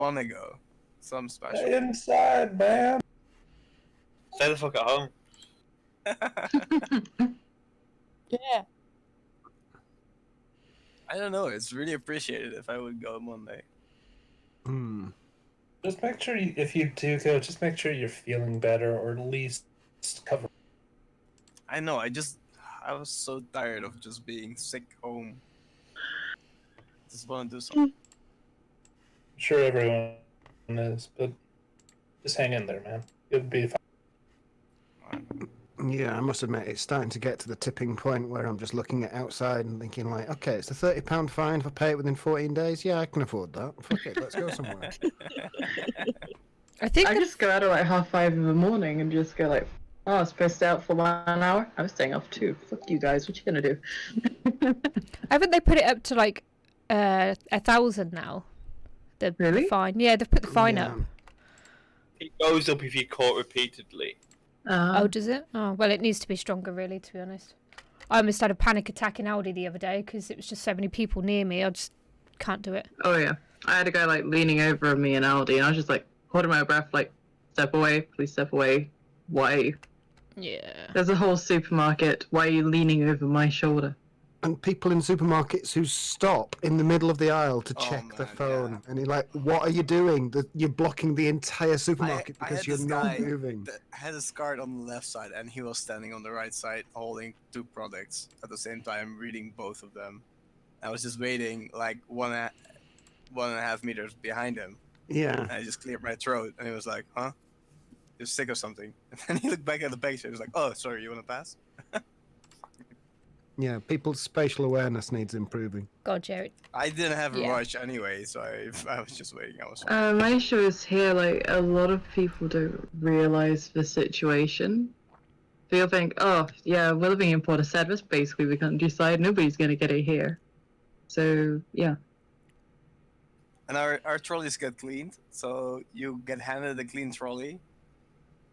wanna go. Some special. Stay inside, man. Stay the fuck at home. Yeah. I don't know. It's really appreciated if I would go one day. Just make sure if you do go, just make sure you're feeling better, or at least cover. I know. I was so tired of just being sick home. Just want to do something. I'm sure everyone is, but just hang in there, man. It'll be fine. Yeah, I must admit, it's starting to get to the tipping point where I'm just looking at outside and thinking, like, okay, it's a £30 fine if I pay it within 14 days. Yeah, I can afford that. Fuck it, let's go somewhere. I think I just go out at like 5:30 in the morning and just go like, oh, I was supposed to stay out for 1 hour. I was staying off too. Fuck you guys. What you gonna do? haven't they put it up to like 1,000 now? The Really? fine. Yeah, they've put the fine Yeah. up. It goes up if you're caught repeatedly. Oh, does it? Oh, well, it needs to be stronger, really, to be honest. I almost had a panic attack in Aldi the other day because it was just so many people near me. I just can't do it. Oh yeah. I had a guy like leaning over me in Aldi, and I was just like holding my breath, like, step away, please step away. Why? Yeah. There's a whole supermarket. Why are you leaning over my shoulder? And people in supermarkets who stop in the middle of the aisle to check the man, phone. yeah. And you're like, what are you doing? You're blocking the entire supermarket I because had you're this not guy moving. that had his card on the left side, and he was standing on the right side holding 2 products at the same time, reading both of them. I was just waiting like 1.5 meters behind him. Yeah. And I just cleared my throat, and he was like, huh? You're sick or something. And then he looked back at the picture, he was like, oh, sorry, you want to pass? Yeah, people's spatial awareness needs improving. God, Jared. I didn't have a Yeah. rush anyway, so I was just waiting. I was My issue is here, like, a lot of people don't realise the situation. They'll think, oh, yeah, we're living in Port of Service, basically the countryside, nobody's going to get it here. So, yeah. And our trolleys get cleaned, so you get handed a clean trolley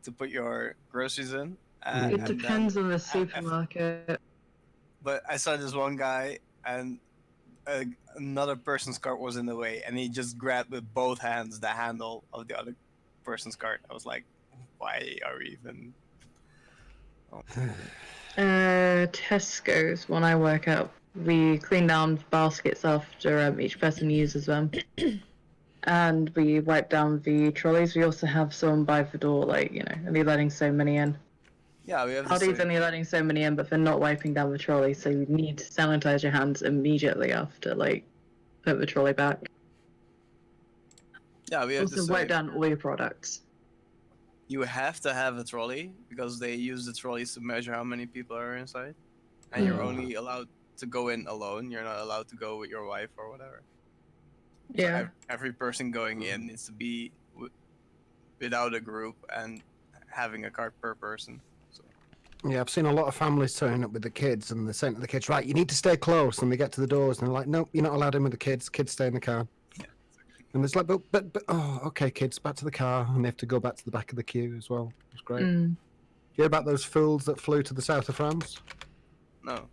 to put your groceries in. It depends on the supermarket. But I saw this one guy, and another person's cart was in the way, and he just grabbed with both hands the handle of the other person's cart. I was like, why are we even... Oh. Tesco's, when I work out, we clean down baskets after each person uses them. And we wipe down the trolleys. We also have someone by the door, like, you know, only letting so many in. Yeah, we have the Aldi's same. only letting so many in, but they're not wiping down the trolley, so you need to sanitize your hands immediately after, like, put the trolley back. Yeah, we have the Also, same. wipe down all your products. You have to have a trolley, because they use the trolleys to measure how many people are inside. And you're only allowed to go in alone. You're not allowed to go with your wife or whatever. So Yeah. every person going in needs to be without a group and having a cart per person. So. Yeah, I've seen a lot of families turning up with the kids, and they're saying to the kids, right, you need to stay close. And they get to the doors, and they're like, nope, you're not allowed in with the kids. Kids stay in the car. Yeah. And it's like, but, oh, okay, kids, back to the car. And they have to go back to the back of the queue as well. It's great. Mm. You hear about those fools that flew to the south of France? No.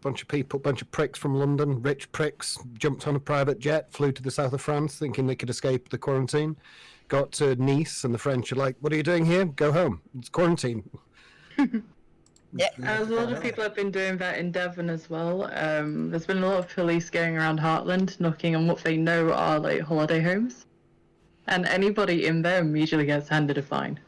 Bunch of people, bunch of pricks from London, rich pricks, jumped on a private jet, flew to the south of France thinking they could escape the quarantine. Got to Nice, and the French are like, what are you doing here? Go home. It's quarantine. Yeah. A lot of people have been doing that in Devon as well. There's been a lot of police going around Heartland knocking on what they know are like holiday homes. And anybody in there immediately gets handed a fine.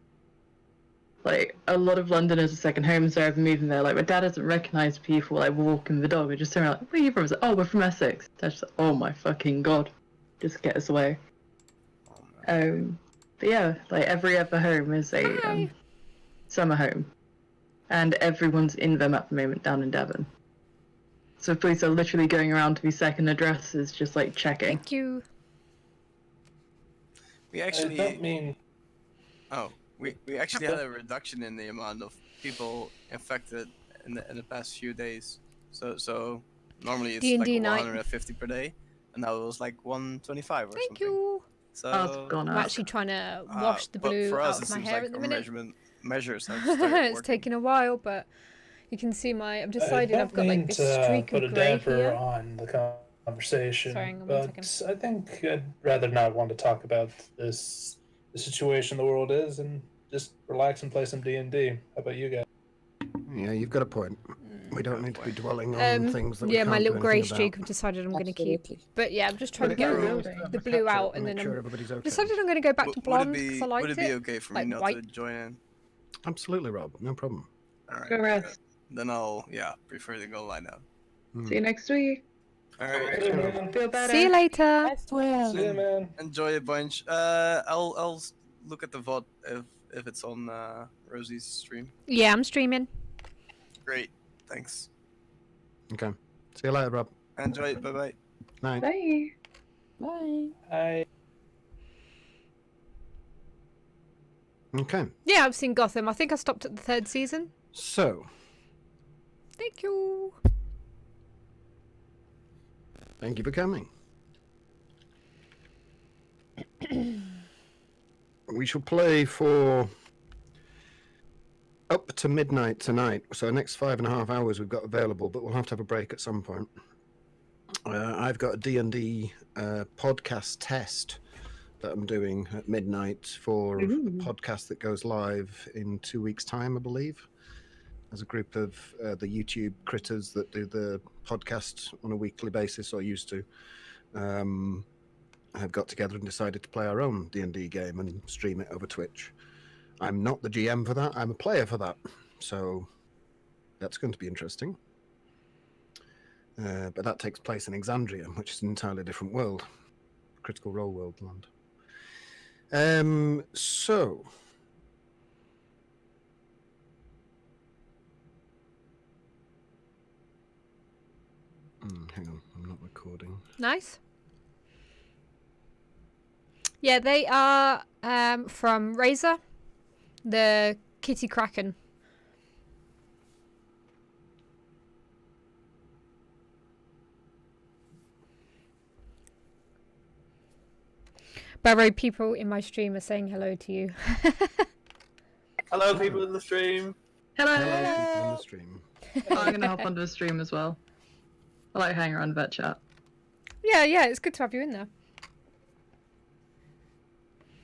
Like, a lot of Londoners are second homes are moving there. Like, my dad doesn't recognise people, like, walking the dog. We just turn around, like, where are you from? It's like, oh, we're from Essex. That's just, oh my fucking god. Just get us away. But yeah, like, every other home is a summer home. And everyone's in them at the moment down in Devon. So police are literally going around to these second addresses, just, like, checking. Thank you. We I actually... don't mean... Oh. We actually had a reduction in the amount of people infected in the past few days. So normally it's D&D like night. 150 per day, and now it was like 125 or Thank something. you. So Oh, gone I'm up. actually trying to wash the but blue for us, out it of my seems hair like at the our minute. measures have started It's working. taken a while, but you can see I've decided I I've got like don't this mean to streak put of a grey damper here. on the conversation. Sorry, hang on one But second. I think I'd rather not want to talk about the situation the world is, and just relax and play some D&D. How about you guys? Yeah, you've got a point. We don't Fair need to be point. dwelling on things that we Yeah, can't my do little grey anything streak about. I've decided I'm going to keep. Absolutely. But yeah, I'm just trying to But get again, Yeah, we'll really. have the a blue catch-up out, and make then sure everybody's okay. decided I'm going to go back to blonde because I liked would it be okay for me like not white. to join in? Absolutely, Rob. No problem. All right. Go rest. Then I'll prefer to go lie down. See you next week. All right. Hey, man. Feel better. See you later. Rest well. See ya, man. Enjoy a bunch. I'll look at the VOD if it's on Rosie's stream. Yeah, I'm streaming. Great. Thanks. Okay. See you later, Rob. Enjoy it. Bye bye. Night. Bye. Bye. I Okay. Yeah, I've seen Gotham. I think I stopped at the 3rd season. So, Thank you. thank you for coming. We shall play for up to midnight tonight. So, the next 5.5 hours we've got available, but we'll have to have a break at some point. I've got a D&D podcast test that I'm doing at midnight for a podcast that goes live in 2 weeks' time, I believe. There's a group of the YouTube critters that do the podcast on a weekly basis, or used to, have got together and decided to play our own D&D game and stream it over Twitch. I'm not the GM for that. I'm a player for that. So that's going to be interesting. But that takes place in Exandria, which is an entirely different world. Critical Role world land. So... hang on, I'm not recording. Nice. Yeah, they are from Razor, the Kitty Kraken. Barrow, people in my stream are saying hello to you. Hello, people in the stream. Hello. Hello, people on the stream. Oh, I'm gonna hop onto the stream as well. I like hanging around vet chat. Yeah, it's good to have you in there.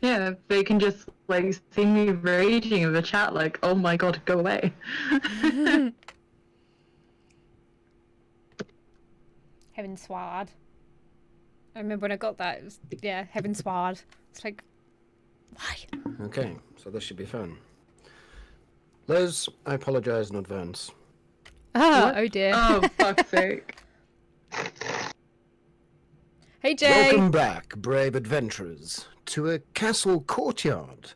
Yeah, they can just like see me raging in the chat, like, oh my god, go away. Heaven Sward. I remember when I got that, it was, yeah, Heaven Sward. It's like, why? Okay, so this should be fun. Liz, I apologise in advance. Ah, oh dear. Oh, fuck's sake. Hey, Jay. Welcome back, brave adventurers, to a castle courtyard.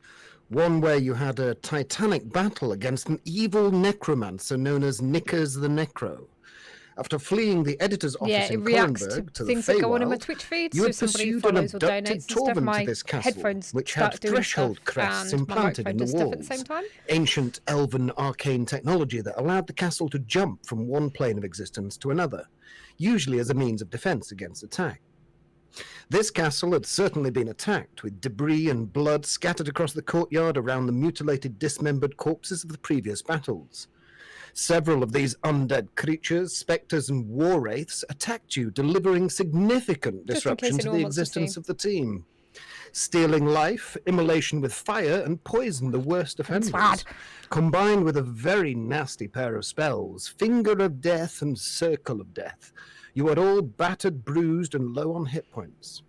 One where you had a titanic battle against an evil necromancer known as Nickers the Necro. After fleeing the editor's office Yeah, it in reacts to Corenberg to the things that go on in my Feywild, Twitch feed. you So had somebody pursued an follows or donates abducted and stuff. Torvent My to this castle, headphones which start had doing threshold stuff, crests and my implanted microphone in the does stuff walls. at the same time. Ancient elven arcane technology that allowed the castle to jump from one plane of existence to another, usually as a means of defense against attack. This castle had certainly been attacked, with debris and blood scattered across the courtyard around the mutilated, dismembered corpses of the previous battles. Several of these undead creatures, spectres and war wraiths attacked you, delivering significant Just in case disruption to the anyone wants to existence see. of the team. Stealing life, immolation with fire, and poison the worst offenders. Swad. Combined with a very nasty pair of spells, Finger of Death and Circle of Death. You are all battered, bruised, and low on hit points.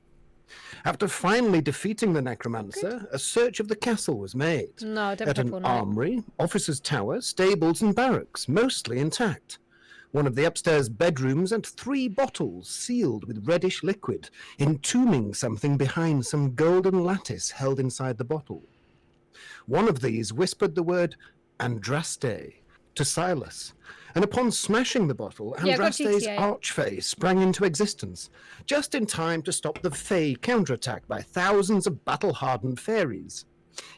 After finally defeating the necromancer, a search of the castle was made. No, I don't At have an one. Right. armory, officers' tower, stables, and barracks, mostly intact. One of the upstairs bedrooms and 3 bottles sealed with reddish liquid, entombing something behind some golden lattice held inside the bottle. One of these whispered the word Andraste to Silas, and upon smashing the bottle, Yeah, I got Andraste's GTA. archfey sprang into existence, just in time to stop the Fey counterattack by thousands of battle-hardened fairies.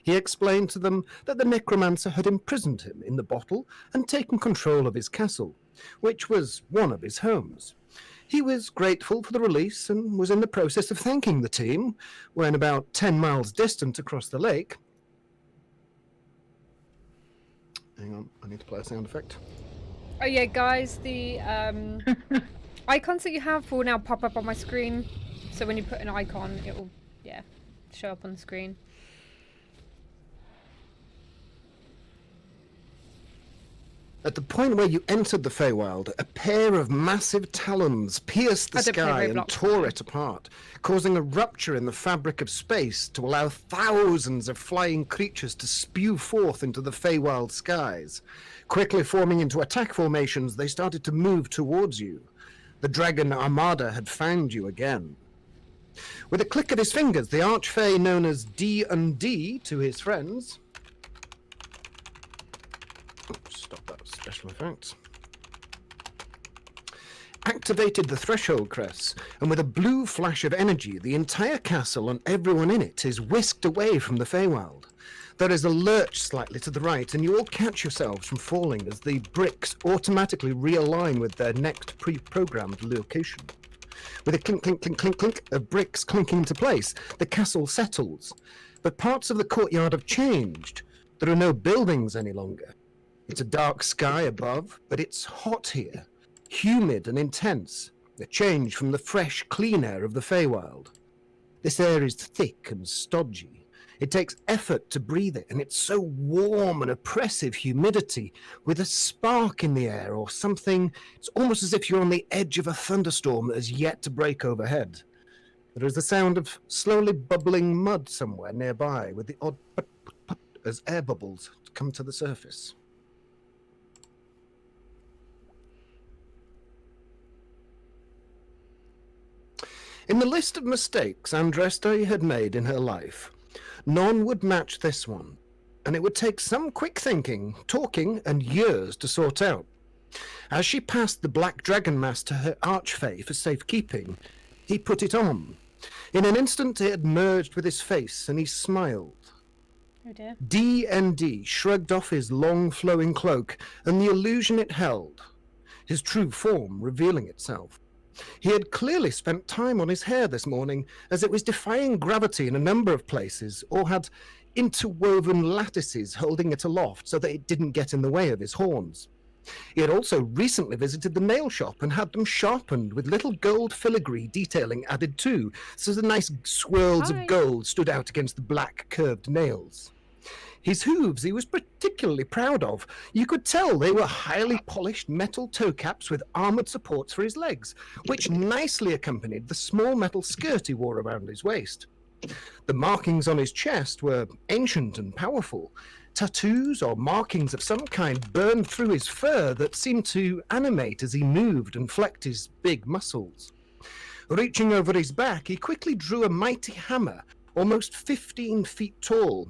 He explained to them that the necromancer had imprisoned him in the bottle and taken control of his castle, which was one of his homes. He was grateful for the release and was in the process of thanking the team when, about 10 miles distant across the lake... Hang on, I need to play a sound effect. Oh yeah, guys, the icons that you have will now pop up on my screen. So when you put an icon, it will, yeah, show up on the screen. At the point where you entered the Feywild, a pair of massive talons pierced the I don't play sky Roblox, and tore no. it apart, causing a rupture in the fabric of space to allow thousands of flying creatures to spew forth into the Feywild skies. Quickly forming into attack formations, they started to move towards you. The dragon armada had found you again. With a click of his fingers, the archfey known as D&D to his friends... Stop that special effects. Activated the threshold crest, and with a blue flash of energy, the entire castle and everyone in it is whisked away from the Feywild. There is a lurch slightly to the right, and you all catch yourselves from falling as the bricks automatically realign with their next pre-programmed location. With a clink, clink, clink, clink, clink of bricks clinking into place, the castle settles. But parts of the courtyard have changed. There are no buildings any longer. It's a dark sky above, but it's hot here, humid and intense, a change from the fresh, clean air of the Feywild. This air is thick and stodgy. It takes effort to breathe it, and it's so warm and oppressive humidity, with a spark in the air or something. It's almost as if you're on the edge of a thunderstorm that has yet to break overhead. There is the sound of slowly bubbling mud somewhere nearby, with the odd put as air bubbles come to the surface. In the list of mistakes Andraste had made in her life, none would match this one, and it would take some quick thinking, talking, and years to sort out. As she passed the black dragon mask to her archfey for safekeeping, he put it on. In an instant it had merged with his face, and he smiled. Oh dear. D&D shrugged off his long flowing cloak and the illusion it held, his true form revealing itself. He had clearly spent time on his hair this morning, as it was defying gravity in a number of places, or had interwoven lattices holding it aloft so that it didn't get in the way of his horns. He had also recently visited the nail shop and had them sharpened with little gold filigree detailing added too, so the nice swirls Hi. of gold stood out against the black curved nails. His hooves he was particularly proud of. You could tell they were highly polished metal toe caps with armoured supports for his legs, which nicely accompanied the small metal skirt he wore around his waist. The markings on his chest were ancient and powerful. Tattoos or markings of some kind burned through his fur that seemed to animate as he moved and flexed his big muscles. Reaching over his back, he quickly drew a mighty hammer, almost 15 feet tall,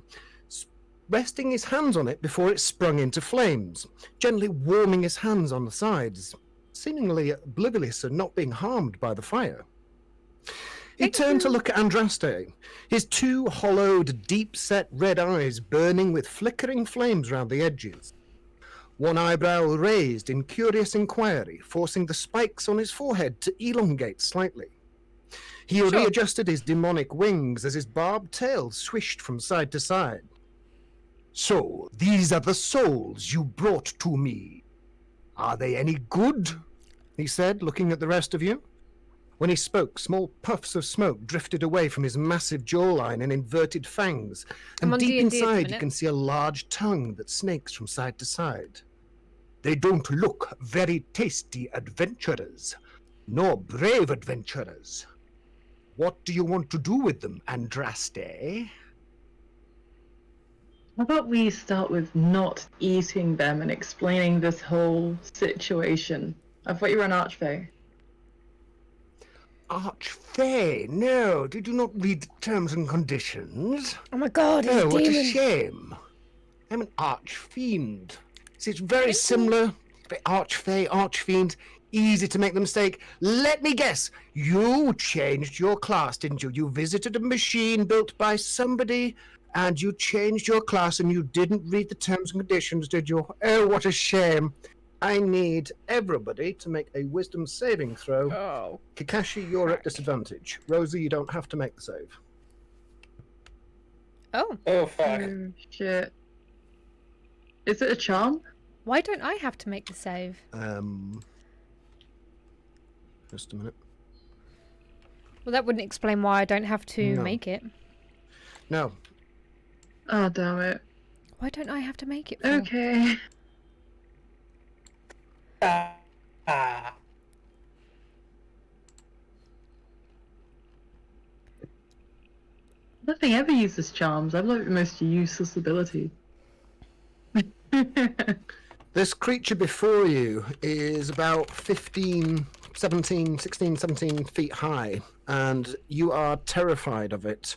resting his hands on it before it sprung into flames, gently warming his hands on the sides, seemingly oblivious of not being harmed by the fire. He turned to look at Andraste, his two hollowed, deep-set red eyes burning with flickering flames round the edges. One eyebrow raised in curious inquiry, forcing the spikes on his forehead to elongate slightly. He readjusted his demonic wings as his barbed tail swished from side to side. "So, these are the souls you brought to me. Are they any good?" he said, looking at the rest of you. When he spoke, small puffs of smoke drifted away from his massive jawline and inverted fangs, I'm and on deep D&D at the inside you minute. can see a large tongue that snakes from side to side. "They don't look very tasty adventurers, nor brave adventurers. What do you want to do with them, Andraste?" How about we start with not eating them and explaining this whole situation? I thought you were an archfey. Archfey? No, did you not read the terms and conditions? Oh my god, he's Oh, a what a demon. shame. I'm an archfiend. See, it's very similar. Archfey, archfiend, easy to make the mistake. Let me guess, you changed your class, didn't you? You visited a machine built by somebody, and you changed your class, and you didn't read the terms and conditions, did you? Oh, what a shame. I need everybody to make a wisdom saving throw. Oh. Kakashi, you're at disadvantage. Rosie, you don't have to make the save. Oh. Oh, fuck. Oh, shit. Is it a charm? Why don't I have to make the save? Just a minute. Well, that wouldn't explain why I don't have to No. make it. No. Oh, damn it. Why don't I have to make it? For? Okay. Ah. Nothing ever uses charms. I've like the most useless ability. This creature before you is about 16, 17 feet high, and you are terrified of it.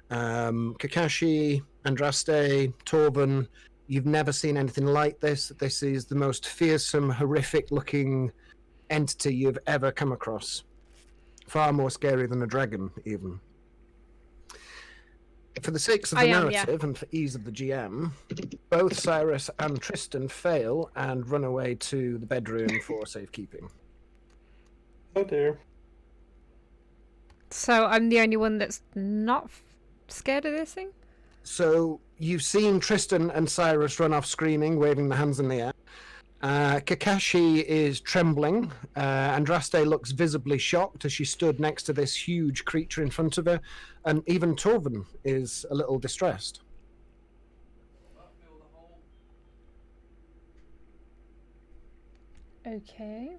Kakashi, Andraste, Torben, you've never seen anything like this. This is the most fearsome, horrific-looking entity you've ever come across. Far more scary than a dragon, even. For the sakes of the narrative and for ease of the GM, both Cyrus and Tristan fail and run away to the bedroom for safekeeping. Oh dear. So I'm the only one that's not scared of this thing? So you've seen Tristan and Cyrus run off screaming, waving their hands in the air. Kakashi is trembling. Andraste looks visibly shocked as she stood next to this huge creature in front of her. And even Torben is a little distressed. Okay.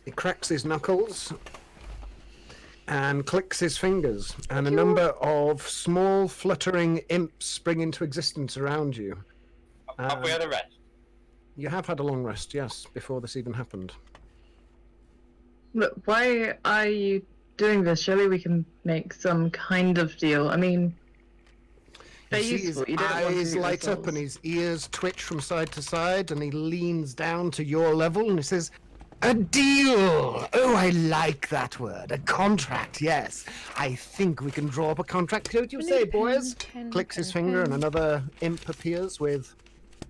He cracks his knuckles and clicks his fingers, and a number of small fluttering imps spring into existence around you. Have we had a rest? You have had a long rest, yes, before this even happened. Look, why are you doing this? Surely we can make some kind of deal. I mean, they're You see his useful. You don't want to eyes do light up and his ears twitch from side to side, and he leans down to your level and he says, "A deal! Oh, I like that word. A contract, yes. I think we can draw up a contract. What do you say, boys?" Clicks his finger and another imp appears with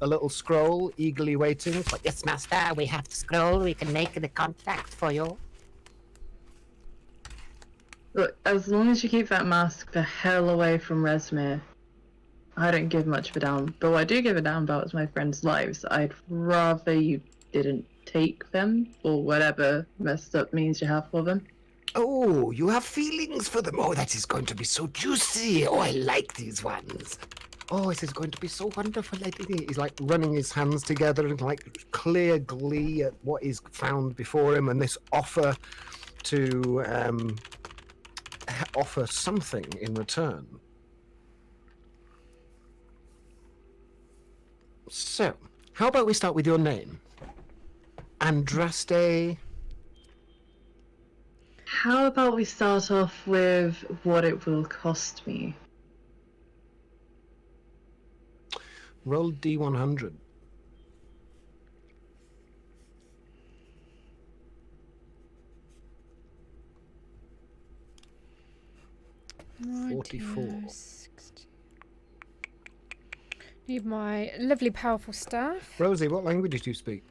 a little scroll, eagerly waiting. But Yes, master, we have the scroll. We can make the contract for you. Look, as long as you keep that mask the hell away from Resmir, I don't give much of a damn. But what I do give a damn about is my friends' lives. I'd rather you didn't take them, or whatever messed up means you have for them. Oh, you have feelings for them. Oh, that is going to be so juicy. Oh, I like these ones. Oh, this is going to be so wonderful. He's like running his hands together in like clear glee at what is found before him, and this offer to offer something in return. So, how about we start with your name? Andraste. How about we start off with what it will cost me? Roll D100. Right, 44. 60. Need my lovely, powerful staff. Rosie, what language do you speak?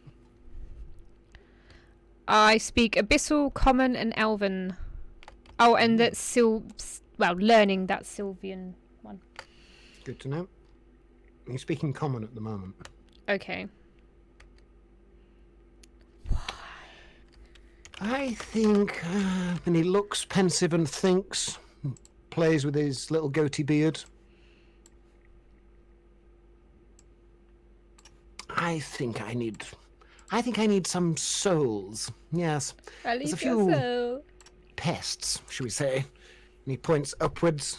I speak Abyssal, Common, and Elven. Oh, and that's learning that Sylvian one. Good to know. You're speaking Common at the moment. Okay. I think, and he looks pensive and thinks, plays with his little goatee beard. I think I need some souls. Yes. There's a few pests, shall we say. And he points upwards.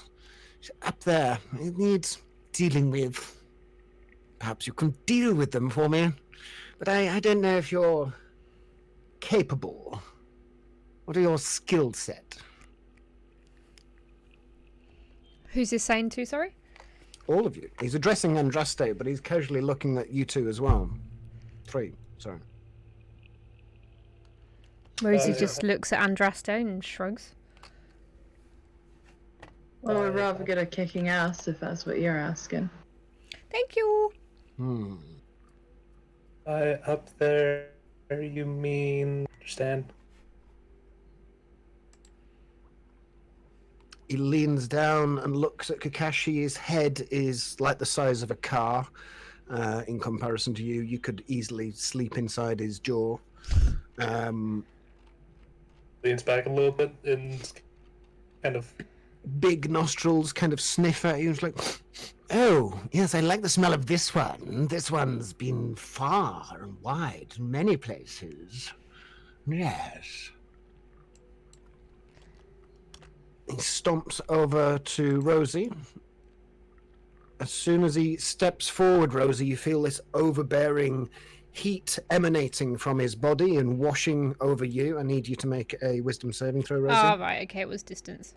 Up there. It needs dealing with. Perhaps you can deal with them for me. But I don't know if you're capable. What are your skill set? Who's this saying to, sorry? All of you. He's addressing Andraste, but he's casually looking at you two as well. 3, sorry. Rosie just looks at Andraste and shrugs. Well, we're rather good at kicking ass, if that's what you're asking. Thank you. By up there, you mean understand? He leans down and looks at Kakashi. His head is like the size of a car. In comparison to you, you could easily sleep inside his jaw. Leans back a little bit and kind of Big nostrils kind of sniff at you. It's like, oh, yes, I like the smell of this one. This one's been far and wide, many places. Yes. He stomps over to Rosie. As soon as he steps forward, Rosie, you feel this overbearing heat emanating from his body and washing over you. I need you to make a wisdom saving throw, Rosie. Oh, right, okay, it was distance.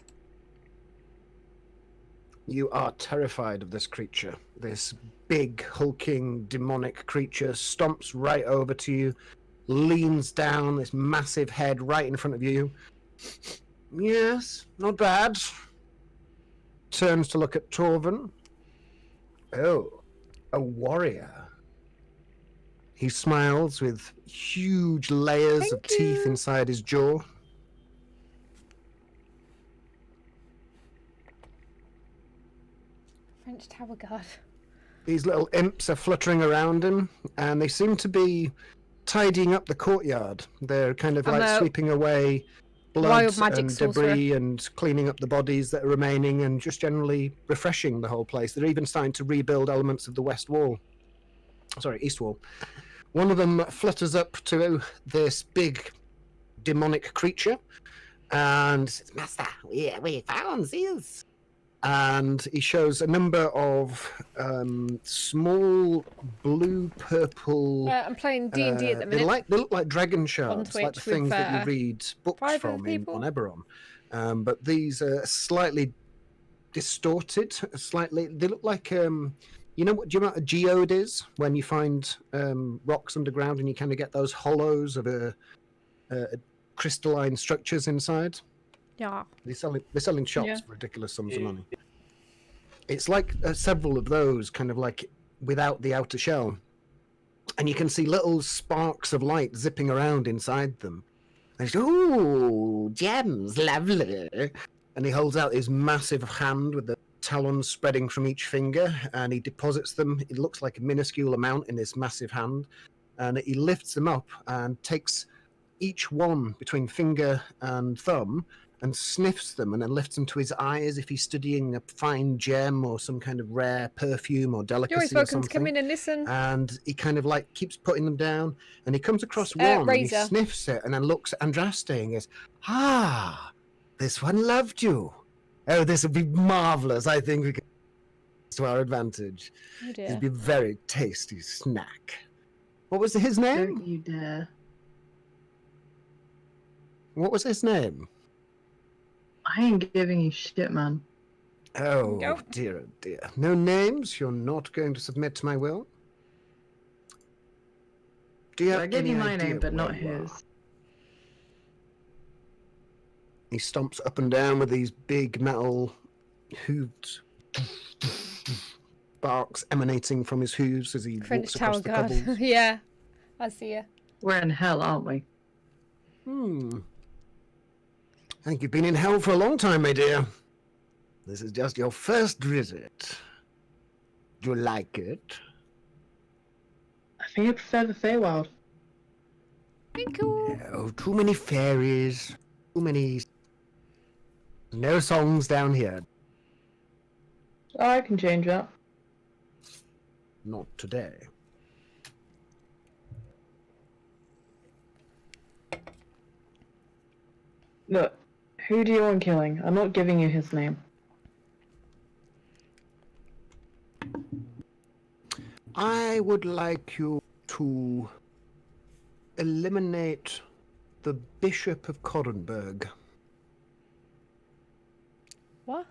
You are terrified of this creature. This big, hulking, demonic creature stomps right over to you, leans down, this massive head right in front of you. Yes, not bad. Turns to look at Torvin. Oh, a warrior. He smiles with huge layers of teeth inside his jaw. French Tower Guard. These little imps are fluttering around him, and they seem to be tidying up the courtyard. They're kind of I'm like a sweeping away blood wild magic and sorcerer. debris and cleaning up the bodies that are remaining and just generally refreshing the whole place. They're even starting to rebuild elements of the west wall. Sorry, east wall. One of them flutters up to this big demonic creature and says, Master, we found these. and he shows a number of small blue-purple. I'm playing D&D at the they minute. look like dragon shards, like the Twitch with, things that you read books 5 from people. on Eberron. But these are slightly distorted. Slightly, they look like you know what? Do you know what a geode is? When you find rocks underground and you kind of get those hollows of crystalline structures inside. Yeah. They're selling shops Yeah. for ridiculous sums of money. It's like several of those, kind of like without the outer shell, and you can see little sparks of light zipping around inside them. And he's, ooh, gems, lovely. And he holds out his massive hand with the talons spreading from each finger, and he deposits them. It looks like a minuscule amount in his massive hand, and he lifts them up and takes each one between finger and thumb and sniffs them and then lifts them to his eye as if he's studying a fine gem or some kind of rare perfume or delicacy You're always or welcome something. to come in and listen. And he kind of like keeps putting them down, and he comes across one and he Razor. sniffs it and then looks at Andraste and goes, ah, this one loved you. Oh, this would be marvelous. I think we can to our advantage. Oh It'd dear. be a very tasty snack. What was his name? Don't you dare. What was his name? I ain't giving you shit, man. Oh, Go. dear, oh dear. No names? You're not going to submit to my will? Do you have I gave any you my idea name, but where not you are? his. He stomps up and down with these big metal hooves, sparks emanating from his hooves as he French walks across Tower the Guard. cobbles. Yeah. I see you. We're in hell, aren't we? I think you've been in hell for a long time, my dear. This is just your first visit. Do you like it? I think I prefer the Feywild. Thank you. Oh, too many fairies. Too many... No songs down here. Oh, I can change that. Not today. Look, who do you want killing? I'm not giving you his name. I would like you to eliminate the Bishop of Corenberg. What?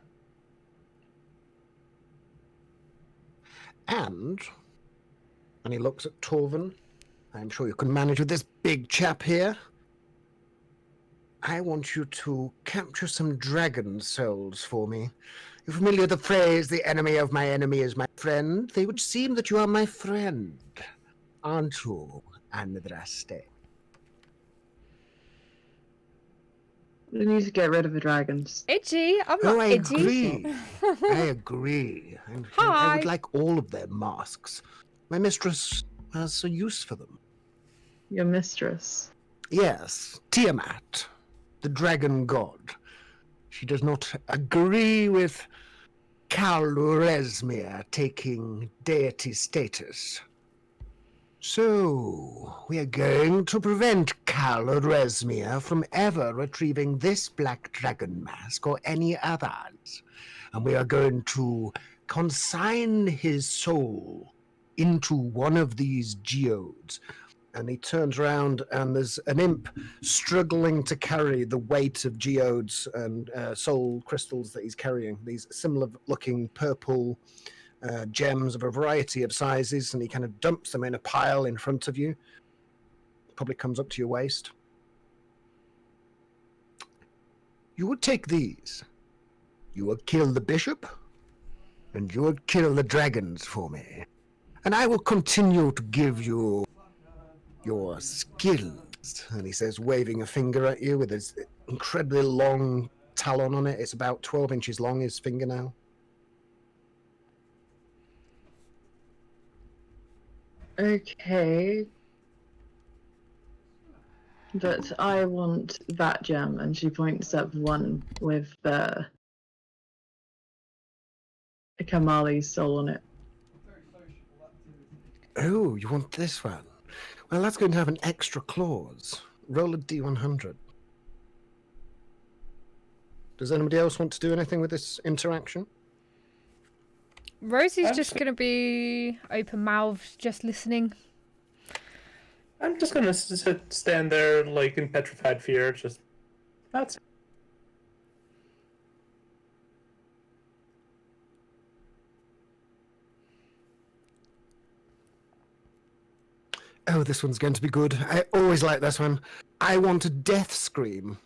And he looks at Torvin. I'm sure you can manage with this big chap here. I want you to capture some dragon souls for me. You're familiar with the phrase, the enemy of my enemy is my friend? They would seem that you are my friend, aren't you, Andraste? We need to get rid of the dragons. Itchy. I'm not Oh, I itchy. agree. I agree. And I Hi. would like all of their masks. My mistress has a use for them. Your mistress. Yes, Tiamat, the dragon god. She does not agree with Kalresmir taking deity status. So, we are going to prevent Kalresmir from ever retrieving this black dragon mask or any others. And we are going to consign his soul into one of these geodes. And he turns around and there's an imp struggling to carry the weight of geodes and soul crystals that he's carrying. These similar looking purple gems of a variety of sizes, and he kind of dumps them in a pile in front of you. Probably comes up to your waist. You would take these. You would kill the bishop, and you would kill the dragons for me. And I will continue to give you your skills. And he says, waving a finger at you with his incredibly long talon on it. It's about 12 inches long, his fingernail. Okay. But I want that gem, and she points at one with Kamali's soul on it. Oh, you want this one? Well, that's going to have an extra clause. Roll a d100. Does anybody else want to do anything with this interaction? Rosie's just going to be open-mouthed, just listening. I'm just gonna stand there, like, in petrified fear, just... That's... Oh, this one's going to be good. I always like this one. I want a death scream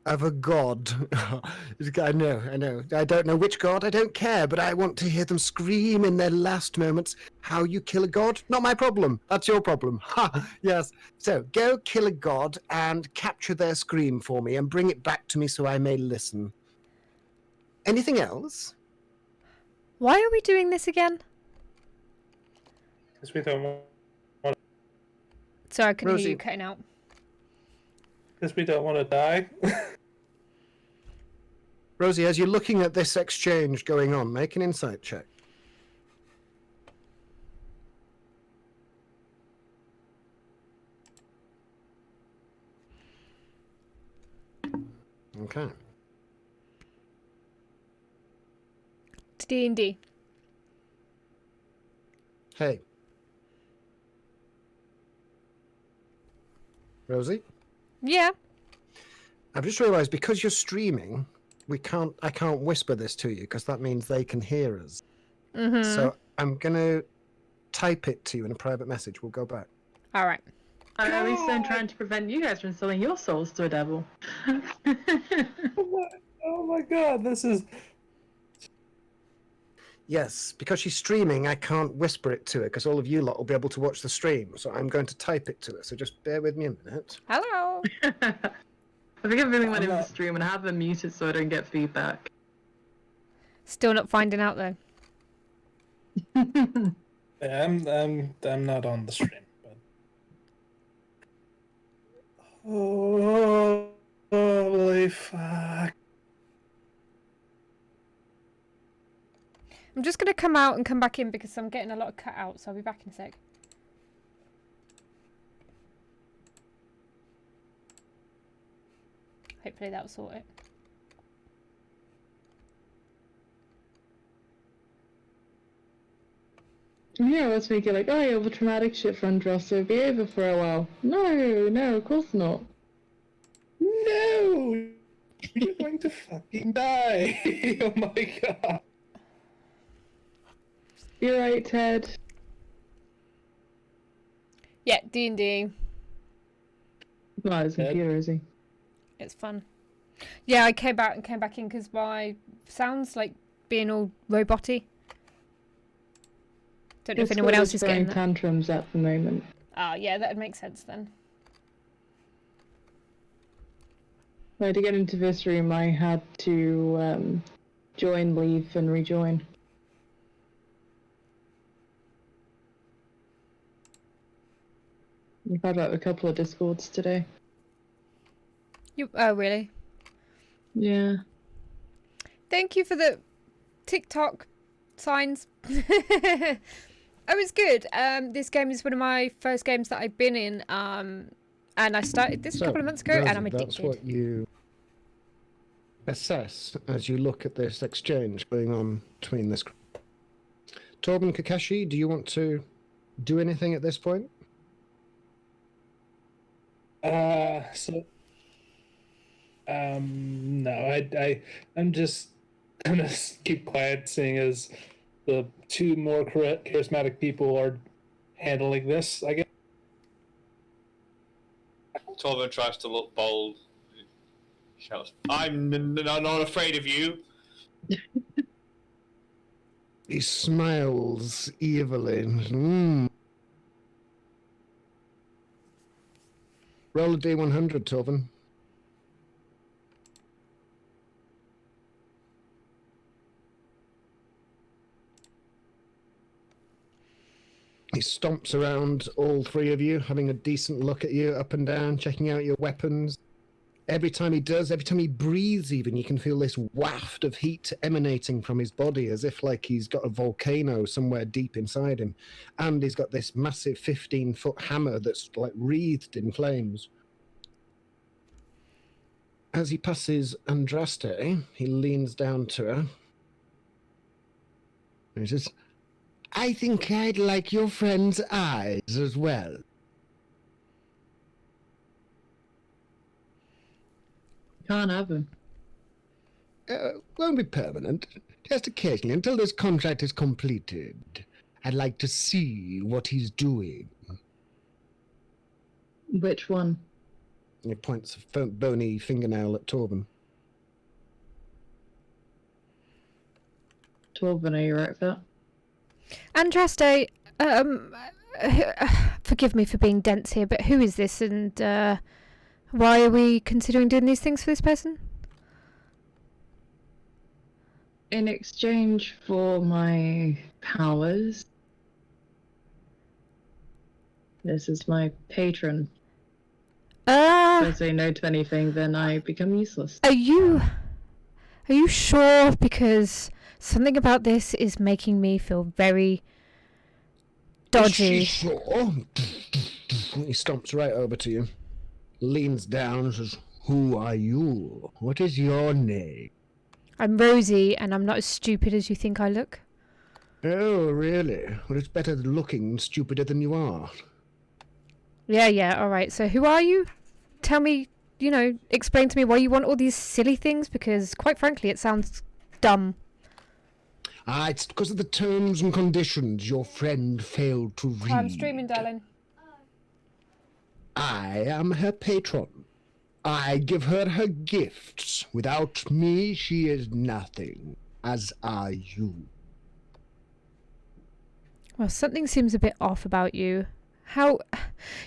of a god. I know. I don't know which god, I don't care, but I want to hear them scream in their last moments. How you kill a god? Not my problem. That's your problem. Ha! Yes. So, go kill a god and capture their scream for me and bring it back to me so I may listen. Anything else? Why are we doing this again? Because we don't want... Sorry, I couldn't hear Rosie. you cutting out. Because we don't want to die. Rosie, as you're looking at this exchange going on, make an insight check. Okay. It's D&D. Hey. Rosie? Yeah. I've just realised because you're streaming, I can't whisper this to you because that means they can hear us. Mm-hmm. So I'm gonna type it to you in a private message. We'll go back. All right. At least I'm trying to prevent you guys from selling your souls to a devil. Oh my god, this is... Yes, because she's streaming, I can't whisper it to her because all of you lot will be able to watch the stream. So I'm going to type it to her. So just bear with me a minute. Hello. I think I'm really went into the stream and have them muted so I don't get feedback. Still not finding out though. Yeah, I'm not on the stream, but... Oh, holy fuck. I'm just going to come out and come back in because I'm getting a lot of cut out, so I'll be back in a sec. Hopefully that'll sort it. Yeah, let's make it like, oh, you have a traumatic shit for Andros, so be over for a while. No, of course not. No! You're going to fucking die! Oh my god. You're right, Ted. Yeah, D&D. Not his Ted? computer, is he? It's fun. Yeah, I came back in because my sounds like being all roboty. Don't know if anyone else is getting that. Tantrums at the moment. Ah, yeah, that'd make sense then. To get into this room, I had to join, leave, and rejoin. We've had a couple of discords today. Oh, really? Yeah. Thank you for the TikTok signs. Oh, it's good. This game is one of my first games that I've been in. And I started this a couple of months ago, and I'm addicted. That's what you assess as you look at this exchange going on between this. Torben Kakashi, do you want to do anything at this point? No, I'm just gonna keep quiet, seeing as the two more charismatic people are handling this, I guess. Torvald tries to look bold. He shouts, I'm not afraid of you. He smiles evilly. Roll a D100, Torben. He stomps around all three of you, having a decent look at you up and down, checking out your weapons. Every time he does, every time he breathes even, you can feel this waft of heat emanating from his body, as if like he's got a volcano somewhere deep inside him. And he's got this massive 15-foot hammer that's like wreathed in flames. As he passes Andraste, he leans down to her. And he says, I think I'd like your friend's eyes as well. Can't have him. Won't be permanent. Just occasionally, until this contract is completed. I'd like to see what he's doing. Which one? He points a bony fingernail at Torben. Torben, are you right for that? Andraste, forgive me for being dense here, but who is this, and why are we considering doing these things for this person? In exchange for my powers, this is my patron. If I say no to anything, then I become useless. Are you sure? Because something about this is making me feel very dodgy. Is she sure? He stomps right over to you, leans down and says, Who are you? What is your name? I'm Rosie, and I'm not as stupid as you think I look. Oh, really? Well, it's better looking stupider than you are. Yeah, alright. So who are you? Tell me, explain to me why you want all these silly things, because quite frankly it sounds dumb. It's because of the terms and conditions your friend failed to read. I'm streaming, darling. I am her patron. I give her her gifts. Without me, she is nothing, as are you. Well, something seems a bit off about you. How...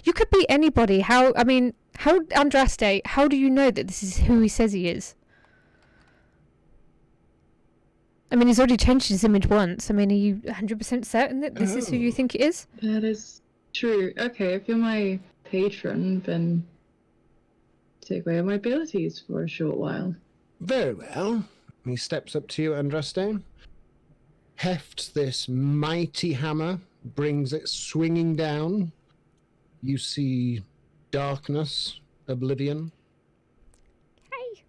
You could be anybody. Andraste, how do you know that this is who he says he is? I mean, he's already changed his image once. I mean, are you 100% certain that this is who you think it is? That is true. Okay, if you're my patron, then take away my abilities for a short while. Very well. He steps up to you, Andraste, hefts this mighty hammer, brings it swinging down. You see darkness, oblivion. Hey.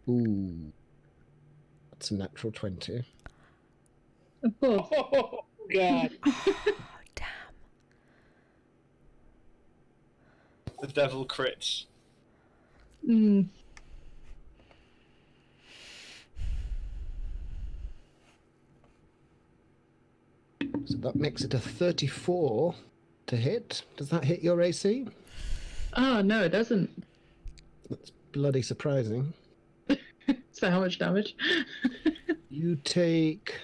Ooh. That's a natural 20. Of course. Oh, God. Damn. The devil crits. So that makes it a 34 to hit. Does that hit your AC? Oh, no, it doesn't. That's bloody surprising. So how much damage? You take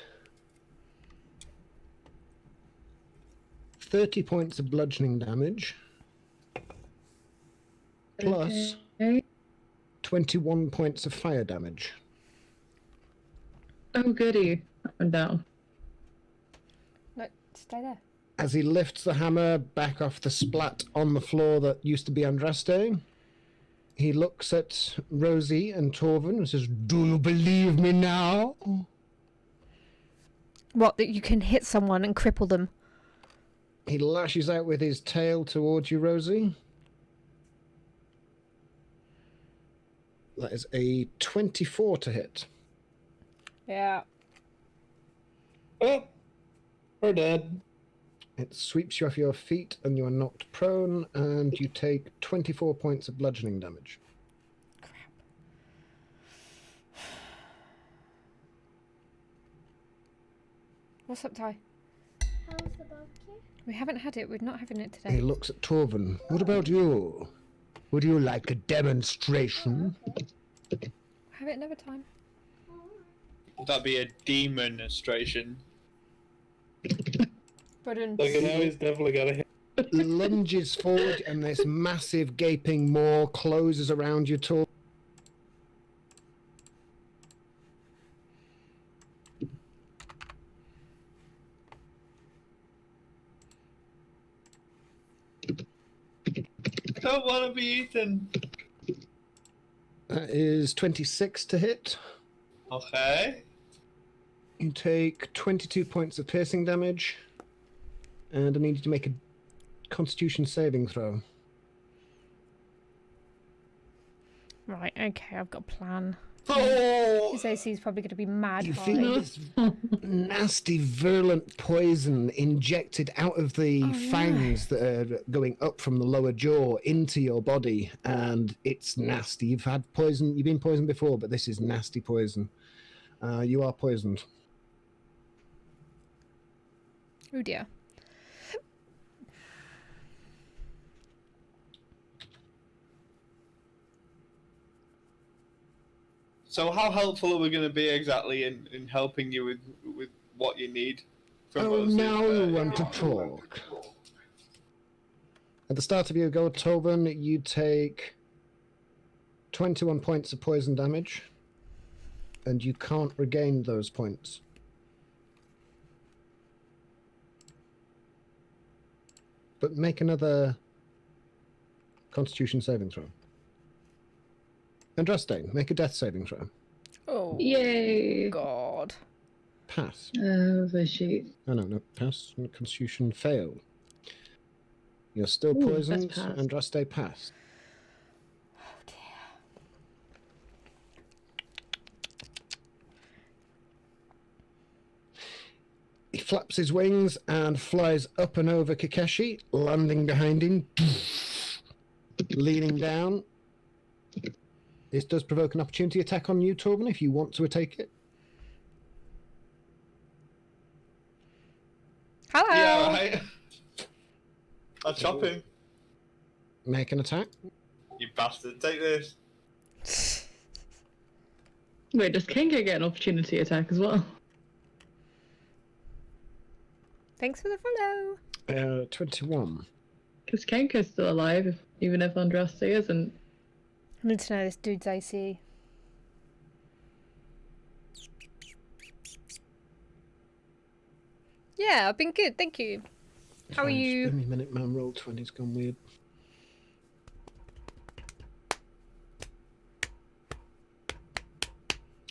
30 points of bludgeoning damage. plus Okay. 21 points of fire damage. Oh, goody. That went down. No, stay there. As he lifts the hammer back off the splat on the floor that used to be Andraste, he looks at Rosie and Torvin and says, "Do you believe me now?" What, that you can hit someone and cripple them? He lashes out with his tail towards you, Rosie. That is a 24 to hit. Yeah. Oh, we're dead. It sweeps you off your feet and you are knocked prone, and you take 24 points of bludgeoning damage. What's up, Ty? How's the barbecue? We haven't had it. We're not having it He today. looks at Torvin. What about you? Would you like a demonstration? Have it another time. That'd be a demonstration. But Okay, now he's definitely got a hit. Lunges forward, and this massive gaping maw closes around you, Torvin. I don't want to be eaten. That is 26 to hit. Okay. You take 22 points of piercing damage, and I need you to make a Constitution saving throw. right, okay, I've got a plan. Oh! His AC is probably going to be mad You high. feel this nasty, virulent poison injected out of the Oh, no. fangs that are going up from the lower jaw into your body, and it's nasty. You've had poison, you've been poisoned before, but this is nasty poison. You are poisoned. Oh dear. So how helpful are we going to be exactly in helping you with what you need from Oh, us? now you want to talk. At the start of your go, Tobin, you take 21 points of poison damage, and you can't regain those points. But make another Constitution saving throw. Andraste, make a death saving throw. Oh, Yay! God. Pass. Oh, the sheet. Oh, no, pass. Constitution fail. You're still Ooh, that's poisoned. passed. Andraste passed. Oh dear. He flaps his wings and flies up and over Kakashi, landing behind him, leaning down. This does provoke an opportunity attack on you, Torben, if you want to take it. Hello. Yeah, right. I'll chop him. Make an attack. You bastard. Take this. Wait, does Kenko get an opportunity attack as well? Thanks for the follow. 21. Because Kenko's still alive, even if Andraste isn't. I need to know this dude's AC. Yeah, I've been good, thank you. How are Sorry, you? Just give me a minute, man. Roll 20's gone weird.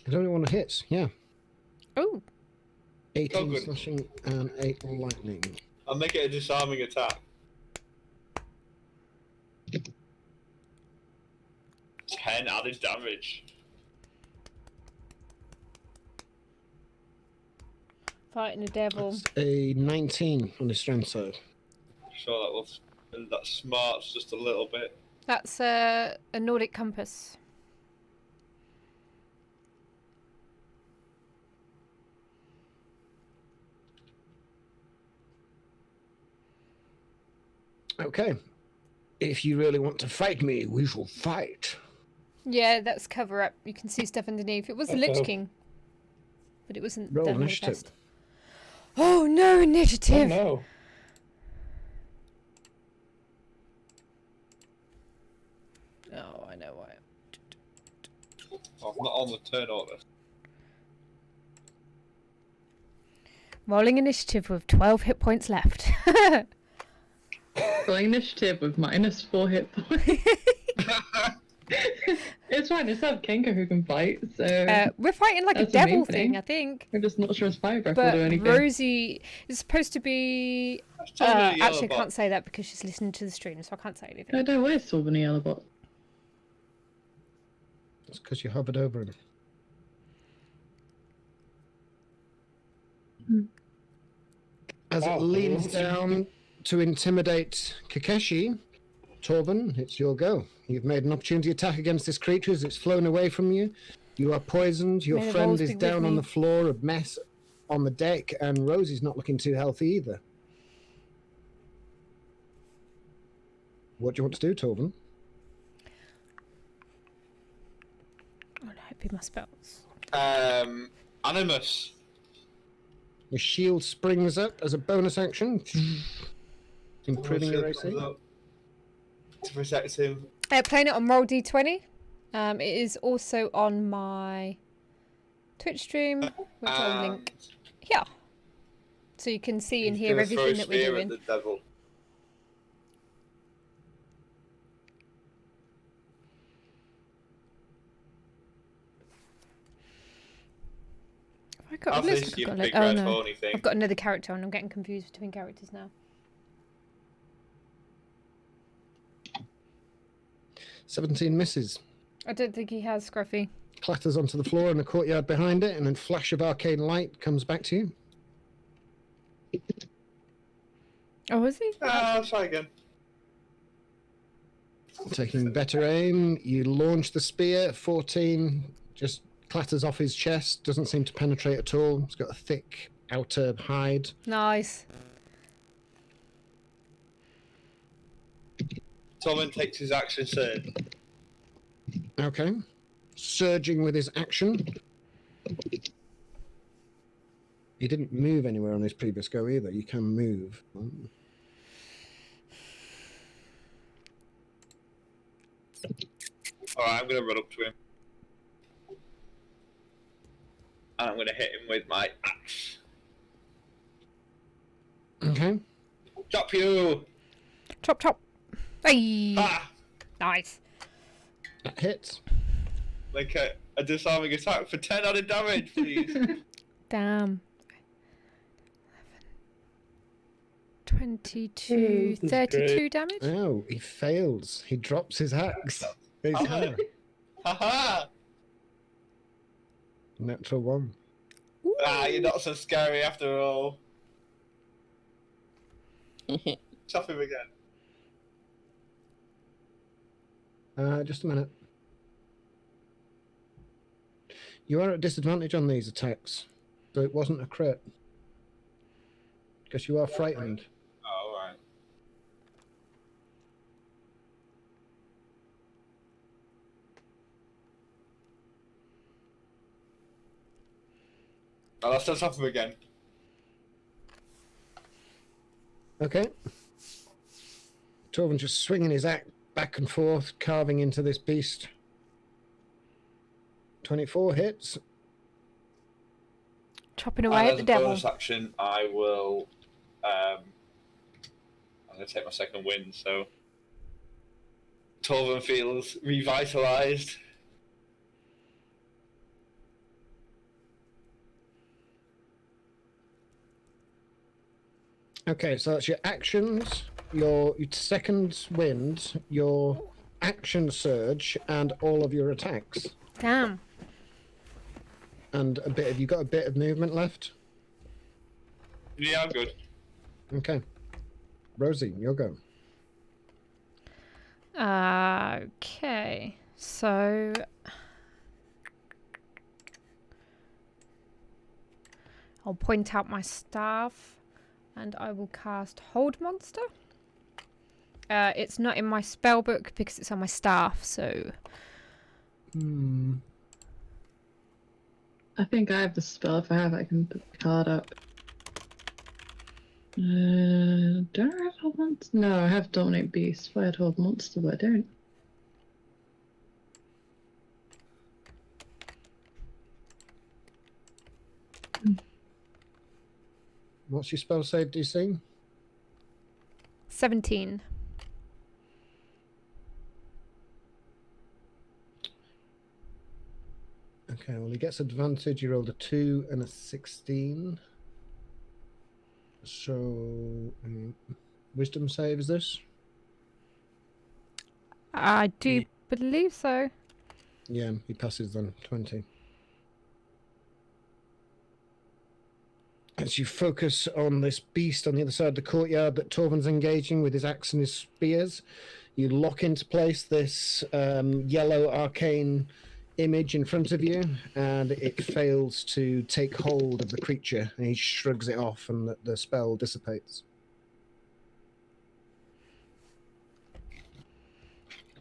It only one hits, yeah. Oh, 18 good. slashing and 8 lightning. I'll make it a disarming attack. 10 added damage. fighting a devil. That's a 19 on his strength side. Sure, that smarts just a little bit. That's a Nordic compass. Okay. If you really want to fight me, we shall fight. Yeah, that's cover up. You can see stuff underneath. It was the Lich Uh-oh. King, but it wasn't Roll definitely the initiative. best. Oh no, Oh initiative! no. Oh, I know why. Oh, I'm not on the turn order. Rolling initiative with 12 hit points left. Rolling initiative with -4 hit points. It's fine. It's not Kenko who can fight, so We're fighting like a That's the main devil thing. thing, I think. we're just not sure his fire breath will But do anything. Rosie is supposed to be. Actually, I can't say that because she's listening to the stream, so I can't say anything. I don't know where's Torben Yellow Bot. It's because you hovered over him. As it leans down to intimidate Kakeshi, Torben, it's your go. You've made an opportunity attack against this creature as it's flown away from you. You are poisoned. Your May the friend rolls is be with down on me. the floor, a mess on the deck, and Rosie's not looking too healthy either. What do you want to do, Torben? Oh, no, it'd be my spells. Animus. Your shield springs up as a bonus action, improving your AC. To protect him. Playing it on Roll D20. It is also on my Twitch stream, which I'll link here. So you can see and hear everything that we're doing. The devil. Have I got a Have list? this, I've you got a big list. Oh red no, horny thing. I've got another character and I'm getting confused between characters now. 17 misses. I don't think he has Scruffy. Clatters onto the floor in the courtyard behind it, and then flash of arcane light comes back to you. Oh, was he? Try again. Taking better aim, you launch the spear. 14 just clatters off his chest, doesn't seem to penetrate at all. It's got a thick outer hide. Nice. Torben takes his action surge. Okay. Surging with his action. He didn't move anywhere on his previous go either. You can move. Alright, I'm going to run up to him. And I'm going to hit him with my axe. Okay. Chop you! Chop chop. Hey. Ah! Nice. That hits. Make a disarming attack for 10 added damage, please. Damn. 22, This is 32 great. damage. Oh, he fails. He drops his axe. His Oh. hammer. Haha! Natural one. Ah, you're not so scary after all. Chop him again. Just a minute. You are at disadvantage on these attacks, so it wasn't a crit. Because you are frightened. Oh, alright. Oh, let's just chop him again. Okay. Torvin just swinging his axe back and forth, carving into this beast. 24 hits. Chopping away at as the a devil. bonus action, I will. I'm going to take my second win, so. Torvin feels revitalized. Okay, so that's your actions, your second wind, your action surge, and all of your attacks. Damn. And a bit of, you got a bit of movement left? Yeah, I'm good. Okay. Rosie, your go. Okay. So I'll point out my staff and I will cast Hold Monster. It's not in my spell book because it's on my staff, so I think I have the spell. If I have it, I can put the card up. Don't I have Hold Monster? No, I have Dominate Beast. If I had Hold Monster, but I don't. What's your spell save DC? 17. Okay, well, he gets advantage. You rolled a 2 and a 16. So, wisdom save is this? I do believe so. Yeah, he passes then. 20. As you focus on this beast on the other side of the courtyard that Torvin's engaging with his axe and his spears, you lock into place this yellow arcane image in front of you, and it fails to take hold of the creature, and he shrugs it off, and the spell dissipates.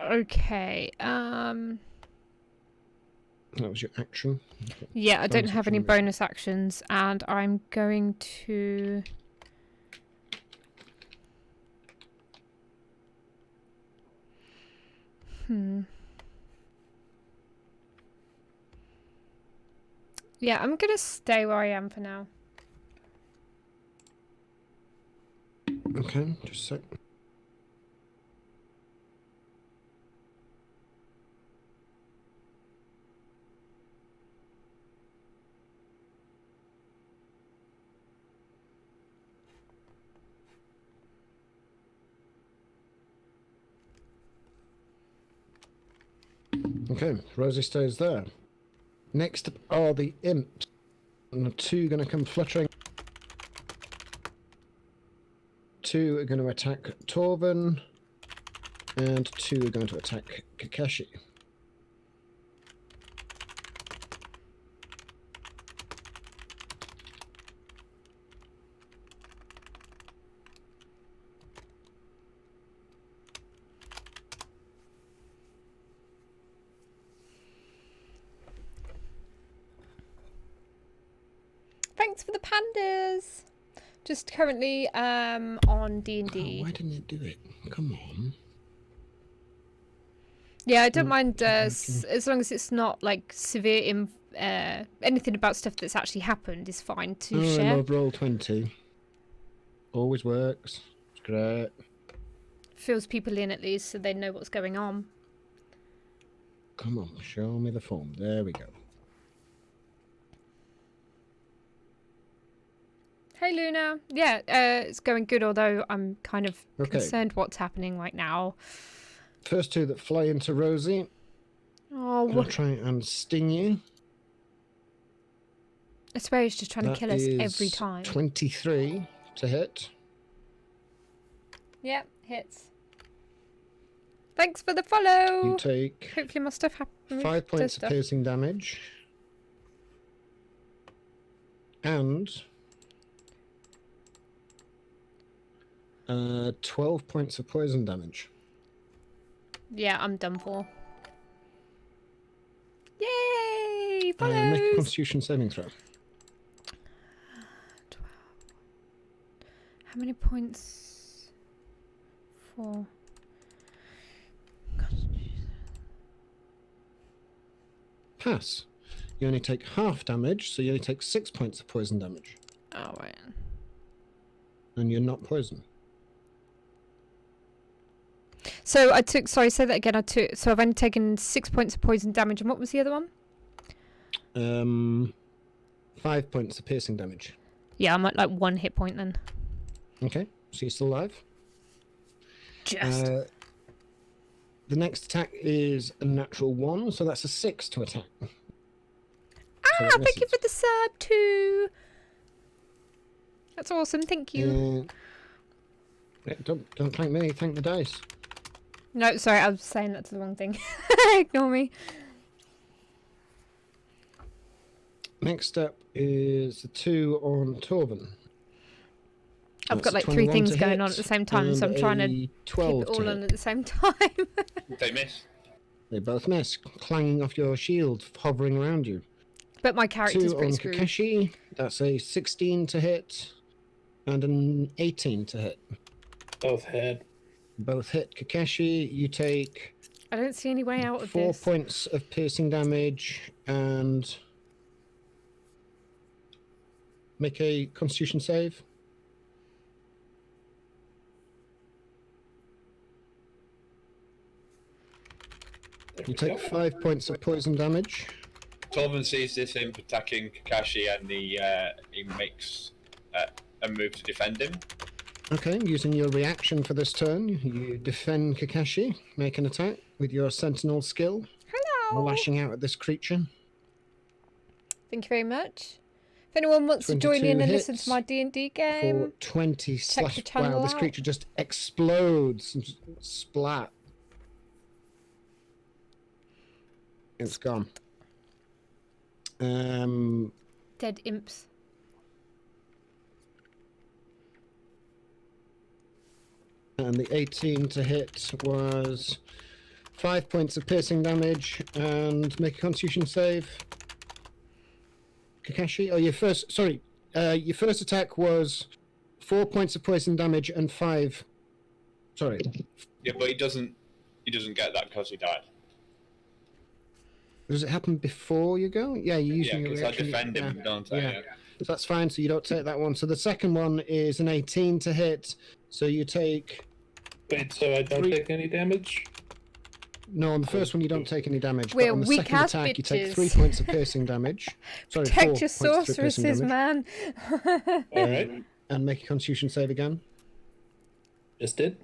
Okay. That was your action. Yeah, I don't Bonus have any action, bonus actions, and I'm going to. Yeah, I'm gonna stay where I am for now. Okay, just a sec. Okay, Rosie stays there. Next up are the imps. And the 2 going to come fluttering. 2 are going to attack Torvin. And 2 are going to attack Kakashi. Thanks for the pandas. Just currently on Oh, D&D. why didn't it do it? Come on. Yeah, I don't mind as long as it's not like severe. Anything about stuff that's actually happened is fine to I share. love Roll20. Always works. It's great. Fills people in at least, so they know what's going on. Come on, show me the form. There we go. Hey Luna. Yeah, it's going good, although I'm kind of Okay. concerned what's happening right now. First 2 that fly into Rosie. Oh, Gonna try and sting you. I swear he's just trying to That kill us every is time. 23 to hit. Yep, hits. Thanks for the follow. You take Hopefully my stuff 5 points of piercing damage. And 12 points of poison damage. Yeah, I'm done for. Yay! Follows! Make a Constitution saving throw. 12. How many points? 4. Pass. You only take half damage, so you only take 6 points of poison damage. Oh, right. And you're not poisoned. So I took. Sorry, say that again. So I've only taken 6 points of poison damage, and what was the other one? 5 points of piercing damage. Yeah, I'm at like 1 hit point then. Okay, so you're still alive. Just. The next attack is a natural 1, so that's a 6 to attack. So it Thank you misses. for the sub too. That's awesome. Thank you. Yeah, don't thank me. Thank the dice. No, sorry, I was saying that to the wrong thing. Ignore me. Next up is the 2 on Torvin. I've got That's like 3 21 things to going hit on at the same time, so I'm and trying to a keep 12 it all to on hit. at the same time. They miss. They both miss, clanging off your shield, hovering around you. But my character's 2 pretty on screwed. Kakashi. That's a 16 to hit and an 18 to hit. Both hit. Both hit. Kakashi, you take I don't see any way out of 4 this. points of piercing damage and make a Constitution save. There You we take go. 5 points of poison damage. Torvin sees this imp attacking Kakashi, and he makes a move to defend him. Okay, using your reaction for this turn, you defend Kakashi. Make an attack with your sentinel skill. Hello. Lashing out at this creature. Thank you very much. If anyone wants to join 22 in and listen to hits my D&D For game, 20 check slash. the channel Wow, this out. creature just explodes and just splat. It's gone. Dead imps. And the 18 to hit was 5 points of piercing damage, and make a Constitution save. Kakashi, oh, your first attack was 4 points of poison damage and 5. Sorry. Yeah, but he doesn't get that because he died. Does it happen before you go? Yeah, you're using Yeah, your because I reaction. defend him, don't I? Yeah. Yeah. So that's fine, so you don't take that one. So the second one is an 18 to hit, so you take... Wait, so I don't 3. take any damage? No, on the first one you don't take any damage, We're but on the weak second ass attack you take 3 bitches. points of piercing damage. Sorry, 4 Protect your points of piercing sorceresses, damage. man. Alright, And make a Constitution save again. just did.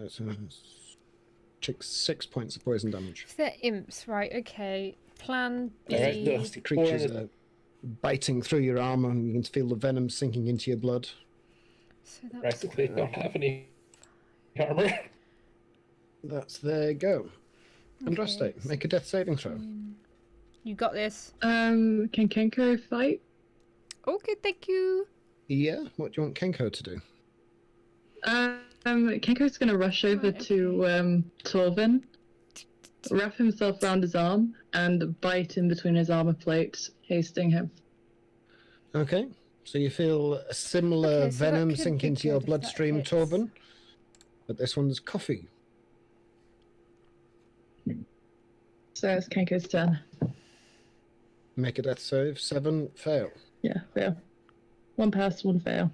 So take 6 points of poison damage. If they're imps, right, okay. Plan B. Alright, no. Nasty creatures are biting through your armor, and you can feel the venom sinking into your blood. So that's Practically don't have any armor. That's their go. Andraste, Okay, make a death saving throw. You got this. Can Kenko fight? Okay, thank you. Yeah, what do you want Kenko to do? Kenko's gonna rush over Right, to Torvin, wrap himself around his arm, and bite in between his armor plates, hasting him. Okay, so you feel a similar Okay, so that venom could sink be into your good if that bloodstream, hits. Torvin. But this one's coffee. So it's Kenko's turn. Make a death save. 7, fail. Yeah, fail. 1 pass, 1 fail.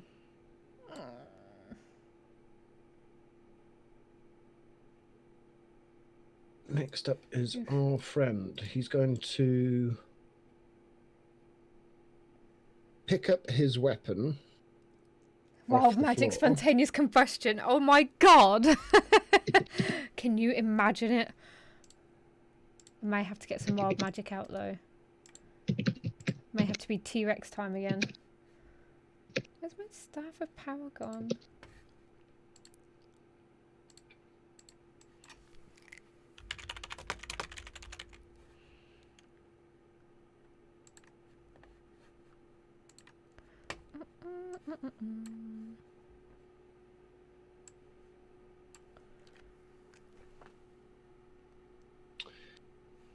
Next up is our friend. He's going to pick up his weapon. Wow, off the magic floor. spontaneous combustion. Oh my god. Can you imagine it? I might have to get some wild magic out though. May have to be T-Rex time again. Where's my staff of power gone?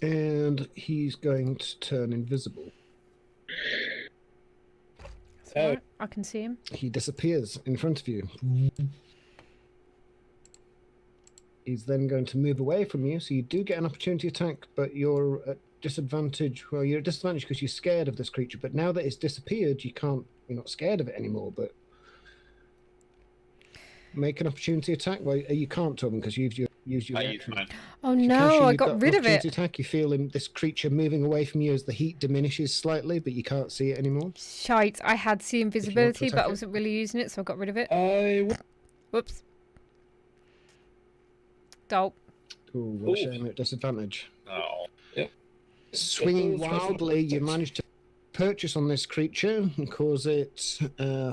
And he's going to turn invisible. That's alright, I can see him. He disappears in front of you. He's then going to move away from you, so you do get an opportunity attack, but you're at disadvantage. Well, you're at disadvantage because you're scared of this creature, but now that it's disappeared, you're not scared of it anymore, but make an opportunity attack. Well, you can't, Torben, because you've used your I reaction. use mine. Oh Kakashi, no, I you've got rid an of it. opportunity attack. You feel this creature moving away from you as the heat diminishes slightly, but you can't see it anymore. Shite, I had see invisibility, but attack I it. wasn't really using it, so I got rid of it. Whoops. Dope. Ooh, what a Ooh. shame, you're at disadvantage. Oh. Swinging That was wildly, you manage to purchase on this creature and cause it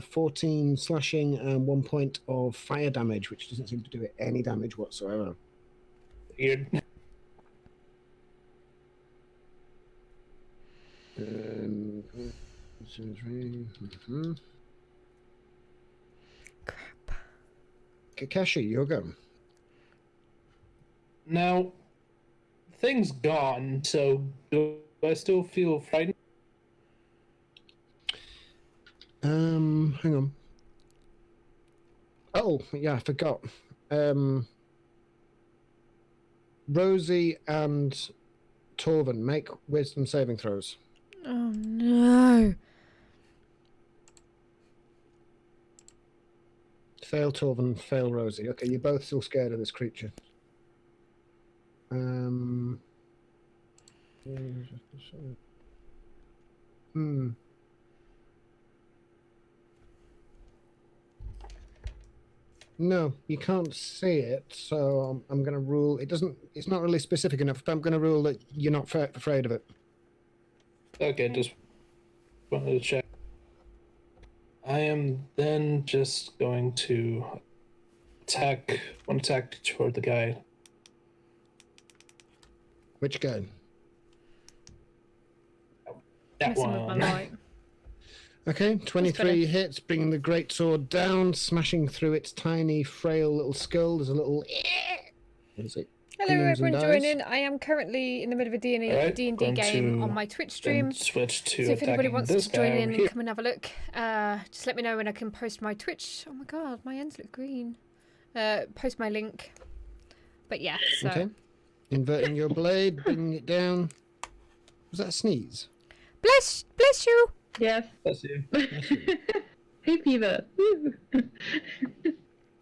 14 slashing and 1 point of fire damage, which doesn't seem to do it any damage whatsoever. Weird. Crap. Kakashi, your go. Now, thing's gone, so do I still feel frightened? Hang on. Oh, yeah, I forgot. Rosie and Torvin, make wisdom saving throws. Oh no. Fail Torvin, fail Rosie. Okay, you're both still scared of this creature. No, you can't see it, so I'm going to rule. It's not really specific enough, but I'm going to rule that you're not afraid of it. Okay, just wanted to check. I am then just going to attack toward the guy. Which guy? That Messing with my one. light. Okay, 23 better. hits, bringing the greatsword down, smashing through its tiny, frail little skull. There's a little. What is it? Hello Gleams and everyone dies. joining. I am currently in the middle of a D&D, Alright, D&D going game to on my Twitch Then stream. switch to So if anybody attacking wants this to join guy in over and here. come and have a look, just let me know and I can post my Twitch. Oh my god, my ends look green. Post my link. But yeah, so. Okay. Inverting your blade, bringing it down. Was that a sneeze? Bless you! Yes. Bless you. Hey, Peter. Woo.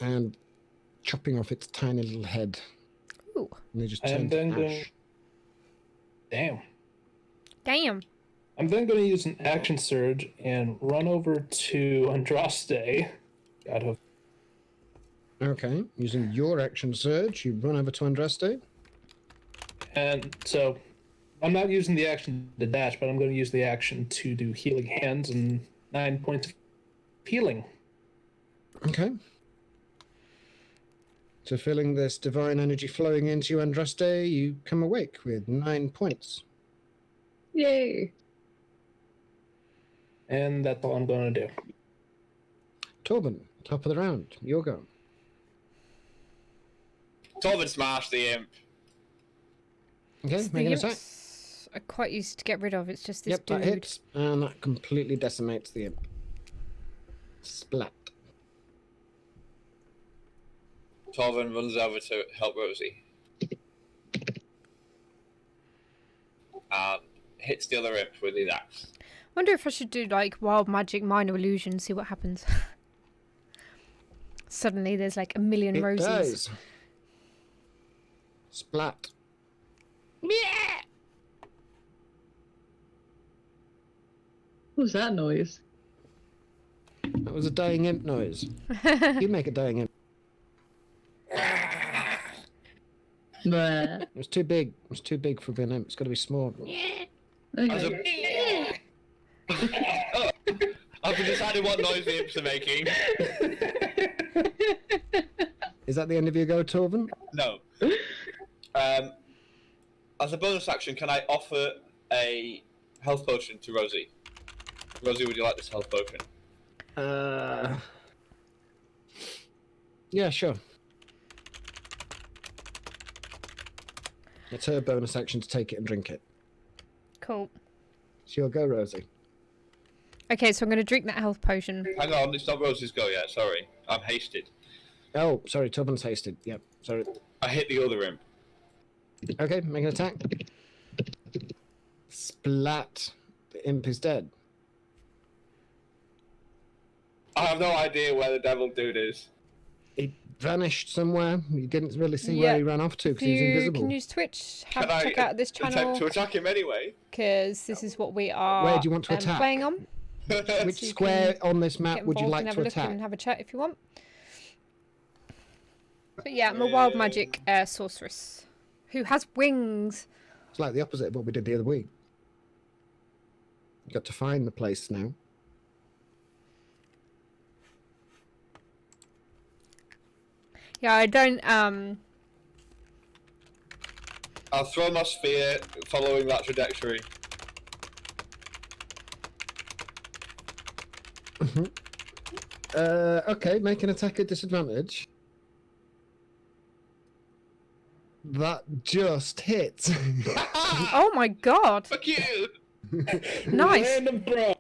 And chopping off its tiny little head. Ooh. And they just I am turn to then going. ash. Damn. I'm then going to use an action surge and run over to Andraste. God hope. Okay, using your action surge, you run over to Andraste. And so I'm not using the action to dash, but I'm going to use the action to do healing hands and 9 points of healing. Okay. So feeling this divine energy flowing into you, Andraste, you come awake with 9 points. Yay. And that's all I'm going to do. Torben, top of the round, your go. Torvin smashed the imp. Okay, It's make an the attack. imps are quite easy to get rid of. It's just this Yep, dude. that hits, and that completely decimates the imp. Splat. Torvin runs over to help Rosie. And hits the other imp with his axe. Wonder if I should do like wild magic minor illusion, see what happens. Suddenly there's like a million It roses. does. Splat. What was that noise? That was a dying imp noise. You make a dying imp. Bleh. It was too big. It was too big for being an imp. It's got to be small. As Okay. I've decided what noise the imps are making. Is that the end of your go, Torben? No. As a bonus action, can I offer a health potion to Rosie? Rosie, would you like this health potion? Yeah, sure. It's her bonus action to take it and drink it. Cool. It's your go, Rosie. Okay, so I'm going to drink that health potion. Hang on, it's not Rosie's go yet, sorry. I'm hasted. Oh, sorry, Torben's hasted. Yep, sorry. I hit the other imp. Okay, make an attack. Splat. The imp is dead. I have no idea where the devil dude is. He vanished somewhere. You didn't really see Yeah. where he ran off to because If he was you invisible. can use Twitch, have Can a check out this attempt channel to attack him anyway? because this is what we are Where do you want to attack? playing on. Which so you square can on this Get map would you involved like and have to a look attack? and have a chat if you want. But yeah, I'm a wild magic sorceress who has wings. It's like the opposite of what we did the other week. You got to find the place now. Yeah, I don't I'll throw my spear following that trajectory. Okay, make an attack at disadvantage. That just hits. Oh my god. Fuck you! Nice. Random bro.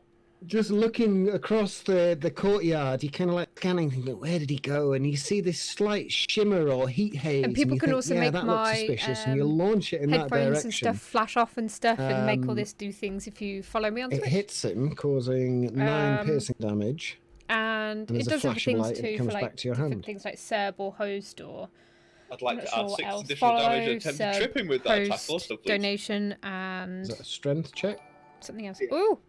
Just looking across the courtyard, you kind of like scanning, thinking, where did he go? And you see this slight shimmer or heat haze. And people you can think, also yeah, make that looks my, suspicious, and you launch it in that Headphones direction. and stuff flash off and stuff and make all Um, this do things if you follow me on It Twitch. hits him, causing 9 piercing damage. And there's it a does other flash of things light and it too comes for like back to your different hand. things like serb or host or I'd like I'm to not add sure what 6 else. additional damage Follow, and attempt to serb, trip him with that attack host, also, please. donation, Is and that a strength check? something else. Ooh,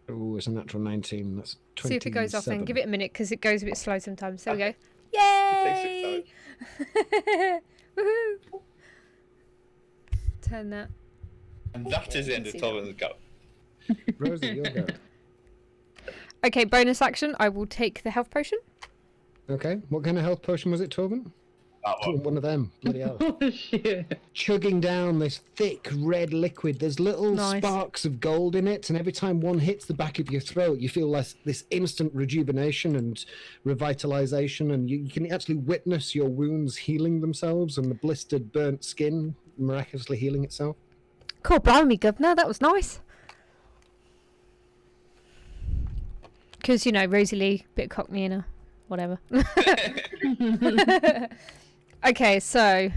Oh, it's a natural 19. That's 27. see if it goes off then. Give it a minute because it goes a bit slow sometimes. There we go. It takes 6 Yay! damage. Woohoo! Turn that. And that is the end of Torvin's go. Rosie, your go. Okay, bonus action. I will take the health potion. Okay, what kind of health potion was it, Torvin? That Oh, one. one of them. Bloody hell. Oh shit. Chugging down this thick red liquid. There's little Nice. sparks of gold in it, and every time one hits the back of your throat, you feel this instant rejuvenation and revitalization, and you can actually witness your wounds healing themselves and the blistered, burnt skin miraculously healing itself. Cool, blimey, governor. That was nice. Because, you know, Rosie Lee, bit cockney in her. Whatever. Okay, so...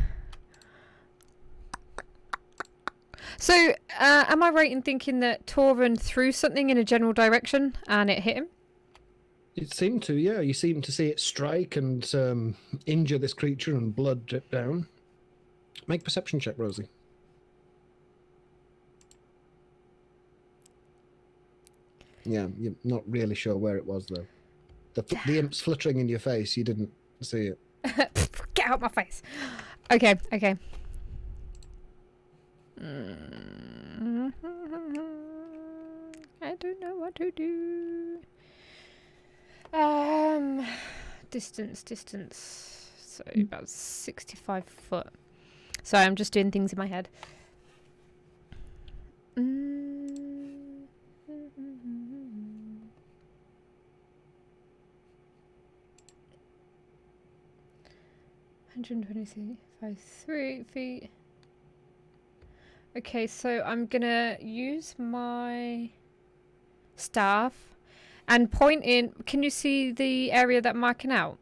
am I right in thinking that Torvin threw something in a general direction and it hit him? It seemed to, yeah. You seem to see it strike and injure this creature and blood drip down. Make a perception check, Rosie. Yeah, you're not really sure where it was, though. The imp's fluttering in your face, you didn't see it. Get out my face. Okay, okay. I don't know what to do. Distance. So about 65 foot. Sorry, I'm just doing things in my head. 3 feet. Okay, so I'm gonna use my staff and point in. Can you see the area that I'm marking out?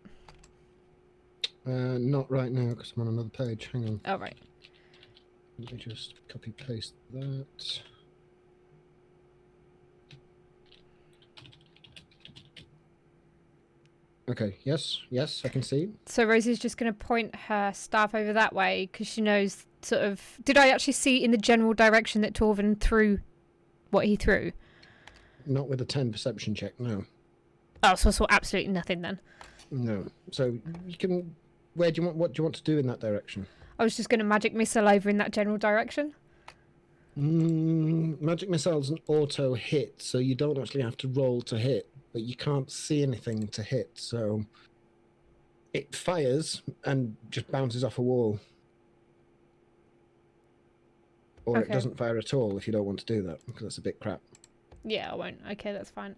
Not right now, because I'm on another page. Hang on. Oh, right. Let me just copy paste that. Okay, yes, I can see. So Rosie's just going to point her staff over that way because she knows sort of... Did I actually see in the general direction that Torvin threw what he threw? Not with a 10 perception check, no. Oh, so I saw absolutely nothing then. No. So you can... what do you want to do in that direction? I was just going to magic missile over in that general direction. Magic missile's an auto hit, so you don't actually have to roll to hit, but you can't see anything to hit, so it fires and just bounces off a wall. Or it Okay. doesn't fire at all if you don't want to do that, because that's a bit crap. Yeah, I won't. Okay, that's fine.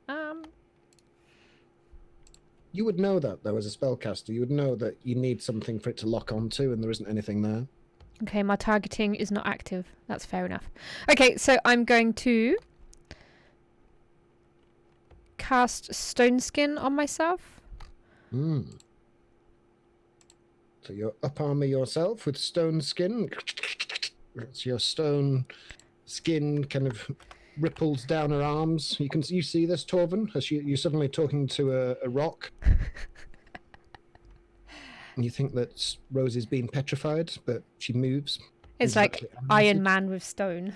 You would know that, though, as a spellcaster. You would know that you need something for it to lock onto, and there isn't anything there. Okay, my targeting is not active. That's fair enough. Okay, so I'm going to cast Stone Skin on myself. So you up armor yourself with stone skin. It's your stone skin kind of ripples down her arms. You see this, Torvin, as you're suddenly talking to a rock. And you think that Rosie's been petrified, but she moves. It's She's like actually Iron animated. Man with stone.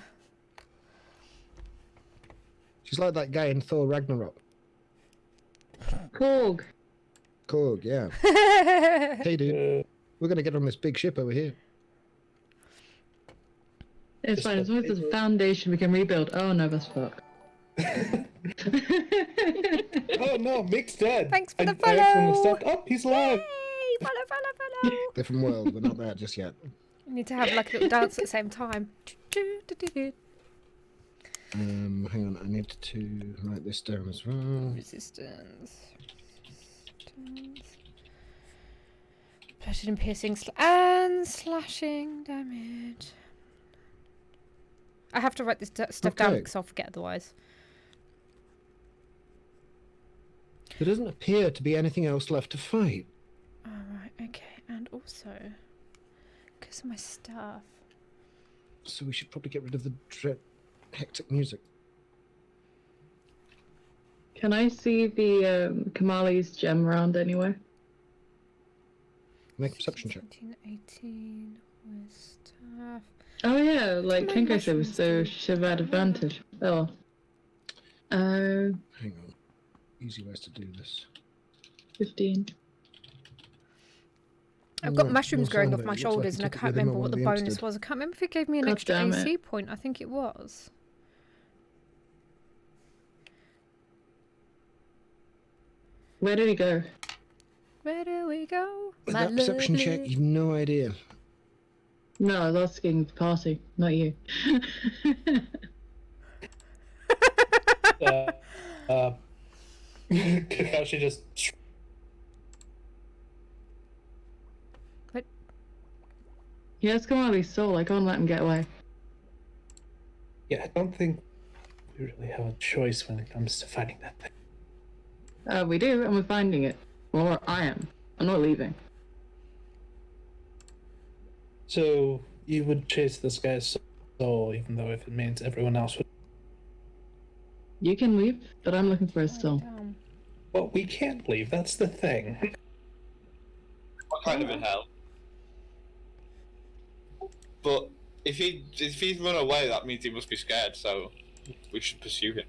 She's like that guy in Thor Ragnarok. Korg. Korg, yeah. Hey, dude. We're going to get on this big ship over here. It's fine, as long as there's a foundation we can rebuild. Oh no, that's fuck. Oh no, Mick's dead. Thanks for the I accidentally follow. stepped up. He's alive. Yay! Follow. Different world. We're not there just yet. We need to have like a little dance at the same time. Hang on. I need to write this down as well. Resistance. Bludgeoning, piercing, and slashing damage. I have to write this stuff down Okay. because I'll forget otherwise. There doesn't appear to be anything else left to fight. Alright, okay. And also, because of my staff. So we should probably get rid of the hectic music. Can I see the Kamali's gem around anywhere? Make a perception check. 17, 18 with staff. Oh yeah, like my Kinko said, mushrooms so do? she should have had advantage. Oh. Hang on. Easy ways to do this. 15. I've got No, mushrooms no growing sign off of it. my It looks like shoulders, he and I took it can't with him remember or what the one of the imps bonus did. was. I can't remember if it gave me an God extra damn AC it. point. I think it was. Where did he go? Where do we go? With my that perception check, lovely- you've no idea. No, I was asking the party, not you. Kakashi just. He has Kamali's soul, I can't let him get away. Yeah, I don't think we really have a choice when it comes to finding that thing. We do, and we're finding it. Or I am. I'm not leaving. So you would chase this guy's soul, even though if it means everyone else would. You can leave, but I'm looking for his soul. Damn. Well, we can't leave. That's the thing. What kind of in hell? But if he's run away, that means he must be scared. So we should pursue him.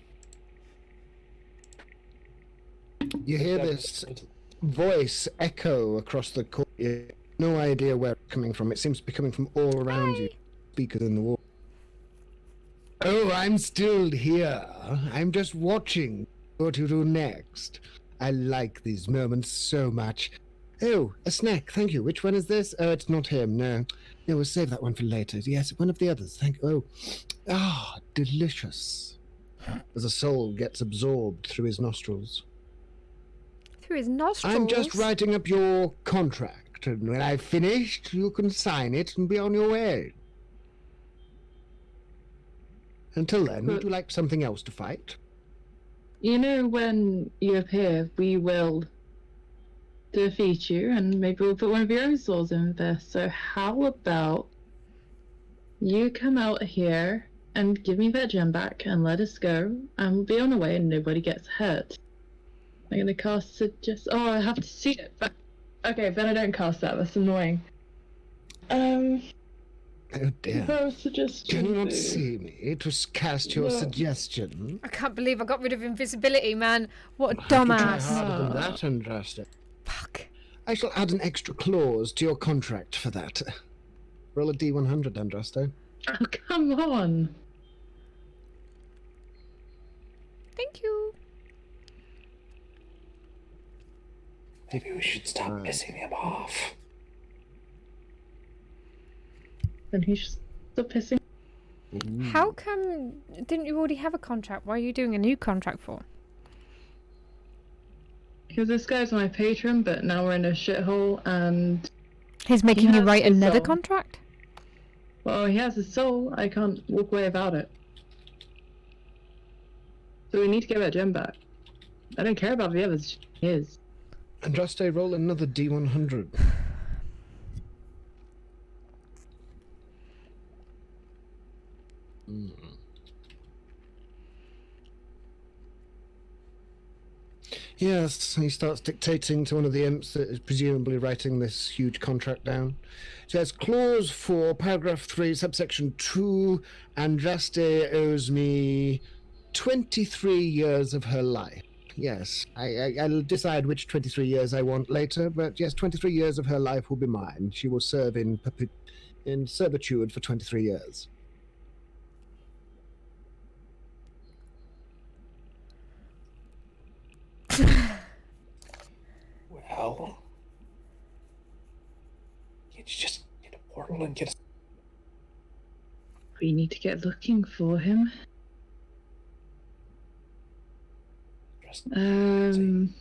You hear this voice echo across the court. You have no idea where it's coming from. It seems to be coming from all around you. Speakers in the wall. Oh, I'm still here. I'm just watching what you do next. I like these moments so much. Oh, a snack. Thank you. Which one is this? Oh, it's not him. No. No, we'll save that one for later. Yes, one of the others. Thank you. Oh. Ah, delicious. As a soul gets absorbed through his nostrils. Through his nostrils. I'm just writing up your contract, and when I've finished, you can sign it and be on your way. Until then, would you like something else to fight? You know, when you appear, we will defeat you, and maybe we'll put one of your own souls in there. So how about you come out here and give me that gem back and let us go, and we'll be on our way and nobody gets hurt. I'm gonna cast suggest. Oh, I have to see it. But okay, then I don't cast that. That's annoying. Oh dear. No suggestion. Can you not see me to cast your No. suggestion? I can't believe I got rid of invisibility, man. What a Have to try dumbass. harder than that, Andraste. Fuck. I shall add an extra clause to your contract for that. Roll a D100, Andraste. Oh, come on. Thank you. Maybe we should stop pissing him off. Then he should stop pissing. How come didn't you already have a contract? Why are you doing a new contract for? Because this guy's my patron, but now we're in a shithole, and He's making you has write his another soul. contract? well, he has his soul. I can't walk away without it. So we need to get that gem back. I don't care about the others. His. Andraste, roll another D100. Yes, he starts dictating to one of the imps that is presumably writing this huge contract down. It says, Clause 4, Paragraph 3, Subsection 2, Andraste owes me 23 years of her life. Yes, I'll decide which 23 years I want later, but yes, 23 years of her life will be mine. She will serve in servitude for 23 years. Well, you just get a portal and get a... We need to get looking for him. Can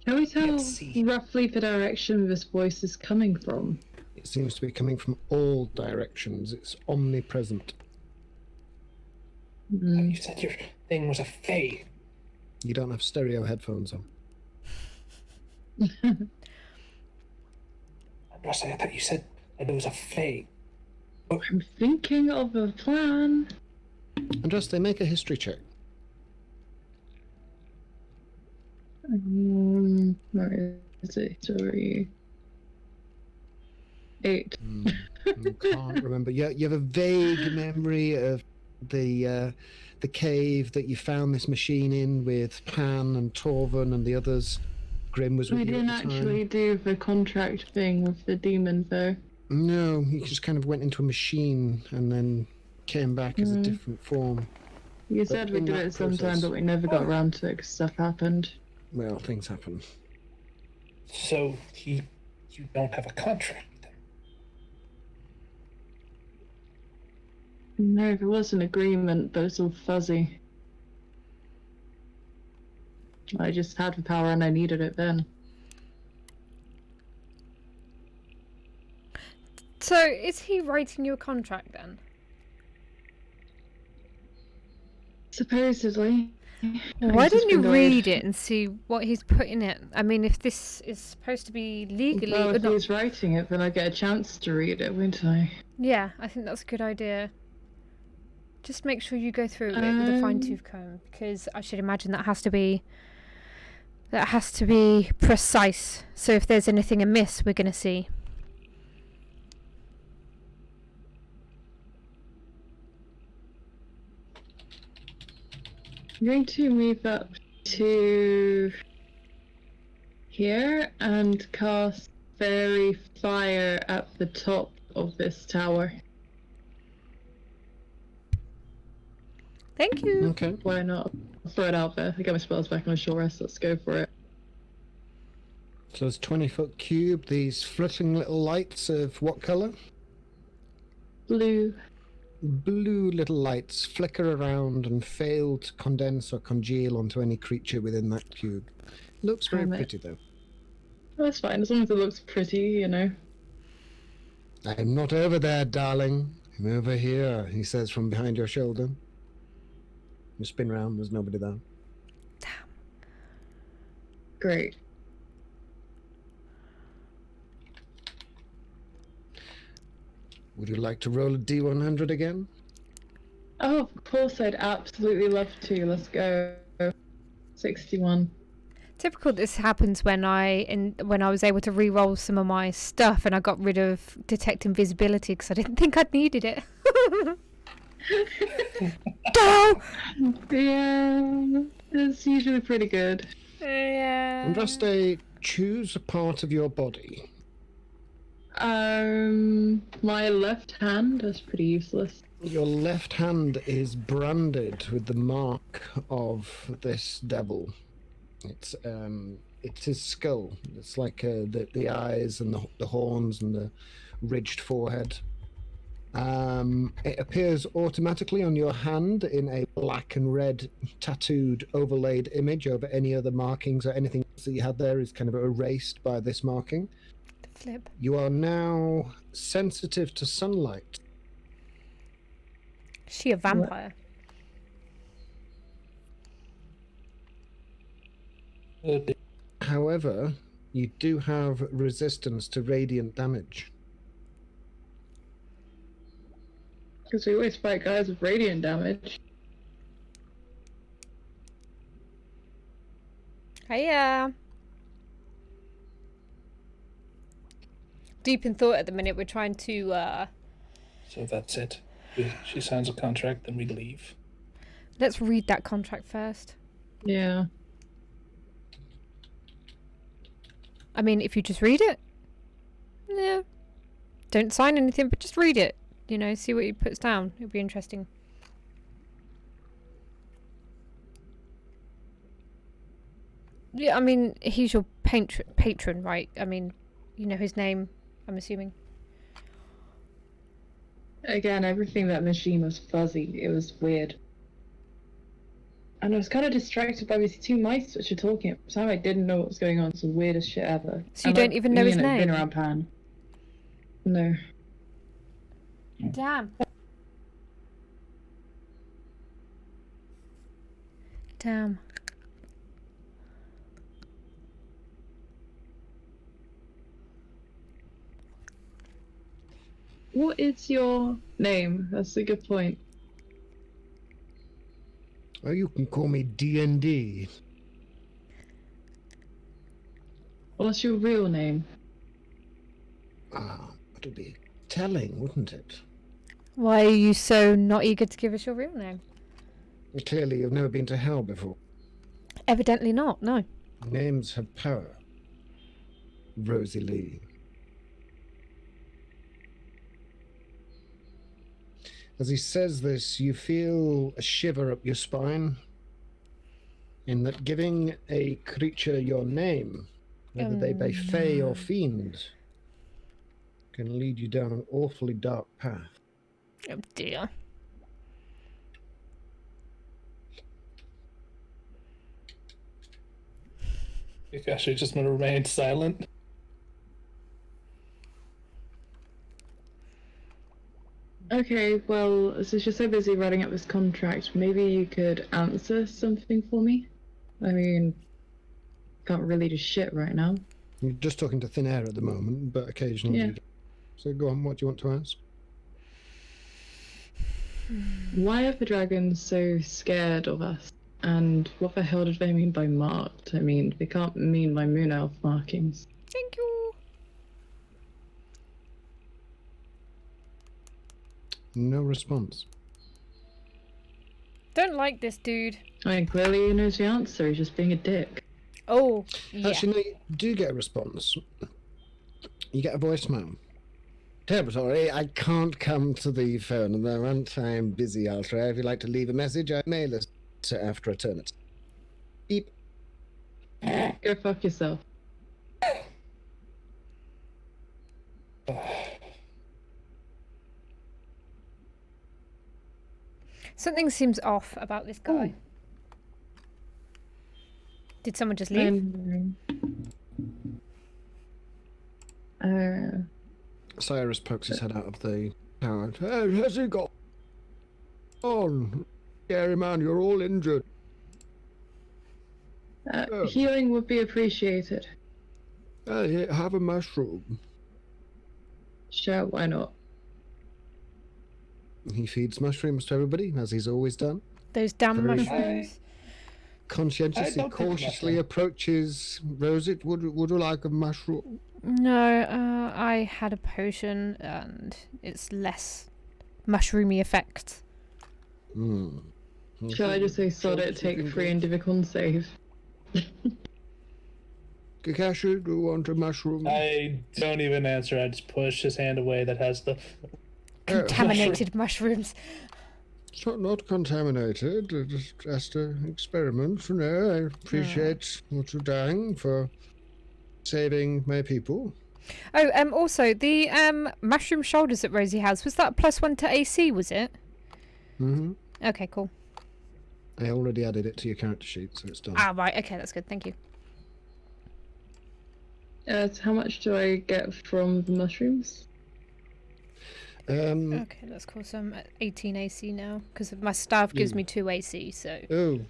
we tell see. roughly the direction this voice is coming from? It seems to be coming from all directions. It's omnipresent. Mm. You said your thing was a fae. You don't have stereo headphones on. Andraste, I thought you said that it was a fae. I'm thinking of a plan. Andraste, make a history check. Where is it? Story 8. I can't remember. You have a vague memory of the cave that you found this machine in with Pan and Torvin and the others. Grim was with We you didn't at the time. actually do the contract thing with the demon, though. No, he just kind of went into a machine and then came back as a different form. You But said we in did that it sometime, process- but we never got around to it because stuff happened. Well, things happen. So you don't have a contract. No, there was an agreement, but it's all fuzzy. I just had the power and I needed it then. So, is he writing you a contract then? Supposedly. Why He's just don't you been read delayed. it and see what he's put in it? I mean, if this is supposed to be legally... Well, if not- he's writing it, then I get a chance to read it, won't I? Yeah, I think that's a good idea. Just make sure you go through it with a fine-tooth comb, because I should imagine that has to be precise. So if there's anything amiss, we're going to see. I'm going to move up to here and cast Fairy Fire at the top of this tower. Thank you. Okay. Why not? I'll throw it out there. I get my spells back on a short rest. Let's go for it. So it's 20-foot cube. These flitting little lights of what color? Blue. Blue little lights flicker around and fail to condense or congeal onto any creature within that cube. Looks very Damn it. pretty, though. That's fine, as long as it looks pretty, you know. I'm not over there, darling. I'm over here, he says from behind your shoulder. You spin round, there's nobody there. Great. Would you like to roll a D100 again? Oh, of course, I'd absolutely love to. Let's go. 61. Typical. This happens when I was able to re-roll some of my stuff, and I got rid of detect invisibility because I didn't think I'd needed it. Yeah, it's usually pretty good. Yeah. Andraste, choose a part of your body. My left hand is pretty useless. Your left hand is branded with the mark of this devil. It's his skull. It's like the eyes and the horns and the ridged forehead. It appears automatically on your hand in a black and red tattooed overlaid image over any other markings or anything else that you had there is kind of erased by this marking. Flip. You are now sensitive to sunlight. Is she a vampire? However, you do have resistance to radiant damage. Because we always fight guys with radiant damage. Hiya. Deep in thought at the minute. We're trying to. So that's it. She signs a contract, then we leave. Let's read that contract first. Yeah. I mean, if you just read it, yeah. Don't sign anything, but just read it. You know, see what he puts down. It'll be interesting. Yeah, I mean, he's your patron, right? I mean, you know his name, I'm assuming. Again, everything that machine was fuzzy. It was weird. And I was kind of distracted by these two mice which are talking at the time. I didn't know what was going on. It's the weirdest shit ever. So you don't even know his name? Been around Pan. No. Damn. Damn. What is your name? That's a good point. Oh, you can call me DND. What's your real name? Ah, it'd be telling, wouldn't it? Why are you so not eager to give us your real name? Clearly, you've never been to hell before. Evidently not, no. Names have power. Rosie Lee. As he says this, you feel a shiver up your spine, in that giving a creature your name, whether they be fey or fiend, can lead you down an awfully dark path. Oh dear. You're actually just going to remain silent. Okay, well, since you're so busy writing up this contract, maybe you could answer something for me? I mean, can't really do shit right now. You're just talking to thin air at the moment, but occasionally Yeah. you do. So go on, what do you want to ask? Why are the dragons so scared of us? And what the hell did they mean by marked? I mean, they can't mean by moon elf markings. Thank you. No response. Don't like this dude. I mean, clearly he knows the answer, he's just being a dick. Oh, yeah. Actually, no, you do get a response. You get a voicemail. Terribly sorry, I can't come to the phone at the moment. I'm busy, I'll try. If you'd like to leave a message, I may listen after eternity. Beep. Go fuck yourself. Something seems off about this guy. Did someone just leave? Cyrus pokes his head out of the tower. Hey, has he got on? Scary man, you're all injured. Healing would be appreciated. Hey, have a mushroom. Sure, why not? He feeds mushrooms to everybody, as he's always done. Those damn Very- mushrooms. Conscientiously, I don't take cautiously mushroom. approaches Rosie. Would you like a mushroom? No, I had a potion and it's less mushroomy effect. Hmm. Shall I just say sod it, take 3 and do the con save? Kakashi, do you want a mushroom? I don't even answer. I just push his hand away that has the... Contaminated mushrooms. It's not contaminated. It's just an experiment. You know, I appreciate what you're doing for saving my people. Oh, also the mushroom shoulders that Rosie has, was that +1 to AC, was it? Mm-hmm. Okay, cool. I already added it to your character sheet, so it's done. Ah, right, okay, that's good, thank you. So how much do I get from the mushrooms? Okay, that's cool. So I'm at 18 AC now, because my staff gives me 2 AC, so... Oh.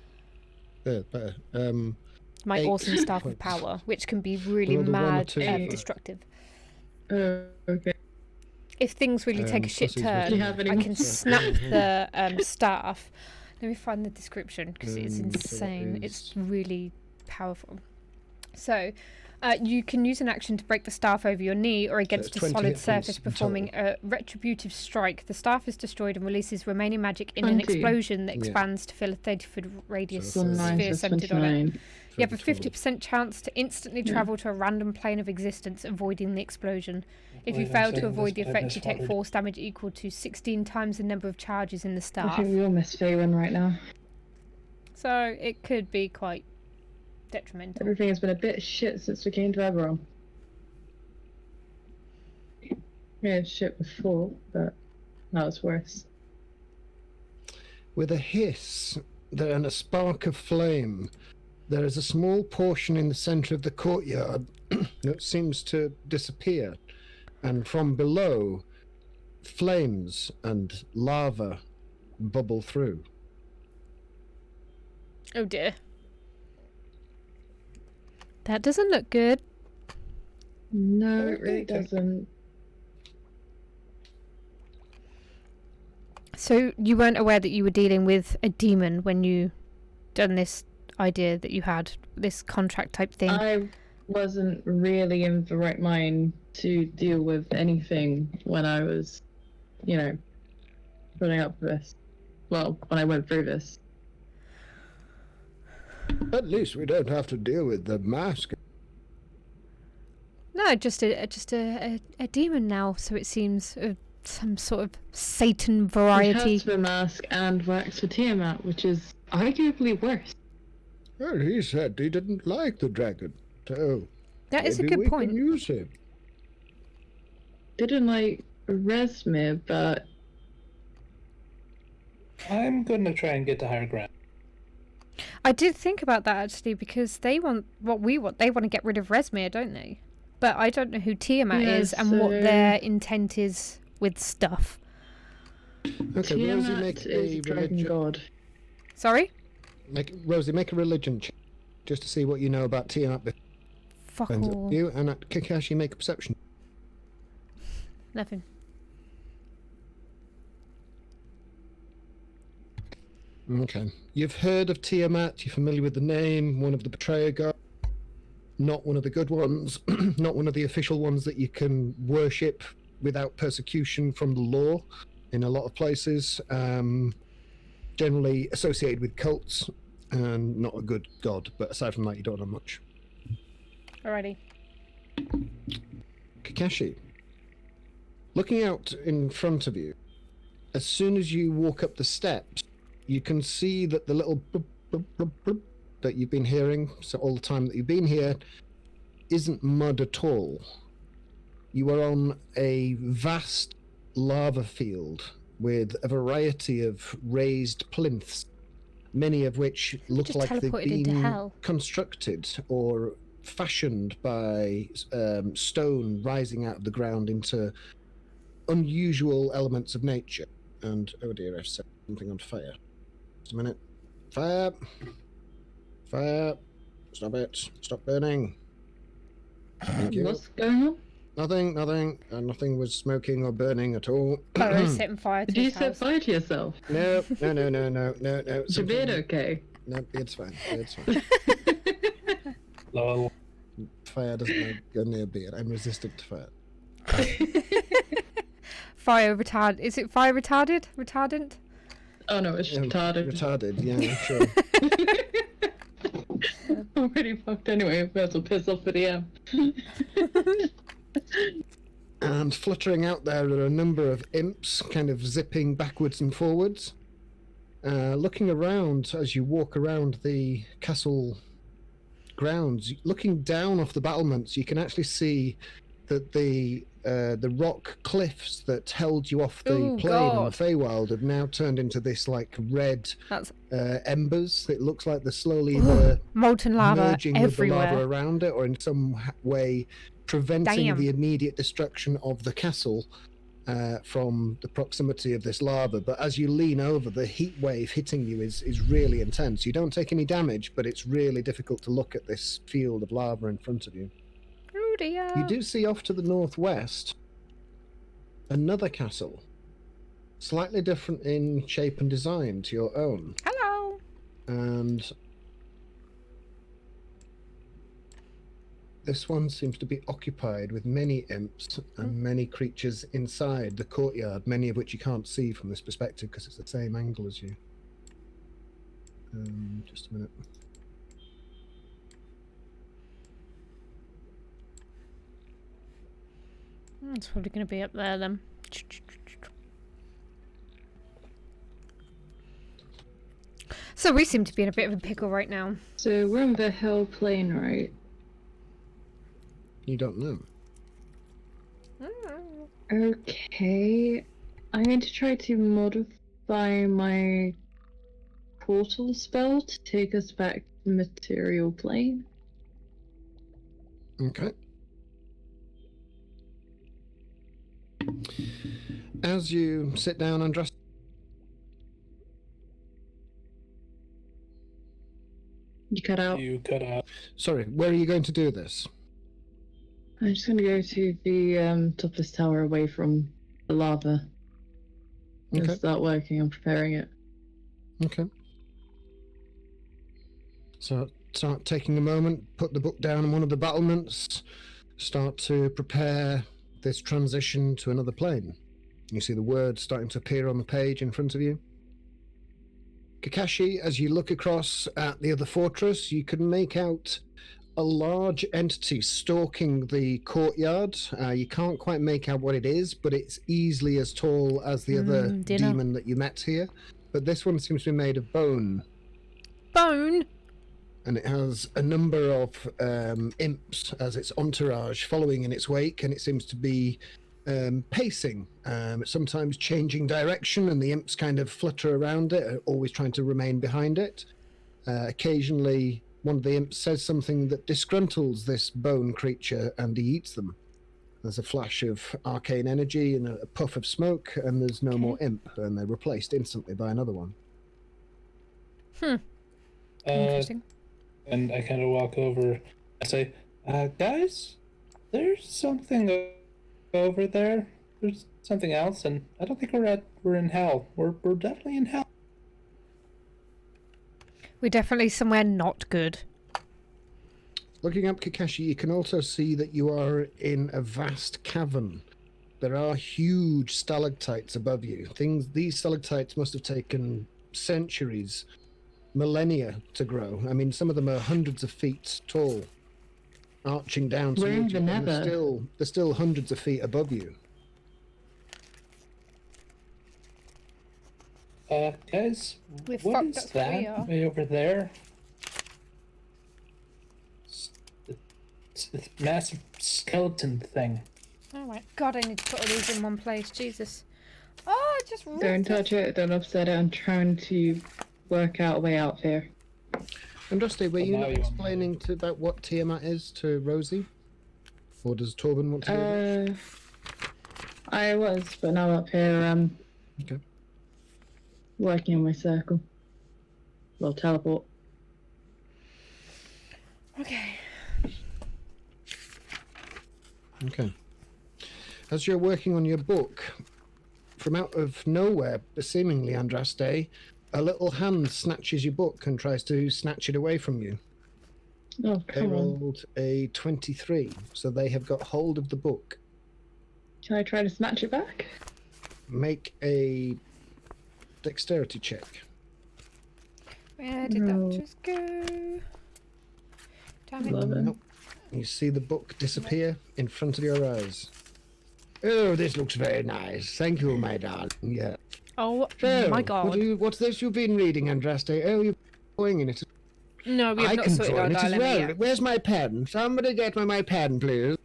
There, better. My 8 awesome staff of points. power, which can be really Well, the 1 or mad 2 and are- destructive. Oh, okay. If things really take a shit plus he's turn, Do you have any I can more? snap the staff. Let me find the description, because it's So that insane. is- It's really powerful. So, you can use an action to break the staff over your knee or against it's a 20 solid hit points surface, in performing a retributive strike. The staff is destroyed and releases remaining magic in an 20. explosion that Yeah. expands to fill a 30-foot radius So So 9, sphere so centered on it. 29. You have a Further 50% chance to instantly travel to a random plane of existence, avoiding the explosion. If you Believe I'm fail to saying avoid the this, but I effect, you take miswatered. force damage equal to 16 times the number of charges in the I staff. think we all miss Faywin right now. So it could be quite detrimental. Everything has been a bit shit since we came to Eberron. Yeah, shit before, but now it's worse. With a hiss and a spark of flame, there is a small portion in the centre of the courtyard that seems to disappear, and from below, flames and lava bubble through. Oh dear. That doesn't look good. No, it really doesn't. So you weren't aware that you were dealing with a demon when you done this idea that you had, this contract type thing? wasn't really in the right mind to deal with anything when I was, putting up with this. Well, when I went through this. At least we don't have to deal with the mask. No, just a demon now. So it seems some sort of Satan He variety. has the mask and works for Tiamat, which is arguably worse. Well, he said he didn't like the dragon, so That is a maybe good we point. can use him. Didn't like Resmir, but I'm going to try and get to higher ground. I did think about that actually because they want what we want. They want to get rid of Resmir, don't they? But I don't know who Tiamat Yeah, is and what their intent is with stuff. Okay, Rosie, Tiamat make is a a dragon religion. god. Sorry? Rosie, make a religion check just to see what you know about Tiamat. Fuck Depends all. on you, and at Kakashi, make a perception. Nothing. Okay. You've heard of Tiamat, you're familiar with the name, one of the betrayer gods. Not one of the good ones, not one of the official ones that you can worship without persecution from the law in a lot of places. Generally associated with cults, and not a good god, but aside from that, you don't know much. Alrighty. Kakashi, looking out in front of you, as soon as you walk up the steps, you can see that the little blub, blub, blub, blub that you've been hearing so all the time that you've been here isn't mud at all. You are on a vast lava field with a variety of raised plinths, many of which look Just like they've teleported into been hell. constructed or fashioned by stone rising out of the ground into unusual elements of nature. And oh dear, I've set something on fire. Just a minute. Fire! Fire! Stop it! Stop burning! Thank you. What's going on? Nothing. Nothing was smoking or burning at all. Oh, setting fire to Did you his set house. fire to yourself? No. Is your beard okay? No, it's fine. It's fine. Lol. Fire doesn't go near beard. I'm resistant to fire. Fire retard. Is it fire retarded? Retardant? Oh no, it's retarded. Retarded, yeah, sure. I'm pretty fucked anyway. That's will piss off the DM. And fluttering out there are a number of imps kind of zipping backwards and forwards. Looking around as you walk around the castle grounds, looking down off the battlements, you can actually see that the rock cliffs that held you off the Ooh, plain on God. the Feywild have now turned into this like red That's embers. It looks like they're slowly either molten lava merging with the lava everywhere. around it, or in some way preventing Damn. the immediate destruction of the castle from the proximity of this lava. But as you lean over, the heat wave hitting you is really intense. You don't take any damage, but it's really difficult to look at this field of lava in front of you. Oh dear. You do see off to the northwest another castle, slightly different in shape and design to your own. Hello. And this one seems to be occupied with many imps and many creatures inside the courtyard, many of which you can't see from this perspective because it's the same angle as you. Just a minute. It's probably going to be up there then. So we seem to be in a bit of a pickle right now. So we're on the Hell Plain, right? You don't know. Okay. I'm going to try to modify my portal spell to take us back to the material plane. Okay. As you sit down and dress, You cut out. You cut out. sorry, where are you going to do this? I'm just going to go to the top of this tower away from the lava and Okay. start working on preparing it. Okay. So start taking a moment, put the book down on one of the battlements, start to prepare this transition to another plane. You see the words starting to appear on the page in front of you. Kakashi, as you look across at the other fortress, you can make out a large entity stalking the courtyard. You can't quite make out what it is, but it's easily as tall as the other dinner. demon that you met here. But this one seems to be made of bone. Bone? And it has a number of imps as its entourage following in its wake, and it seems to be pacing, sometimes changing direction, and the imps kind of flutter around it, always trying to remain behind it. Occasionally, one of the imps says something that disgruntles this bone creature, and he eats them. There's a flash of arcane energy and a puff of smoke, and there's no more imp, and they're replaced instantly by another one. Interesting. And I kind of walk over and say, guys, there's something over there. There's something else, and I don't think we're in hell. We're definitely in hell. We're definitely somewhere not good. Looking up Kakashi, you can also see that you are in a vast cavern. There are huge stalactites above you. These stalactites must have taken centuries, millennia to grow. I mean, some of them are hundreds of feet tall, arching down We're in towards you. the And nether. they're still hundreds of feet above you. Guys, We're what fucked, is that's what we that are. way over there? It's this massive skeleton thing. Oh my god, I need to put all these in one place. Jesus. Oh, I just Don't ripped touch it, don't upset it. I'm trying to work out a way out here. And Dusty, were Well, you now not you want explaining about what Tiamat is to Rosie? Or does Torben want to do that? I was, but now up here, Okay. working on my circle. Well, teleport. Okay. Okay. As you're working on your book, from out of nowhere, seemingly Andraste, a little hand snatches your book and tries to snatch it away from you. Oh, They come on. rolled a 23, so they have got hold of the book. Can I try to snatch it back? Make a dexterity check. Where did No. that just go? Damn it. 11. Nope. You see the book disappear in front of your eyes. Oh, this looks very nice. Thank you, my darling. Yeah. Oh So, my god. what's this you've been reading, Andraste? Oh, you're going in it. No, we have I not can sorted our join it as dilemma well. yet. Where's my pen? Somebody get me my pen, please.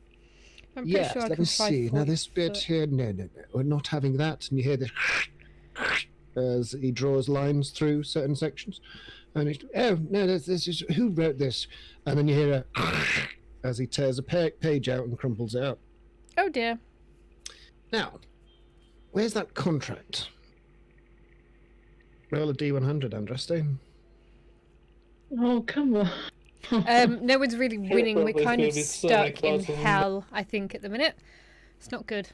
I'm pretty Yes, sure I let can me fly see. Now 40 this bit foot. here, no, we're not having that. And you hear this as he draws lines through certain sections. And it's, oh, no, this is, who wrote this? And then you hear a as he tears a page out and crumples it up. Oh dear. Now, where's that contract? Roll a D100, Andraste. Oh, come on. No one's really winning. We're There's kind gonna of be so many stuck in closes. hell, I think, at the minute. It's not good.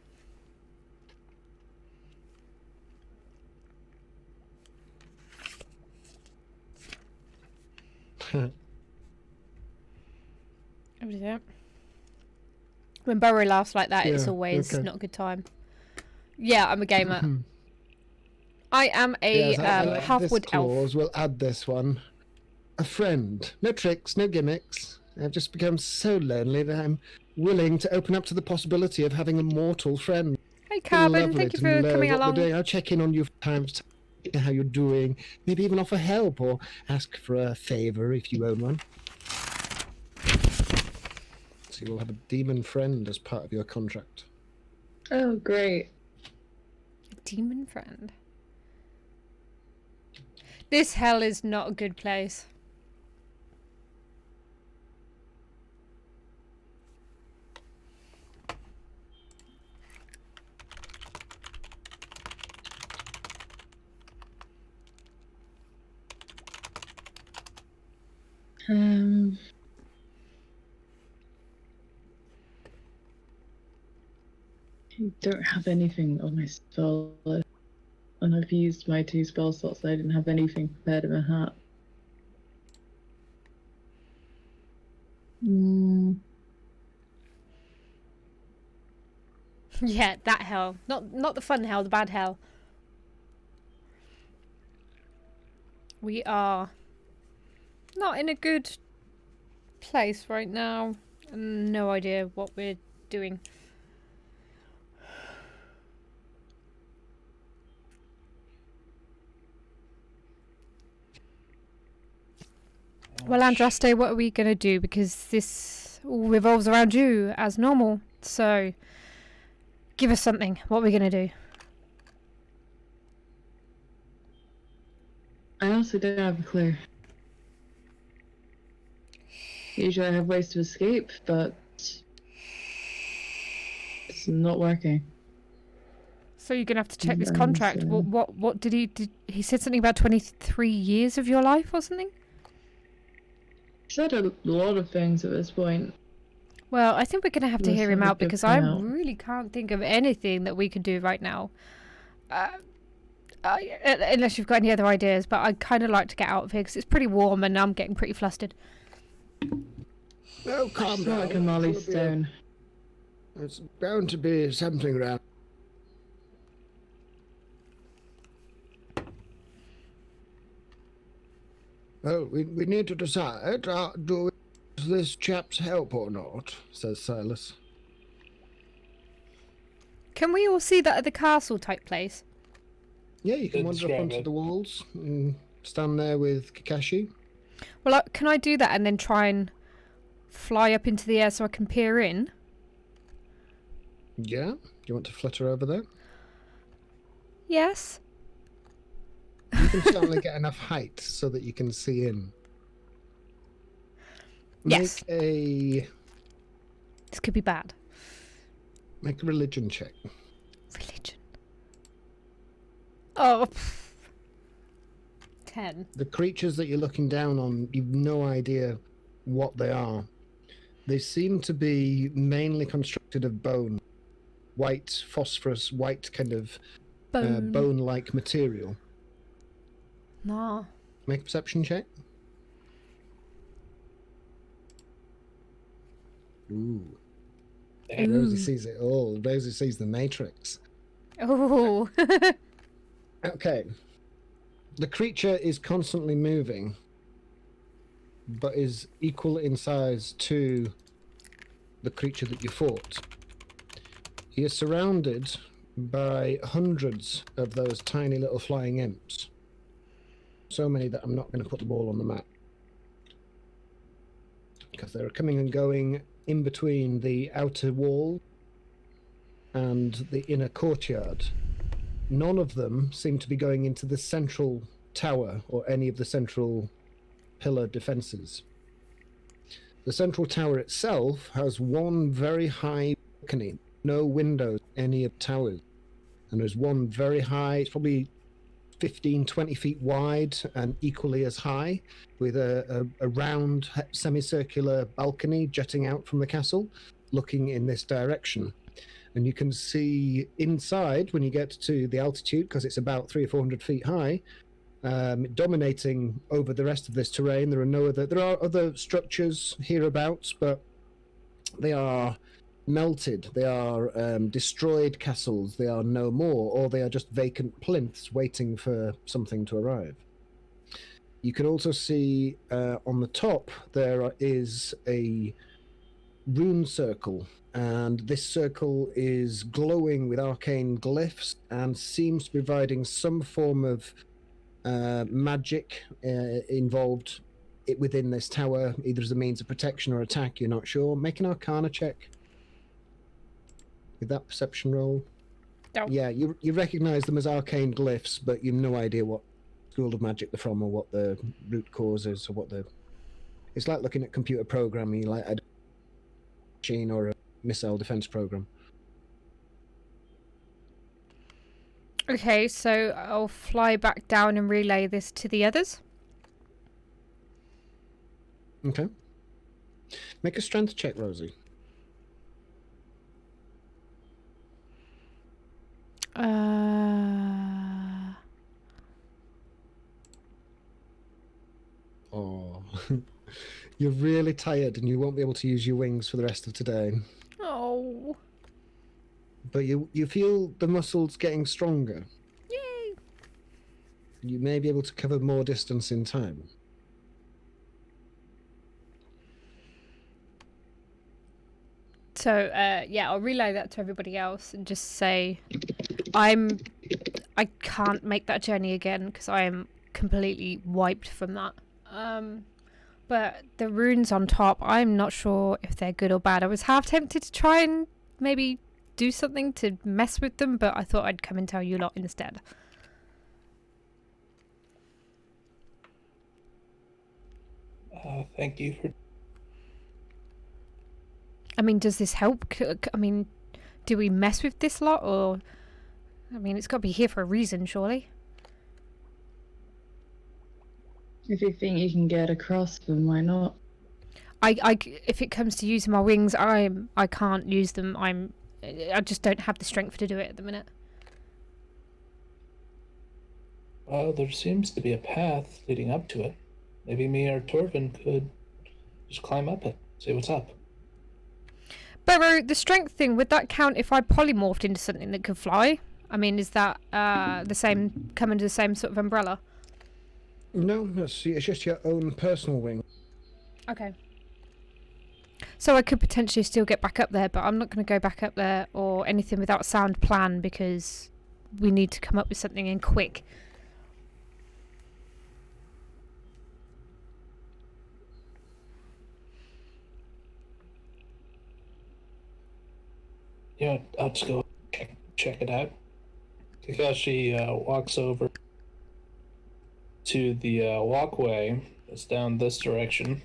Oh dear. When Burrow laughs like that, it's Yeah, always okay. not a good time. Yeah, I'm a gamer. I am a Yes, I like this half-wood elf. clause. We'll add this one. A friend. No tricks, no gimmicks. I've just become so lonely that I'm willing to open up to the possibility of having a mortal friend. Hey, Be Carbon, lovely thank you to for know coming what along. they're doing. I'll check in on you from time to time, how you're doing. Maybe even offer help or ask for a favour if you own one. So you'll have a demon friend as part of your contract. Oh, great. Demon friend. This hell is not a good place. I don't have anything on my spell list. And I've used my 2 spell slots, so I didn't have anything prepared in my heart. Yeah, that hell. Not the fun hell, the bad hell. We are not in a good place right now. No idea what we're doing. Well, Andraste, what are we going to do? Because this all revolves around you, as normal. So, give us something. What are we going to do? I honestly don't have a clue. Usually I have ways to escape, but it's not working. So you're going to have to check this And, contract. What did he said something about 23 years of your life or something? He said a lot of things at this point. Well, I think we're going to have to Let's hear him have a out good because I out. really can't think of anything that we could do right now. Unless you've got any other ideas, but I'd kind of like to get out of here because it's pretty warm and I'm getting pretty flustered. Oh, calm It's down. not like a Molly It'll be Stone. It's bound to be something around. Oh, we need to decide, do we use this chap's help or not, says Silas. Can we all see that at the castle type place? Yeah, you can Good wander up onto describe it. the walls and stand there with Kakashi. Well, can I do that and then try and fly up into the air so I can peer in? Yeah? Do you want to flutter over there? Yes. You can certainly get enough height so that you can see in. Yes. Make This could be bad. a religion check. Religion. Oh. 10. The creatures that you're looking down on, you've no idea what they are. They seem to be mainly constructed of bone. White, phosphorus, white kind of Bone. bone-like material. Nah. Make a perception check. Ooh. Rosie sees it all. Rosie sees the Matrix. Oh. Okay. The creature is constantly moving, but is equal in size to the creature that you fought. He is surrounded by hundreds of those tiny little flying imps. So many that I'm not going to put them all on the map. Because they're coming and going in between the outer wall and the inner courtyard. None of them seem to be going into the central tower or any of the central pillar defenses. The central tower itself has one very high balcony, no windows in any of the towers. And there's one very high, it's probably 15, 20 feet wide and equally as high, with a round semicircular balcony jutting out from the castle, looking in this direction. And you can see inside when you get to the altitude, because it's about 300 or 400 feet high, dominating over the rest of this terrain. There are other structures hereabouts, but they are melted. They are destroyed castles. They are no more, or they are just vacant plinths waiting for something to arrive. You can also see on the top there is a rune circle, and this circle is glowing with arcane glyphs and seems to be providing some form of magic involved within this tower, either as a means of protection or attack. You're not sure. Make an Arcana check with that perception roll. Oh. Yeah, you recognize them as arcane glyphs, but you've no idea what school of magic they're from or what the root cause is or what the. It's like looking at computer programming, like a machine or a missile defense program. Okay, so I'll fly back down and relay this to the others. Okay. Make a strength check, Rosie. Oh, you're really tired and you won't be able to use your wings for the rest of today. Oh. but you feel the muscles getting stronger. Yay! You may be able to cover more distance in time. So, yeah, I'll relay that to everybody else and just say I can't make that journey again because I am completely wiped from that. But the runes on top, I'm not sure if they're good or bad. I was half tempted to try and maybe do something to mess with them, but I thought I'd come and tell you lot instead. Thank you for. I mean, does this help? I mean, do we mess with this lot or... I mean, it's got to be here for a reason, surely. If you think you can get across them, why not? If it comes to using my wings, I can't use them. I just don't have the strength to do it at the minute. Well, there seems to be a path leading up to it. Maybe me or Torvin could just climb up it, see what's up. But the strength thing, would that count if I polymorphed into something that could fly? I mean, is that the same, come under the same sort of umbrella? No, it's just your own personal wing. Okay. So I could potentially still get back up there, but I'm not going to go back up there or anything without a sound plan because we need to come up with something in quick. Yeah, I'll just go check it out. Kakashi walks over to the walkway that's down this direction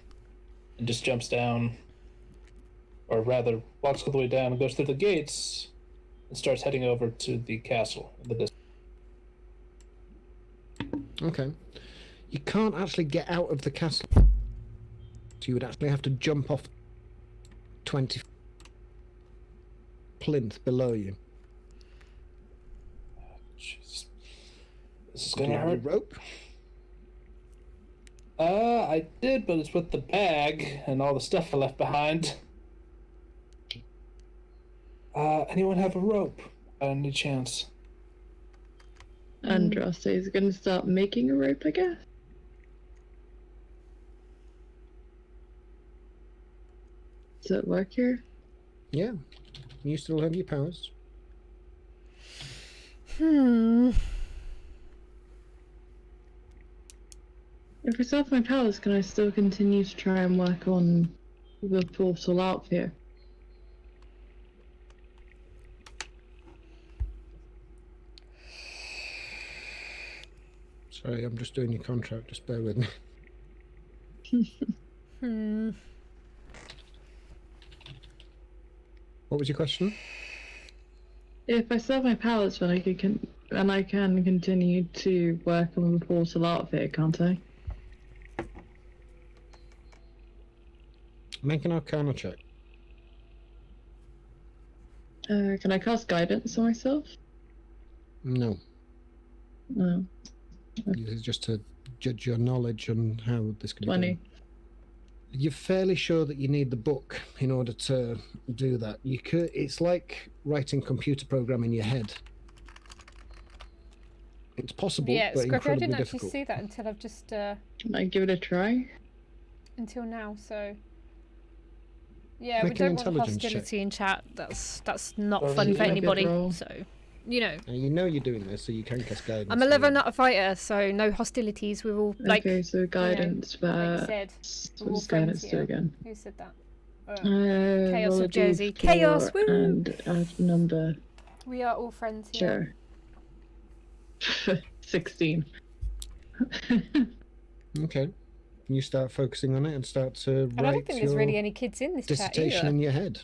and just jumps down, or rather walks all the way down and goes through the gates and starts heading over to the castle in the distance. Okay. You can't actually get out of the castle. So you would actually have to jump off 20 plinth below you. Jesus. This is Do you gonna have a hurt. rope? I did, but it's with the bag and all the stuff I left behind. Anyone have a rope? Any chance? Andraste is going to start making a rope, I guess. Does it work here? Yeah. You still have your powers. If I still have my powers, can I still continue to try and work on the portal out here? Sorry, I'm just doing your contract. Just bear with me. What was your question? If I still have my powers, then I can continue to work on the portal out here, can't I? Make an Arcana check. Can I cast guidance on myself? No. No. This is just to judge your knowledge on how this can be 20. done. You're fairly sure that you need the book in order to do that. You could. It's like writing computer program in your head. It's possible, Yeah, but Scruffy, I incredibly didn't difficult. actually see that until I've just Can I give it a try? until now. So yeah, Make we an don't want intelligence hostility in chat. That's not Or fun is for it like a anybody. roll? So you know, Now, you know you're doing this, so you can cast guidance. I'm a level, not a fighter, so no hostilities. We're all like, Okay, so guidance, like you but said, what all does friends guidance do here. again? Who said that? Chaos Chaos of Jersey. Chaos, woo! And add number. We are all friends here. Sure. 16. Okay. You start focusing on it and start to And I write don't think there's your really any kids in this chat dissertation either. in your head.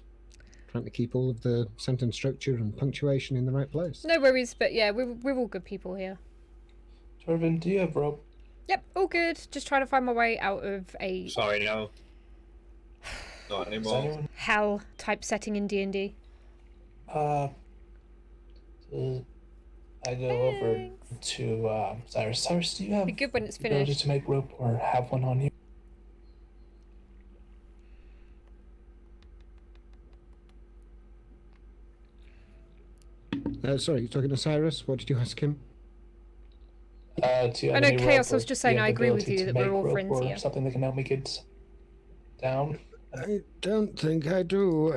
Trying to keep all of the sentence structure and punctuation in the right place. No worries, but yeah, we're all good people here. Torvin, do you have rope? Yep, all good. Just trying to find my way out of a Sorry, no. Not Does anymore. anyone? hell type setting in D&D. I go over Thanks. to Cyrus. Cyrus, do you have Be good when it's the ability finished. to make rope or have one on you? Sorry, you're talking to Cyrus? What did you ask him? Do you have I know, any Chaos, rope I was or just do you saying have I the agree with ability you to that we're make all rope friends or here. something that can help me get down? I don't think I do.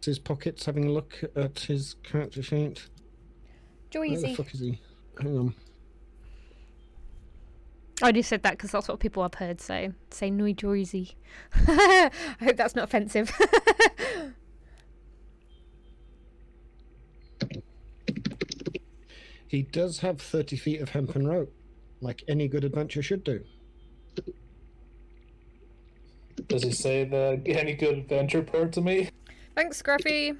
His pockets, having a look at his character sheet. Where the Joyzy. fuck is he? Hang on. I just said that because that's what people I've heard say. Say Noi Joyzy. I hope that's not offensive. He does have 30 feet of hempen rope, like any good adventure should do. Does he say the any good adventure part to me? Thanks, Scruffy.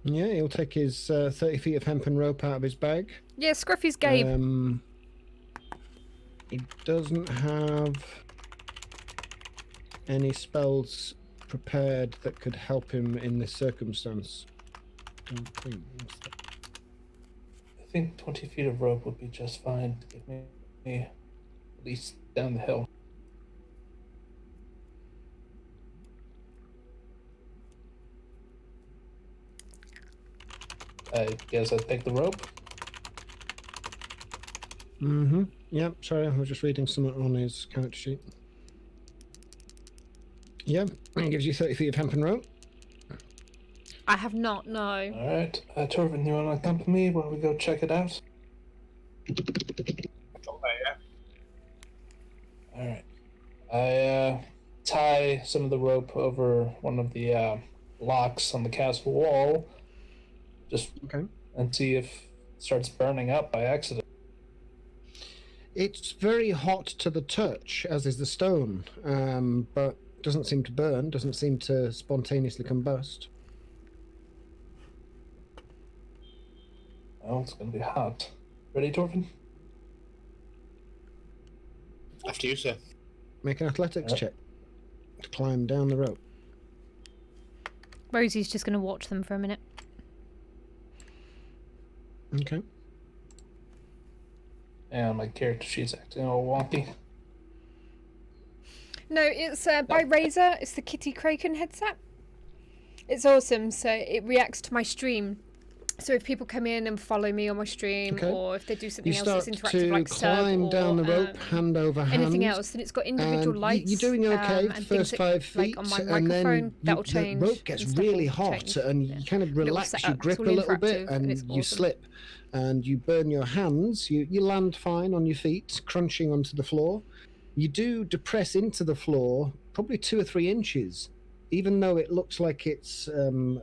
Yeah, he'll take his 30 feet of hempen rope out of his bag. Yeah, Scruffy's Gabe. He doesn't have any spells prepared that could help him in this circumstance. Don't think. I think 20 feet of rope would be just fine to get me at least down the hill. I guess I'd take the rope. Mm-hmm. Yep, sorry, I was just reading something on his character sheet. Yep, it gives you 30 feet of hempen rope. I have not, no. Alright, Torvin, you want to accompany me while we go check it out? Alright. I tie some of the rope over one of the locks on the castle wall, just Okay. and see if it starts burning up by accident. It's very hot to the touch, as is the stone, but doesn't seem to burn, doesn't seem to spontaneously combust. Oh, it's gonna be hot. Ready, Torvin? After you, sir. Make an athletics check to climb down the rope. Rosie's just going to watch them for a minute. Okay. And my character sheet's acting all wonky. No, it's by Razer. It's the Kitty Kraken headset. It's awesome. So it reacts to my stream. So if people come in and follow me on my stream, Okay. or if they do something You else that's start interactive, to like sub climb or down the rope, hand over hand. anything else, then it's got individual and lights. You're doing okay and the things first that, 5 feet, like on my and microphone, then that'll change. the rope gets and stuff really will hot, change. and Yeah. you kind of Little relax your setup, grip it's a all little bit, interactive, and and it's you awesome. slip, and you burn your hands. You land fine on your feet, crunching onto the floor. You do depress into the floor, probably 2 or 3 inches, even though it looks like it's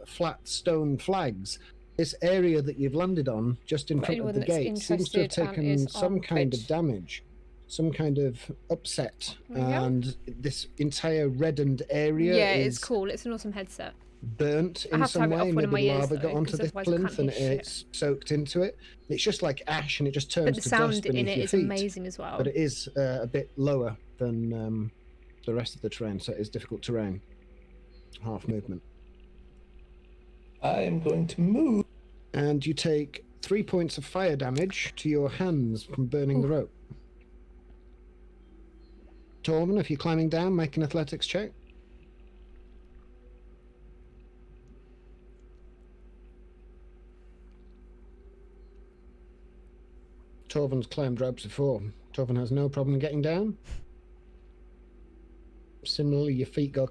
flat stone flags. This area that you've landed on, just in For front of anyone the that's gate, seems to have interested, taken is some on kind of Twitch. damage, some kind of upset, There we go. and this entire reddened area Yeah, is it's cool. It's an awesome headset. burnt I in have to some have it way. off one of Maybe my ears, lava though, got onto 'cause this otherwise I can't plinth and hear shit. it's soaked into it. It's just like ash, and it just turns But the to sound dust in beneath it your is feet. amazing as well. But it is a bit lower than the rest of the terrain, so it is difficult terrain. Half movement. I am going to move. And you take 3 points of fire damage to your hands from burning the rope. Tormund, if you're climbing down, make an athletics check. Torvund's climbed ropes before. Torvund has no problem getting down. Similarly, your feet go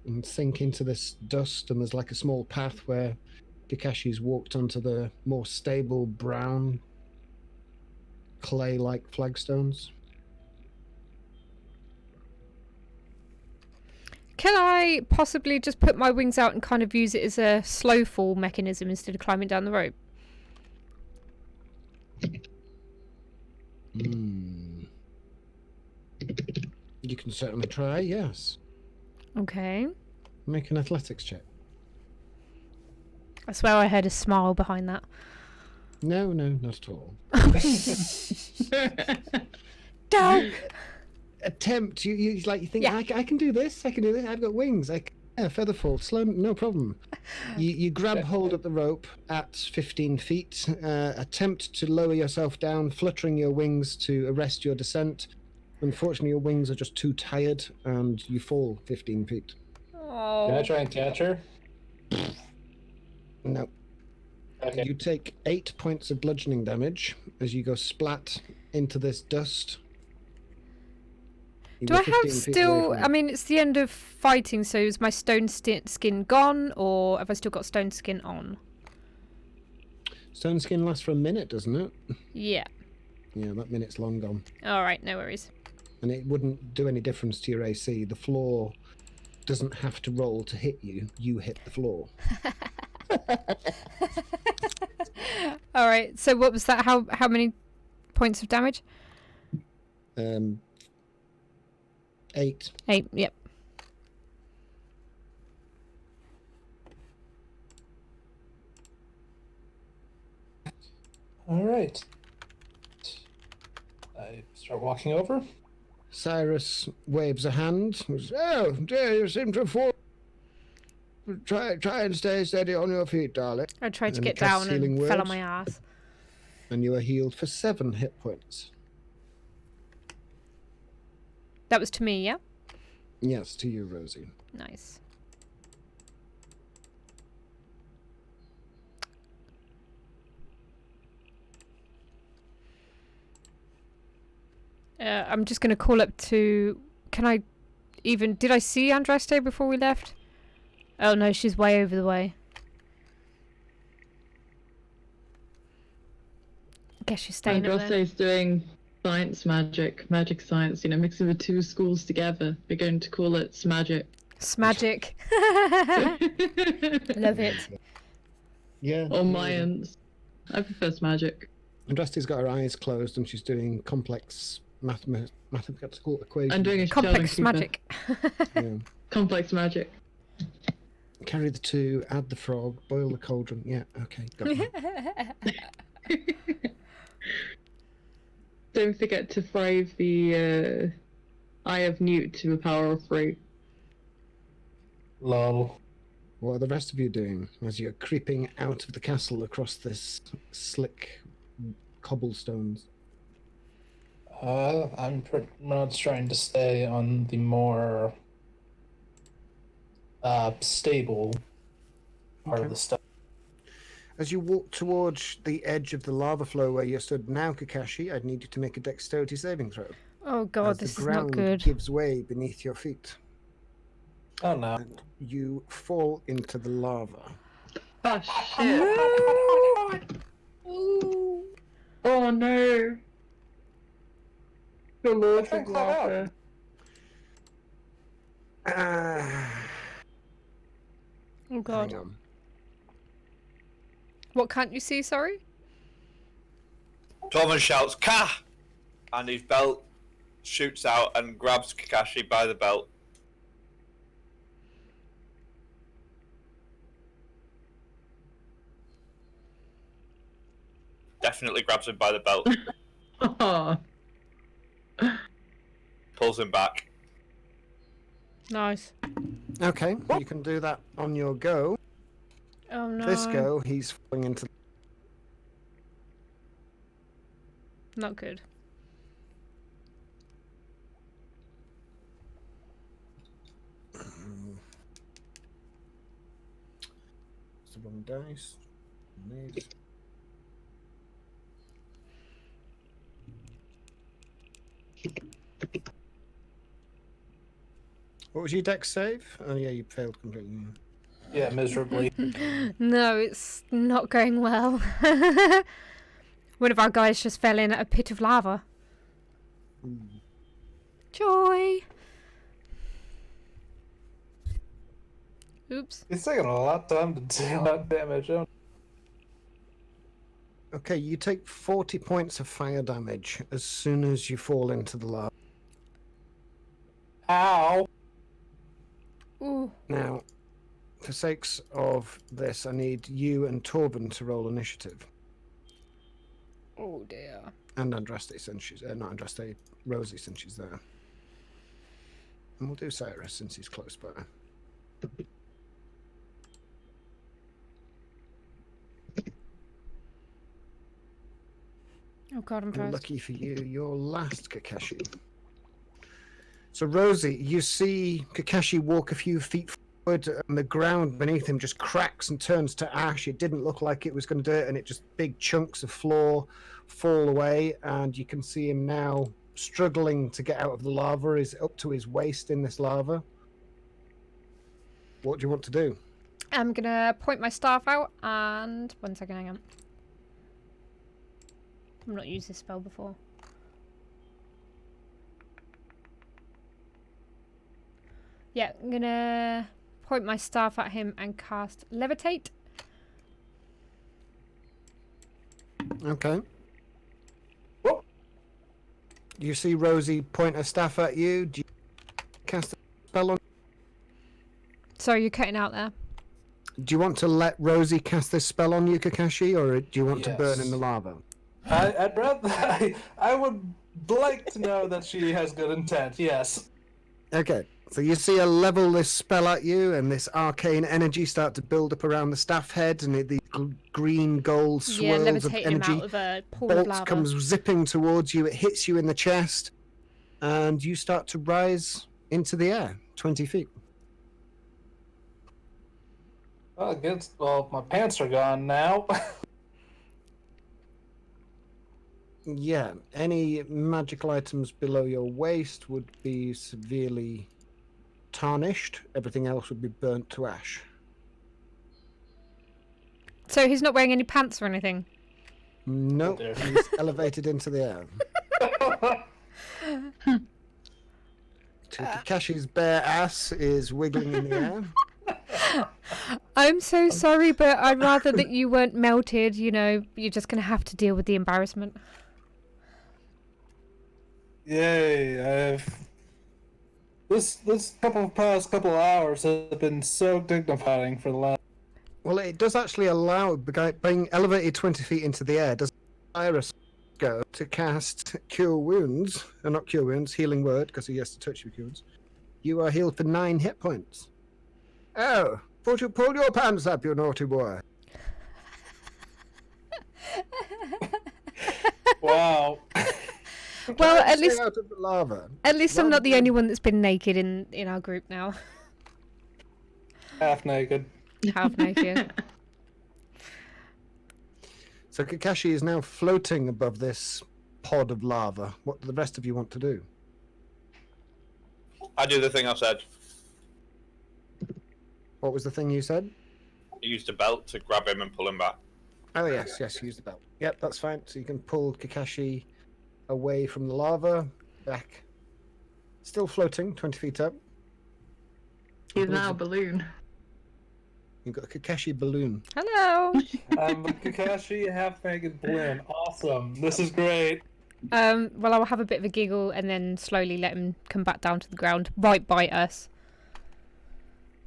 and sink into this dust, and there's like a small path where Kakashi's walked onto the more stable brown clay-like flagstones. Can I possibly just put my wings out and kind of use it as a slow fall mechanism instead of climbing down the rope? You can certainly try, yes. Okay. Make an athletics check. I swear I heard a smile behind that. No, not at all. Don't! Attempt. You think, Yeah. I can do this. I can do this. I've got wings. Feather fall. Slow, no problem. You grab hold of the rope at 15 feet. Attempt to lower yourself down, fluttering your wings to arrest your descent. Unfortunately, your wings are just too tired, and you fall 15 feet. Can I Oh. try and catch her? No. Okay. You take 8 points of bludgeoning damage as you go splat into this dust. You Do were I 15 have feet away still? from I it. mean, it's the end of fighting, so is my stone skin gone, or have I still got stone skin on? Stone skin lasts for a minute, doesn't it? Yeah. Yeah, that minute's long gone. All right, no worries. And it wouldn't do any difference to your AC. The floor doesn't have to roll to hit you. You hit the floor. All right. So what was that? How many points of damage? 8. 8. Yep. All right. I start walking over. Cyrus waves a hand. Oh, dear, you seem to have fallen. Try and stay steady on your feet, darling. I tried to And he get casts down and healing fell on word. my ass. And you are healed for 7 hit points. That was to me, yeah? Yes, to you, Rosie. Nice. I'm just going to call up to... Can I even... Did I see Andraste before we left? Oh no, she's way over the way. I guess she's staying over there. Andraste's doing science magic science, mixing the two schools together. We're going to call it Smagic. Smagic. Love it. Yeah. Or Mayans. I prefer Smagic. Andraste's got her eyes closed and she's doing complex mathematical equations. I'm doing a Complex Sheldon magic. Yeah. Complex magic. Carry the 2, add the frog, boil the cauldron. Yeah, okay, got that. Don't forget to thrive the Eye of Newt to a power of 3. Lol. What are the rest of you doing as you're creeping out of the castle across this slick cobblestones? I'm pretty much trying to stay on the more stable part of the stuff. As you walk towards the edge of the lava flow where you stood now, Kakashi, I'd need you to make a dexterity saving throw. Oh god, as this the is not ground good. gives way beneath your feet. Oh no. And you fall into the lava. Oh shit. Oh no. The Lord of Lava. Oh god. Hang on. What can't you see, sorry? Thomas shouts, "Ka!" and his belt shoots out and grabs Kakashi by the belt. Definitely grabs him by the belt, Oh. pulls him back. Nice. Okay, you can do that on your go. Oh no. This go, he's falling into. Not good. It's the wrong dice. These. What was your dex save? Oh yeah, you failed completely. Yeah, miserably. No, it's not going well. One of our guys just fell in a pit of lava. Joy! Oops. It's taking a lot of time to deal that damage. Okay, you take 40 points of fire damage as soon as you fall into the lava. Ow! Ooh. Now, for sakes of this, I need you and Torben to roll initiative. Oh dear. And Andraste, since she's... not Andraste, Rosie, since she's there. And we'll do Cyrus, since he's close by. Oh god, I'm And first. lucky for you, you're last, Kakashi. So, Rosie, you see Kakashi walk a few feet wood, and the ground beneath him just cracks and turns to ash. It didn't look like it was going to do it, and it just big chunks of floor fall away, and you can see him now struggling to get out of the lava. He's up to his waist in this lava. What do you want to do? I'm gonna point my staff out and 1 second, hang on. I've not used this spell before. Yeah, I'm gonna point my staff at him and cast Levitate. Okay. You see Rosie point her staff at you. Do you cast a spell on? Sorry, you're cutting out there. Do you want to let Rosie cast this spell on you, Kakashi, or do you want to burn in the lava? I'd rather. I would like to know that she has good intent. Yes. Okay, so you see her level this spell at you, and this arcane energy start to build up around the staff head, and these green gold Yeah, swirls of levitating him energy. out of a pool of Bolt lava. comes zipping towards you. It hits you in the chest, and you start to rise into the air, 20 feet. Well, my pants are gone now. Yeah, any magical items below your waist would be severely tarnished. Everything else would be burnt to ash. So he's not wearing any pants or anything? Nope, dear. he's elevated into the air. Kakashi's bare ass is wiggling in the air. I'm so sorry, but I'd rather that you weren't melted. You know, you're just going to have to deal with the embarrassment. Yay! This past couple hours have been so dignifying for the last. Well, it does actually allow, being elevated 20 feet into the air, does Iris go to cast Cure Wounds, not Cure Wounds, Healing Word, because he has to touch your wounds. You are healed for 9 hit points. Oh, pull your pants up, you naughty boy. Wow. Well, Try to at stay least out of the lava. I'm not the only one that's been naked in our group now. Half naked. Half naked. So Kakashi is now floating above this pod of lava. What do the rest of you want to do? I do the thing I said. What was the thing you said? I used a belt to grab him and pull him back. Oh yes, use the belt. Yep, that's fine. So you can pull Kakashi away from the lava, back. Still floating, 20 feet up. He's now a balloon. You've got a Kakashi balloon. Hello. I'm a Kakashi half-naked balloon. Awesome. This is great. Well, I'll have a bit of a giggle and then slowly let him come back down to the ground, right by us.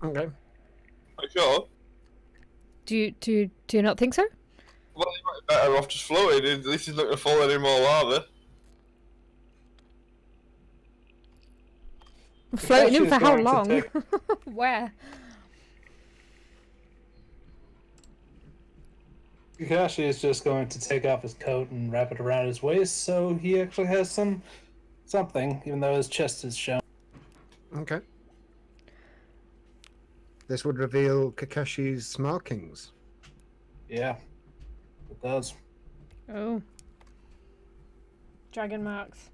Okay. Are you sure? Do you not think so? Well, you might be better off just floating. At least he's not going to fall any more lava. Floating him Kakashi's for how going to long? take- Where? Kakashi is just going to take off his coat and wrap it around his waist, so he actually has something, even though his chest is shown. Okay. This would reveal Kakashi's markings. Yeah, it does. Oh. Dragon marks.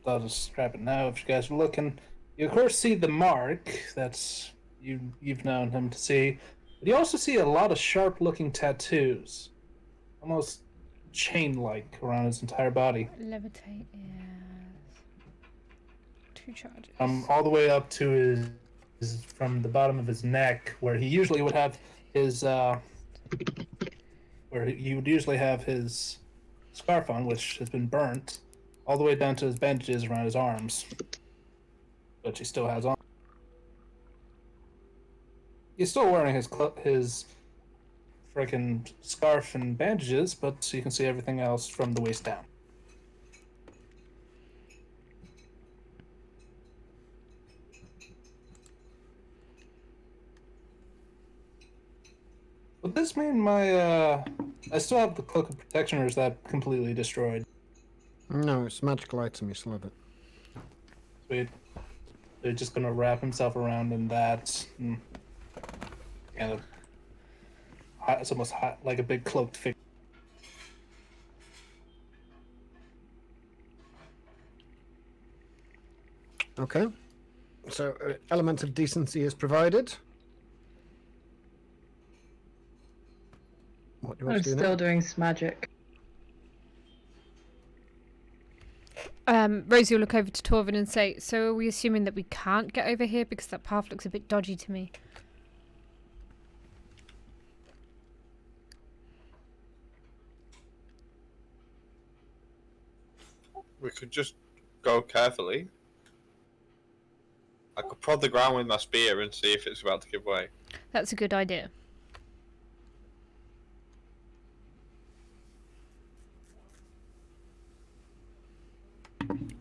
I'll just grab it now. If you guys are looking, you of course see the mark. That's you've known him to see. But you also see a lot of sharp-looking tattoos, almost chain-like around his entire body. Levitate is 2 charges. All the way up to his from the bottom of his neck, where he usually would have his he would usually have his scarf on, which has been burnt, all the way down to his bandages around his arms, which he still has on. He's still wearing his freaking scarf and bandages, but you can see everything else from the waist down. Would this mean my I still have the cloak of protection, or is that completely destroyed? No, it's a magical item. You still have it. Sweet. They're just gonna wrap himself around in that. Kind of. It's almost like a big cloaked figure. Okay. So, element of decency is provided. What do you want I'm to do still now? doing some magic. Rosie will look over to Torvin and say, so are we assuming that we can't get over here because that path looks a bit dodgy to me? We could just go carefully. I could prod the ground with my spear and see if it's about to give way. That's a good idea.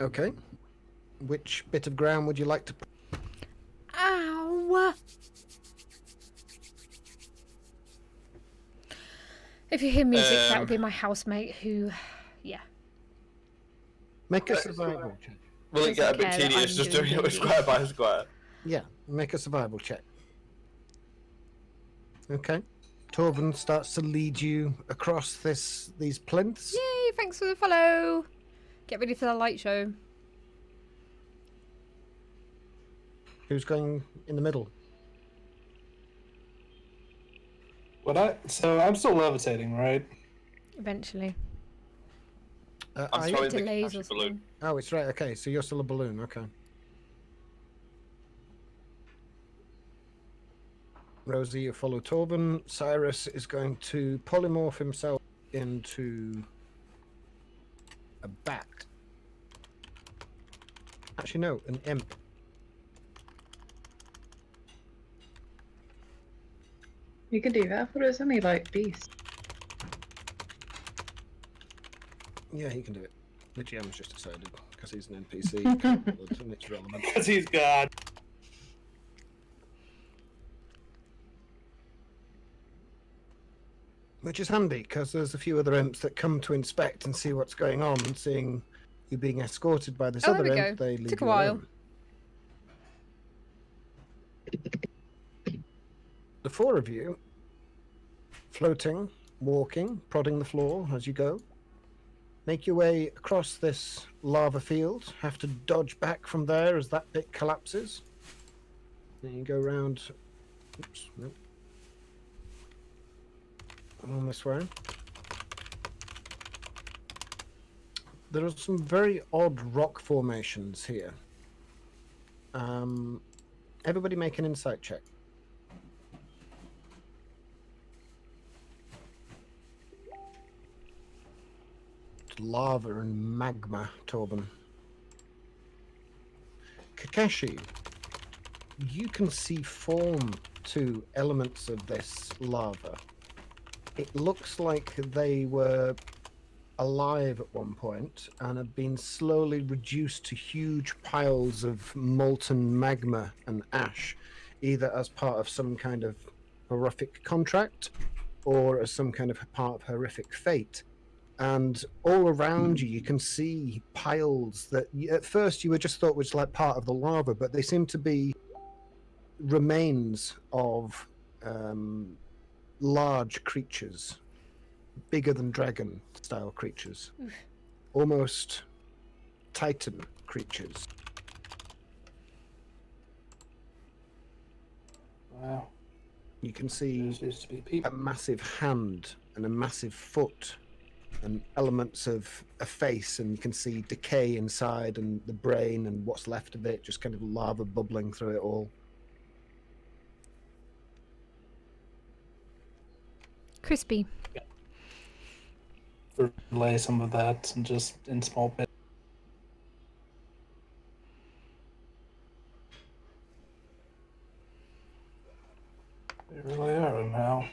Okay. Which bit of ground would you like to... Ow! If you hear music, that will be my housemate who, yeah. Make a survival check. Will it get a bit Okay, that tedious I'm just doing doing it with D&D. square by square? Yeah, make a survival check. Okay. Torvin starts to lead you across these plinths. Yay, thanks for the follow! Get ready for the light show. Who's going in the middle? So I'm still levitating, right? Eventually. Are I'm you? throwing the Delays or Kakashi balloon. something. Oh, it's right. Okay, so you're still a balloon. Okay. Rosie, you follow Torben. Cyrus is going to polymorph himself into a bat. Actually, no, an imp. You can do that, but it's only like beast. Yeah, he can do it. The GM's just decided because he's an NPC and it's relevant. Because he's God. Which is handy because there's a few other imps that come to inspect and see what's going on, and seeing you being escorted by this Oh, other there we imp, go. they leave Took a you while. alone. The four of you, floating, walking, prodding the floor as you go, make your way across this lava field. Have to dodge back from there as that bit collapses. Then you go round. Oops, no. Along this way. There are some very odd rock formations here. Everybody make an insight check. Lava and magma, Torben. Kakashi, you can see form to elements of this lava. It looks like they were alive at one point and have been slowly reduced to huge piles of molten magma and ash, either as part of some kind of horrific contract or as some kind of part of horrific fate. And all around you, you can see piles that at first you were just thought was like part of the lava, but they seem to be remains of large creatures, bigger than dragon style creatures, almost titan creatures. Wow. You can see There used to be people. a massive hand and a massive foot and elements of a face, and you can see decay inside and the brain and what's left of it, just kind of lava bubbling through it all. Crispy. Relay some of that and just in small bits. They really are now.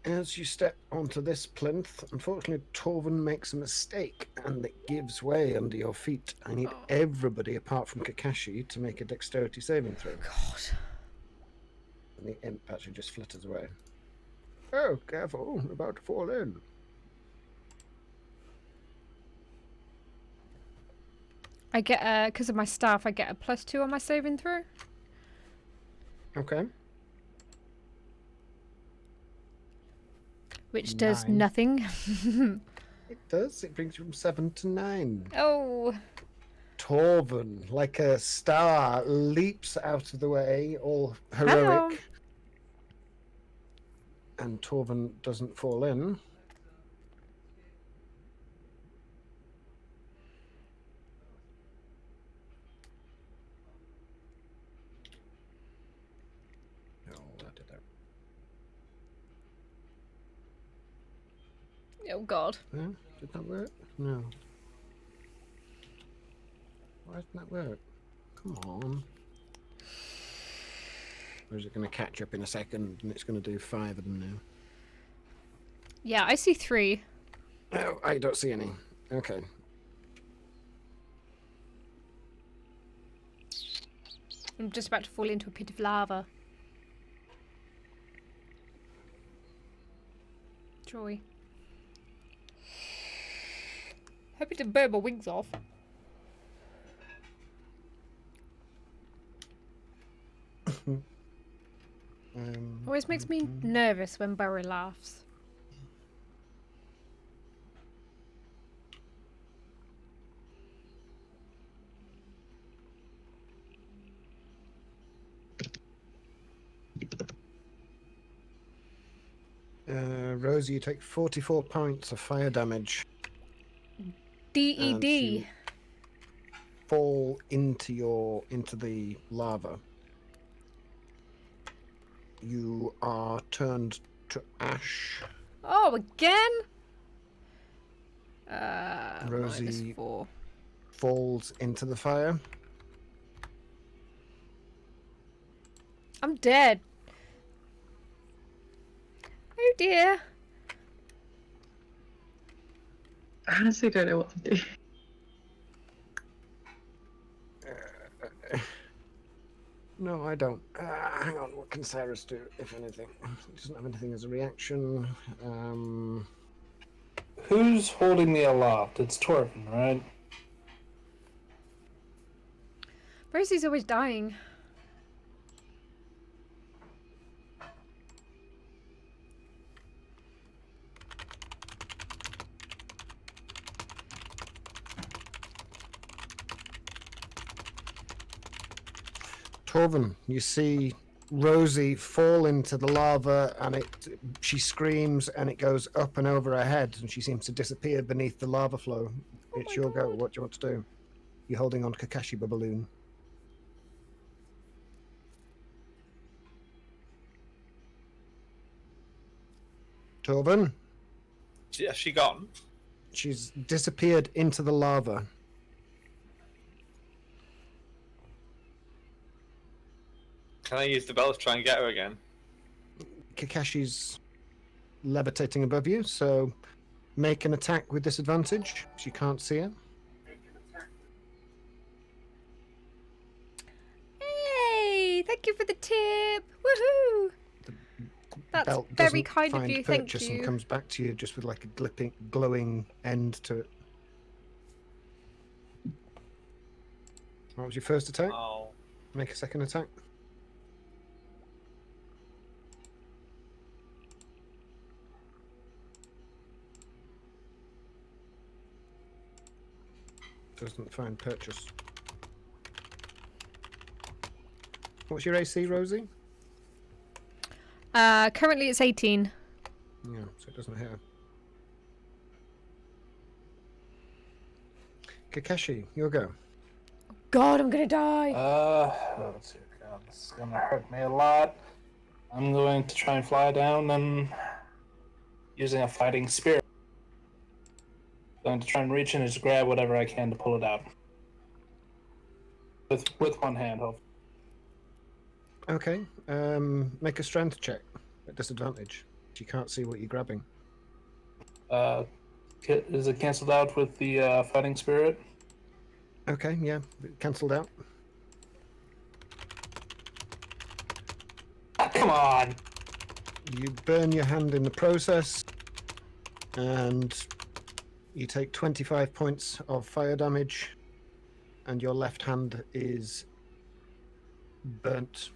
As you step onto this plinth, unfortunately, Torvin makes a mistake and it gives way under your feet. I need everybody apart from Kakashi to make a dexterity saving throw. God. And the imp actually just flutters away. Oh, careful, I'm about to fall in. I get because of my staff, I get a +2 on my saving throw. Okay. Which does 9. nothing. It does. It brings you from 7 to 9. Oh. Torvin, like a star, leaps out of the way, all Hello. heroic. And Torvin doesn't fall in. Oh, that did that. Oh God. Yeah, did that work? No. Why didn't that work? Come on. Or is it going to catch up in a second and it's going to do 5 of them now? Yeah, I see 3. Oh, I don't see any. Okay. I'm just about to fall into a pit of lava. Joy. Happy to burn my wings off. Always makes me nervous when Barry laughs. Rosie, you take 44 points of fire damage. DED. You fall into the lava. You are turned to ash. Oh, again? Rosie -4. falls into the fire. I'm dead. Oh dear. I honestly don't know what to do. No, I don't. Hang on, what can Cyrus do, if anything? He doesn't have anything as a reaction. Who's holding me aloft? It's Torvin, right? Rosie's always dying. Torvin, you see Rosie fall into the lava and she screams and it goes up and over her head and she seems to disappear beneath the lava flow. It's your go. What do you want to do? You're holding on to Kakashi balloon. Torvin? Has she gone? She's disappeared into the lava. Can I use the bell to try and get her again? Kakashi's levitating above you, so make an attack with disadvantage. She can't see it. Hey, thank you for the tip. Woohoo! That's Belt very doesn't kind of find you. Thank purchase you. and comes back to you just with like a glowing end to it. What was your first attack? Oh. Make a second attack. Doesn't find purchase. What's your AC, Rosie? Currently it's 18. Yeah, so it doesn't hit her. Kakashi, your go. God, I'm gonna die. Let's see. God, this is gonna hurt me a lot. I'm going to try and fly down and using a fighting spirit. Going to try and reach in and just grab whatever I can to pull it out. With one hand, hopefully. Okay, make a strength check at disadvantage. You can't see what you're grabbing. Is it cancelled out with the fighting spirit? Okay, yeah, cancelled out. Ah, come on! You burn your hand in the process, and you take 25 points of fire damage, and your left hand is burnt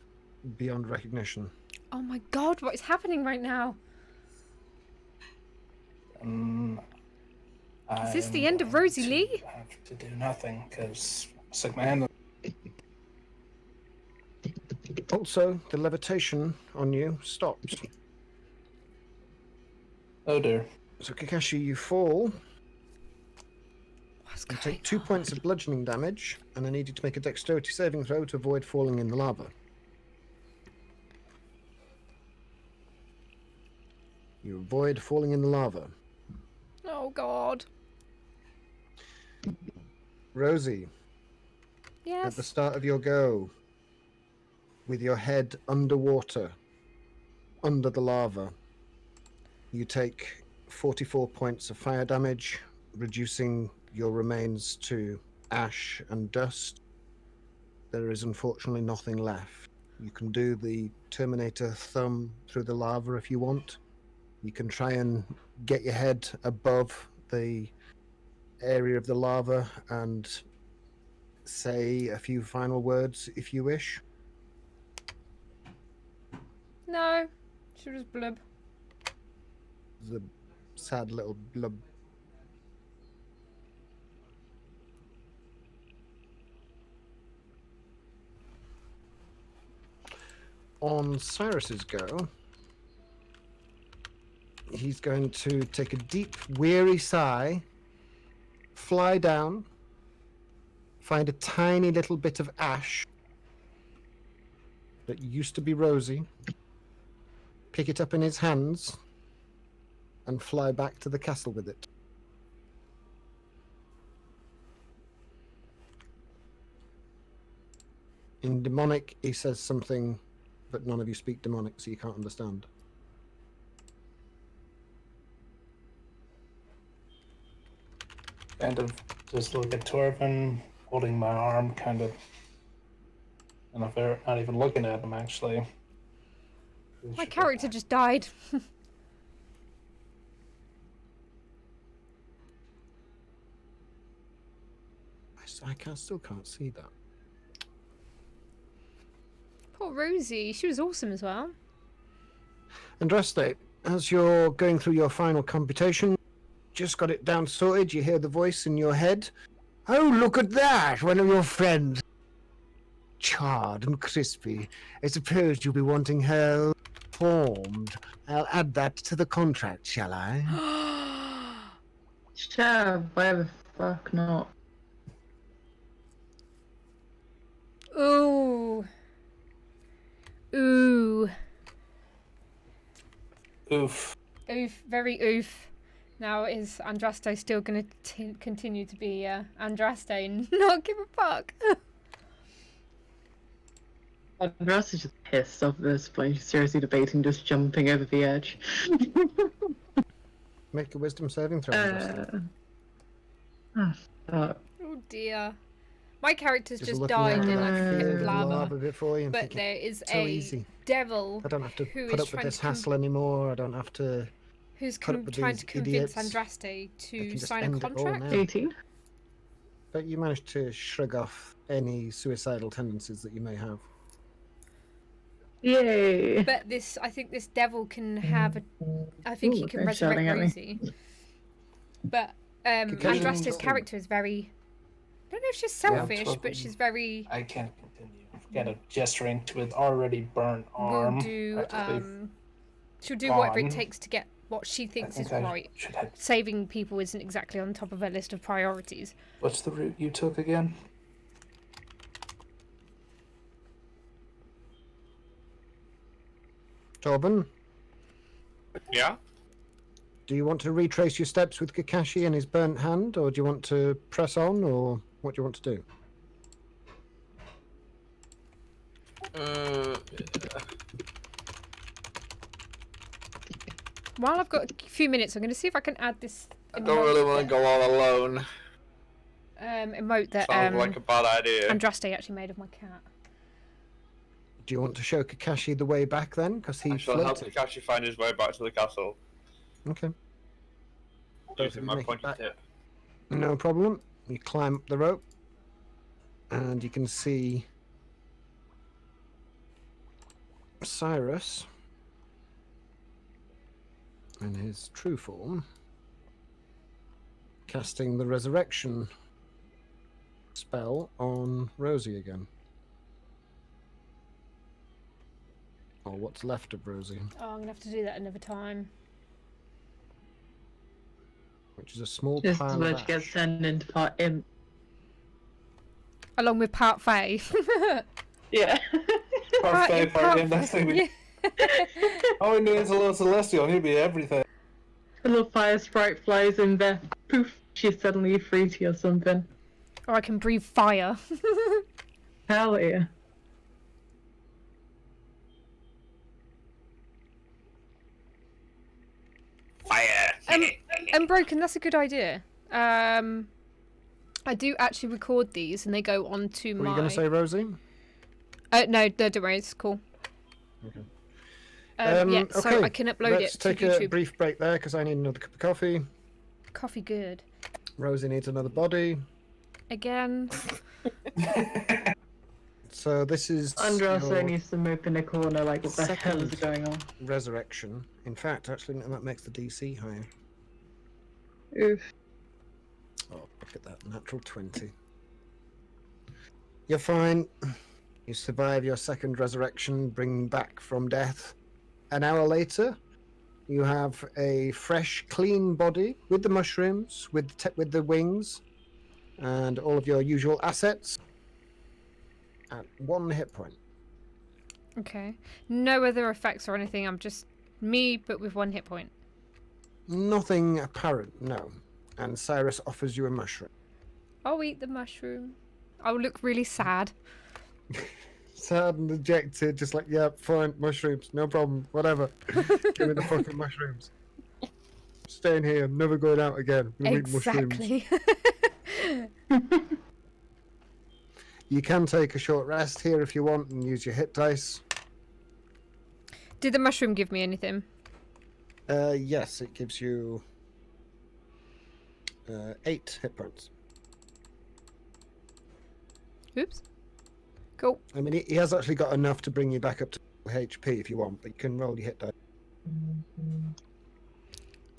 beyond recognition. Oh my god, what is happening right now? Is this the end of Rosie Lee? I have to do nothing because I stuck my hand. Also, the levitation on you stops. Oh dear. So Kakashi, you fall. What's You going take 2 points of bludgeoning damage, and I need you to make a dexterity saving throw to avoid falling in the lava. You avoid falling in the lava. Oh god. Rosie, at the Yes. start of your go, with your head underwater, under the lava, you take 44 points of fire damage, reducing your remains to ash and dust. There is unfortunately nothing left. You can do the Terminator thumb through the lava if you want. You can try and get your head above the area of the lava and say a few final words if you wish. No. She was blub. The sad little blub. On Cyrus's go, he's going to take a deep, weary sigh, fly down, find a tiny little bit of ash that used to be Rosie, pick it up in his hands, and fly back to the castle with it. In demonic, he says something, but none of you speak demonic, so you can't understand. Kind of just look at Torvin holding my arm, kind of. And if they're not even looking at him, actually. My character just died. Still can't see that. Poor Rosie. She was awesome as well. Andraste, as you're going through your final computation, just got it down sorted, you hear the voice in your head. Oh, look at that! One of your friends. Charred and crispy. I suppose you'll be wanting her formed. I'll add that to the contract, shall I? Sure, why the fuck not? Ooh. Ooh. Oof. Oof. Very oof. Now, is Andraste still going to continue to be Andraste and not give a fuck? Russ is just pissed off at this point. She's seriously debating just jumping over the edge. Make a wisdom saving throw. Andraste. Fuck. Oh dear. My character's just looking died out in at like that a pit field of of lava. before you and But thinking, there is so a easy. devil I don't have to who put is up with trying this to con- hassle anymore. I don't have to. who's put up with trying these to convince idiots. Andraste I to can just sign a end it all contract. now. 18? But you managed to shrug off any suicidal tendencies that you may have. Yay! But I think this devil can have a. I think he Ooh, can they're resurrect shouting at me. Rosie. But Kakashi, Andraste's go. character is very. I don't know if she's selfish, Yeah, but she's very. I can't continue. Kind of gesturing to his already burnt Will arm. do. practically She'll do whatever it gone. takes to get what she I thinks think is I right. should head. Saving people isn't exactly on top of her list of priorities. What's the route you took again? Torben, Yeah? do you want to retrace your steps with Kakashi and his burnt hand, or do you want to press on, or what do you want to do? While I've got a few minutes, I'm going to see if I can add this I don't really want to go all alone. emote that Sounds like a bad idea. Andraste actually made of my cat. Do you want to show Kakashi the way back then? Because he I shall help floated. Kakashi find his way back to the castle. Okay. Using my Make it pointy back. tip. No problem. You climb up the rope. and you can see Cyrus in his true form casting the resurrection spell on Rosie again. Or what's left of Rosie, Oh, I'm gonna have to do that another time. which is a small Just pile where of she gets ash. turned into part imp. Along with part Faye. Yeah. Part Fae, part him, that's Fae. thing. All we need is a little celestial, and he'd be everything. A little fire sprite flies in there. Poof, she's suddenly fruity or something. Or I can breathe fire. Hell yeah. Fire. Unbroken, that's a good idea. I do actually record these and they go onto Were my... you going to say Rosie? No, don't worry, it's cool. Okay. Yeah, so okay, I can upload let's it to take YouTube. a brief break there because I need another cup of coffee. Coffee good. Rosie needs another body. Again. So this is Andros your needs to move in a corner like, what the hell is second going on? resurrection. In fact, actually, that makes the DC higher. Oof. Oh, look at that, natural 20. You're fine. You survive your second resurrection, bring back from death. An hour later, you have a fresh, clean body with the mushrooms, with the wings, and all of your usual assets at 1 hit point. Okay. No other effects or anything, I'm just me, but with 1 hit point. Nothing apparent, no. And Cyrus offers you a mushroom. I'll eat the mushroom. I'll look really sad. Sad and dejected, just like, yeah, fine, mushrooms, no problem, whatever. Give me the fucking mushrooms. Staying here, never going out again. We'll eat mushrooms. Exactly. You can take a short rest here if you want and use your hit dice. Did the mushroom give me anything? Yes, it gives you 8 hit points. Oops. Cool. I mean, he has actually got enough to bring you back up to HP if you want, but you can roll your hit dice.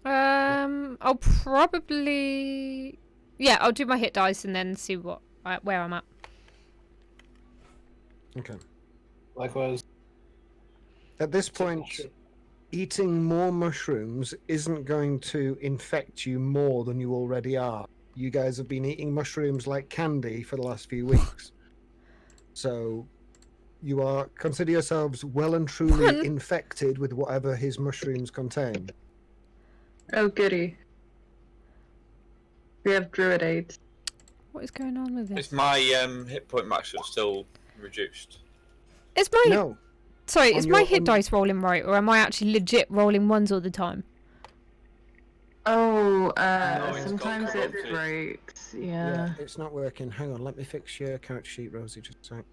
I'll probably... Yeah, I'll do my hit dice and then see where I'm at. Okay. Likewise. At this point, eating more mushrooms isn't going to infect you more than you already are. You guys have been eating mushrooms like candy for the last few weeks. So you are, consider yourselves well and truly infected with whatever his mushrooms contain. Oh goody. We have druid aids. What is going on with this? Is my hit point maximum still reduced? Is my... No. Sorry, On is my your- hit on- dice rolling right, or am I actually legit rolling ones all the time? Oh, it's got sometimes it corrupted. breaks. Yeah, Yeah. it's not working. Hang on, let me fix your character sheet, Rosie, just a sec.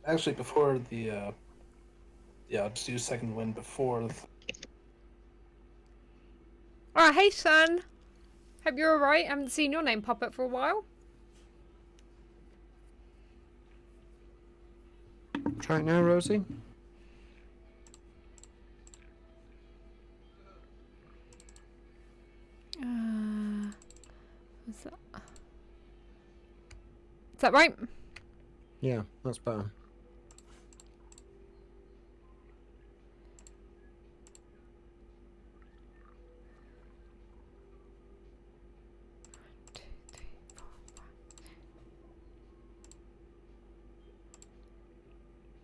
Actually, before the, yeah, I'll just do second win before. Alright, hey son. Hope you're alright. Haven't seen your name pop up for a while. Try it now, Rosie. What's that? Is that right? Yeah, that's better.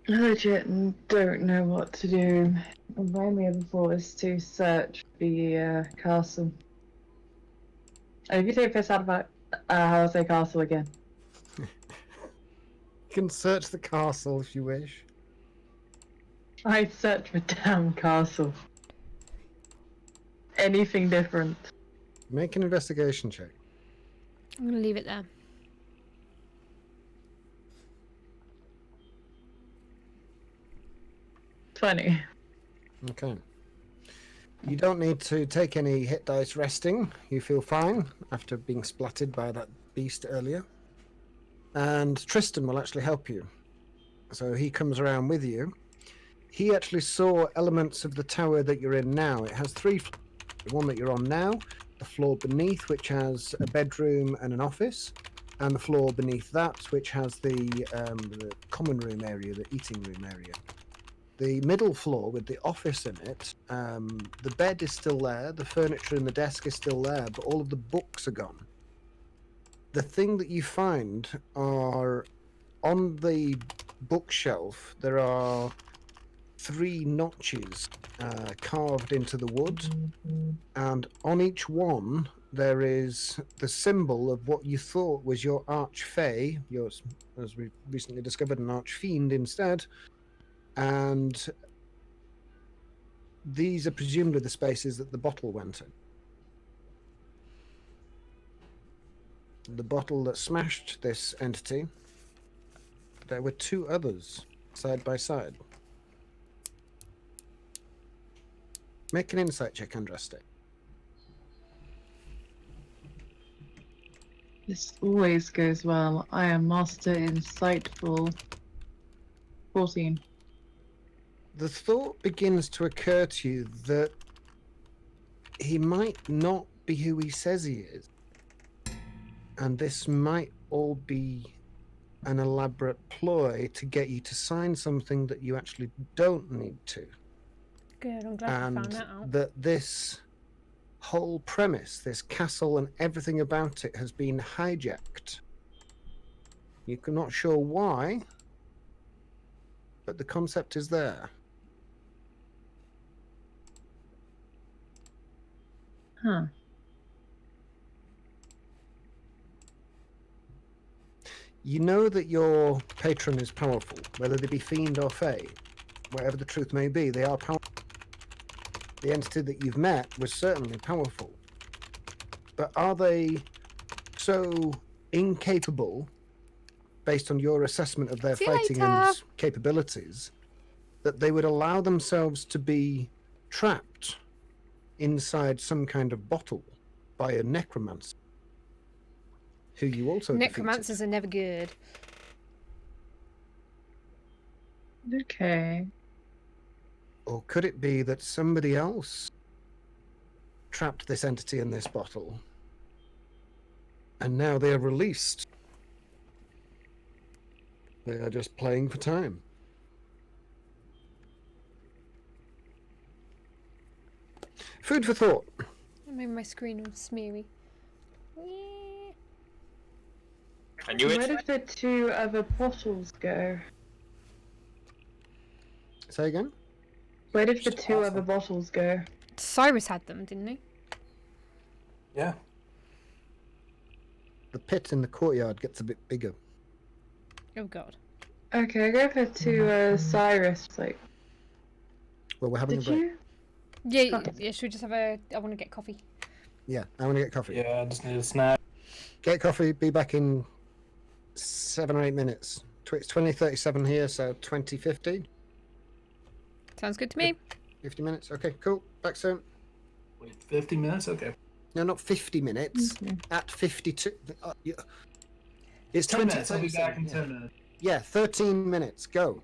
I legit don't know what to do. My only other thought is to search the castle. And if you take piss out about how I say castle again. can search the castle if you wish. I search for damn castle. Anything different? Make an investigation check. I'm gonna leave it there. Funny. Okay. You don't need to take any hit dice resting. You feel fine after being splatted by that beast earlier. And Tristan will actually help you. So he comes around with you. He actually saw elements of the tower that you're in now. It has three floors. The one that you're on now, the floor beneath, which has a bedroom and an office, and the floor beneath that, which has the common room area, the eating room area. The middle floor with the office in it, the bed is still there, the furniture and the desk is still there, but all of the books are gone. The thing that you find are on the bookshelf, there are 3 notches carved into the wood, and on each one there is the symbol of what you thought was your archfey, yours, as we recently discovered, an archfiend instead. And these are presumably the spaces that the bottle went in. The bottle that smashed this entity, there were 2 others side by side. Make an insight check, Andraste. This always goes well. I am master insightful. 14. The thought begins to occur to you that he might not be who he says he is. And this might all be an elaborate ploy to get you to sign something that you actually don't need to. Good, I'm glad you found And that out. that this whole premise, this castle and everything about it has been hijacked. You're not sure why, but the concept is there. Huh. You know that your patron is powerful, whether they be fiend or fey. Whatever the truth may be, they are powerful. The entity that you've met was certainly powerful. But are they so incapable, based on your assessment of their See you fighting later. and capabilities, that they would allow themselves to be trapped inside some kind of bottle by a necromancer, who you also Necromancers are never good. Okay. Or could it be that somebody else trapped this entity in this bottle, and now they are released? They are just playing for time. Food for thought. I made my screen all smeary. Yeah. And you Where itch? did the 2 other bottles go? Say again? Where did the Just 2 awesome. other bottles go? Cyrus had them, didn't he? Yeah. The pit in the courtyard gets a bit bigger. Oh god. Okay, go for 2 Cyrus. Like, Well, we're having did a break. you? Yeah, Okay. yeah, should we just have a... I want to get coffee. Yeah, I want to get coffee. Yeah, I just need a snack. Get coffee, be back in 7 or 8 minutes. It's 20:37 here, so 20:50. Sounds good to me. 50 minutes. Okay, cool. Back soon. Wait, 50 minutes? Okay. No, not 50 minutes. Okay. At 52. It's 10 minutes. I'll be 20:37, back in yeah. 10 minutes. Yeah, 13 minutes. Go.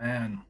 Man.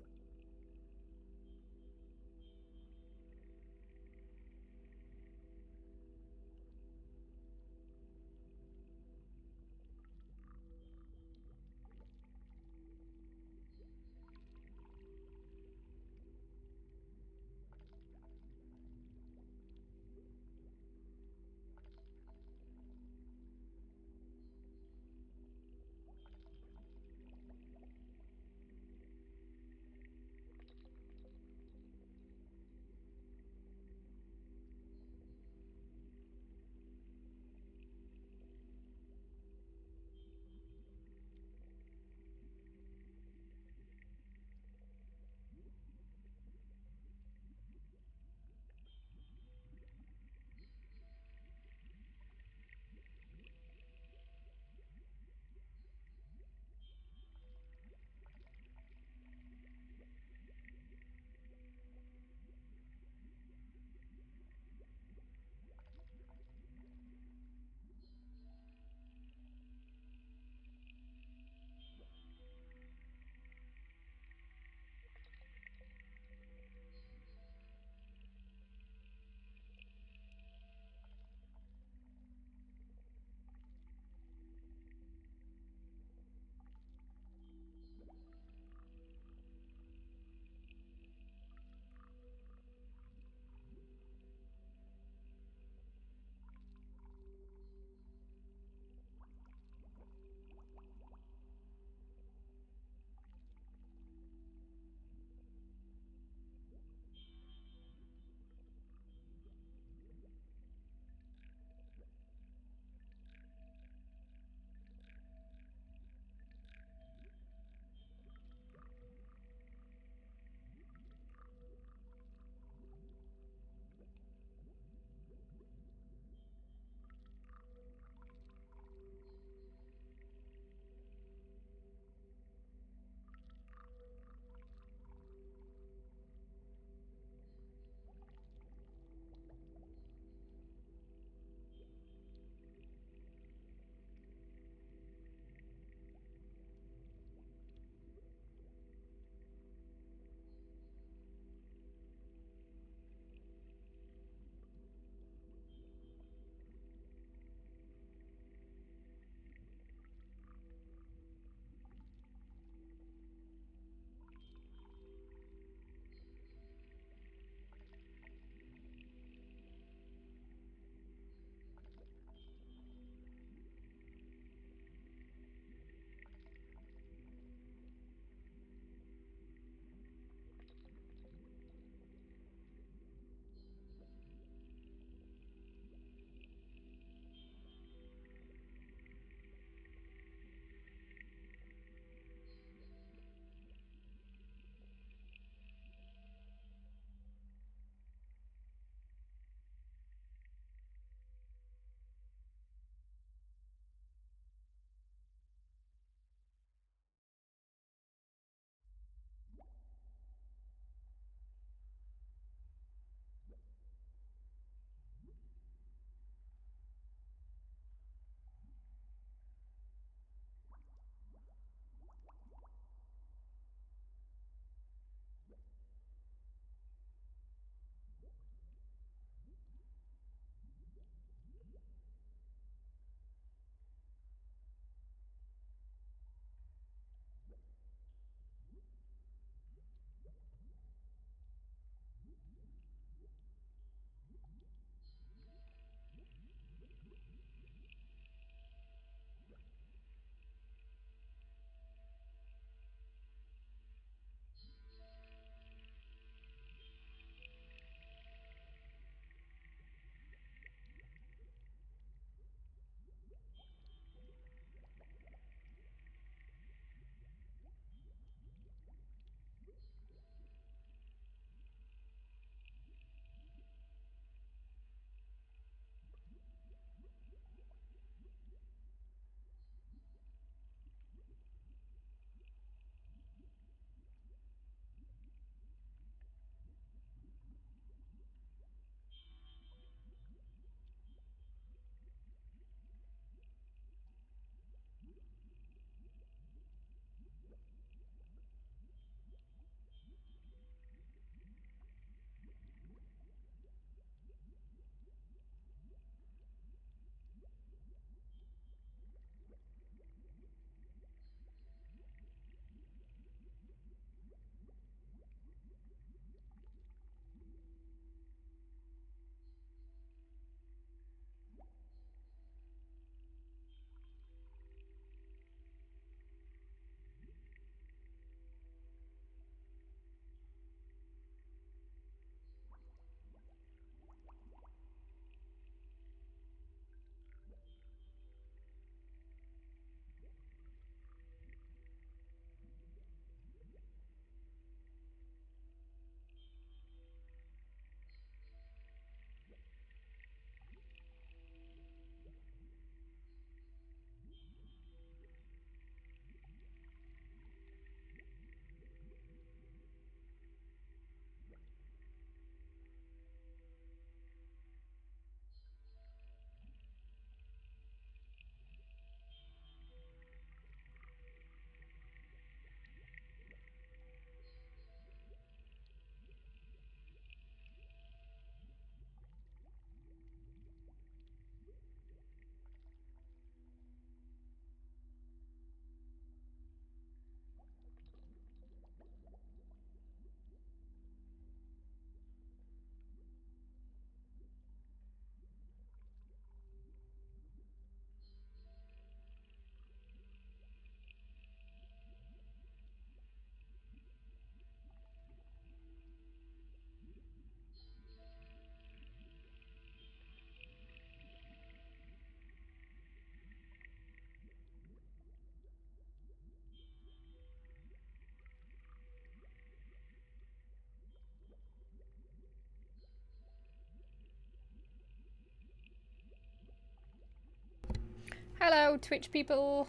Hello, Twitch people.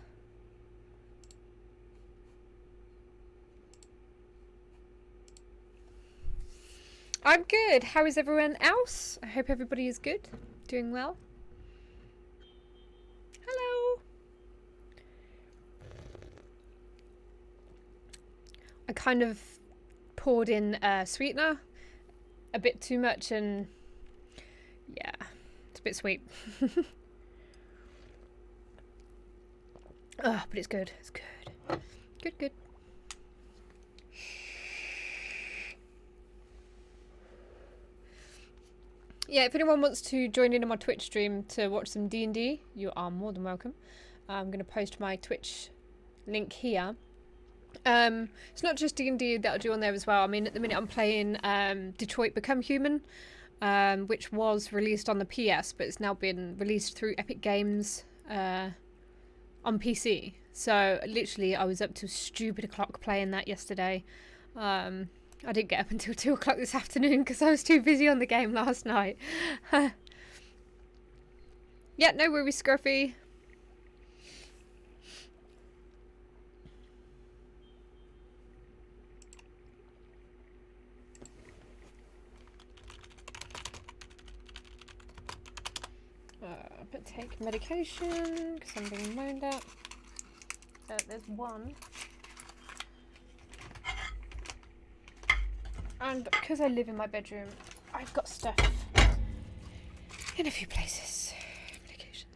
I'm good. How is everyone else? I hope everybody is good. Doing well. Hello. I kind of poured in sweetener a bit too much, and yeah, it's a bit sweet. But it's good. It's good. Good, good. Yeah, if anyone wants to join in on my Twitch stream to watch some D&D, you are more than welcome. I'm going to post my Twitch link here. It's not just D&D that I'll do on there as well. I mean, at the minute I'm playing Detroit Become Human, which was released on the PS, but it's now been released through Epic Games on PC. So literally I was up till stupid o'clock playing that yesterday. I didn't get up until 2 o'clock this afternoon because I was too busy on the game last night. Yeah, no worries, Scruffy. But take medication because I'm being moaned at. There's one. And because I live in my bedroom, I've got stuff in a few places. Medication.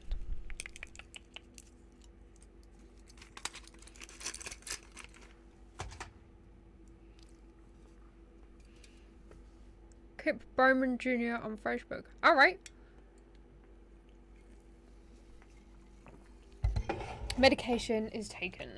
Kip Bowman Jr. on Facebook. Alright. Medication is taken.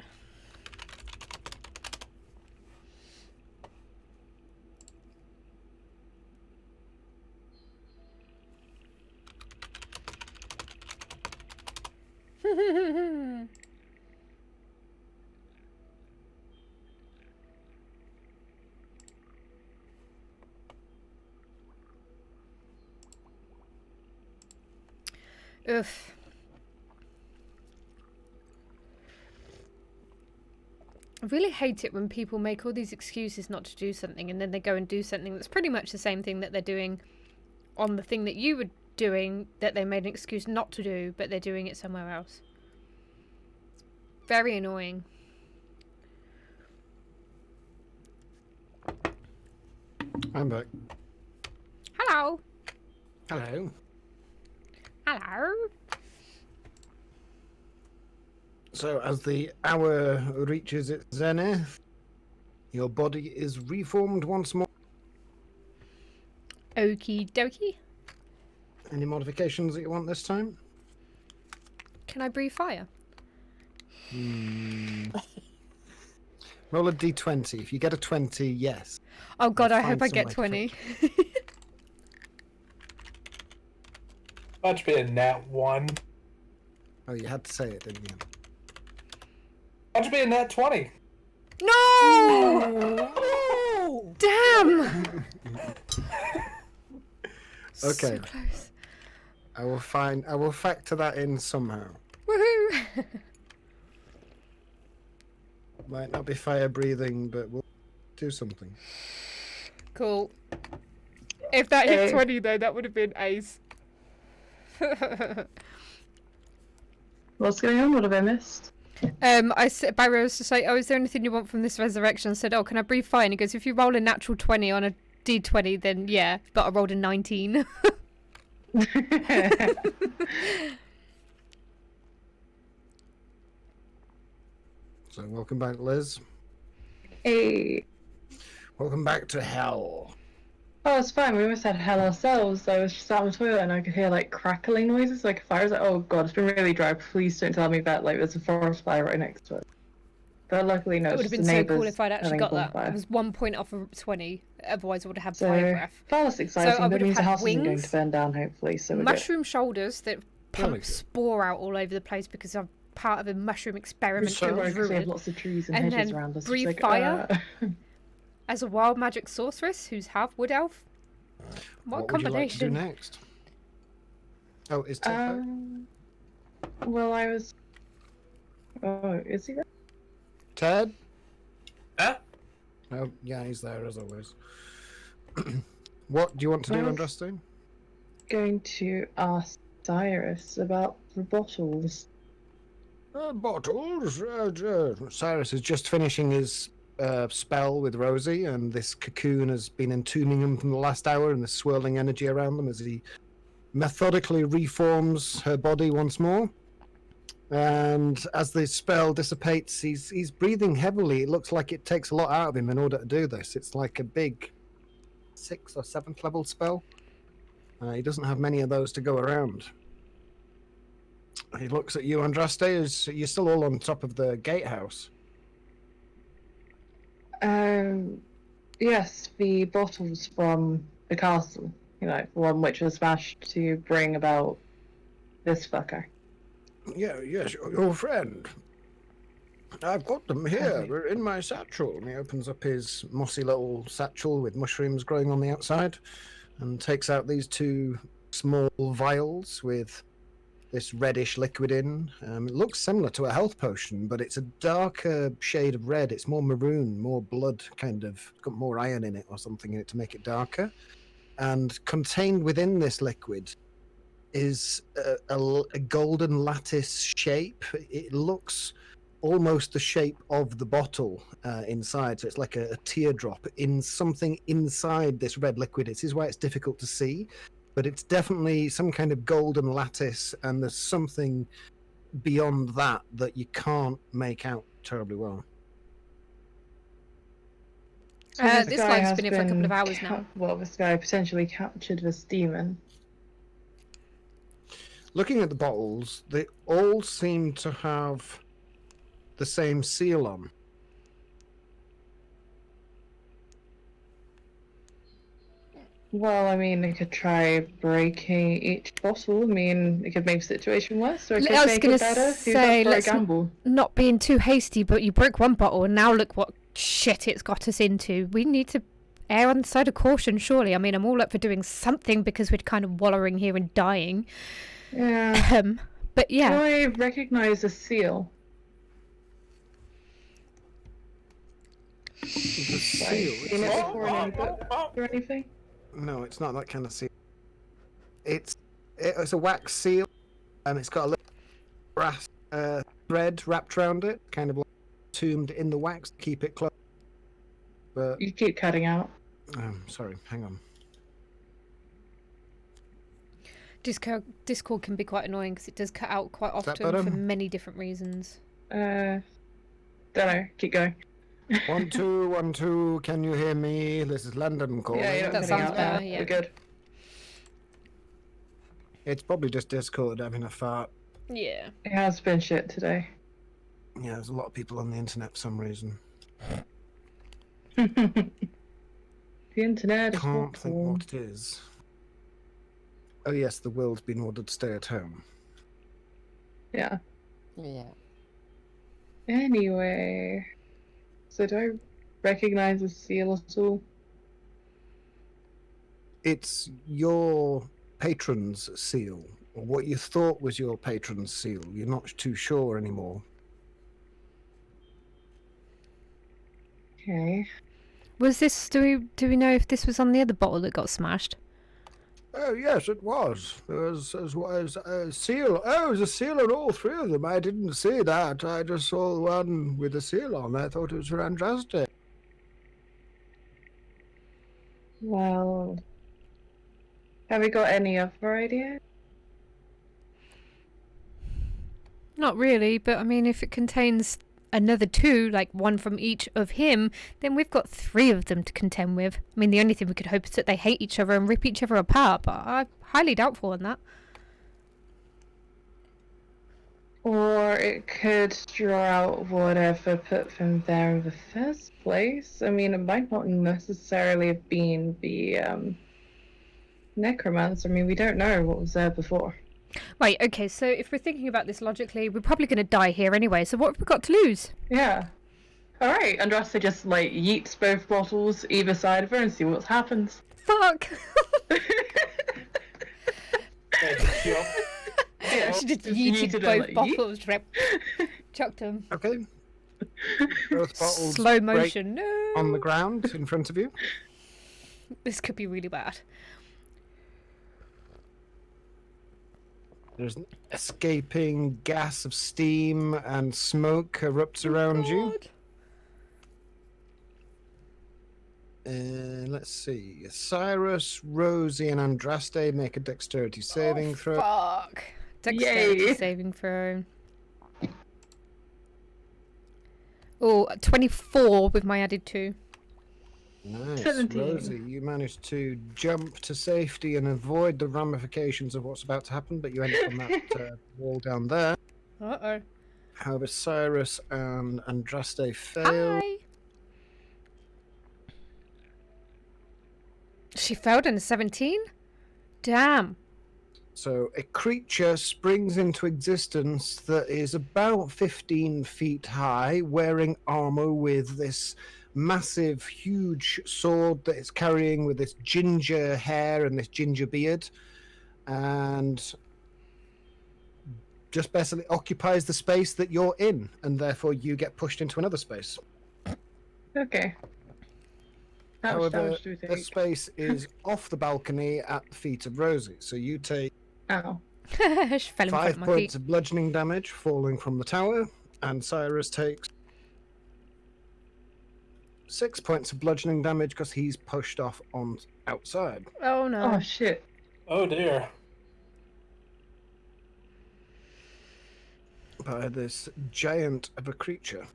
Oof. I really hate it when people make all these excuses not to do something and then they go and do something that's pretty much the same thing that they're doing on the thing that you were doing that they made an excuse not to do, but they're doing it somewhere else. It's very annoying. I'm back. Hello. Hello. Hello. So, as the hour reaches its zenith, your body is reformed once more. Okie dokie. Any modifications that you want this time? Can I breathe fire? Roll a d20. If you get a 20, yes. Oh god, I'll I hope find I some get way to 20. About to be a nat 1. Oh, you had to say it, didn't you? About to be a nat 20. No! Damn! Okay. So close. I will factor that in somehow. Woohoo! Might not be fire breathing, but we'll do something. Cool. If that hit 20 though, that would have been ace. What's going on? What have I missed? Barry was just like, oh, is there anything you want from this resurrection? I said, oh, can I breathe fire? And he goes, if you roll a natural 20 on a d20, then yeah, but I rolled a 19. So, welcome back, Liz. Hey. Welcome back to hell. Oh, it's fine. We almost had hell ourselves. I was just out on the toilet and I could hear like crackling noises, like a fire. I was like, oh god, it's been really dry. Please don't tell me that like there's a forest fire right next to it. But luckily, no. It would it's have just been the so cool neighbours if I'd actually having a got that. bonfire. It was 1 point off of 20. Otherwise, I would have had So fire breath. far less exciting. I That would have means the had house isn't going wings, to burn down, hopefully. So we're good. Mushroom shoulders that pump good. spore out all over the place because I'm part of a mushroom experiment. So- to Don't worry, 'cause we have druid. lots of trees and, And hedges then around us. breathe It's like, fire? As a wild magic sorceress who's half wood elf. What would you like to do combination? next? Oh, is take back? Well, I was. Oh, is he there? Ted? Huh? Oh, yeah, he's there as always. What do you want to do, Well, Andraste? Going to ask Cyrus about the bottles. Bottles? Cyrus is just finishing his spell with Rosie, and this cocoon has been entombing him from the last hour, and the swirling energy around them as he methodically reforms her body once more. And as the spell dissipates, he's breathing heavily. It looks like it takes a lot out of him in order to do this. It's like a big 6th or 7th level spell. He doesn't have many of those to go around. He looks at you, Andraste. You're still all on top of the gatehouse. Yes, the bottles from the castle. You know, the one which was smashed to bring about this fucker. Yeah, yes, your friend. I've got them here. They're in my satchel. And he opens up his mossy little satchel with mushrooms growing on the outside and takes out these 2 small vials with this reddish liquid in. It looks similar to a health potion, but it's a darker shade of red. It's more maroon, more blood, kind of. Got more iron in it or something in it to make it darker. And contained within this liquid is a golden lattice shape. It looks almost the shape of the bottle inside, so it's like a teardrop in something inside this red liquid. This is why it's difficult to see, but it's definitely some kind of golden lattice, and there's something beyond that that you can't make out terribly well. So This line's been here for a couple of hours now. Well, this guy potentially captured this demon. Looking at the bottles, they all seem to have the same seal on. Well, I mean, they could try breaking each bottle. I mean, it could make the situation worse, or it could I was make gonna it better. Who's say, up for a let's gamble? not being too hasty, but you broke one bottle and now look what shit it's got us into. We need to err on the side of caution, surely. I mean, I'm all up for doing something because we're kind of wallowing here and dying. Yeah. But yeah. Do I recognize a seal? The seal? Seen it before in any book or anything? No, it's not that kind of seal. It's a wax seal, and it's got a little brass thread wrapped around it, kind of like entombed in the wax to keep it closed. But You keep cutting out. sorry, hang on. Discord can be quite annoying because it does cut out quite that often better? for many different reasons. Don't know. Keep going. 1 2 1 2. Can you hear me? This is London calling. Yeah, you're not That cutting sounds out better, now. yeah. We're good. It's probably just Discord having a fart. Yeah. It has been shit today. Yeah, there's a lot of people on the internet for some reason. The internet is Can't think awful. what it is. Oh yes, the world's been ordered to stay at home. Yeah. Yeah. Anyway, so do I recognize the seal at all? It's your patron's seal, or what you thought was your patron's seal. You're not too sure anymore. Okay. Was this? Do we know if this was on the other bottle that got smashed? Oh yes, it was. There was as was a seal. Oh, it was a seal on all 3 of them. I didn't see that. I just saw the one with the seal on. I thought it was for Andraste. Well, have we got any other ideas? Not really, but I mean, if it contains another 2, like one from each of him, then we've got 3 of them to contend with. I mean, the only thing we could hope is that they hate each other and rip each other apart, but I'm highly doubtful on that. Or it could draw out whatever put them there in the first place. I mean, it might not necessarily have been the necromancer. I mean, we don't know what was there before. Right, okay, so if we're thinking about this logically, we're probably going to die here anyway, so what have we got to lose? Yeah. Alright, Andraste just, like, yeets both bottles either side of her and see what happens. Fuck! Yeah, She just just yeeted yeeted both her, like, yeet. bottles, chucked them. Okay. Both bottles Slow break motion. No. on the ground in front of you. This could be really bad. There's an escaping gas of steam and smoke erupts around you. Let's see. Cyrus, Rosie, and Andraste make a dexterity saving throw. Fuck. Dexterity Yay. saving throw. Oh, 24 with my added 2. Nice. 17. Rosie, you managed to jump to safety and avoid the ramifications of what's about to happen, but you end up on that wall down there. Uh-oh. However, Cyrus and Andraste fail. Hi. She failed in a 17? Damn. So a creature springs into existence that is about 15 feet high, wearing armor with this massive, huge sword that it's carrying with this ginger hair and this ginger beard, and just basically occupies the space that you're in, and therefore you get pushed into another space. Okay. How much However, damage do we the take? space is off the balcony at the feet of Rosie, so you take Ow. She fell in front 5 of my points feet. of bludgeoning damage falling from the tower, and Cyrus takes 6 points of bludgeoning damage because he's pushed off on outside. Oh no. Oh, shit. Oh dear. By this giant of a creature.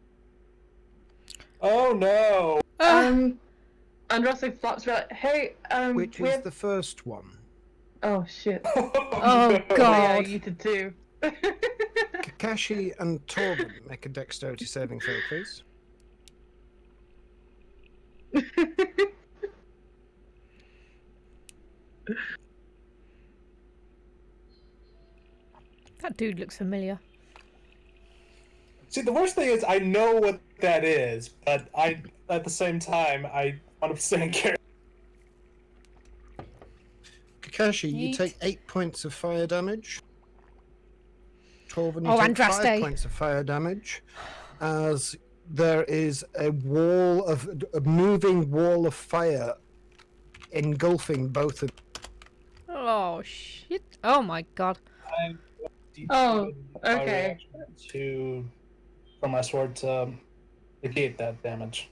Oh no. Andraste flaps around. Hey, Which we is have... the first one. Oh, shit. Oh Oh, yeah, god. you did too. Kakashi and Torben make a dexterity saving throw, please. That dude looks familiar. See, the worst thing is I know what that is, but at the same time I want to stay in character. Kakashi, you Yeet. take 8 points of fire damage. Torben, you Oh, take 5 Andraste. points of fire damage. As there is a moving wall of fire engulfing both of Oh shit. Oh my god. Oh, My okay. reaction for my sword to negate that damage.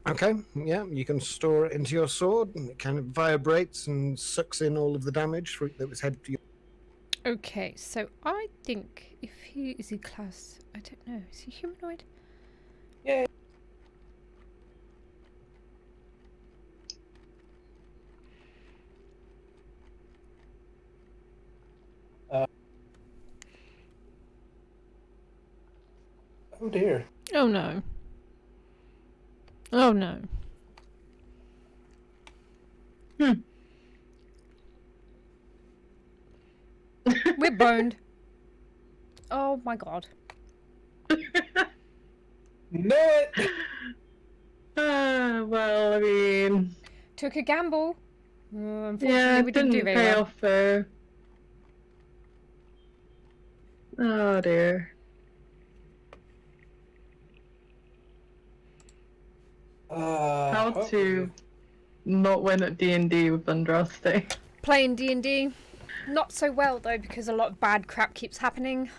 Okay, yeah, you can store it into your sword, and it kind of vibrates and sucks in all of the damage that was headed for you. Okay, so I think if he is he class, I don't know. Is he humanoid? Yay. Oh dear. Oh no. Oh no. We're boned. Oh my god. Know it. Well, I mean, Took a gamble. Unfortunately, yeah, we it didn't didn't do very pay well. off though. Oh dear. How Oh, to not win at D&D with Andraste. Playing D&D, not so well though because a lot of bad crap keeps happening.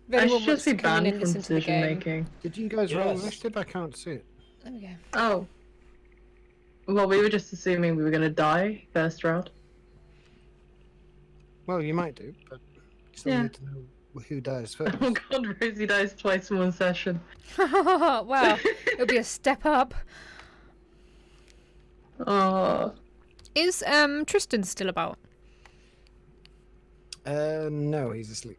If I anyone should wants just be to come in banned and from listen to the decision game, making. Did you guys roll Yes. initiative? I can't see it. there we go. Oh. Well, we were just assuming we were gonna die first round. Well, you might do, but you still Yeah. need to know who dies first. Oh god, Rosie dies twice in one session. Wow, it'll be a step up. Oh. Is Tristan still about? No, he's asleep.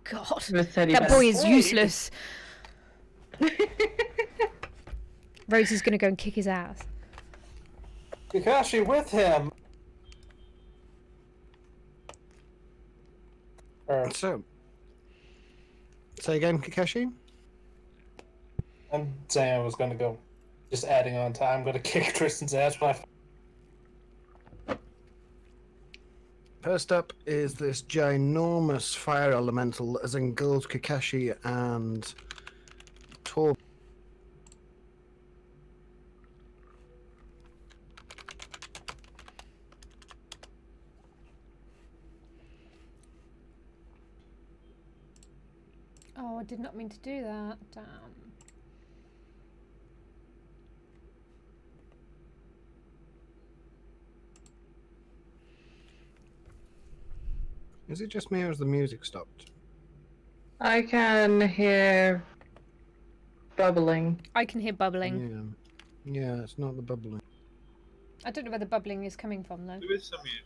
God, With Teddy that Bear. boy is useless. Rosie's gonna go and kick his ass. Kakashi with him. So, say again, Kakashi? I'm saying I was gonna go. Just adding on to I'm gonna kick Tristan's ass when First up is this ginormous fire elemental that has engulfed Kakashi and Tor. Oh, I did not mean to do that. Damn. Is it just me or has the music stopped? I can hear bubbling. I can hear bubbling. Yeah. Yeah, it's not the bubbling. I don't know where the bubbling is coming from though. There is some music.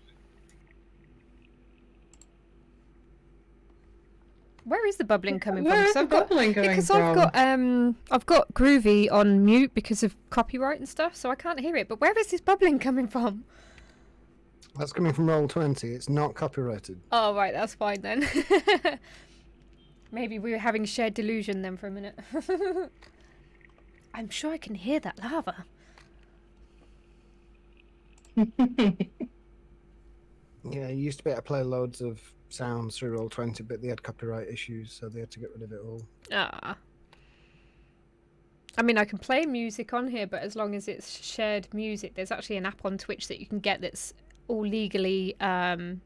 Where is the bubbling coming from? Where is 'Cause the I've got bubbling coming because from? I've got Groovy on mute because of copyright and stuff, so I can't hear it. But where is this bubbling coming from? That's coming from Roll20. It's not copyrighted. Oh right, that's fine then. Maybe we were having shared delusion then for a minute. I'm sure I can hear that lava. Yeah, you used to be able to play loads of sounds through Roll20, but they had copyright issues, so they had to get rid of it all. Ah. I mean, I can play music on here, but as long as it's shared music, there's actually an app on Twitch that you can get that's all legally able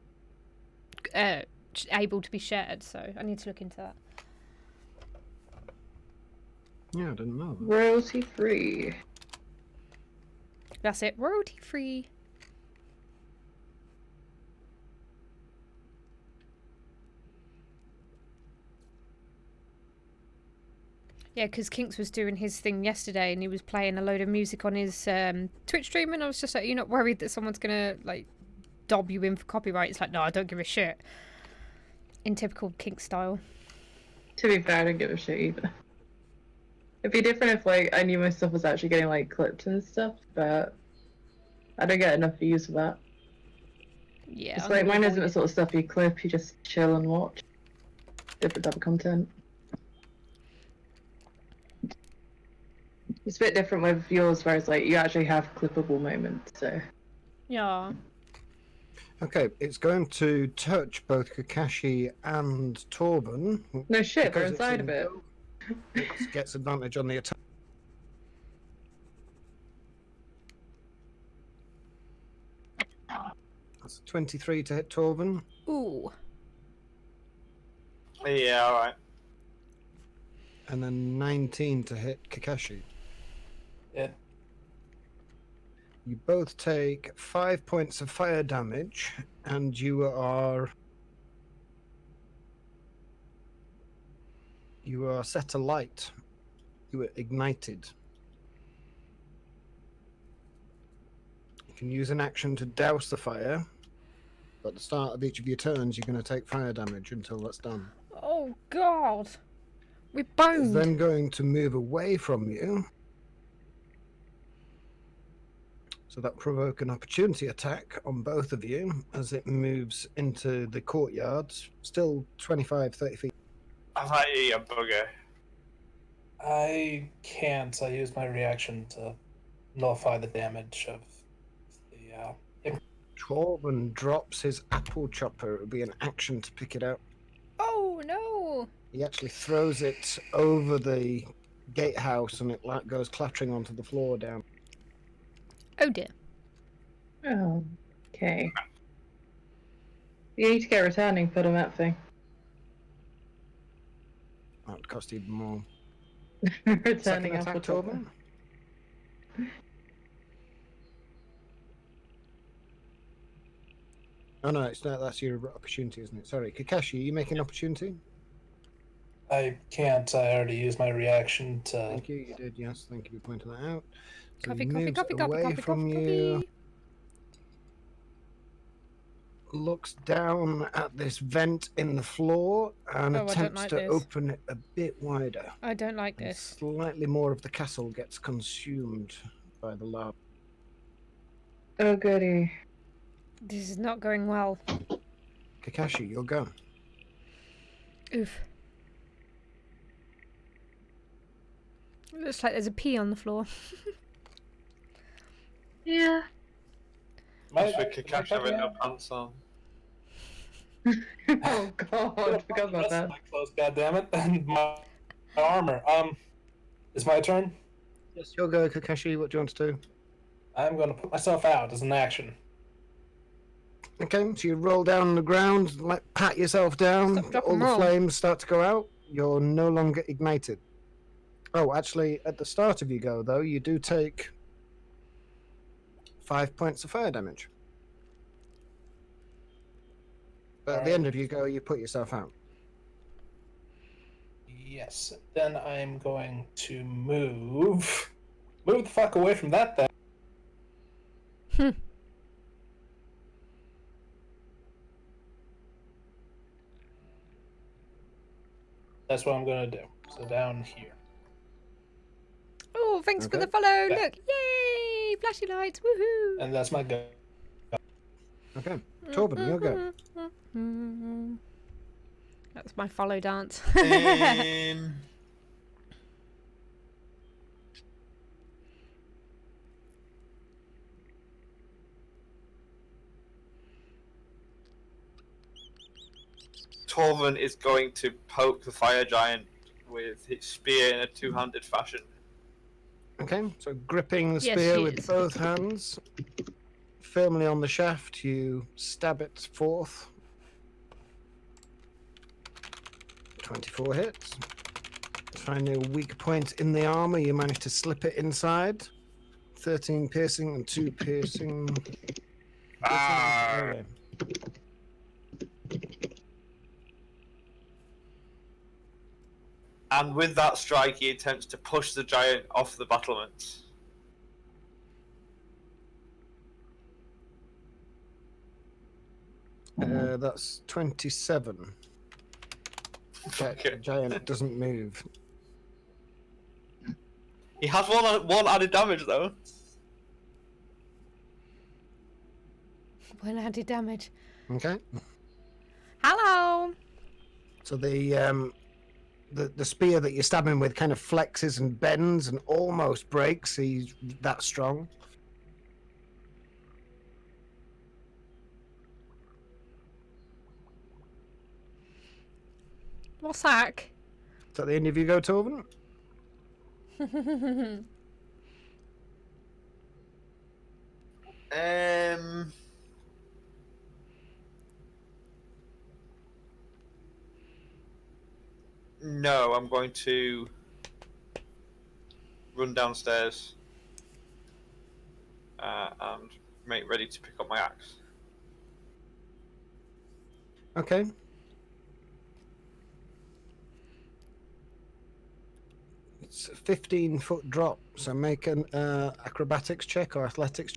to be shared. So I need to look into that. Yeah, I didn't know that. Royalty free. That's it, royalty free. Yeah, because Kinks was doing his thing yesterday and he was playing a load of music on his Twitch stream, and I was just like, you're not worried that someone's gonna like dob you in for copyright? It's like, no, I don't give a shit. In typical Kinks style. To be fair, I don't give a shit either. It'd be different if like I knew my stuff was actually getting like clipped and stuff, but I don't get enough views for that. Yeah. It's I'm like gonna mine avoid isn't the it. sort of stuff you clip, you just chill and watch. Different type of content. It's a bit different with yours, where it's like you actually have clippable moments, so. Yeah. Okay, it's going to touch both Kakashi and Torben. No shit, they're because it's inside of it. It gets advantage on the attack. That's 23 to hit Torben, Ooh. Yeah, alright. and then 19 to hit Kakashi. Yeah. You both take 5 points of fire damage, and you are set alight. You are ignited. You can use an action to douse the fire, but at the start of each of your turns, you're going to take fire damage until that's done. Oh God. We're It's boned. then going to move away from you. So that provoke an opportunity attack on both of you as it moves into the courtyard. Still 25, 30 feet. I might eat a bugger. I can't. I use my reaction to nullify the damage of the. Torben drops his apple chopper. It would be an action to pick it up. Oh no. He actually throws it over the gatehouse and it goes clattering onto the floor down. Oh dear. Oh, okay. You need to get returning for the map thing. That would cost even more. Returning Second apple attack, chopper. Torben. Oh no, it's not. That's your opportunity, isn't it? Sorry, Kakashi, are you making an opportunity? I can't. I already used my reaction to. Thank you. You did. Yes, thank you for pointing that out. So Coffee, he coffee, moves coffee, coffee, away coffee, from coffee, you. coffee. Looks down at this vent in the floor and Oh, I don't attempts like to this. open it a bit wider. I don't like And this. slightly more of the castle gets consumed by the lava. Oh goody. This is not going well. Kakashi, you're go. Oof. It looks like there's a pea on the floor. Yeah. Just for Kakashi having no pants on. Oh god, forgot about that. My clothes, goddammit, and my armor. It's my turn. Yes, you'll go, Kakashi. What do you want to do? I'm gonna put myself out as an action. Okay, so you roll down on the ground, like pat yourself down. Stop, drop, All and the roll. flames start to go out. You're no longer ignited. Oh, actually, at the start of your go, though, you do take 5 points of fire damage. But at the end of your go, you put yourself out. Yes. Then I'm going to move the fuck away from that thing. That's what I'm gonna do. So down here. Oh, thanks for Okay. the follow. Yeah. Look, yay! Flashy lights, woohoo! And that's my go. Okay, Torben, you'll go. That's my follow dance. Torvin is going to poke the fire giant with his spear in a two-handed fashion. Okay, so gripping the Yes, spear she with is. both hands, firmly on the shaft, you stab it forth. 24 hits. Finding a weak point in the armor, you manage to slip it inside. 13 piercing and 2 piercing. Ah. Okay. And with that strike, he attempts to push the giant off the battlements. That's 27. Okay. Giant doesn't move. He has one added damage though. One added damage. Okay. Hello! So the spear that you stab him with kind of flexes and bends and almost breaks. He's that strong. What's that? Is that the end of your go, Torben? No, I'm going to run downstairs and make ready to pick up my axe. Okay. It's a 15-foot drop, so make an acrobatics check or athletics.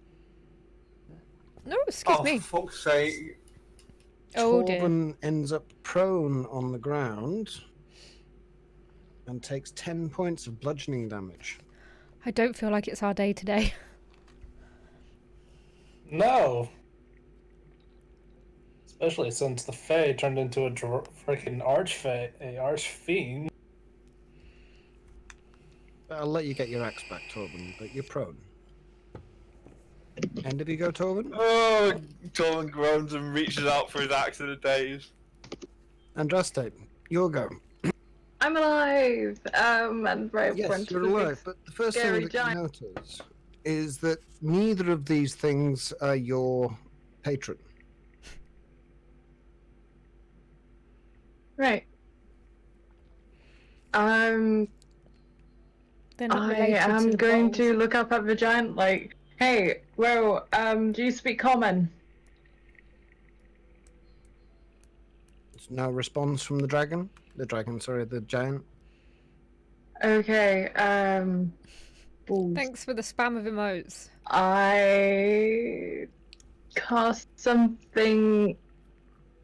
No, excuse Oh, me. for fuck's sake. Oh dear. Torben ends up prone on the ground and takes 10 points of bludgeoning damage. I don't feel like it's our day today. No. Especially since the Fae turned into a freaking archfiend. I'll let you get your axe back, Torben, but you're prone. End of you go, Torben? Oh, Torvin groans and reaches out for his axe in a daze. Andraste, you'll go. I'm alive! And right Yes, front you're of the big alive, but the first scary thing that giant. you notice is that neither of these things are your patron. Right. They're not I related to am the going bowls. to look up at the giant like, hey, bro, do you speak common? There's no response from the dragon. The giant. Okay, balls. Thanks for the spam of emotes. I cast something,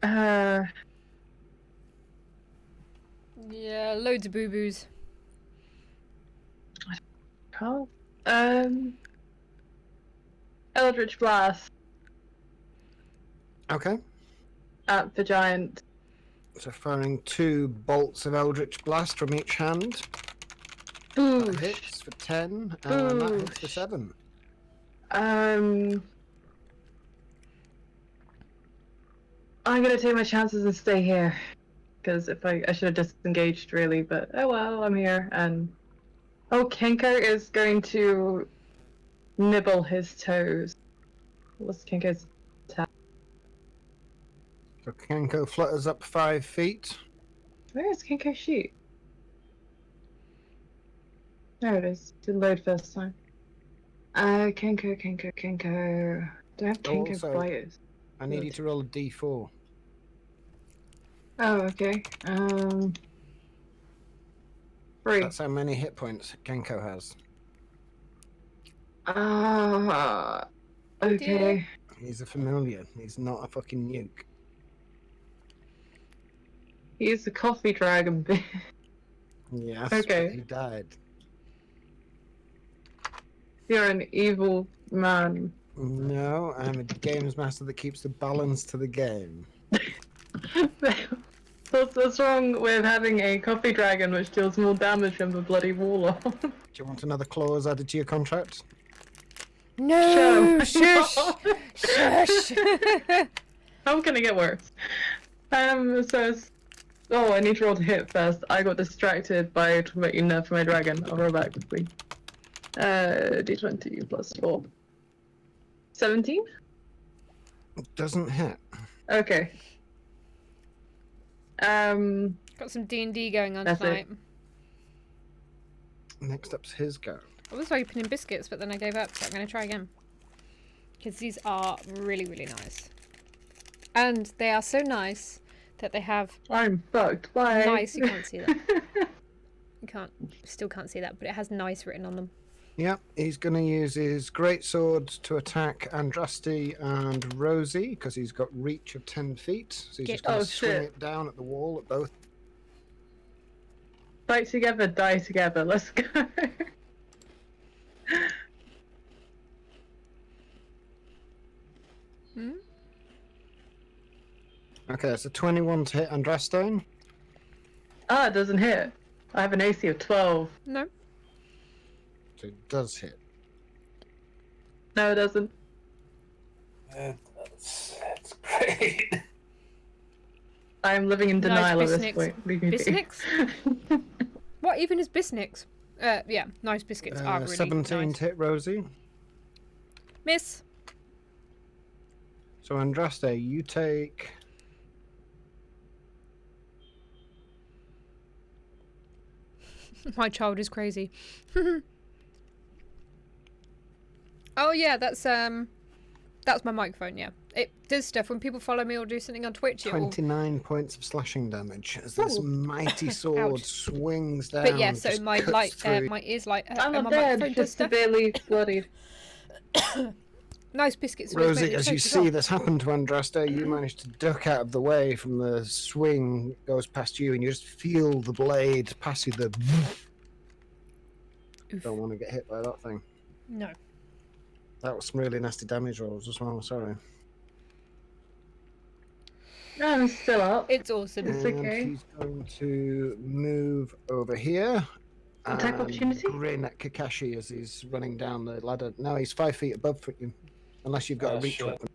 Yeah, loads of boo-boos. Eldritch Blast Okay. at the giant. So firing 2 bolts of Eldritch Blast from each hand. That Boosh. hits for 10, and that hits for Boosh. 7. I'm gonna take my chances and stay here. Because if I should have disengaged really, but oh well, I'm here. And oh, Kenko is going to nibble his toes. What's Kenko's attack? So Kenko flutters up 5 feet. Where is Kenko's sheet? There it is. Didn't load first time. Kenko. Do I have Oh, Kenko also, fighters? I need you to roll a d4. Oh, okay. 3. That's how many hit points Kenko has. Okay. He's a familiar. He's not a fucking nuke. He's a coffee dragon. Yes, Okay. but he died. You're an evil man. No, I'm a games master that keeps the balance to the game. What's wrong with having a coffee dragon which deals more damage than the bloody warlock? Do you want another clause added to your contract? No, Sure. shush, shush. How can it get worse? Oh, I need to roll to hit first. I got distracted by talking about you nerf my dragon. I'll roll back quickly. D20 plus 4. 17? It doesn't hit. Okay. Got some D&D going on That's it. tonight. Next up's his go. I was opening biscuits, but then I gave up, so I'm going to try again. Because these are really, really nice. And they are so nice that they have I'm fucked. Bye. nice. You can't see that. Still can't see that, but it has nice written on them. Yep, he's going to use his greatsword to attack Andraste and Rosie because he's got reach of 10 feet. So he's just going to swing shit. it down at the wall at both. Fight together, die together. Let's go. Hmm? Okay, so 21 to hit Andraste. Ah, it doesn't hit. I have an AC of 12. No. So it does hit. No, it doesn't. That's great. I'm living in denial at this bisnix. point. Leave me be. Bisnix? What even is bisnix? Yeah, nice biscuits are really 17 nice. to hit Rosie. Miss. So Andraste, you take... My child is crazy. Oh yeah, that's my microphone. Yeah, it does stuff when people follow me or do something on Twitch. It will... 29 points of slashing damage as this Ooh. mighty sword Ouch. swings down. But yeah, so just my cuts through. my ears light. I'm my not dead, microphone does just stuff. severely bloodied. Nice biscuits. always make Rosie, me as you choke as well. see this happen to Andraste, you manage to duck out of the way from the swing goes past you, and you just feel the blade pass you. The Oof. don't want to get hit by that thing. No. That was some really nasty damage rolls as well. Sorry. I'm still up. It's awesome. It's And okay. he's going to move over here. Attack and opportunity? Grin at Kakashi as he's running down the ladder. No, he's 5 feet above you, unless you've got a reach shit. weapon.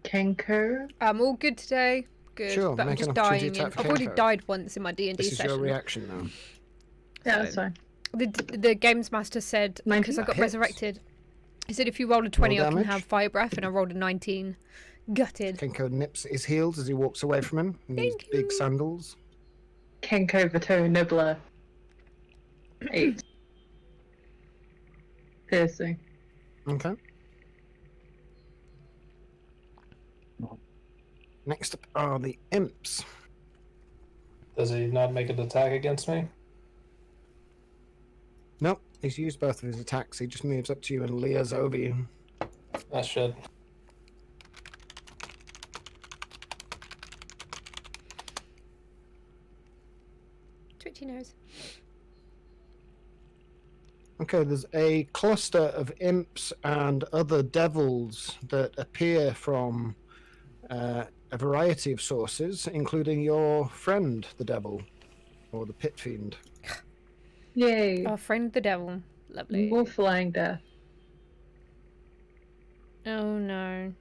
Kenko. I'm all good today. Good. Sure, but I'm make an just opportunity dying. attack for I've already Kenko. died once in my D&D This is session. your reaction now. Yeah, So- that's fine. The games master said, because I 19? got That hits. resurrected, he said if you roll a 20 I can damage. have fire breath, and I rolled a 19. Gutted. Kenko nips at his heels as he walks away from him in his Thank big you. sandals. Kenko the toe nibbler. 8. Piercing. Okay. Next up are the imps. Does he not make an attack against me? Nope, he's used both of his attacks. He just moves up to you and leers over you. That should. Twitchy nose. Okay, there's a cluster of imps and other devils that appear from a variety of sources, including your friend, the devil, or the pit fiend. Yay. Our friend the devil. Lovely. More flying death. Oh no.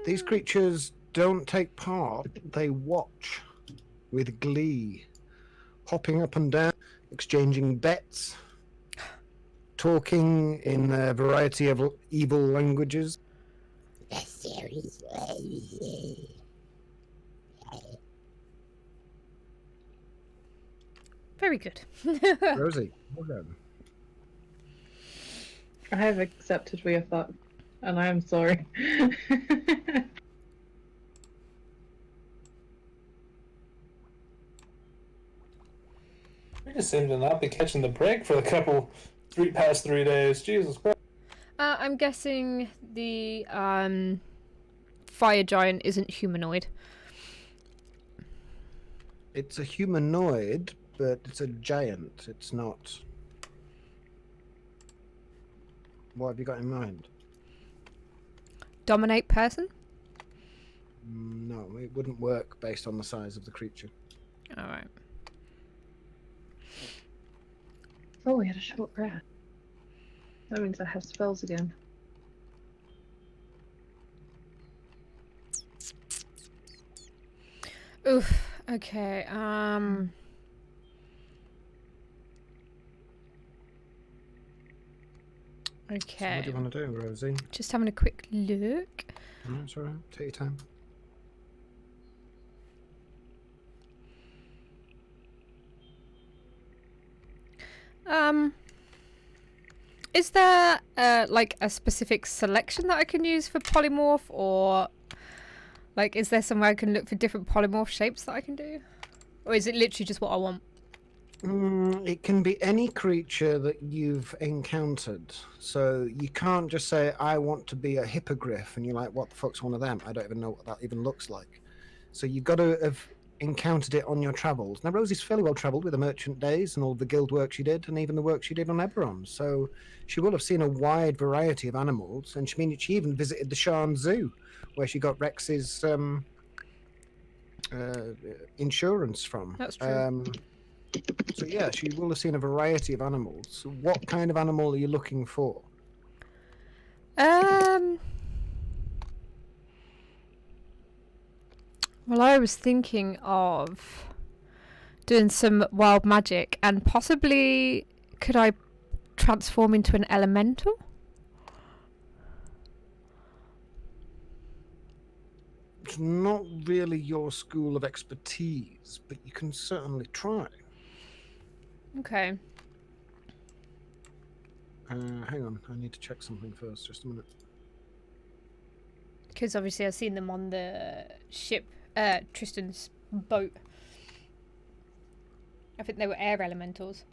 These creatures don't take part, they watch with glee, hopping up and down, exchanging bets, talking in a variety of evil languages. Very good. Rosie, well done. I have accepted we are fucked, and I am sorry. We just seem to not be catching the break for the past 3 days. Jesus Christ. I'm guessing the fire giant isn't humanoid. It's a humanoid, but it's a giant. It's not. What have you got in mind? Dominate person? No, it wouldn't work based on the size of the creature. Alright. Oh, we had a short rest. That means I have spells again. Oof. Okay. So Okay. what do you want to do, Rosie? Just having a quick look. No, it's alright. Take your time. Is there like a specific selection that I can use for polymorph, or like is there somewhere I can look for different polymorph shapes that I can do, or is it literally just what I want? It can be any creature that you've encountered. So you can't just say, I want to be a hippogriff, and you're like, what the fuck's one of them? I don't even know what that even looks like. So you've got to have encountered it on your travels. Now, Rosie's fairly well travelled with the merchant days and all the guild work she did, and even the work she did on Eberron. So she will have seen a wide variety of animals, and she even visited the Sharn Zoo, where she got Rex's insurance from. That's true. So yeah, she will have seen a variety of animals. So what kind of animal are you looking for? Well, I was thinking of doing some wild magic, and possibly could I transform into an elemental? It's not really your school of expertise, but you can certainly try. Okay. Hang on, I need to check something first. Just a minute. Because obviously I've seen them on the ship, Tristan's boat. I think they were air elementals.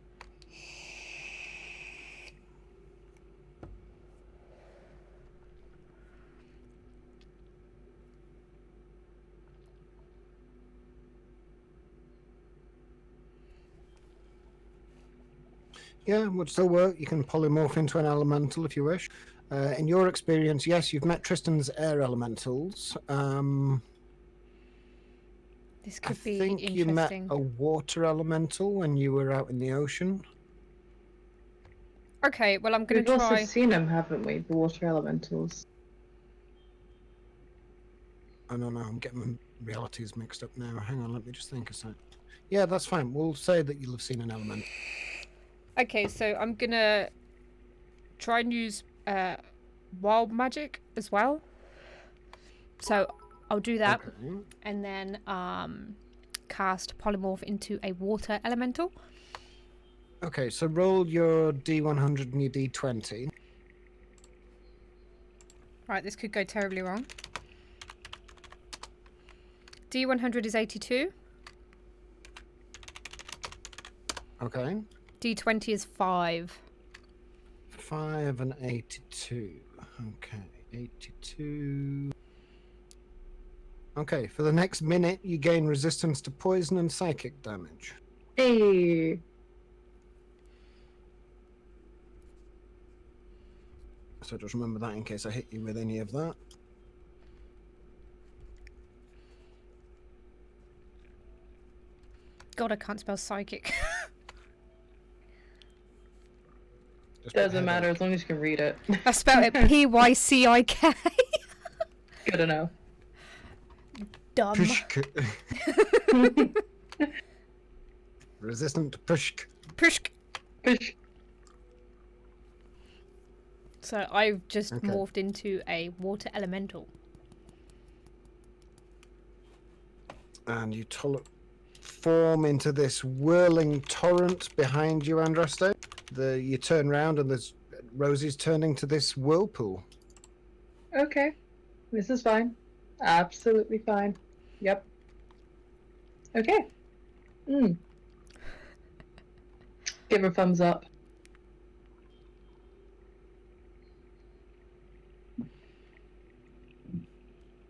Yeah, would still work. You can polymorph into an elemental if you wish. In your experience, yes, you've met Tristan's air elementals. This I could be think you met interesting. a water elemental when you were out in the ocean. Okay, well I'm gonna We've also try. seen them, haven't we? The water elementals. I don't know, I'm getting my realities mixed up now. Hang on, let me just think a sec. Yeah, that's fine. We'll say that you'll have seen an element. Okay, so I'm gonna try and use wild magic as well. So I'll do that, Okay. and then cast polymorph into a water elemental. Okay, so roll your D100 and your D20. Right, this could go terribly wrong. D100 is 82. Okay. D20 is 5. 5 and 82. Okay, 82. Okay, for the next minute, you gain resistance to poison and psychic damage. Hey! So just remember that in case I hit you with any of that. God, I can't spell psychic. Just put Doesn't matter headache. as long as you can read it. I spelled it Pycyk. Good to know. Dumb. Pushk. Resistant to pushk. Pushk. Push. So I've just Okay. morphed into a water elemental. And you form into this whirling torrent behind you, Andraste. You turn round and there's Rosie's turning to this whirlpool. Okay. This is fine. Absolutely fine. Yep. Okay. Give her a thumbs up.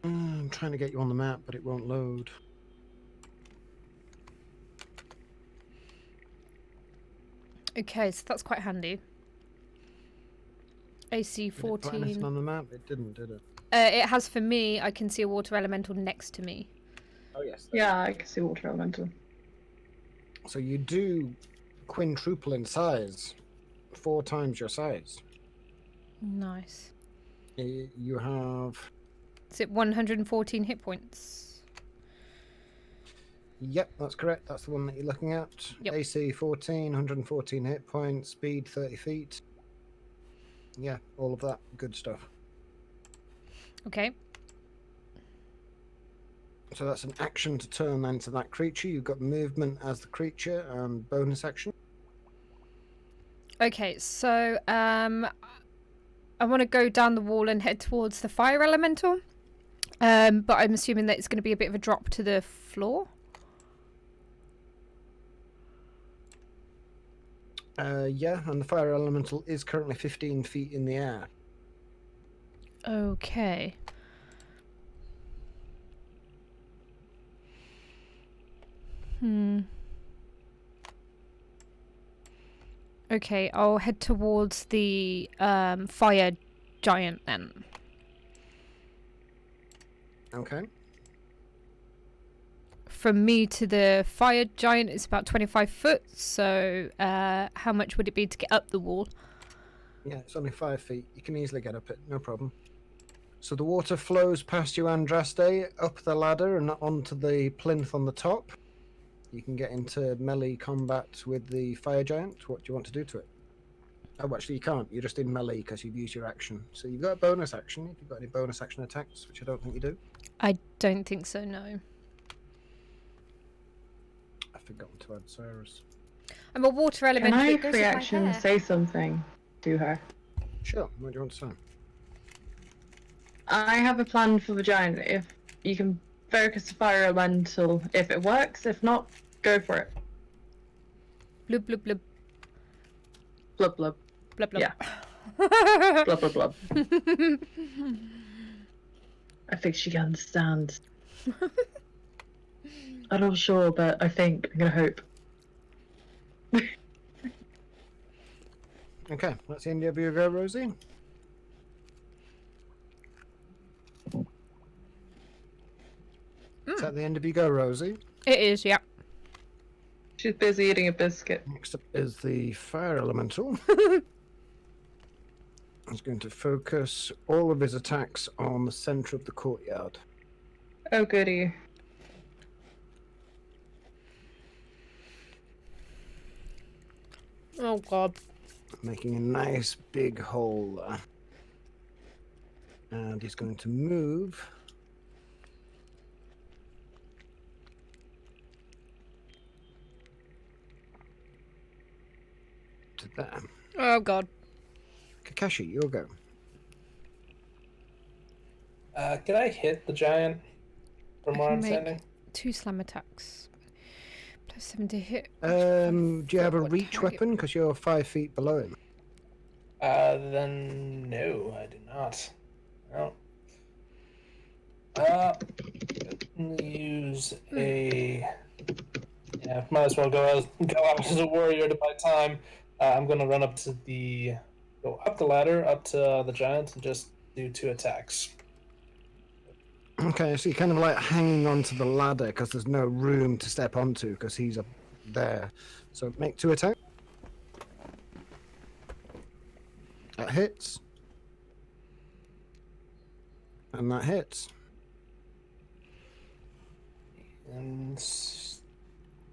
I'm trying to get you on the map, but it won't load. Okay, so that's quite handy. AC Did it put anything 14. on the map? It didn't, did it? It has for me, I can see a water elemental next to me. Oh, yes. Yeah, I can see water elemental. So you do quintuple in size. 4 times your size. Nice. You have... Is it 114 hit points? Yep, that's correct. That's the one that you're looking at. Yep. AC 14, 114 hit points, speed 30 feet. Yeah, all of that good stuff. Okay. So that's an action to turn into that creature. You've got movement as the creature and bonus action. Okay, so I want to go down the wall and head towards the fire elemental. But I'm assuming that it's going to be a bit of a drop to the floor. Yeah, and the fire elemental is currently 15 feet in the air. Okay. Okay, I'll head towards the fire giant then. Okay. From me to the fire giant is about 25 foot, so how much would it be to get up the wall? Yeah, it's only 5 feet. You can easily get up it, no problem. So the water flows past you, Andraste, up the ladder and onto the plinth on the top. You can get into melee combat with the fire giant. What do you want to do to it? Oh, actually, you can't. You're just in melee because you've used your action. So you've got a bonus action. If you've got any bonus action attacks, which I don't think you do. I don't think so, no. I've forgotten to add Cyrus. I'm a water Can elemental. I It goes with my reaction hair. say something to her? Sure. What do you want to say? I have a plan for the giant. If you can focus the fire elemental, if it works. If not, go for it. Blub, blub, blub. Blub blub. Blub, blub. Yeah. Blub blub blub. I think she understands. I'm not sure, but I think. I'm gonna hope. Okay, that's the end of your go, Rosie. Is that the end of your go, Rosie? It is, yeah. She's busy eating a biscuit. Next up is the fire elemental. He's going to focus all of his attacks on the center of the courtyard. Oh goody. Oh, God. Making a nice big hole there. And he's going to move to there. Oh, God. Kakashi, your go. Can I hit the giant from I where can I'm make standing? 2 slam attacks. Plus 7 to hit. Do you have a What reach target? weapon? Because you're 5 feet below him. Then no, I do not. No. Use a. Yeah, might as well go out as a warrior to buy time. I'm gonna run up to go up the ladder, up to the giant, and just do 2 attacks. Okay, so you're kind of like hanging onto the ladder because there's no room to step onto because he's up there. So make 2 attacks. That hits. And that hits. and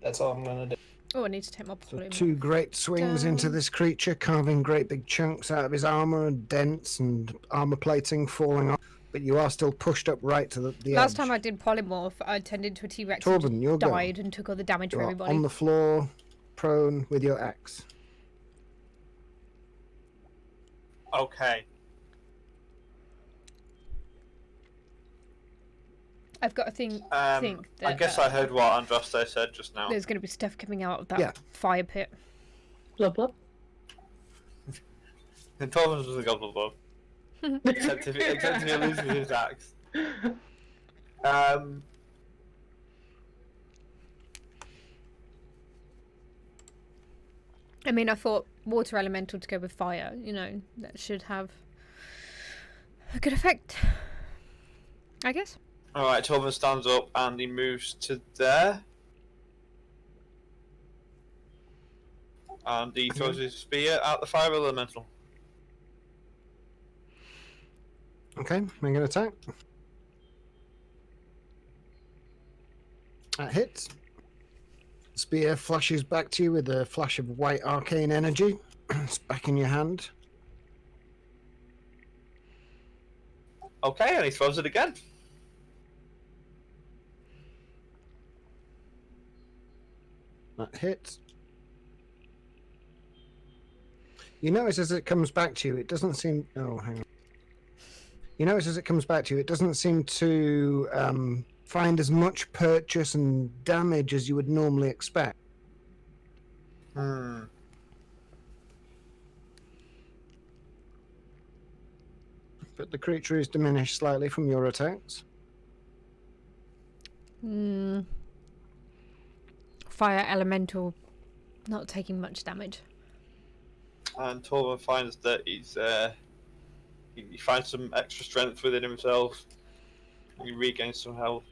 that's all I'm gonna do. Oh, I need to take my So polymorph. 2 great swings into down. this creature, carving great big chunks out of his armor and dents and armor plating falling off. But you are still pushed up right to the Last edge. time I did polymorph, I turned into a T-Rex and Torben, you're just go. died and took all the damage You for are everybody. on the floor, prone with your axe. Okay. I've got to think I that guess I heard what Andraste said just now. there's going to be stuff coming out of that Yeah. fire pit. Blah blah. And Torvins was a gobble bug. except if he loses his axe. I mean, I thought water elemental to go with fire. You know, that should have a good effect. I guess. Alright, Torvin stands up and he moves to there. And he throws his spear at the fire elemental. Okay, make an attack. That hits. Spear flashes back to you with a flash of white arcane energy. It's back in your hand. Okay, and he throws it again. That hits. You notice as it comes back to you, it doesn't seem... Oh, hang on. You notice as it comes back to you, it doesn't seem to find as much purchase and damage as you would normally expect. Hmm. But the creature is diminished slightly from your attacks. Fire elemental not taking much damage. And Torvin finds that he finds some extra strength within himself. He regains some health.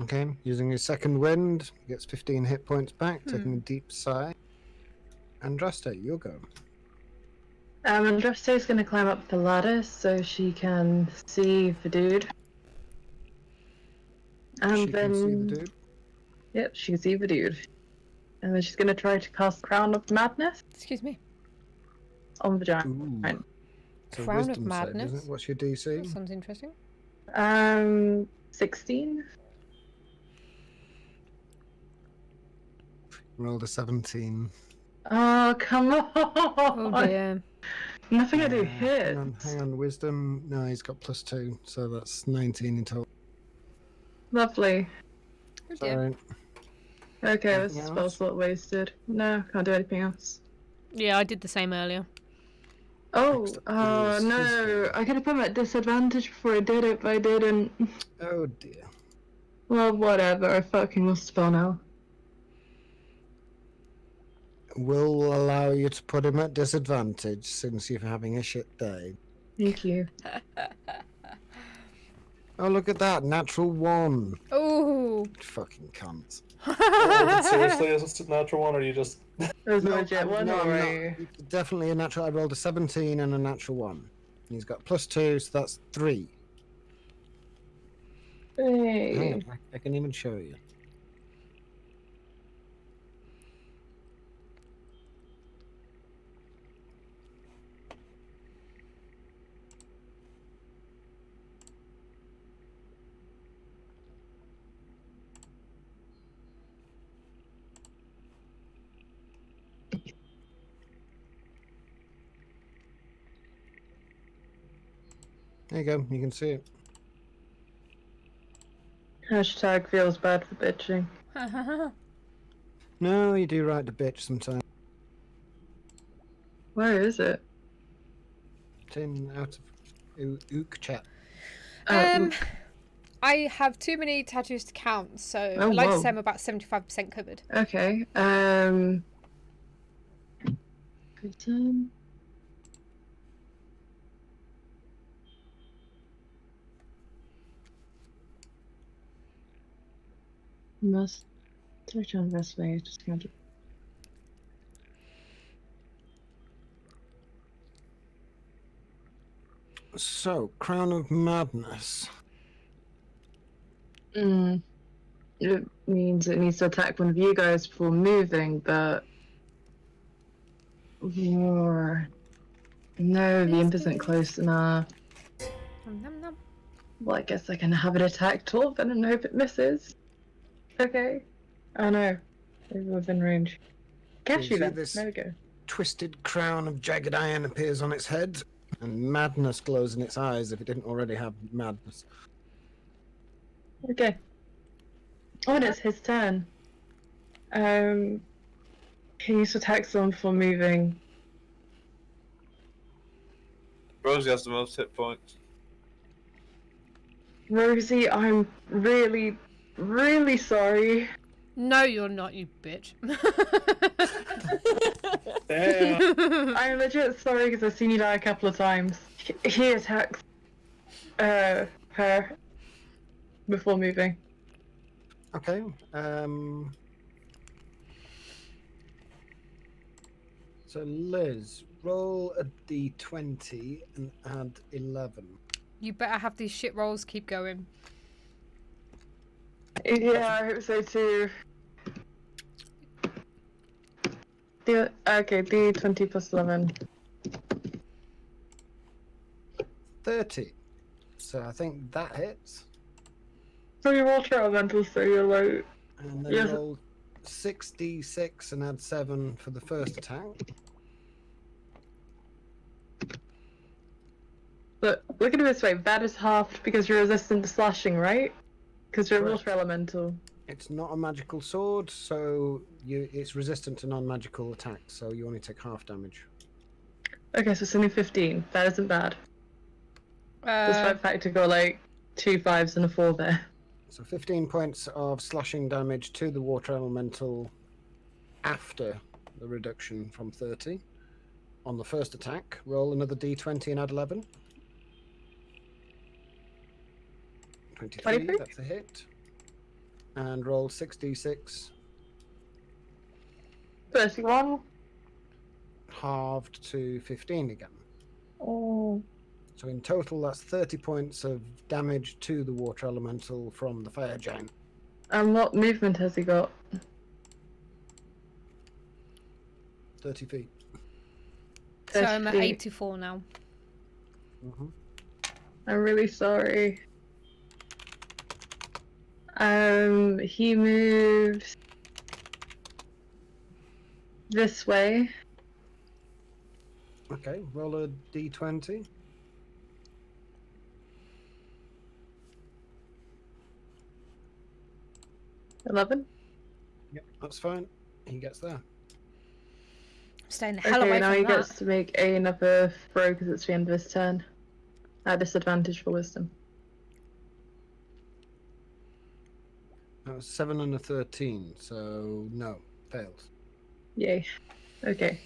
Okay, using his second wind, he gets 15 hit points back, taking a deep sigh. Andraste, you'll go. Andraste's gonna climb up the ladder so she can see the dude. And She then, can see the dude. Yep, she can see the dude. And then she's gonna try to cast Crown of Madness Excuse me. on the giant. Ooh. Right. It's a Crown of wisdom save, Madness? isn't it? What's your That DC? sounds interesting. 16. Rolled a 17. Oh, come on! Oh dear. Nothing I do hits. Hang on, wisdom. No, he's got +2, so that's 19 in total. Lovely. Oh dear. Alright. Okay, this Anything spell else? slot wasted. No, can't do anything else. Yeah, I did the same earlier. Oh, Next up is no. his I could have put him at disadvantage before I did it, but I didn't. Oh dear. Well, whatever. I fucking lost spell now. We'll allow you to put him at disadvantage since you're having a shit day. Thank you. Oh, look at that. Natural 1. Oh. Fucking cunts. Seriously, is it a natural one, or you just... It was a legit one, no, or I'm not. It's definitely a natural. I rolled a 17 and a natural 1. And he's got +2, so that's 3. Hey. Hang on, I can even show you. There you go, you can see it. Hashtag feels bad for bitching. No, you do right to bitch sometimes. Where is it? It's in out of Ook chat. I have too many tattoos to count, so Oh, I'd like to whoa. say I'm about 75% covered. Okay. Good time. Must search on best way. Just kind of. So, Crown of Madness. It means it needs to attack one of you guys before moving, but. No, the imp isn't close enough. Nom, nom, nom. Well, I guess I can have it attack Torvin and hope it misses. Okay. Oh no. Maybe within range. Catch You you see then. this? There we go. Twisted crown of jagged iron appears on its head, and madness glows in its eyes if it didn't already have madness. Okay. Oh, and it's his turn. He needs to attack someone before moving. Rosie has the most hit points. Rosie, I'm really, really sorry. No, you're not, you bitch. Damn. I'm legit sorry because I've seen you die a couple of times. He attacks her before moving. Okay. So Liz, roll a d20 and add 11. You better have these shit rolls keep going. Yeah, I hope so too. Okay, D20 plus 11. 30. So I think that hits. So you roll elemental, so you're low. And then Yes. roll 6d6 and add 7 for the first attack. But look at it this way, that is halved because you're resistant to slashing, right? Because you're a Correct. water elemental. It's not a magical sword, so it's resistant to non-magical attacks, so you only take half damage. Okay, so it's only 15. That isn't bad. Despite the fact you got like 2 5s and a 4 there. So 15 points of slashing damage to the water elemental after the reduction from 30. On the first attack, roll another d20 and add 11. 23, 23? that's a hit. And roll 6d6, 31. halved to 15 again. Oh. So in total, that's 30 points of damage to the water elemental from the fire giant. And what movement has he got? 30 feet. So I'm at 30. 84 now. Mm-hmm. I'm really sorry. He moves this way. Okay, roll a d20. 11. Yep, that's fine. He gets there. Staying the hell Okay, away now from he that. gets to make another throw because it's the end of his turn. At disadvantage for wisdom. That was 7 and a 13, so no, fails. Yay. Okay.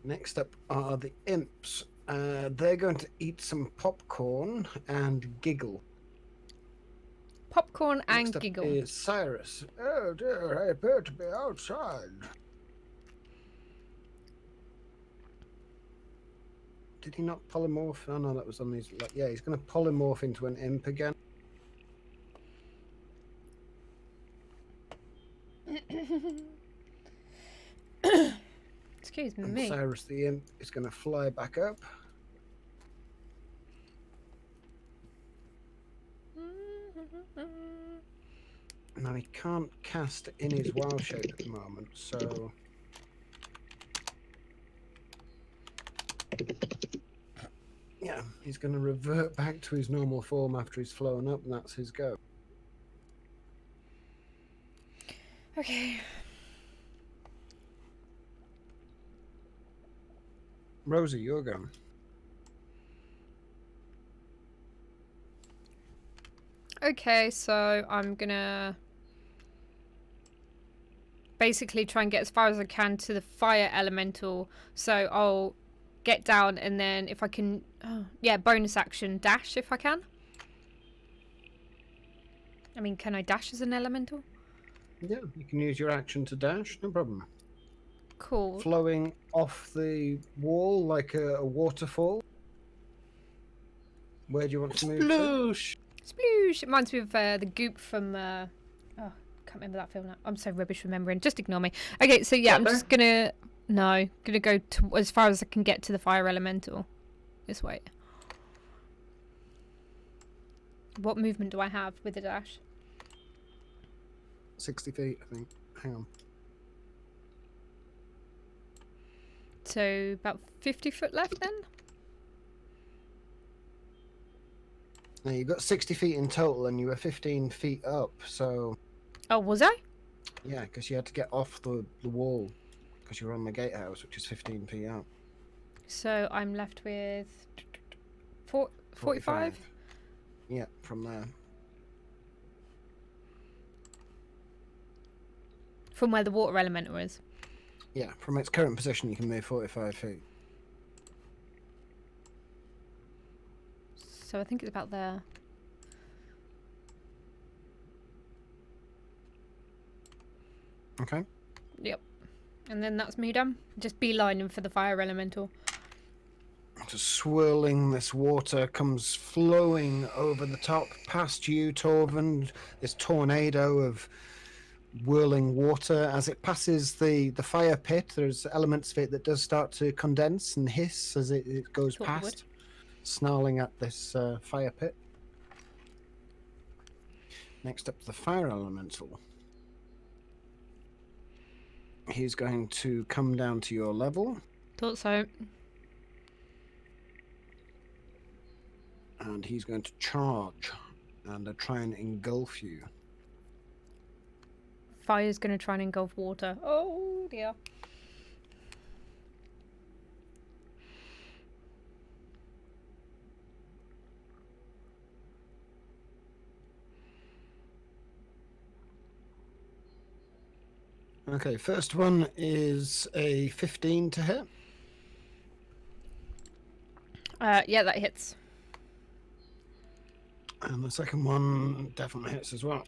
Next up are the imps. They're going to eat some popcorn and giggle. Popcorn and Next up giggle. is Cyrus. Oh dear, I appear to be outside. Did he not polymorph? Oh no, that was on his. Yeah, he's going to polymorph into an imp again. Excuse And me. Cyrus the imp is going to fly back up. Now he can't cast in his wild shape at the moment, so yeah, he's going to revert back to his normal form after he's flown up, and that's his go. Okay. Rosie, your go. Okay, so I'm gonna basically try and get as far as I can to the fire elemental. So I'll get down and then if I can, yeah, bonus action dash if I can. I mean, can I dash as an elemental? Yeah, you can use your action to dash, no problem. Cool. Flowing off the wall like a waterfall. Where do you want to move to? Sploosh! Sploosh! It reminds me of the goop from. Oh, can't remember that film now. I'm so rubbish remembering. Just ignore me. Okay, so yeah, I'm Flubber? just gonna. No, gonna go to as far as I can get to the fire elemental. This way. What movement do I have with the dash? 60 feet, I think. Hang on. So about 50 foot left then? Now, you've got 60 feet in total, and you were 15 feet up, so... Oh, was I? Yeah, because you had to get off the wall, because you were on the gatehouse, which is 15 feet out. So I'm left with 45? Yeah, from there. From where the water elemental is. Yeah, from its current position, you can move 45 feet. So I think it's about there. Okay. Yep. And then that's me done. Just beelining for the fire elemental. Just swirling, this water comes flowing over the top, past you, Torvald. This tornado of whirling water. As it passes the fire pit, there's elements of it that does start to condense and hiss as it goes Thought it would. past, snarling at this fire pit. Next up, the fire elemental. He's going to come down to your level, Thought so. and he's going to charge and try and engulf you. Fire's gonna try and engulf water. Oh dear. Okay, first one is a 15 to hit. Yeah, that hits. And the second one definitely hits as well.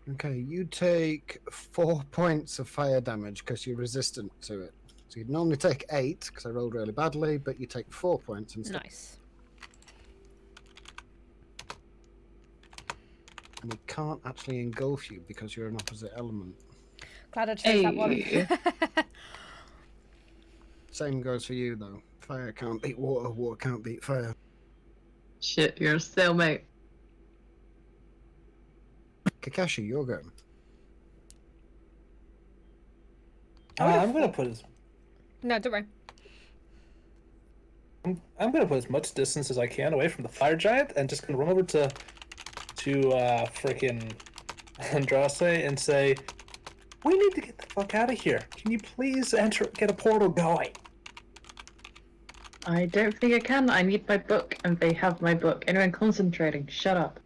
Okay, you take 4 points of fire damage because you're resistant to it. So you'd normally take 8 because I rolled really badly, but you take 4 points instead. Nice. And he can't actually engulf you because you're an opposite element. Glad I chose that one. Hey. Same goes for you though. Fire can't beat water, water can't beat fire. Shit, you're a stalemate. Kakashi, your go. I'm gonna put as No, don't worry. I'm gonna put as much distance as I can away from the fire giant, and just gonna run over to freaking Andraste and say, "We need to get the fuck out of here. Can you please get a portal going?" I don't think I can. I need my book, and they have my book. Anyone concentrating? Shut up.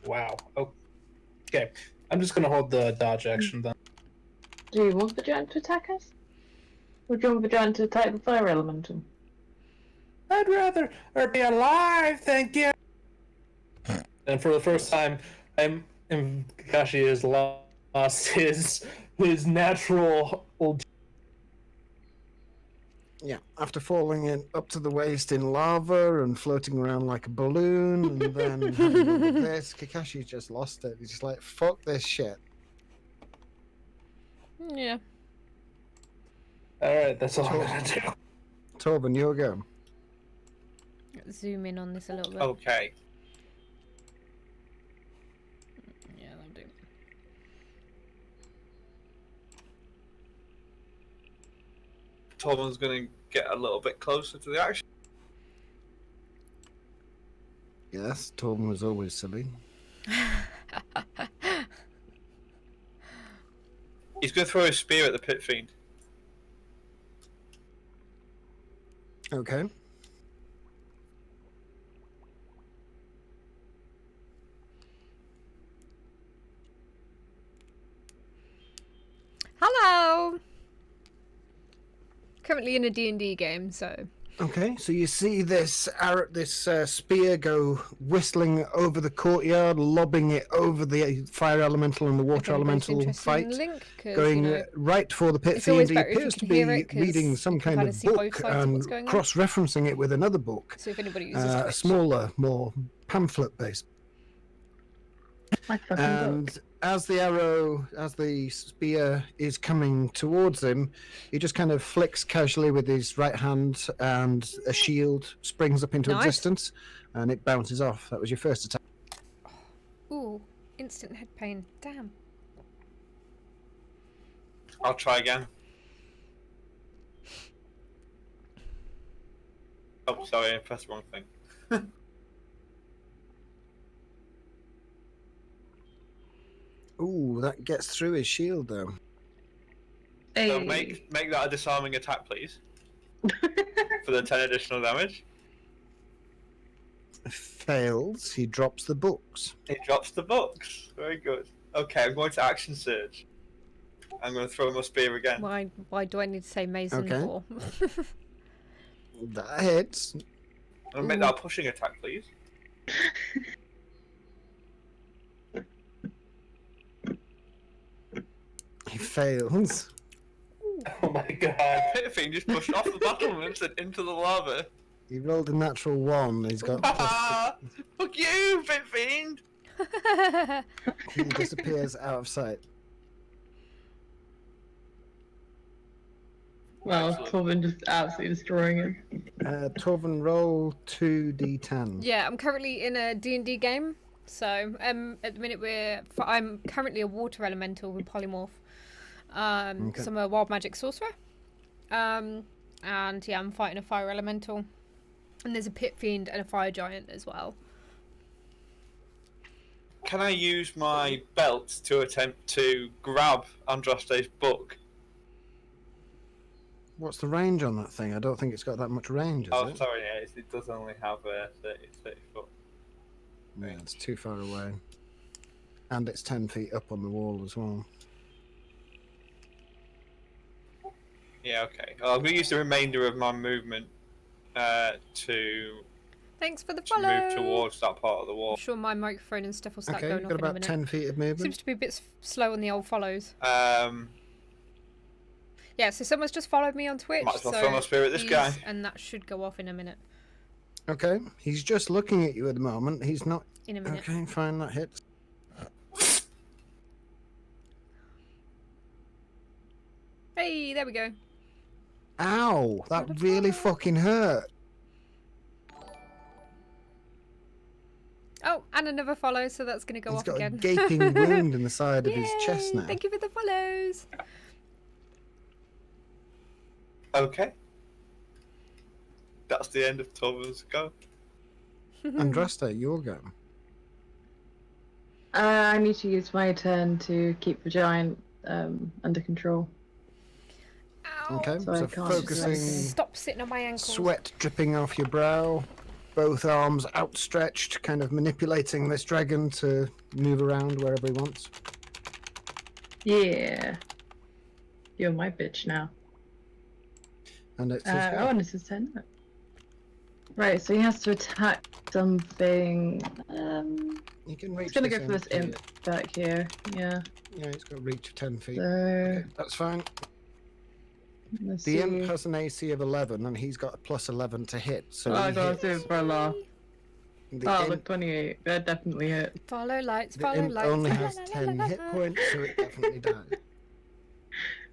Wow. Okay. I'm just gonna hold the dodge action then. Do you want the giant to attack us? Or do you want the giant to attack the fire elemental? I'd rather be alive, thank you. And for the first time, Kakashi has lost his natural old. Yeah, after falling in up to the waist in lava and floating around like a balloon, and then having all of this, Kakashi's just lost it. He's just like, fuck this shit. Yeah. All right, that's all I'm gonna do. Torben, your go. Zoom in on this a little bit. Okay. Yeah, that'll do. Torben's going to get a little bit closer to the action. Yes, Torben was always silly. He's going to throw his spear at the pit fiend. Okay. Hello! Currently in a D&D game, so... Okay, so you see this spear go whistling over the courtyard, lobbing it over the fire elemental and the If water anybody's elemental interested in fight, the link, 'cause, going right for the pit it's always fiend. He better if you appears can to hear be it, 'cause reading some you can kind kinda of see both book sides of what's and going on. cross-referencing it with another book, So if anybody uses a Twitch. smaller, more pamphlet-based. My fucking And book. as the spear is coming towards him, he just kind of flicks casually with his right hand, and a shield springs up into Nice. existence, and it bounces off. That was your first attack. Ooh, instant head pain. Damn. I'll try again. Oh, sorry, I pressed the wrong thing. Ooh, that gets through his shield, though. Hey. So make that a disarming attack, please, for the 10 additional damage. Fails. He drops the books. He drops the books. Very good. Okay, I'm going to action surge. I'm going to throw my spear again. Why do I need to say Mason Okay. for? That hits. I'm going to make that a pushing attack, please. He fails. Oh my god. Pit Fiend just pushed off the battlements and into the lava. He rolled a natural 1. He's got. Fuck you, Pit Fiend! He disappears out of sight. Well, Excellent. Torvin just absolutely destroying him. Torvin, roll 2d10. Yeah, I'm currently in a D&D game. So, at the minute I'm currently a water elemental with polymorph. Okay. So I'm a wild magic sorcerer. And yeah, I'm fighting a fire elemental. And there's a pit fiend and a fire giant as well. Can I use my belt to attempt to grab Andraste's book? What's the range on that thing? I don't think it's got that much range, is Oh, it? sorry, yeah, it does only have 30 foot. Yeah, it's too far away. And it's 10 feet up on the wall as well. Yeah, okay. Well, I'm going to use the remainder of my movement to Thanks for the to follow. move towards that part of the wall. I'm sure my microphone and stuff will start Okay, going you've off got in a about minute. 10 feet of movement. Seems to be a bit slow on the old follows. Um, Yeah, so someone's just followed me on Twitch. Might as well so throw my spear at this guy. And that should go off in a minute. Okay, he's just looking at you at the moment. He's not. In a minute. Okay, fine, that hits. Hey, there we go. Ow! That really fucking hurt. Oh, and another follow, so that's going to go He's off got again. a gaping wound in the side of his chest Yay, now. Thank you for the follows. okay. That's the end of Torvin's go. Andraste, your go. I need to use my turn to keep the giant under control. Ow. Okay, So I so can't focusing, Stop sitting on my ankles. sweat dripping off your brow, both arms outstretched, kind of manipulating this dragon to move around wherever he wants. Yeah. You're my bitch now. And it's his Oh, go. and it's his turn. Right, so he has to attack something. You can reach He's gonna this go for this end, imp back here. Yeah. Yeah, he's got reach of 10 feet. So Okay, that's fine. let's The see. imp has an AC of 11, and he's got a plus 11 to hit. So Oh, I he got hits. it for a laugh. The Oh, imp, look, 28. That definitely hit. Follow lights, the follow imp lights. only la, has la, la, 10 la, hit la. points, so it definitely dies.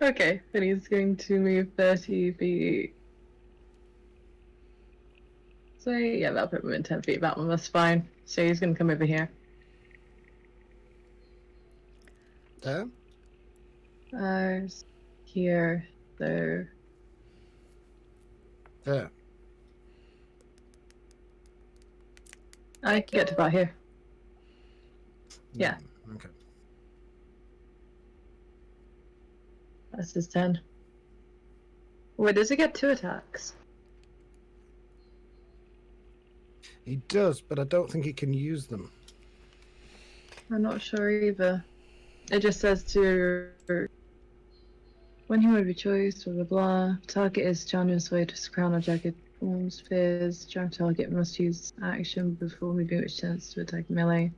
Okay, then he's going to move 30 feet. So yeah, that'll put him in 10 feet. That one, that's fine. So he's gonna come over here. There? Here, there. There. I can get to about here. Yeah. Okay. That's his 10. Wait, does he get 2 attacks? He does, but I don't think he can use them. I'm not sure either. It just says to when he may be choice, blah blah blah. Target is challenge way to crown or jagged Forms, fears, charm target must use action before moving, which tends to attack melee.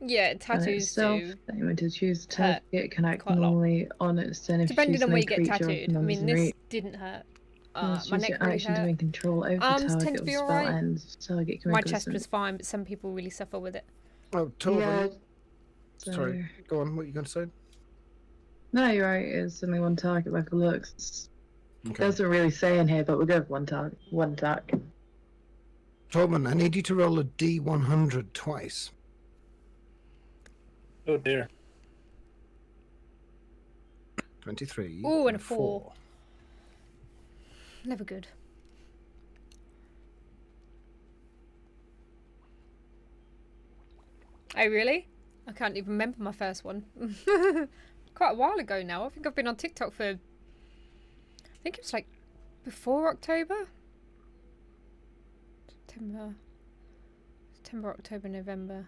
Yeah, On tattoos itself, do. the aim to choose hurt target can act quite a lot. normally on its turn if you Depending choose on where no you get creature of tattooed. I numbers mean, in this reach. didn't hurt. You must My use neck your really action to hurt. gain control over the Arms tend target to or be spell alright. ends. Target can My make chest was resistance. fine, but some people really suffer with it. Oh, Torvin. Yeah. Sorry, go on. What are you going to say? No, you're right. It's only one target by the looks. Okay. Doesn't really say in here, but we'll go with one target. One attack. Torvin, I need you to roll a D100 twice. Oh dear. 23. Ooh, and a 4. Never good. Oh, really? I can't even remember my first one. Quite a while ago now. I think I've been on TikTok for... I think it was like before October? September, October, November.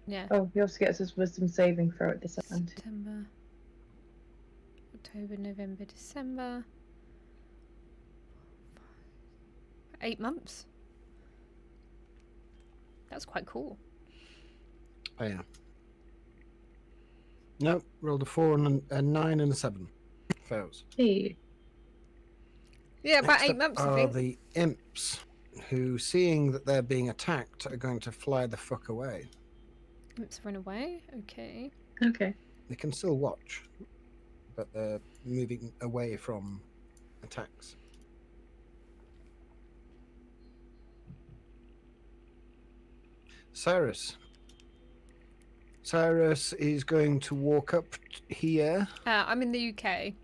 Yeah. Oh, he also gets his wisdom saving throw at disadvantage. September, October, November, December. 8 months. That's quite cool. Oh, yeah. No, rolled a 4 and a 9 and a 7. Fails. Hey. Yeah, about Next 8 up months, I are think. the imps, who, seeing that they're being attacked, are going to fly the fuck away. Imps run away. Okay. Okay. They can still watch, but they're moving away from attacks. Cyrus. Cyrus is going to walk up here. I'm in the UK.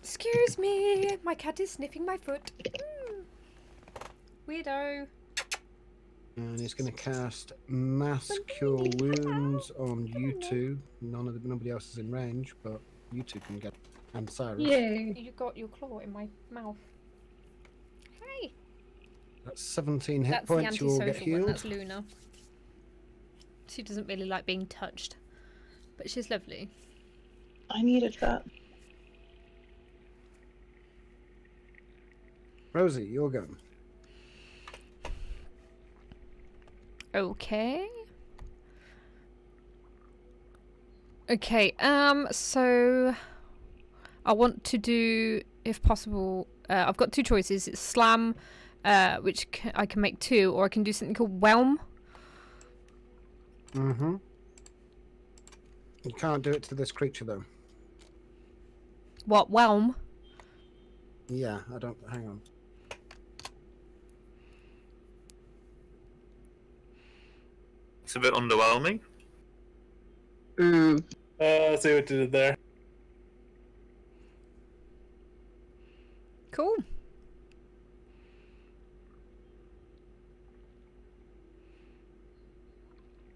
Excuse me, my cat is sniffing my foot. Weirdo. And he's going to cast Mass Cure Wounds on you two. Nobody else is in range, but you two can get. And Cyrus. Yay. You got your claw in my mouth. Hey. That's 17 hit That's points. the You all get antisocial one. healed. That's Luna. She doesn't really like being touched, but she's lovely. I needed that. Rosie, you're going. Okay. Okay, so I want to do, if possible, I've got two choices. It's slam, which I can make 2, or I can do something called whelm. Mm-hmm. You can't do it to this creature, though. What, whelm? Yeah, I don't... Hang on. It's a bit underwhelming. Ooh. I see what you did there. Cool.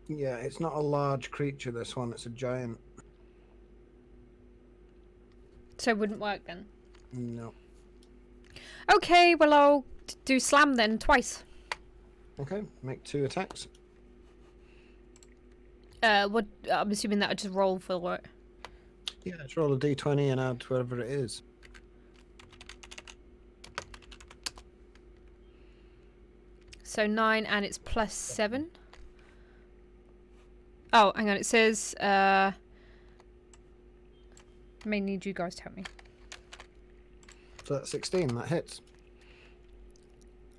Yeah, it's not a large creature, this one. It's a giant. So it wouldn't work then. No. Okay, well I'll do slam then, twice. Okay, make 2 attacks. What? I'm assuming that I just roll for it. Yeah, just roll a d20 and add whatever it is. So 9 and it's plus 7. Oh, hang on. It says, I may need you guys to help me. So that's 16, that hits.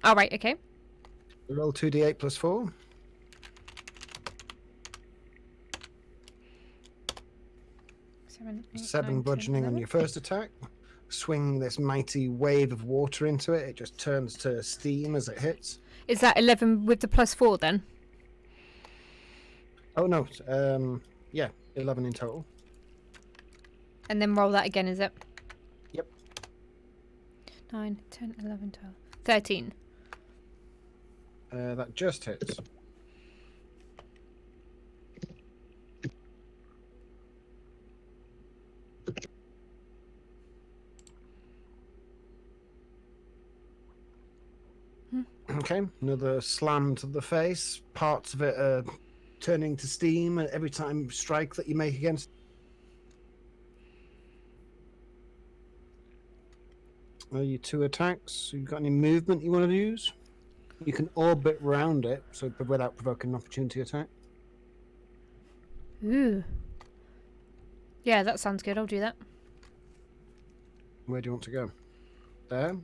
All right, okay. Roll 2d8 plus 4. 7, 8, 7 9, 10, bludgeoning on 11. your first attack. Swing this mighty wave of water into it. It just turns to steam as it hits. Is that 11 with the plus 4 then? Oh no, yeah, 11 in total. And then roll that again, is it? Yep. 9, 10, 11, 12, 13. That just hits. Okay, another slam to the face. Parts of it are turning to steam at every time strike that you make against. Are you 2 attacks? You got any movement you want to use? You can orbit round it, so without provoking an opportunity attack. Ooh. Yeah, that sounds good. I'll do that. Where do you want to go? There?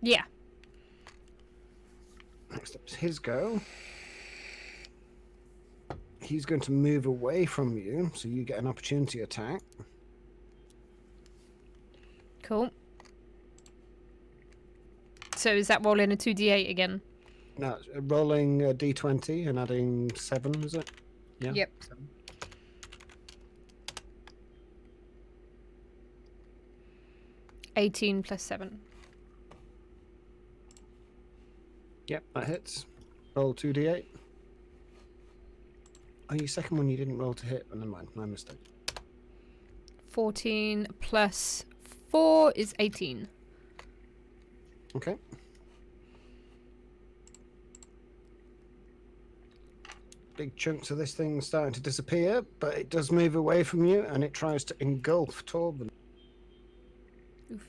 Yeah. Next up is his go. He's going to move away from you, so you get an opportunity attack. Cool. So is that rolling a 2d8 again? No, it's rolling a d20 and adding 7, is it? Yeah. Yep. 7. +18 7. Yep, that hits. Roll 2d8. Oh, your second one you didn't roll to hit. Oh, never mind, my mistake. 14 + 4 is 18. Okay. Big chunks of this thing starting to disappear, but it does move away from you, and it tries to engulf Torben. Oof.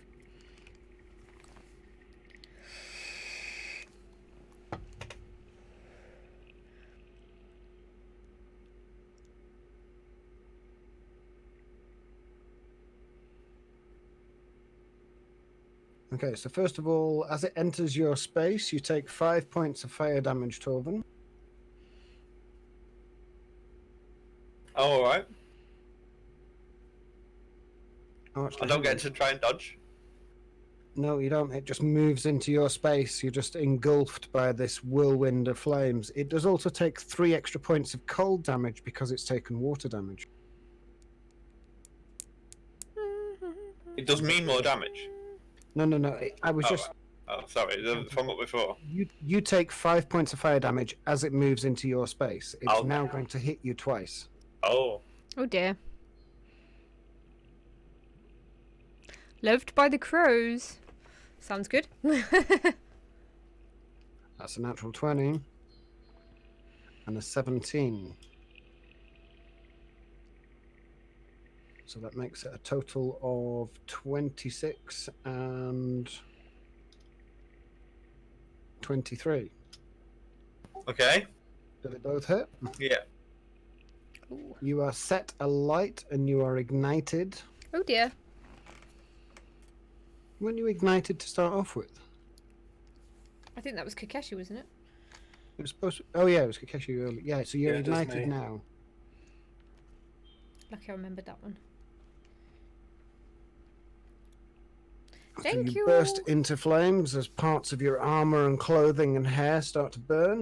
Okay, so first of all, as it enters your space, you take 5 points of fire damage, Torben. Oh, all right. Oh, actually, I don't hang on. get to try and dodge. No, you don't. It just moves into your space. You're just engulfed by this whirlwind of flames. It does also take 3 extra points of cold damage because it's taken water damage. It does mean more damage. No. I was Oh, just... Oh, sorry. From what before. You take 5 points of fire damage as it moves into your space. It's Oh. now going to hit you twice. Oh. Oh dear. Loved by the crows. Sounds good. That's a natural 20. And a 17. So that makes it a total of 26 and 23. Okay. Do they both hit? Yeah. Ooh. You are set alight and you are ignited. Oh dear. Weren't you ignited to start off with? I think that was Kakeshi, wasn't it? It was supposed to... Oh yeah, it was Kakeshi earlier. Yeah, so you're Yeah, just ignited me. now. Lucky I remembered that one. So Thank you you. burst into flames as parts of your armor and clothing and hair start to burn.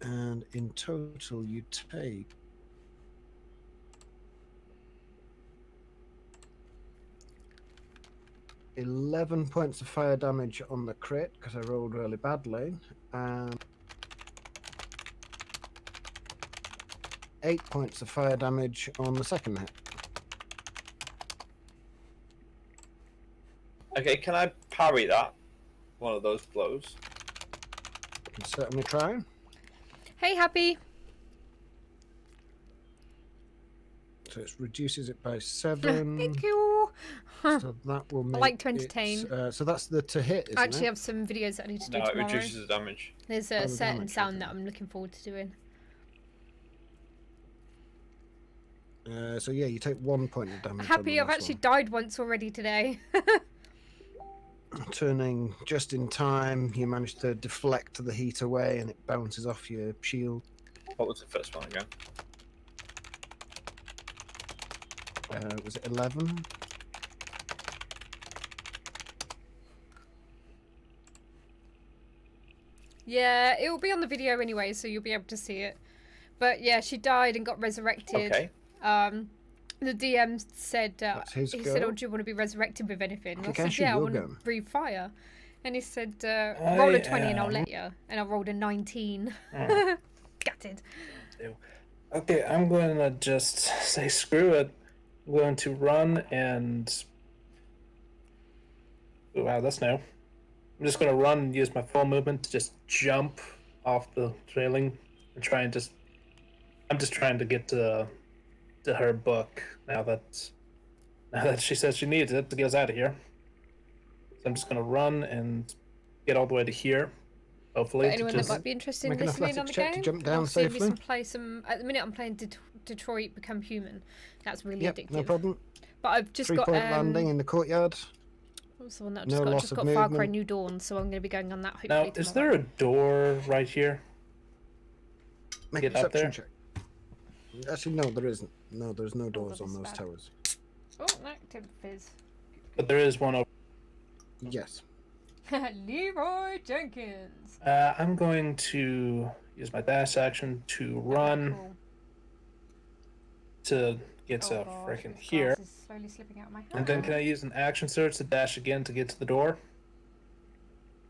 And in total, you take 11 points of fire damage on the crit because I rolled really badly, and 8 points of fire damage on the second hit. Okay, can I parry that? One of those blows. You can certainly try. Hey, Happy. So it reduces it by 7. Thank you. So that will make like to it, entertain. so that's the to hit, isn't I actually it? have some videos that I need to do No, it tomorrow. reduces the damage. There's Oh, a the certain damage, sound okay. that I'm looking forward to doing. So yeah, you take 1 point of damage. on Happy, the I've last actually one. died once already today. Turning just in time, you manage to deflect the heat away, and it bounces off your shield. What was the first one again? Was it 11? Yeah, it will be on the video anyway, so you'll be able to see it. But yeah, she died and got resurrected. Okay. The DM said, That's his he go. said, "Oh, do you want to be resurrected with anything?" And I said, Kakashi, "Yeah, I your want to go. breathe fire." And he said, "Roll a 20 and I'll am- let you." And I rolled a 19. Oh. Gutted. Okay, I'm going to just say screw it. I'm going to run and... Oh, wow, that's new. I'm just going to run and use my full movement to just jump off the railing and try and just... I'm just trying to get to her book now that she says she needs it to get us out of here. So I'm just gonna run and get all the way to here. Hopefully, For anyone that just might be interested in Make an listening on athletics the check to game, jump down or seeing me safely. play some. At the minute, I'm playing Detroit Become Human. That's really Yep, addictive. no problem. But I've just got 3-point landing in the courtyard. What's the one that I've no just got? I've loss just of got Far Cry movement. New Dawn, so I'm going to be going on that hopefully now, tomorrow. is there a door right here? Make a Get up perception there. check. Actually, no, there isn't. No, there's no doors that on is those bad. towers. Oh, no, tip fizz. But there is one over. Yes. Leroy Jenkins. I'm going to use my dash action to run Cool. to get to Oh gosh, freaking this here. glass is slowly slipping out of my hand. And then can I use an action surge to dash again to get to the door?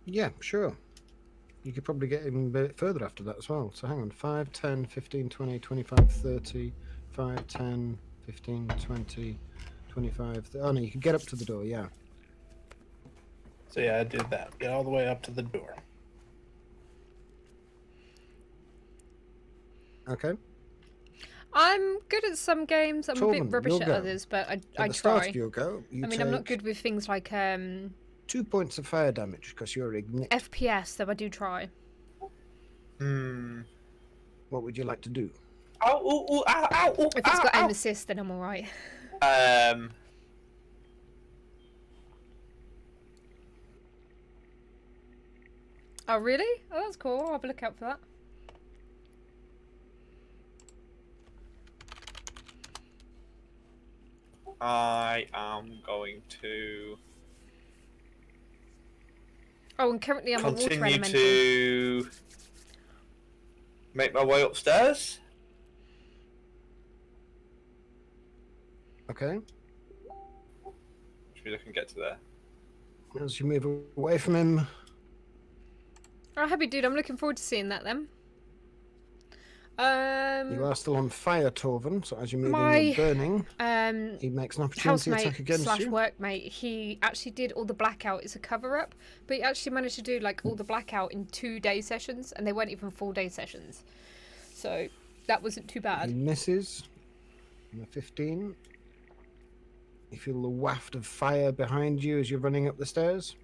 Yeah, sure. You could probably get even a bit further after that as well. So hang on. 5, 10, 15, 20, 25, 30. 5, 10, 15, 20, 25. Oh no, you can get up to the door, yeah. So yeah, I did that. Get all the way up to the door. Okay. I'm good at some games. I'm a Torben, bit rubbish you'll at go. others, but I At the start try. of your go, you I mean, take I'm not good with things like 2 points of fire damage because you're ignited. FPS, though I do try. What would you like to do? Ow, ooh, ooh, ow, ow, ooh, If it's ow, got ow. aim assist, then I'm alright. Oh, really? Oh, that's cool. I'll have a look out for that. I am going to Oh, and currently I'm a water continue elemental. to make my way upstairs. Okay. Which means I can get to there. As you move away from him, Oh, happy dude. I'm looking forward to seeing that then. you are still on fire, Torven. So as you move in, My you're burning. um He makes an opportunity attack housemate against slash you. workmate, he actually did all the blackout as a cover up, but he actually managed to do like all the blackout in 2-day sessions, and they weren't even full-day sessions, so that wasn't too He bad. misses. On the 15. You feel the waft of fire behind you as you're running up the stairs.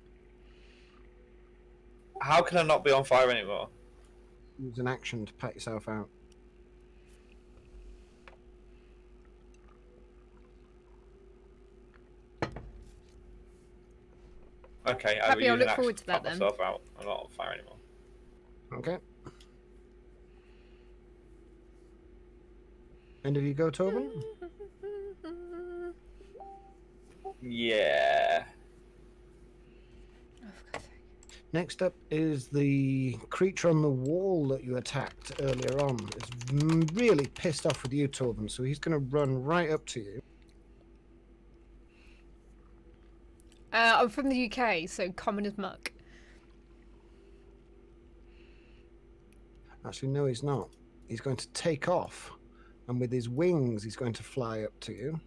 How can I not be on fire anymore? Use an action to pat yourself out. Okay, Happy, I'll use look an forward action to that put then. myself out. I'm not on fire anymore. Okay. End of you go, Torben? Yeah. Next up is the creature on the wall that you attacked earlier on. It's really pissed off with you, Torben, so he's going to run right up to you. I'm from the UK, so common as muck. Actually, no, he's not. He's going to take off, and with his wings, he's going to fly up to you.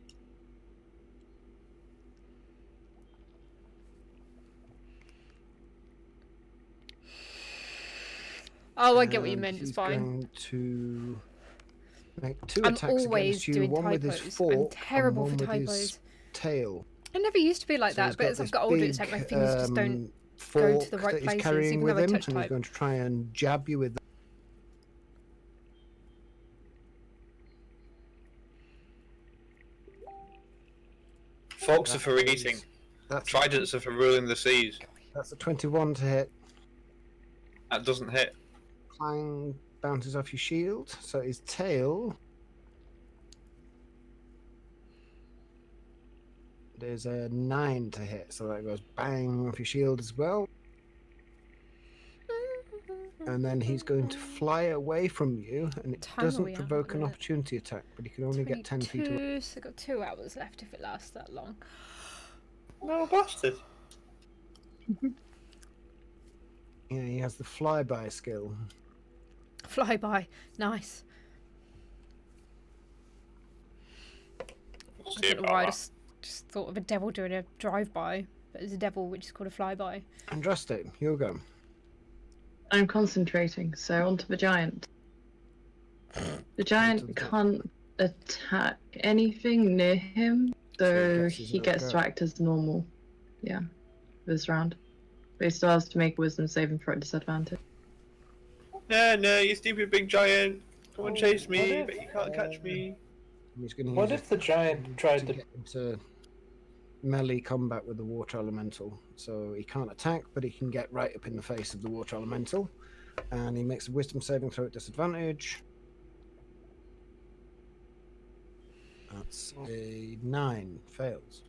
Oh, I get what you And meant, it's he's fine. going to make 2 I'm attacks always against you, doing one with his typos. I'm fork terrible and for one with typos. his tail. I never used to be like So he's that, but as I've this got older, it's like my fingers just don't go to the fork right that he's places, carrying even with though I him, touch and he's type. going to try and jab you with. Forks are for eating. That's Tridents are for ruling the seas. That's a 21 to hit. That doesn't hit. Clang bounces off your shield, so his tail. There's a 9 to hit, so that goes bang off your shield as well. And then he's going to fly away from you, and it Time are doesn't we at provoke at the an minute? opportunity attack, but he can only get 10 feet away. 22, so I've got 2 hours left if it lasts that long. No bastard. Yeah, he has the flyby skill. Flyby, nice. We'll I see don't know about why I that. just thought of a devil doing a drive-by, but there's a devil which is called a flyby. Andraste, you'll go. I'm concentrating, so onto the giant. The The giant can't attack anything near him, so he gets to act as normal. Yeah, this round. But he still has to make a wisdom saving throw at disadvantage. No, you stupid big giant. Come on, chase me, what if, but you can't catch me. He's gonna What use if the giant tried to... get into melee combat with the water elemental? So he can't attack, but he can get right up in the face of the water elemental. And he makes a wisdom saving throw at disadvantage. That's a 9. Fails.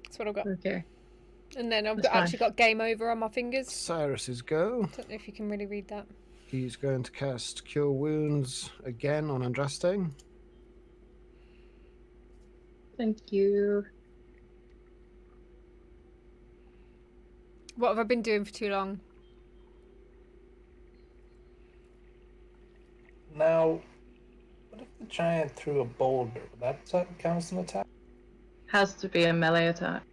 That's what I've got. Okay. And then I've That's fine. actually got game over on my fingers. Cyrus's go. Don't know if you can really read that. He's going to cast Cure Wounds again on Andraste. Thank you. What have I been doing for too long? Now, what if the giant threw a boulder? Would that count as an attack? Has to be a melee attack.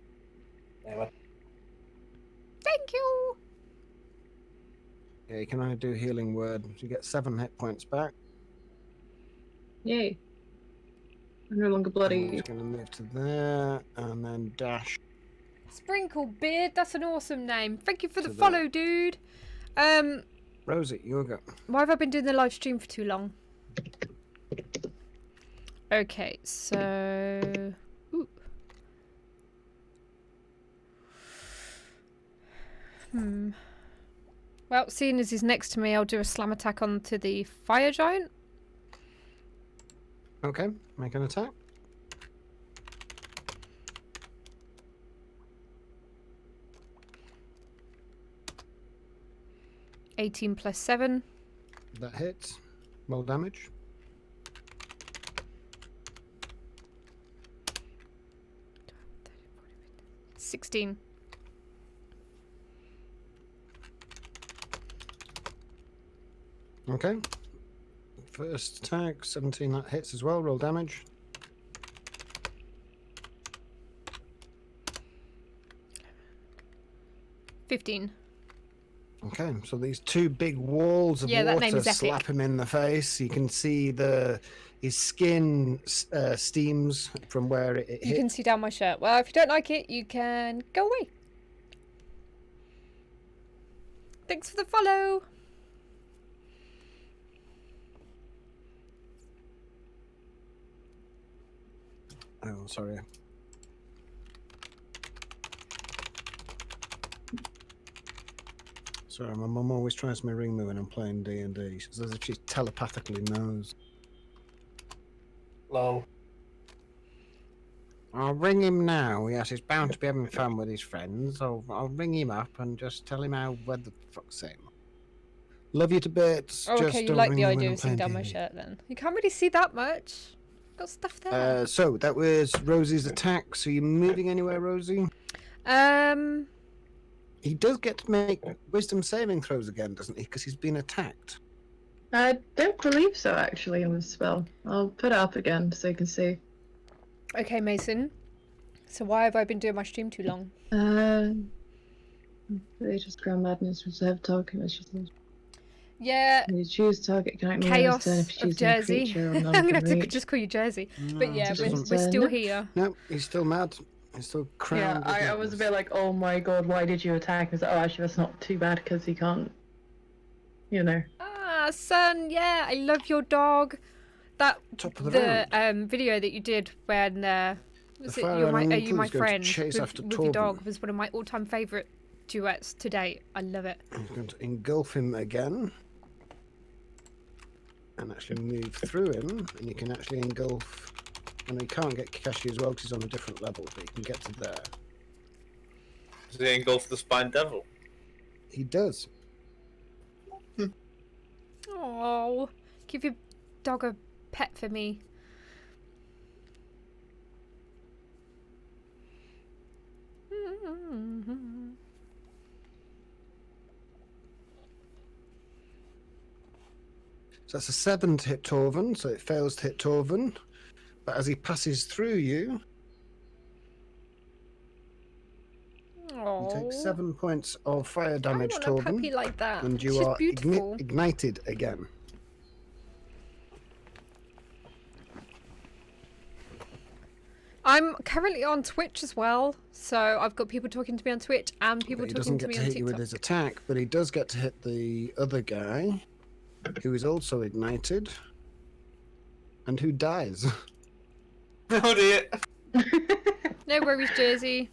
Yeah, what? Thank you! Yeah, you can only do Healing Word. You get 7 hit points back. Yay. I'm no longer bloody. He's going to move to there and then dash. Sprinkle Beard, that's an awesome name. Thank you for the To follow, dude. Rosie, you go. Why have I been doing the live stream for too long? Okay, so... Ooh. Well, seeing as he's next to me, I'll do a slam attack onto the fire giant. Okay, make an attack. +18 +7. That hits. Roll damage. $16. Okay. First attack, 17, that hits as well. Roll damage. $15. Okay, so these two big walls of Yeah, that name water is epic. slap him in the face. You can see his skin steams from where it hit. You can see down my shirt. Well, if you don't like it, you can go away. Thanks for the follow. Oh, sorry. Sorry, my mum always tries to ring me when I'm playing D&D. It's as if she telepathically knows. Lol. I'll ring him now. Yes, he's bound to be having fun with his friends. I'll ring him up and just tell him how the fuck's sake. Love you to bits. Oh, just okay, you don't like ring the me when idea I'm of seeing playing down my D&D. shirt then. You can't really see that much. Got stuff there. So that was Rosie's attack. So you're moving anywhere, Rosie? He does get to make wisdom saving throws again, doesn't he? Because he's been attacked. I don't believe so, actually, in this spell. I'll put it up again so you can see. Okay, Mason. So why have I been doing my stream too long? They just ground madness reserve target. As you said. Yeah, You choose target can act Chaos turn if you of choose a Jersey. creature or I'm gonna have to non-reach. just call you Jersey. No, But yeah, it we're doesn't. still here. No, he's still mad. He's still Yeah, crowned. with I was a madness. bit like, oh my god, why did you attack? I was like, oh, actually, that's not too bad because he can't, you know. Ah, son, yeah, I love your dog. That Top of the video that you did when was The it fire Are You elemental My is going to Friend chase after with your dog Torben. was one of my all-time favourite duets to date. I love it. He's going to engulf him again. And actually move through him. And you can actually engulf. And he can't get Kakashi as well because he's on a different level, but you can get to there. Does he engulf the Spine Devil? He does. Oh, give your dog a pet for me. So that's a 7 to hit Torven, so it fails to hit Torven. But as he passes through you, you take 7 points of fire damage, I want a puppy Torven, like that. and you She's are beautiful. ignited again. I'm currently on Twitch as well, so I've got people talking to me on Twitch and people He talking doesn't to get me to on hit you with TikTok. his attack, but he does get to hit the other guy, who is also ignited, and who dies. Oh dear. No worries, Jersey.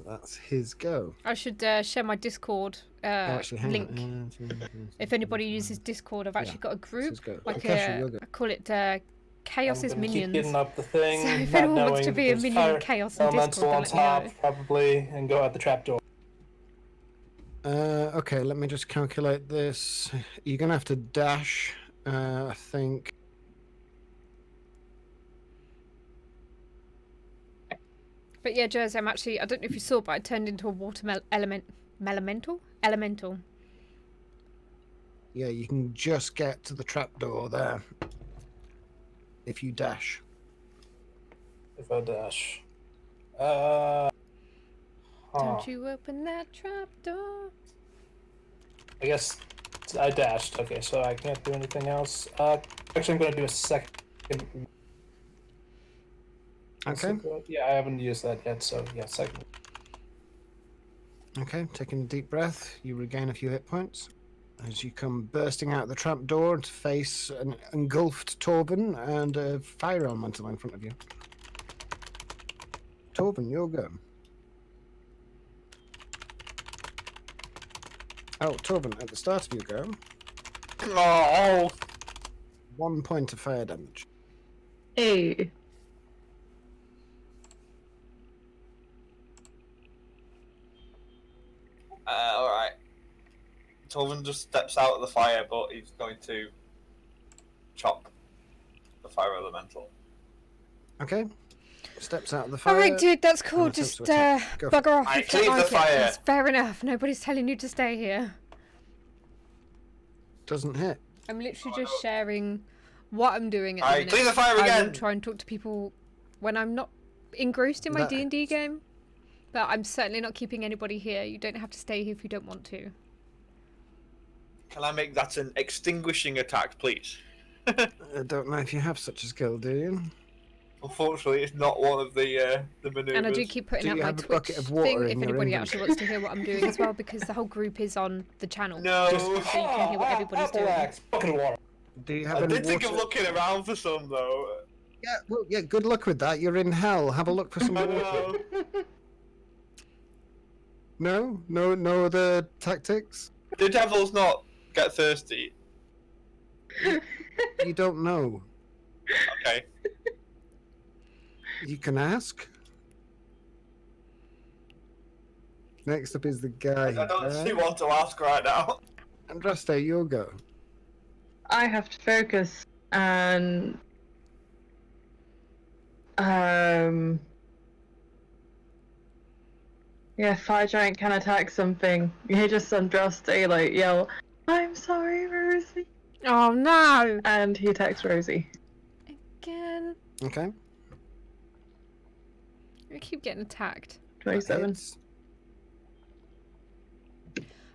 That's his go. I should share my Discord Actually, hang link. on. If anybody uses Discord, I've actually got a group. his go. Like Akasha, you'll go. I call it Chaos's I'm gonna keep Minions. getting up the thing, So if not anyone wants to knowing be a there's minion fire Chaos in elemental Discord, on then let me know. top, probably, and go out the trapdoor. Okay, let me just calculate this. You're gonna have to dash, I think. But yeah, Jersey, I don't know if you saw, but I turned into a water elemental. Yeah, you can just get to the trapdoor there. If you dash. If I dash. Don't you open that trapdoor. I guess I dashed. Okay, so I can't do anything else. Actually, I'm going to do a second. Okay. Yeah, I haven't used that yet, so yeah, second. Okay, taking a deep breath, you regain a few hit points. As you come bursting out the trapdoor to face an engulfed Torben and a fire elemental in front of you. Torben, your go. Oh, Torben, at the start of your go, Oh. 1 point of fire damage. Hey. Alright. Torvin just steps out of the fire, but he's going to chop the fire elemental. Okay. Steps out of the fire. Alright, dude, that's cool. and attempts Just to attack. Go for it. bugger off I if you don't cleave the like it. fire. That's fair enough. Nobody's telling you to stay here. Doesn't hit. I'm literally just sharing what I'm doing at the Alright, minute. clean the fire I again! will try and talk to people when I'm not engrossed in my That- D&D game. But I'm certainly not keeping anybody here. You don't have to stay here if you don't want to. Can I make that an extinguishing attack, please? I don't know if you have such a skill, do you? Unfortunately, it's not one of the maneuvers. And I do keep putting Do out you my have a Twitch bucket of water thing in if your anybody inventory? actually wants to hear what I'm doing as well, because the whole group is on the channel. No. So you can hear what everybody's doing. Fucking water. Do you have I any did think of water? looking around for some, though. Yeah, well, yeah, good luck with that. You're in hell. Have a look for some I water. know. No other tactics? Do devils not get thirsty? You don't know. Okay. You can ask. Next up is the guy. I don't see one to ask right now. Andraste, your go. I have to focus and yeah, fire giant can attack something. You hear just Andraste like yell, "I'm sorry, Rosie," Oh no! and he attacks Rosie. Again. Okay. I keep getting attacked. 27. Hits.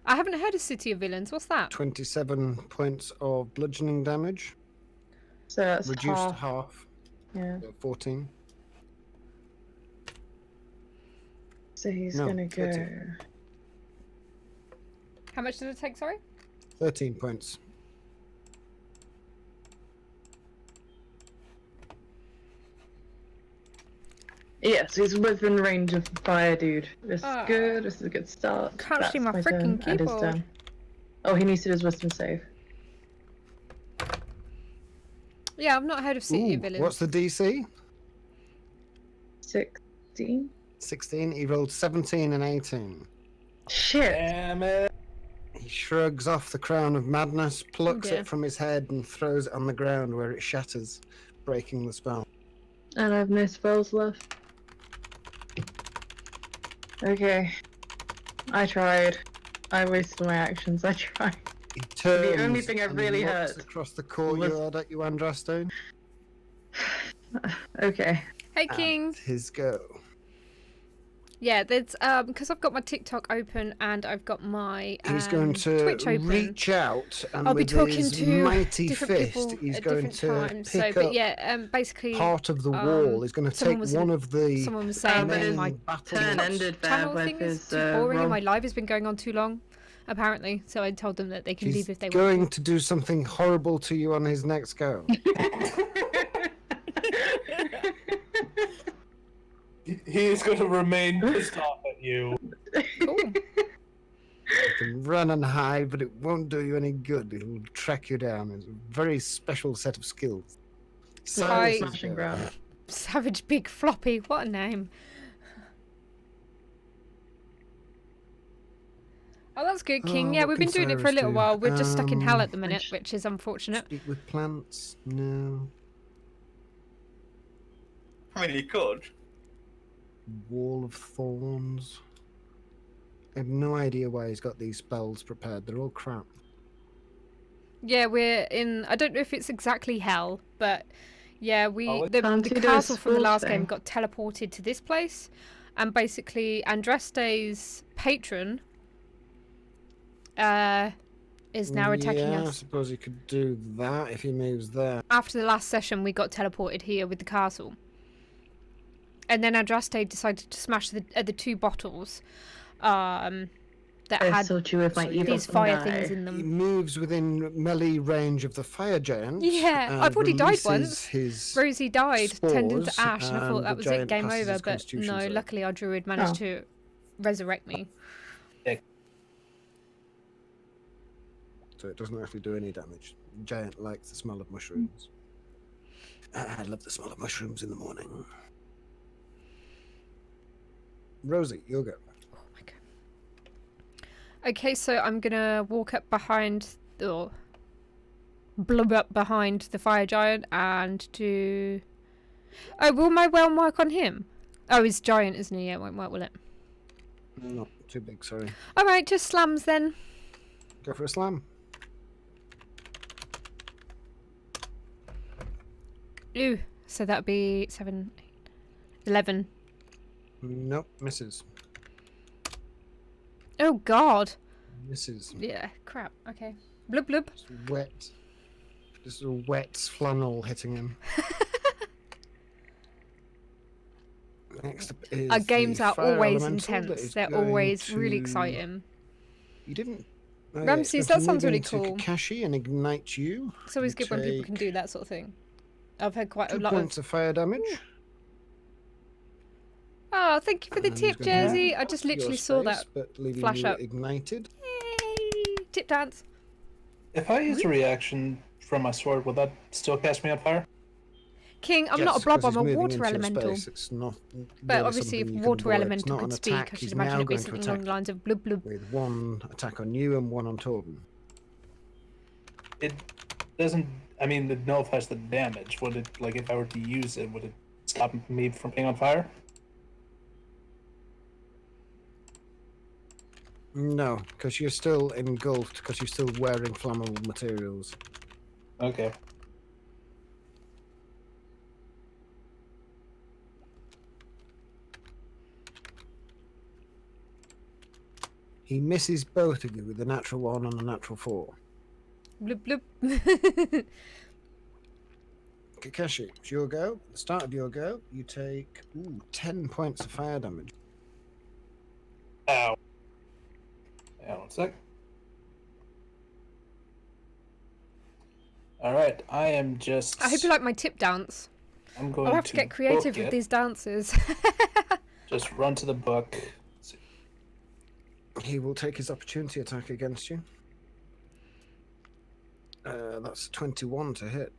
I haven't heard of City of Villains. What's that? 27 points of bludgeoning damage. So that's Reduced half. half. Yeah. 14. So he's No, gonna go. 13. How much did it take, sorry? 13 points. Yes, he's within range of the fire, dude. This is Ah. good. This is a good start. Can't see That's my frickin' turn, and his keyboard. turn. Oh, he needs to do his wisdom save. Yeah, I've not heard of City Ooh, of Villains. what's the DC? 16. 16. He rolled 17 and 18. Shit. Damn it. He shrugs off the crown of madness, plucks dear. it from his head, and throws it on the ground where it shatters, breaking the spell. And I have no spells left. Okay. I tried. I wasted my actions. I tried. He turns only thing I and really looks hurt across the courtyard at you, Andraste. Okay. Hey, King. And his go. Yeah, there's because I've got my TikTok open and I've got my He's going to Twitch open. reach out and I'll be with talking his to mighty different fist, people he's at going different to times. pick So, but up yeah, basically part of the wall. He's going to someone take was one of the someone was saying that main my battle turn box. ended there channel with thing is his too boring and Rob. my live has been going on too long, apparently. So I told them that they can He's leave if they going want to do something horrible to you on his next go. He is going to remain pissed off at you. to. Cool. You can run and hide, but it won't do you any good. It will track you down. It's a very special set of skills. Silas is Smashing go. ground. Savage Big Floppy, what a name. Oh, that's good, King. Oh, Yeah, what we've can been doing it for a Cyrus little do? while. We're just stuck in hell at the I minute, sh- which is unfortunate. Speak with plants? No. I mean, you could. Wall of Thorns. I have no idea why he's got these spells prepared. They're all crap. Yeah, we're in. I don't know if it's exactly hell, but yeah, Oh, the Fancy doing castle from the school last thing. game got teleported to this place, and basically Andraste's patron is now attacking Yeah, I us. suppose he could do that if he moves there. After the last session, we got teleported here with the castle, and then Andraste decided to smash the two bottles that I had sort you with my So evil these fire eye. things in He them. moves within melee range of the fire giant. Yeah, and I've already died releases once. His Rosie died, turned into spores, ash, and I thought and that the was it, giant game passes over. his But constitution no, save. luckily our druid managed Oh. to resurrect me. So it doesn't actually do any damage. The giant likes the smell of mushrooms. I love the smell of mushrooms in the morning. Rosie, you'll go. Oh my god. Okay, so I'm gonna walk up behind, or blub up behind the fire giant and do. Oh, will my realm work on him? Oh, he's giant, isn't he? Yeah, it won't work, will it? Not too big, sorry. All right, just slams then. Go for a slam. Ooh, so that'd be 7, 8, 11. Nope, misses. Oh god. Misses. Yeah, crap. Okay. Blub blub. Just wet. Just a wet flannel hitting him. Next up is Our games the are fire always elemental that intense. is They're going always really to- exciting. You didn't. Oh, yeah, Ramses, it's that going to sounds move really into cool. Kakashi and ignite you. It's always You good when people can take do that sort of thing. I've had quite a 2 lot of. points of fire damage. Oh, thank you for the and he's tip, gonna Jersey. move I just to your literally saw space, that. but leaving flash you up. ignited. Yay! Tip dance. If I use a reaction from my sword, would that still cast me on fire? King, I'm Yes, not a blob, 'cause he's I'm a moving water into your elemental. space, it's not But really obviously, if something you can water avoid. It's elemental not could an speak, attack. I should He's imagine now it'd be going to something along attack the lines of blub blub. with 1 attack on you and 1 on Torben. It doesn't. I mean, the null has the damage. Would it, like, if I were to use it, would it stop me from being on fire? No, because you're still engulfed, because you're still wearing flammable materials. Okay. He misses both of you with a natural 1 and a natural 4. Blub blub. Kakashi, it's your go. At the start of your go, you take 10 points of fire damage. Ow. Hang on 1 sec. Alright, I am just. I hope you like my tip dance. I'm going I'll have to get creative book with it. these dances. Just run to the book. He will take his opportunity attack against you. That's 21 to hit.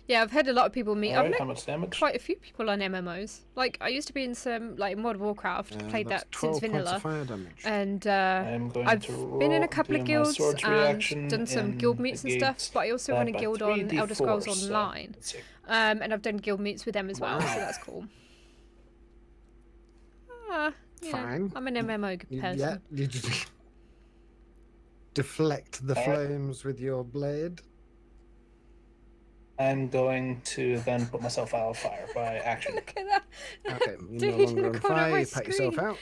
Yeah, I've heard a lot of people meet. I've Alright, met how much damage? quite a few people on MMOs. Like, I used to be in some, like, World of Warcraft, played That's that since 12 points vanilla. of fire damage. And I'm going I've to been in a roll- couple of do my guilds sword's and reaction done some and guild meets and stuff, negate but I also that run a by guild on 3d4, Elder Scrolls so Online. let's see. And I've done guild meets with them as well, so Wow. that's cool. Ah, yeah, Fine. I'm an MMO person. Yeah, you just deflect the Alright. flames with your blade. I'm going to then put myself out of fire by action. Look at that. Okay, you're Dude, no longer in on the corner of fire. my You pat yourself screen. out.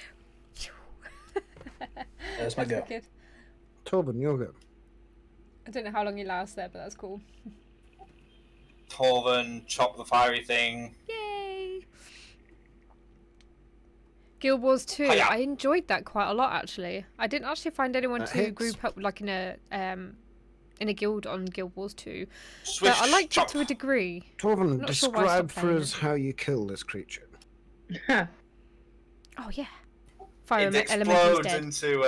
There's my That's go. wicked. Torben, you're go. I don't know how long you last there, but that's cool. Torven, chop the fiery thing. Yay! Guild Wars 2. Hiya. I enjoyed that quite a lot actually. I didn't actually find anyone That to hits. group up like in a guild on Guild Wars 2. Swish, But I liked chop. it to a degree. Torben, not sure why I describe stopped for playing us how you kill this creature. Oh yeah. Fire It elemental's explodes dead. into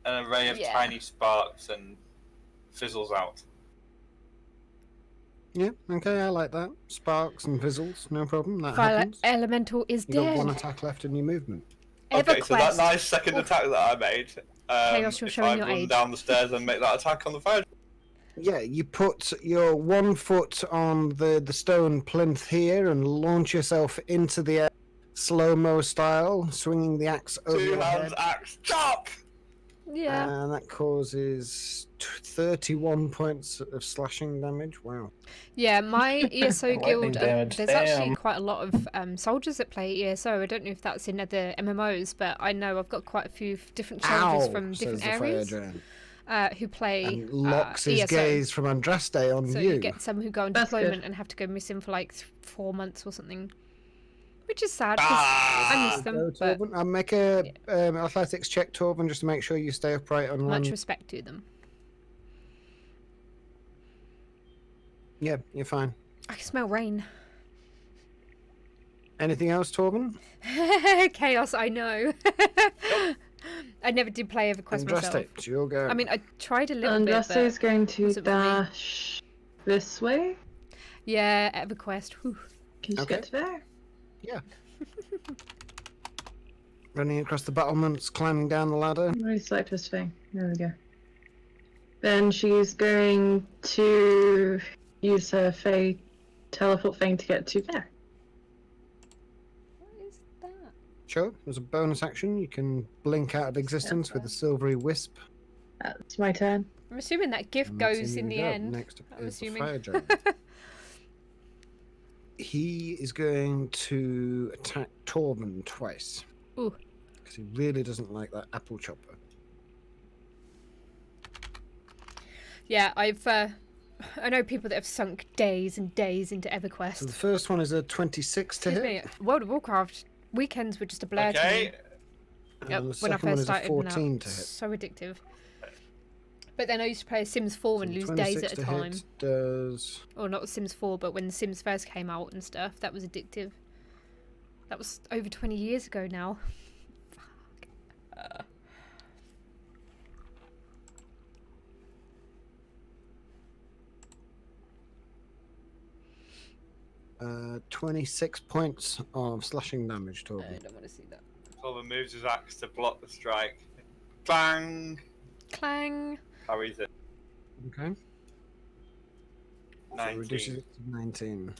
an array of Yeah. tiny sparks and fizzles out. Yeah, okay, I like that. Sparks and fizzles, no problem. That Fire happens. elemental is You got dead. one attack left in your movement. Okay, so that EverQuest. nice second Oof. attack that I made. Chaos, you're if showing I your run age. down the stairs and make that attack on the fire. Yeah, you put your 1 foot on the stone plinth here and launch yourself into the air, slow-mo style, swinging the axe over Two your hands, head. axe, chop! Yeah. And that causes 31 points of slashing damage. Wow. Yeah, my ESO Lightning guild, damage, there's actually damn. quite a lot of soldiers that play ESO. I don't know if that's in other MMOs, but I know I've got quite a few different soldiers Ow, from says different the fire areas giant. who play And locks his ESO. gaze from Andraste on So you. you get some who go on That's deployment good. and have to go missing for like 4 months or something. Which is sad, 'cause Ah! I miss Go, them, but Torben. I'll make a athletics check, Torben, just to make sure you stay upright on much land. respect to them. Yeah, you're fine. I can smell rain. Anything else, Torben? Chaos, I know. I never did play EverQuest myself. Andraste, it's your go. I mean, I tried a little Andraste bit, is going to wasn't for me. dash this way. but yeah, EverQuest. Whew. Can you Okay. get to there? Running across the battlements, climbing down the ladder. Really select this thing. There we go. Then she's going to use her Fey teleport thing to get to there. What is that? Sure, as a bonus action, you can blink out of existence with a silvery wisp. That's my turn. I'm assuming that gift And that's goes in the you go. end. Next up I'm is the assuming. fire giant. He is going to attack Torben twice. Ooh. Because he really doesn't like that apple chopper. Yeah, I know people that have sunk days and days into So the EverQuest. first one is a 26 to Excuse hit. me, World of Warcraft weekends were just a blur to me. Okay, Yep, And the when I second one first is a started, 14 to hit. so addictive. But then I used to play Sims 4 and So lose 26 days at a to time. hit does... Or not Sims 4, but when Sims first came out and stuff, that was addictive. That was over 20 years ago now. Fuck. 26 points of slashing damage, I Torben. don't want to see that. Torben moves his axe to block the strike. Clang! Clang. Parries it. Okay. So 19. reduces it to 19.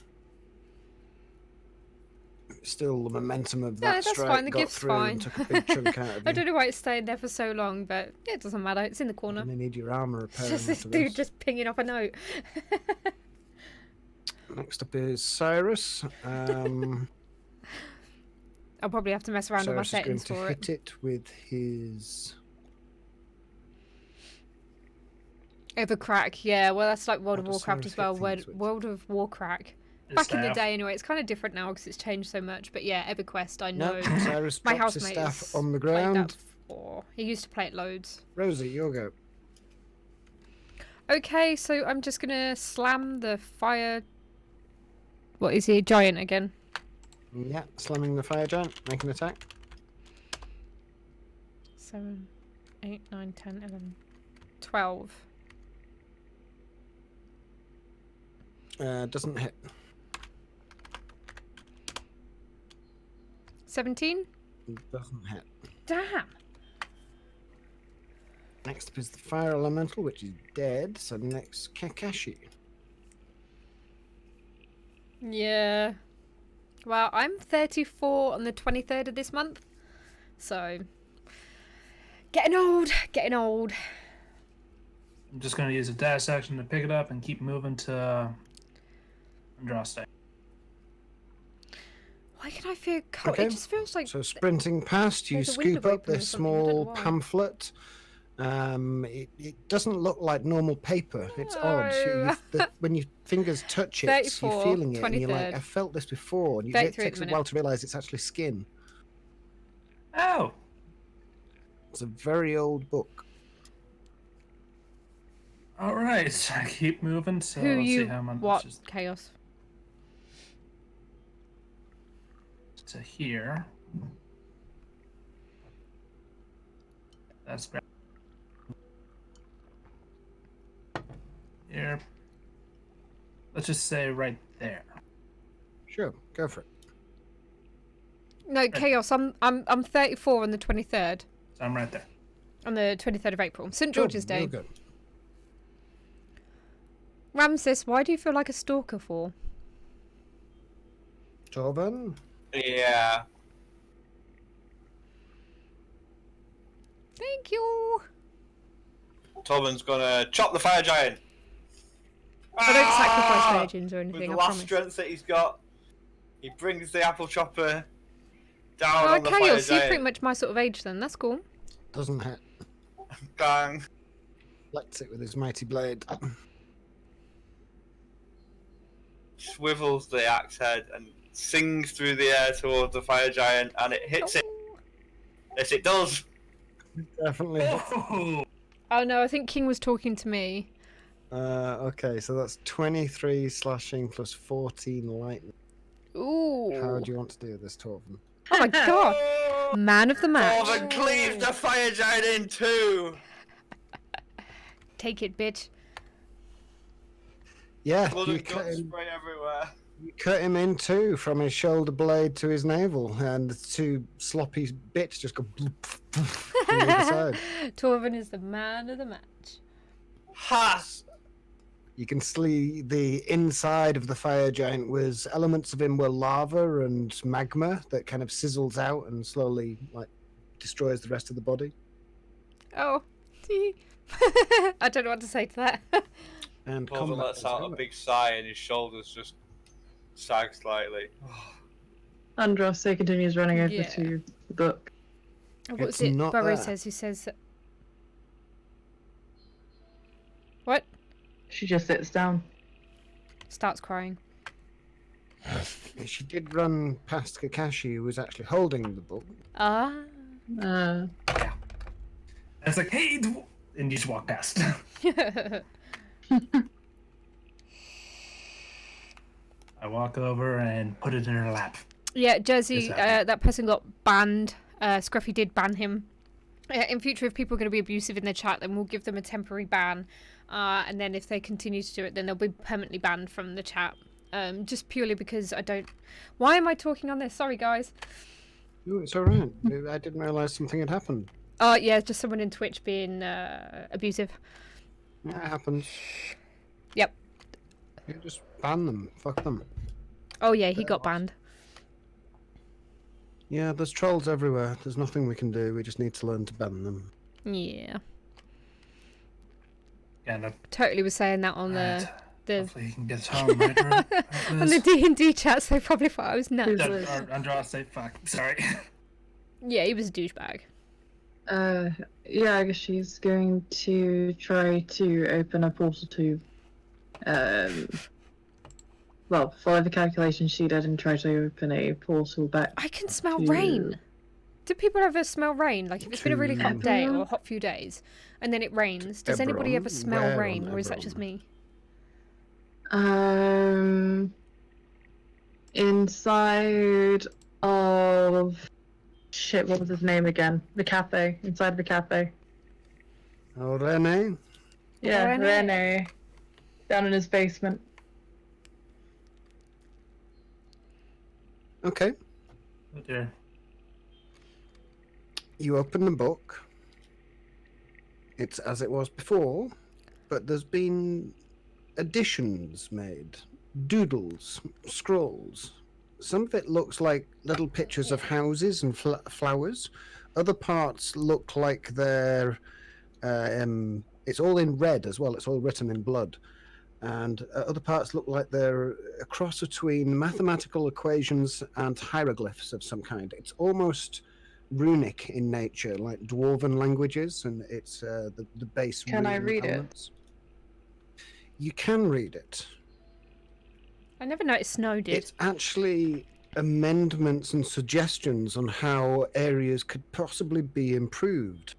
Still, the momentum of No, that that's strike fine, the got gift's through fine. and took a big chunk out of I you. don't know why it's staying there for so long, but yeah, it doesn't matter. It's in the corner. You may need your armor repairing Just this after dude this. just pinging off a note. Next up is Cyrus. I'll probably have to mess around with my Cyrus is going settings to for hit it. it with his... Evercrack, yeah, well that's like World of How does Warcraft Cyrus as well. hit things with? World of Warcrack. His Back in the staff. day anyway, it's kind of different now because it's changed so much. But yeah, EverQuest, I know. No, Cyrus My drops his housemate staff has on the played that ground. before. He used to play it loads. Rosie, your go. Okay, so I'm just gonna slam the fire. What is he? Giant again? Yeah, slamming the fire giant, make an attack. 7, 8, 9, 10, 11, 12. Doesn't hit. 17? Doesn't hit. Damn. Next up is the fire elemental, which is dead. So next, Kakashi. Yeah. Well, I'm 34 on the 23rd of this month. So, getting old, getting old. I'm just going to use a dash action to pick it up and keep moving to Andraste. Why can I feel cold? Okay. It just feels like So sprinting past, you there's a window scoop up open or this something, I don't know small why. pamphlet. It doesn't look like normal paper. It's odd. When your fingers touch it, 34, you're feeling it, and you're 23rd. like, I felt this before. And it 33 at takes the a while minute. to realise it's actually skin. Oh! It's a very old book. Alright, I keep moving, so Who let's see you how much what is chaos? to here. That's great. Here. Let's just say right there. Sure, go for it. No, chaos. I'm 34 on the 23rd. So I'm right there. On the 23rd of April, St Good, George's Day. real good. Ramses, why do you feel like a stalker for? Torben? Yeah. Thank you. Torben's gonna chop the fire giant. I don't sacrifice Ah! virgins or With anything. the I last promise. strength that he's got, he brings the apple chopper down on the fire Chaos, you're giant. pretty much my sort of age then. That's cool. Doesn't hit. Bang. Lets it with his mighty blade. Swivels the axe head and sings through the air towards the fire giant, and it hits it. Yes, it does. Definitely hits. Oh no, I think King was talking to me. Okay, so that's 23 slashing plus 14 lightning. Ooh. How do you want to do this, Torben? Oh my god. Oh, Man of the match. Torben cleaves the fire giant in two. Take it, bitch. Yeah, Blood you and cut guts him, spray everywhere. you cut him in two from his shoulder blade to his navel, and the two sloppy bits just go bloop, bloop, on either side. Torvin is the man of the match. Has. You can see the inside of the fire giant was elements of him were lava and magma that kind of sizzles out and slowly like destroys the rest of the body. Oh. I don't know what to say to that. And Torben combat lets is out a over. big sigh, and his shoulders just sag slightly. Andraste continues running over Yeah. to the book. What It's was it? not Burrow there. says who says that... What? She just sits down. Starts crying. She did run past Kakashi, who was actually holding the book. Ah. Uh, And it's like, hey, and you just walk past. I walk over and put it in her lap. Yeah, Jersey, Yes, Abby. that person got banned. Scruffy did ban him. In future, if people are going to be abusive in the chat, then we'll give them a temporary ban. And then if they continue to do it, then they'll be permanently banned from the chat. Just purely because I don't... Why am I talking on this? Sorry, guys. Oh, it's alright. I didn't realise something had happened. Oh, yeah, just someone in Twitch being abusive. Yeah, it happens. Yep. You just ban them. Fuck them. Oh, yeah, he got banned. Yeah, there's trolls everywhere. There's nothing we can do. We just need to learn to ban them. Yeah. And Totally was saying that on the hopefully he can get us home, right? on the D&D chat, so probably thought I was nuts. Andraste, fuck. Sorry. Yeah, he was a douchebag. Yeah, I guess she's going to try to open a portal to, well, follow the calculation she did and try to open a portal back. I can smell to- rain. Do people ever smell rain? Like if it's been a really hot day or a Deborah? hot few days, and then it rains. Does anybody Eberron? ever smell Where rain, on or is that just Eberron? me? Inside of shit, what was his name again? The cafe. Inside of the cafe. Oh, Rene? Yeah, Rene. Rene. Down in his basement. Okay. Oh dear. You open the book. It's as it was before, but there's been additions made. Doodles, scrolls. Some of it looks like little pictures of houses and flowers. Other parts look like they're It's all in red as well. It's all written in blood. And other parts look like they're a cross between mathematical equations and hieroglyphs of some kind. It's almost runic in nature, like dwarven languages, and it's the base. Can I rune read elements. You can read it. I never noticed Snow did. It's actually amendments and suggestions on how areas could possibly be improved.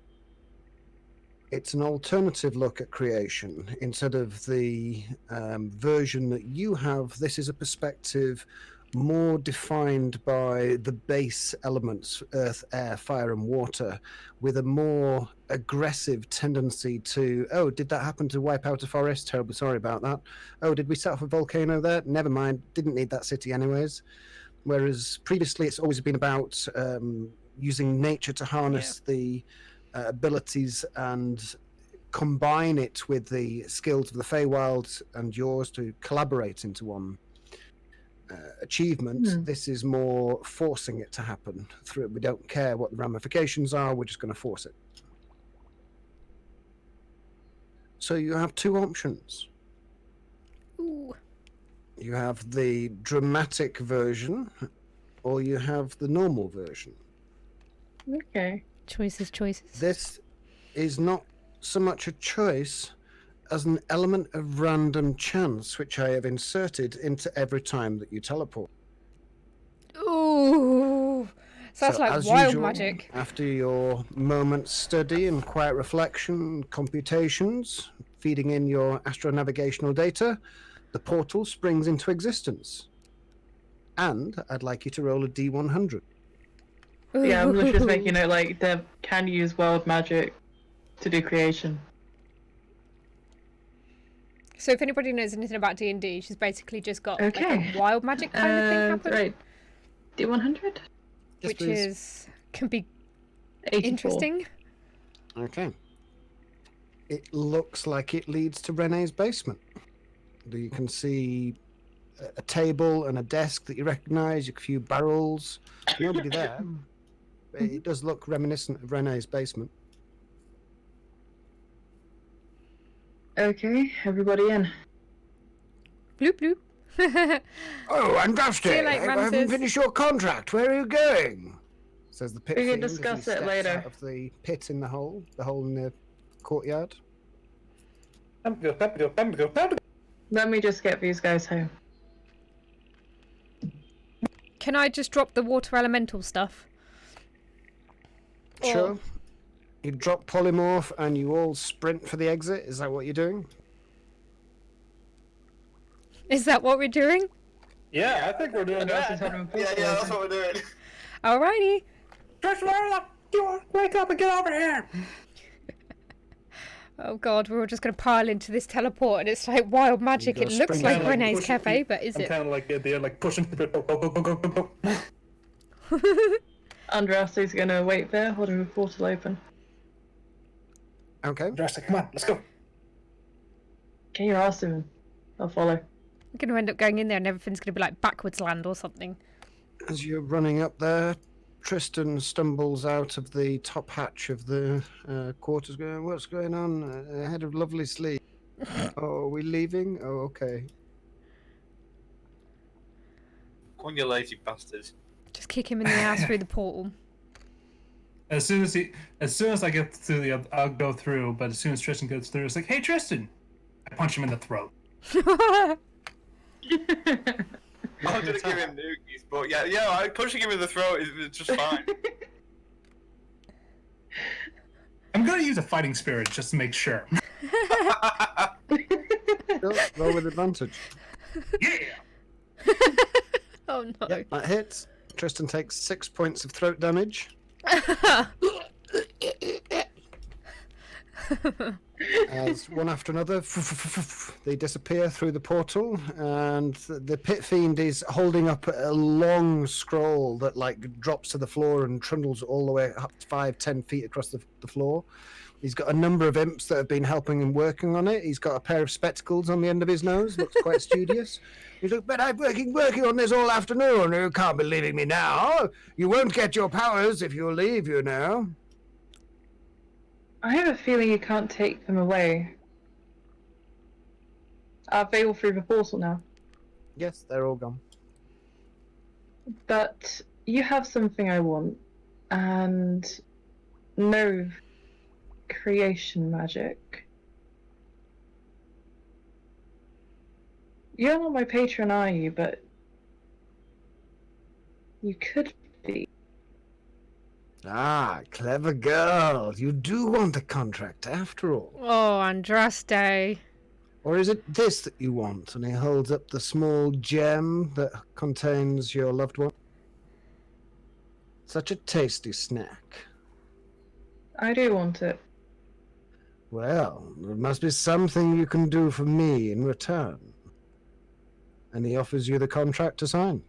It's an alternative look at creation. Instead of the version that you have, this is a perspective more defined by the base elements, earth, air, fire, and water, with a more aggressive tendency to, oh, did that happen to wipe out a forest? Terribly sorry about that. Oh, did we set off a volcano there? Never mind, didn't need that city anyways. Whereas previously it's always been about using nature to harness the abilities and combine it with the skills of the Feywild and yours to collaborate into one achievement. This is more forcing it to happen through. We don't care what the ramifications are, we're just going to force it. So you have two options. Ooh. You have the dramatic version, or you have the normal version. Okay. Choices. This is not so much a choice as an element of random chance, which I have inserted into every time that you teleport. Ooh. Sounds like as wild usual, magic. After your moment's study and quiet reflection, computations, feeding in your astronavigational data, the portal springs into existence. And I'd like you to roll a D100. Yeah, I'm just making note, like, Dev can use wild magic to do creation. So if anybody knows anything about D&D, she's basically just got like Okay. a wild magic kind of thing happen. Right. D100? Yes, Which please. can be 84. interesting. Okay. It looks like it leads to Renee's basement. You can see a table and a desk that you recognise, a few barrels. Nobody there. But it does look reminiscent of Renee's basement. Okay, everybody in. Bloop bloop. Oh, and Dusty, See you later, I haven't Mantis. finished your contract. Where are you going? Says the pit We can fiend as he discuss it steps later. out of the pit in the hole in the courtyard. Time to go. Let me just get these guys home. Can I just drop the water elemental stuff? Sure. You drop polymorph and you all sprint for the exit. Is that what you're doing? Is that what we're doing? Yeah, I think we're doing Andros that. is having a Yeah, that's what we're doing. Alrighty. Wake up and get over here. Oh god, we're all just gonna pile into this teleport and it's like wild magic. go It looks spring like down, like, Renee's push cafe, it. but is I'm it? kind of like at the end, like pushing. Go. Andros is gonna wait there, holding the portal open. Okay. Drastic, come on, let's go. Get your ass in. I'll follow. I'm gonna end up going in there and everything's gonna be like backwards land or something. As you're running up there, Tristan stumbles out of the top hatch of the quarters going, what's going on? I had a lovely sleep. Oh, are we leaving? Oh, okay. Come on, you lazy bastards. Just kick him in the ass through the portal. As soon as I get through I'll go through. But as soon as Tristan goes through, it's like, hey Tristan, I punch him in the throat. I'm gonna give him noogies, but yeah, pushing him in the throat is just fine. I'm gonna use a fighting spirit just to make sure. Roll with advantage. Yeah. Oh no. Yep, that hits. Tristan takes 6 points of throat damage. As one after another, they disappear through the portal, and the pit fiend is holding up a long scroll that like drops to the floor and trundles all the way up 5-10 feet across the floor. He's got a number of imps that have been helping him working on it. He's got a pair of spectacles on the end of his nose, looks quite studious. He's like, but I've been working on this all afternoon. You can't be leaving me now. You won't get your powers if you leave, you know. I have a feeling you can't take them away. Are they all through the portal now? Yes, they're all gone. But you have something I want, and no creation magic. You're not my patron, are you? But you could be. Ah, clever girl. You do want a contract after all. Oh, Andraste. Or is it this that you want? And he holds up the small gem that contains your loved one. Such a tasty snack. I do want it. Well, there must be something you can do for me in return. And he offers you the contract to sign.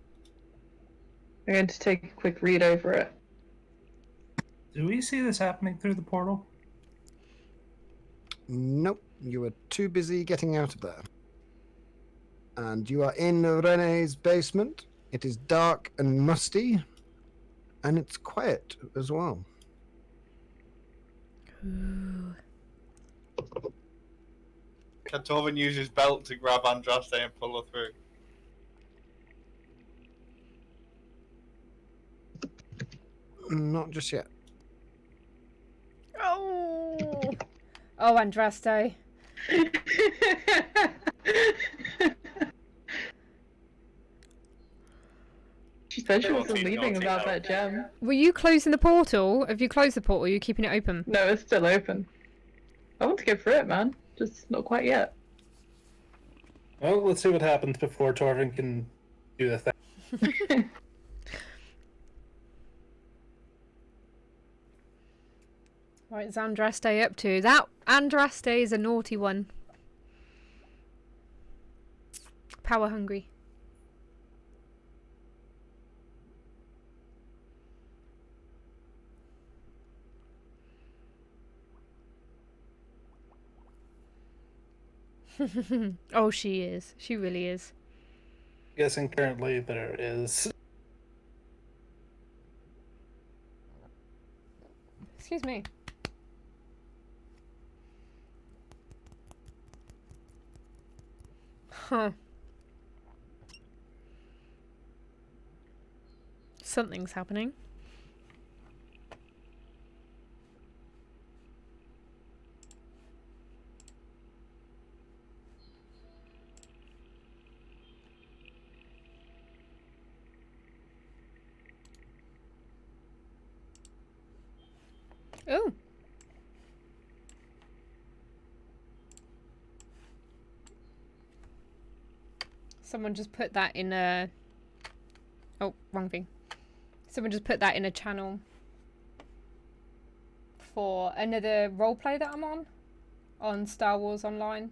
I'm going to take a quick read over it. Do we see this happening through the portal? Nope, you were too busy getting out of there. And you are in Renee's basement. It is dark and musty. And it's quiet as well. Ooh. Can Torvin use his belt to grab Andraste and pull her through? Not just yet. Oh. Oh, Andraste. She said she wasn't Naughty, leaving naughty, about no. that gem. Were you closing the portal? Have you closed the portal? Or are you keeping it open? No, it's still open. I want to go through it, man. Just not quite yet. Well, let's see what happens before Torvin can do the thing. What's Andraste up to? That Andraste is a naughty one. Power hungry. Oh, she is. She really is. Guessing currently there is. Excuse me. Huh. Something's happening. Oh. Someone just put that in a... Oh, wrong thing. Someone just put that in a channel for another roleplay that I'm on Star Wars Online.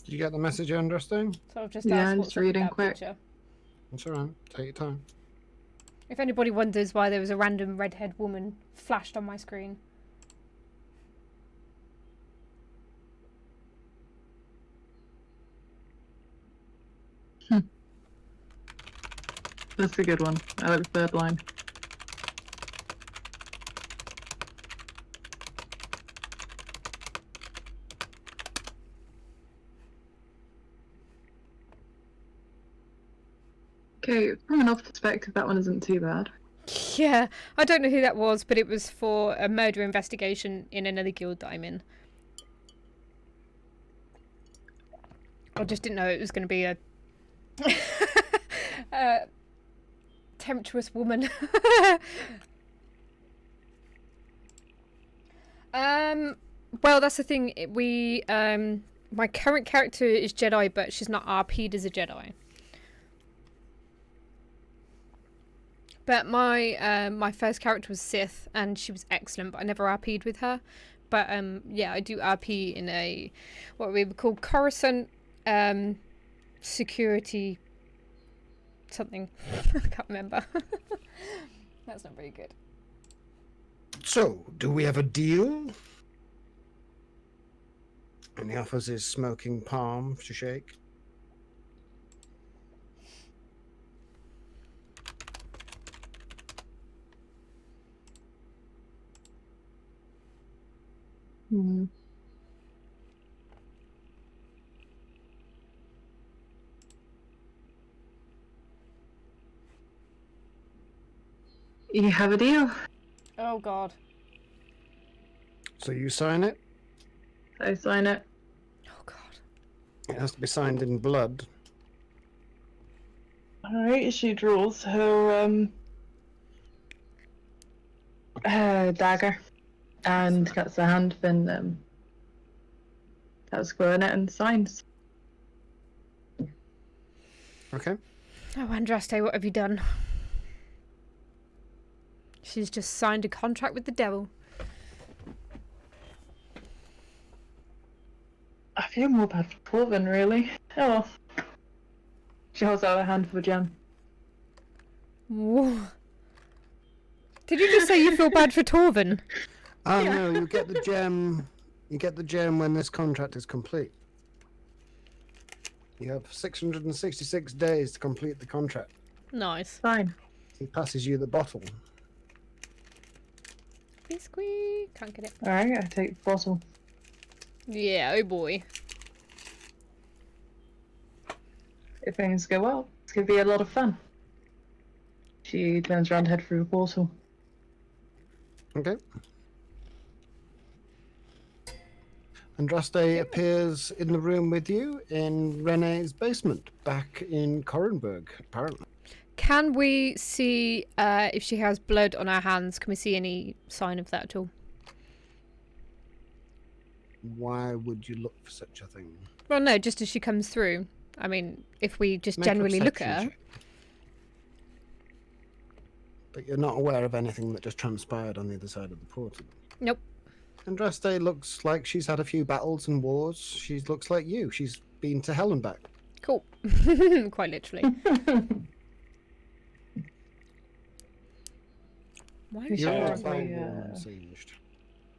Did you get the message, Andraste? So I've just Yeah, asked I'm what's just up with reading that quick. picture. That's alright. Take your time. If anybody wonders why there was a random redhead woman flashed on my screen. That's a good one. I like the third line. Okay, from an off perspective, that one isn't too bad. Yeah, I don't know who that was, but it was for a murder investigation in another guild that I'm in. I just didn't know it was going to be a temptuous woman. Well, that's the thing. My current character is Jedi, but she's not RP'd as a Jedi. But my first character was Sith, and she was excellent, but I never RP'd with her. But yeah, I do RP in a what we would call Coruscant security something. I can't remember. That's not very good. So, do we have a deal? And he offers his smoking palm to shake. Hmm. You have a deal. Oh God. So you sign it. I sign it. Oh God. It has to be signed in blood. Alright, she draws her dagger and gets her hand, then that's going it and signs. Okay. Oh, Andraste, what have you done? She's just signed a contract with the devil. I feel more bad for Corbin, really. Oh well. She holds out her hand for a gem. Whoa. Did you just say you feel bad for Torvin? Oh Yeah. no, you get the gem. You get the gem when this contract is complete. You have 666 days to complete the contract. Nice. Fine. He passes you the bottle. Biscuit. Can't get it. Alright, I take the bottle. Yeah, oh boy. If things go well, it's gonna be a lot of fun. She turns around to head through the portal. Okay. Andraste appears in the room with you in Renee's basement, back in Corenberg, apparently. Can we see if she has blood on her hands? Can we see any sign of that at all? Why would you look for such a thing? Well, no, just as she comes through. I mean, if we just Make a generally look perception at her. check. But you're not aware of anything that just transpired on the other side of the portal. Nope. Andraste looks like she's had a few battles and wars. She looks like you. She's been to hell and back. Cool. Quite literally. Why is You're Your probably, bowel worm singed.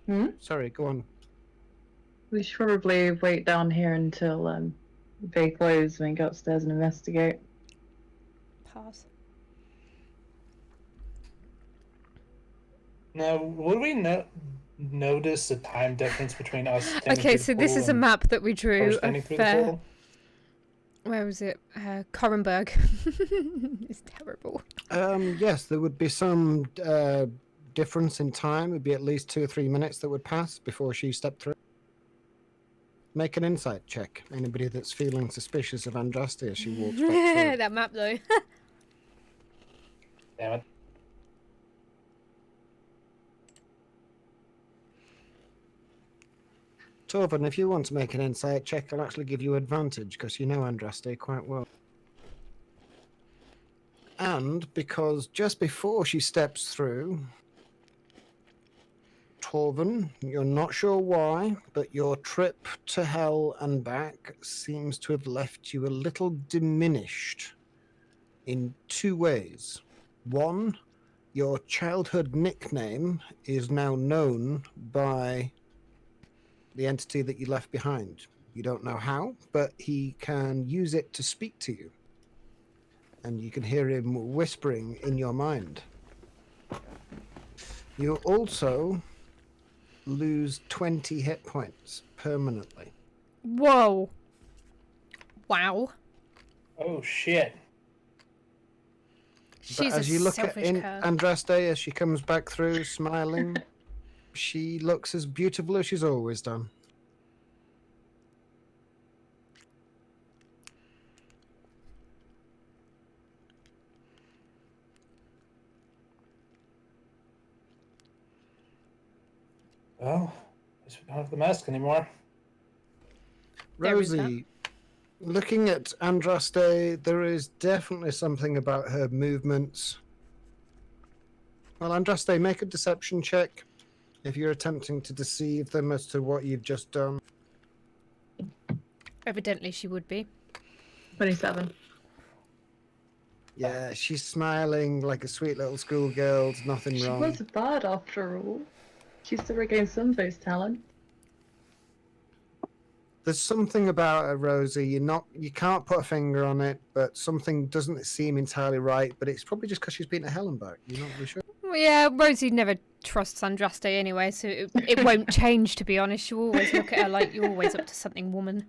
Hmm? Sorry, go on. We should probably wait down here until they close and go upstairs and investigate. Pass. Now, would we notice the time difference between us? standing Okay, through so the this pool is a and map that we her drew standing of through the pool? where was it? Corenberg. It's terrible. Yes, there would be some difference in time. It would be at least 2 or 3 minutes that would pass before she stepped through. Make an insight check. Anybody that's feeling suspicious of Andraste as she walks back through. That map though. Damn it. Torvin, if you want to make an insight check, I'll actually give you advantage because you know Andraste quite well. And because just before she steps through, Torvin, you're not sure why, but your trip to hell and back seems to have left you a little diminished in 2 ways. One, your childhood nickname is now known by the entity that you left behind. You don't know how, but he can use it to speak to you. And you can hear him whispering in your mind. You also lose 20 hit points permanently. Whoa. Wow. Oh shit. But She's as a you look at selfish cur. Andraste as she comes back through smiling, she looks as beautiful as she's always done. Well, I guess we don't have the mask anymore. There is that. Rosie, looking at Andraste, there is definitely something about her movements. Well, Andraste, make a deception check if you're attempting to deceive them as to what you've just done. Evidently she would be. 27. Yeah, she's smiling like a sweet little schoolgirl. There's nothing She wrong. was a bard after all. She still regained some of those talents. There's something about her, Rosie. You can't put a finger on it, but something doesn't seem entirely right. But it's probably just because she's been to hell and back. You're not really sure. Well, yeah, Rosie never trusts Andraste anyway, so it won't change, to be honest. She'll always look at her like you're always up to something, woman.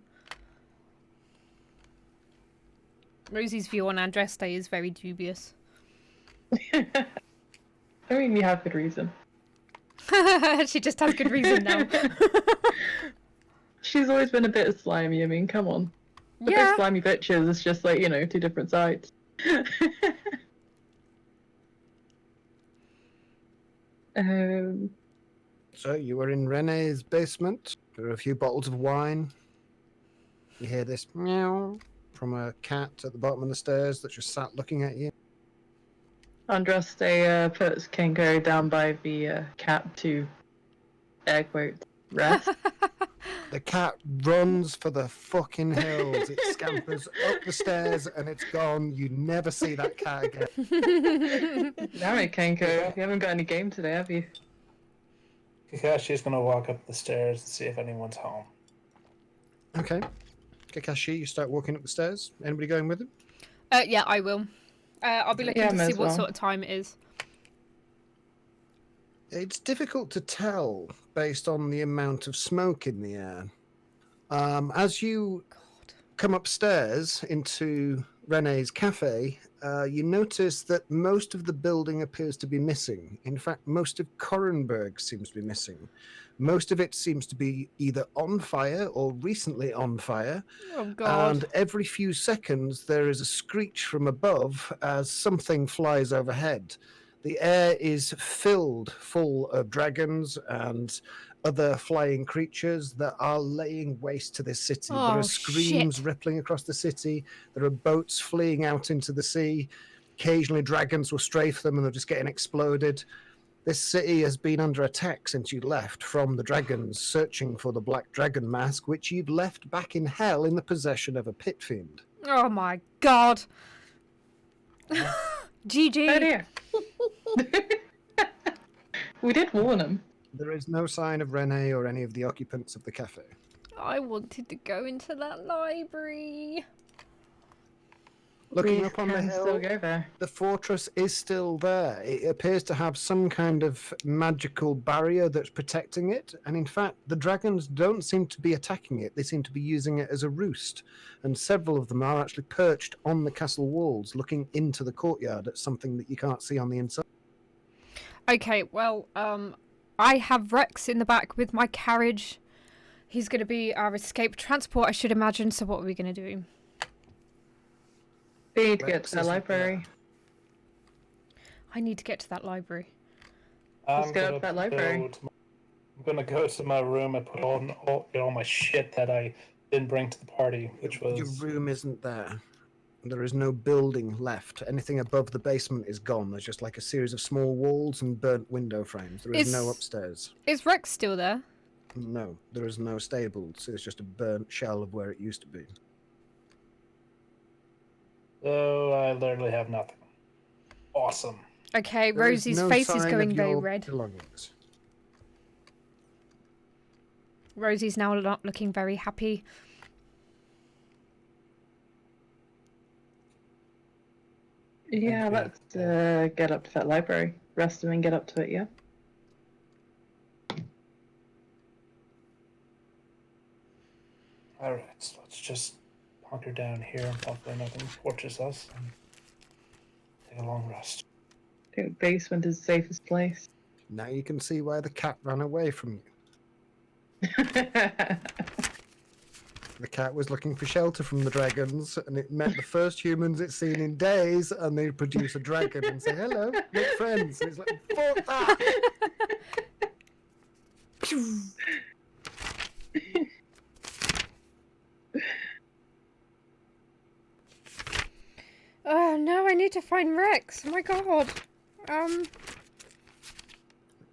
Rosie's view on Andraste is very dubious. I mean, you have good reason. She just has good reason now. She's always been a bit slimy. I mean, come on. But Yeah. those slimy bitches, it's just like, you know, two different sides. So you were in Renee's basement. There are a few bottles of wine. You hear this meow from a cat at the bottom of the stairs that's just sat looking at you. Andraste puts Kenko down by the cat to, air quotes, rest. The cat runs for the fucking hills. It scampers up the stairs and it's gone. You never see that cat again. Damn it, Kenko. You haven't got any game today, have you? Kakashi's gonna walk up the stairs and see if anyone's home. Okay. Kakashi, you start walking up the stairs. Anybody going with him? Yeah, I will. I'll be looking Yeah, to may see as what well. sort of time it is. It's difficult to tell based on the amount of smoke in the air. As you come upstairs into Renee's cafe, you notice that most of the building appears to be missing. In fact, most of Korenberg seems to be missing. Most of it seems to be either on fire or recently on fire. Oh, God. And every few seconds, there is a screech from above as something flies overhead. The air is filled full of dragons and other flying creatures that are laying waste to this city. There Oh, are screams shit. rippling across the city. There are boats fleeing out into the sea. Occasionally, dragons will strafe them and they're just getting exploded. This city has been under attack since you left from the dragons, searching for the Black Dragon Mask, which you'd left back in hell in the possession of a pit fiend. Oh, my God. GG. Oh dear. We did warn him. There is no sign of Renee or any of the occupants of the cafe. I wanted to go into that library. Looking We up on the can still hill, go there. the fortress is still there. It appears to have some kind of magical barrier that's protecting it. And in fact, the dragons don't seem to be attacking it. They seem to be using it as a roost. And several of them are actually perched on the castle walls, looking into the courtyard at something that you can't see on the inside. Okay, well, I have Rex in the back with my carriage. He's going to be our escape transport, I should imagine. So what are we going to do? We need to get Rex to the isn't library. I need to get to that library. Let's I'm go gonna up that library. I'm gonna go to my room and put on all my shit that I didn't bring to the party, which was Your room isn't there. There is no building left. Anything above the basement is gone. There's just like a series of small walls and burnt window frames. There is no upstairs. Is Rex still there? No, there is no stable. So it's just a burnt shell of where it used to be. so I literally have nothing. Awesome. Okay, There is Rosie's no face is sign going of very your red. belongings. Rosie's now not looking very happy. Yeah, Okay. let's get up to that library. Rest and then get up to it, yeah? All right, so let's just hunker down here and hopefully nothing torches us and take a long rest. I think basement is the safest place. Now you can see why the cat ran away from you. The cat was looking for shelter from the dragons, and it met the first humans it's seen in days, and they produce a dragon and say, hello, make friends. And it's like, fuck that! Pew! Oh no, I need to find Rex. Oh my god.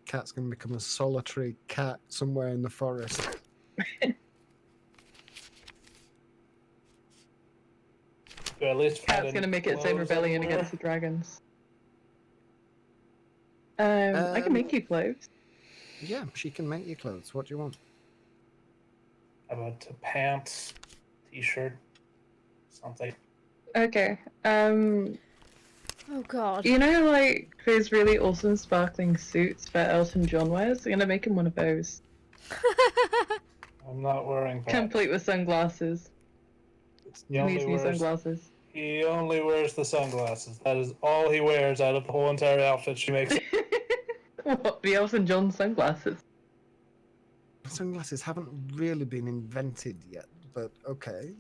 Cat's going to become a solitary cat somewhere in the forest. Do I at least find Cat's any gonna make its own clothes rebellion anywhere? against the dragons. I can make you clothes. Yeah, she can make you clothes. What do you want? How about a pants, t-shirt, something? Okay. Oh God. You know, like those really awesome sparkling suits that Elton John wears? I'm gonna make him one of those, I'm not wearing that. complete with sunglasses. He He only needs new wears sunglasses. He only wears the sunglasses. That is all he wears out of the whole entire outfit she makes. What, the Elton John sunglasses? Sunglasses haven't really been invented yet, but okay.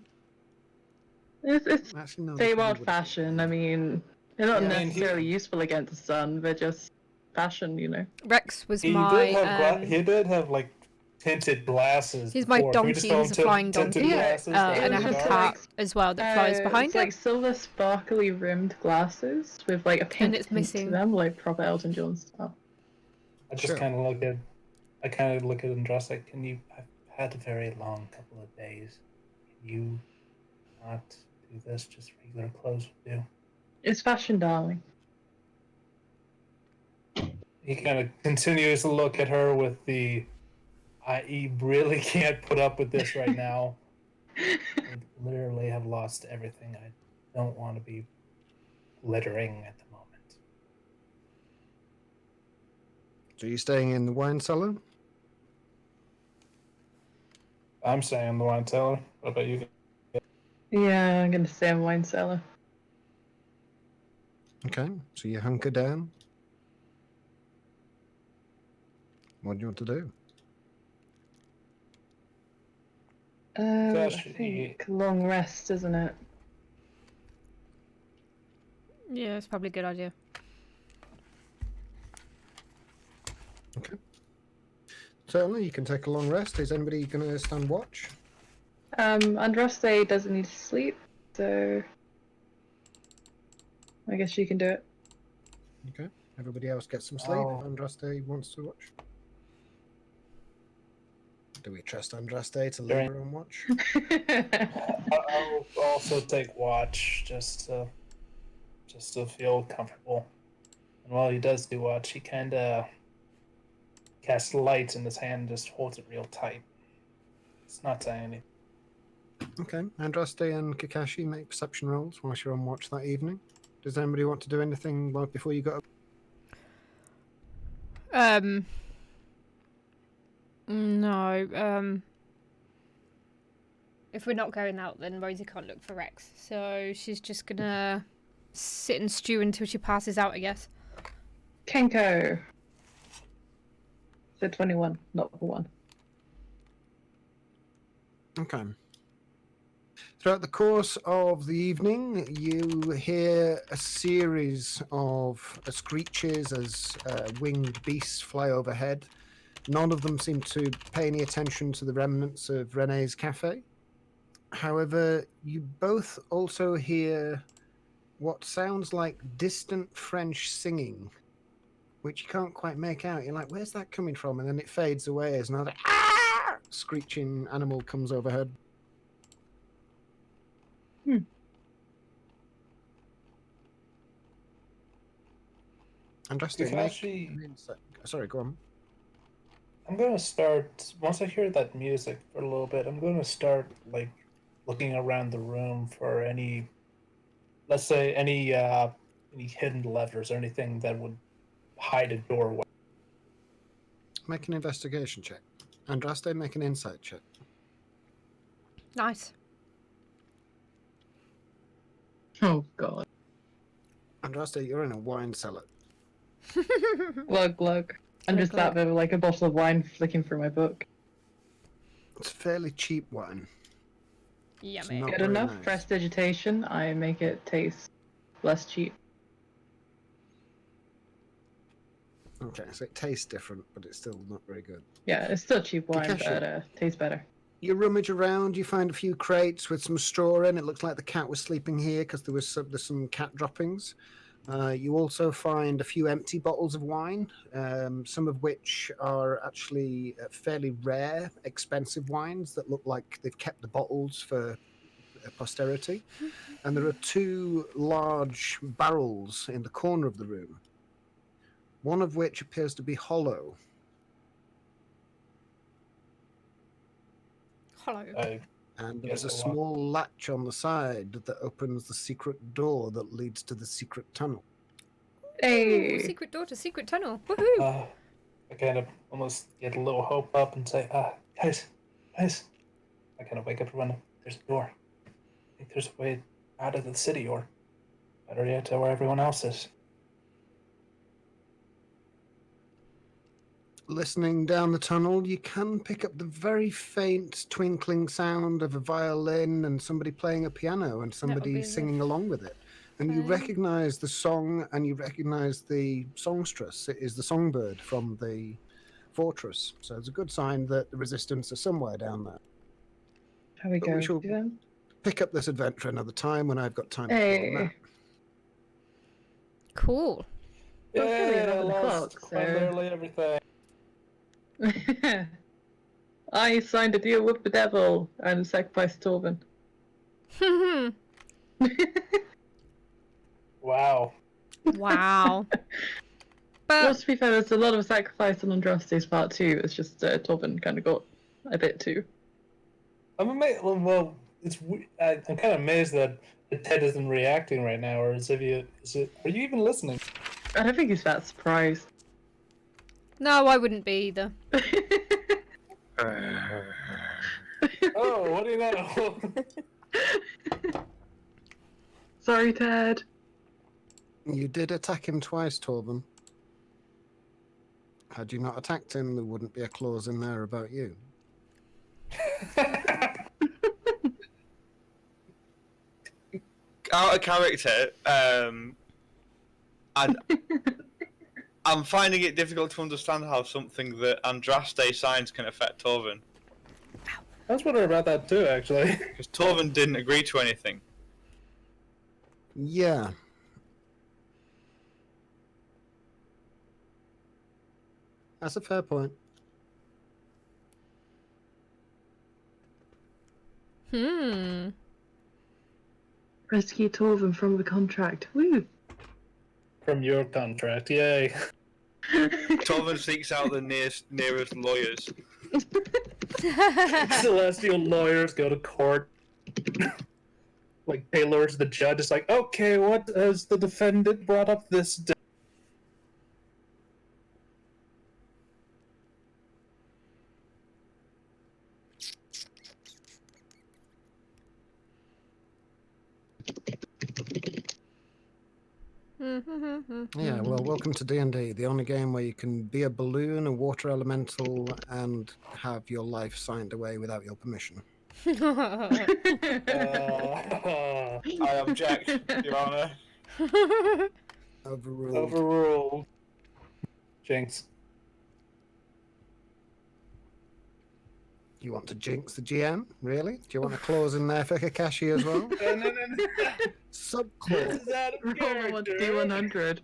It's Actually, no. they probably old would- fashion. I mean, they're not Yeah, I mean, necessarily useful against the sun. They're just fashion, you know. Rex was He my. did have he did have like tinted glasses. He's my before. Can we just donkey. call He's him a flying tinted donkey. glasses? it And I was have a just cat like, as well that flies behind it's him. like silver sparkly rimmed glasses with like a pink it's tint missing. to them, like proper Elton John style. I just Sure. kind of look at Andraste. Can you? I've had a very long couple of days. Can you not do this? Just regular clothes would do. It's fashion, darling. He kind of continues to look at her with the, I really can't put up with this right now. I literally have lost everything. I don't want to be littering at the moment. So you're staying in the wine cellar? I'm saying the wine cellar. What about you? Yeah, I'm gonna stay in wine cellar. Okay, so you hunker down. What do you want to do? I Gosh, think long rest, isn't it? Yeah, it's probably a good idea. Okay. Certainly, you can take a long rest. Is anybody going to stand watch? Andraste doesn't need to sleep, so I guess she can do it. Okay. Everybody else get some sleep. Oh. Andraste wants to watch. Do we trust Andraste to leave her on watch? I'll also take watch just to feel comfortable. And while he does do watch, he kind of casts light in his hand and just holds it real tight. It's not saying anything. Okay. Andraste and Kakashi make perception rolls whilst you're on watch that evening. Does anybody want to do anything like before you go? No. If we're not going out, then Rosie can't look for Rex, so she's just gonna sit and stew until she passes out, I guess. Kenko. So 21, not the 1. Okay. Throughout the course of the evening, you hear a series of screeches as winged beasts fly overhead. None of them seem to pay any attention to the remnants of Renee's cafe. However, you both also hear what sounds like distant French singing, which you can't quite make out. You're like, where's that coming from? And then it fades away as another screeching animal comes overhead. Andraste, sorry, go on. I'm gonna start once I hear that music for a little bit. I'm gonna start like looking around the room for any, let's say any hidden levers or anything that would hide a doorway. Make an investigation check. Andraste, make an insight check. Nice. Oh god. Andraste, you're in a wine cellar. Glug glug. I'm just sat there with like a bottle of wine flicking through my book. It's fairly cheap wine. Yummy. not Good very enough nice. prestidigitation, I make it taste less cheap. Okay, so it tastes different, but it's still not very good. Yeah, it's still cheap wine, Kakashi. but tastes better. You rummage around, you find a few crates with some straw in. It looks like the cat was sleeping here because there's some cat droppings. You also find a few empty bottles of wine, some of which are actually fairly rare, expensive wines that look like they've kept the bottles for posterity. And there are 2 large barrels in the corner of the room, one of which appears to be hollow. Hello. And Yeah, there's a go on. small latch on the side that opens the secret door that leads to the secret tunnel. Ooh, Hey. secret door to secret tunnel. Woohoo! I kind of almost get a little hope up and say, guys. I kind of wake up and run. There's a door. I think there's a way out of the city, or better yet, to where everyone else is. Listening down the tunnel, you can pick up the very faint twinkling sound of a violin and somebody playing a piano and somebody be singing along with it. And you thing. recognize the song and you recognize the songstress. It is the songbird from the fortress. So it's a good sign that the resistance are somewhere down there. How we But go? we shall Then? pick up this adventure another time when I've got time to draw a Hey. map. Cool. Well, it's nearly Yeah, 11 o'clock, lost so- quite literally everything. I signed a deal with the devil and sacrificed Torvin. Wow. Wow. Well, But to be fair, there's a lot of sacrifice on Andraste's part too. It's just Torvin kind of got a bit too. I'm amazed. Well, I'm kind of amazed that Ted isn't reacting right now, or are you even listening? I don't think he's that surprised. no, I wouldn't be either. Oh, what do you know? Sorry, Ted. You did attack him twice, Torben. Had you not attacked him, there wouldn't be a clause in there about you. Out of character, and I'm finding it difficult to understand how something that Andraste signs can affect Torvin. I was wondering about that too, actually. Because Torvin didn't agree to anything. Yeah. That's a fair point. Rescue Torvin from the contract. Woo! From your contract, yay. Torvin seeks out the nearest lawyers. Celestial lawyers go to court. Like Taylor's the judge. It's like, okay, what has the defendant brought up this day? Yeah, well, welcome to D&D, the only game where you can be a balloon, a water elemental, and have your life signed away without your permission. I object, Your Honor. Overruled. Overruled. Jinx. You want to jinx the GM? Really? Do you want a clause in there for Kakashi as well? No. Subclause. This is out of Roll one character. D100.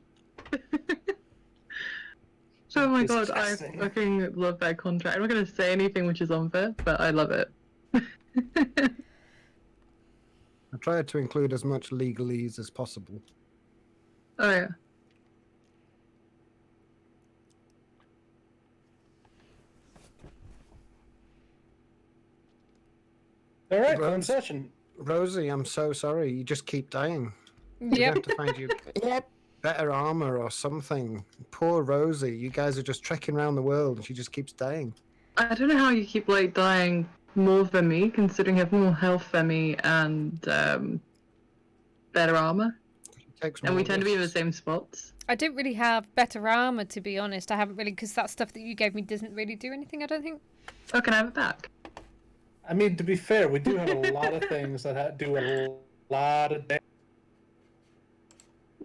Oh my god, I Disgusting. fucking love that contract. I'm not gonna say anything which is unfair, but I love it. I tried to include as much legalese as possible. Oh yeah. All right, Rose. one session. Rosie, I'm so sorry. You just keep dying. You Yep. have to find you better armor or something. Poor Rosie. You guys are just trekking around the world and she just keeps dying. I don't know how you keep like dying more than me, considering you have more health than me and better armor. It takes And we more tend to be in the risks. same spots. I didn't really have better armor, to be honest. I haven't really, because that stuff that you gave me doesn't really do anything, I don't think. Oh, can I have it back? I mean, to be fair, we do have a lot of things that do a lot of damage.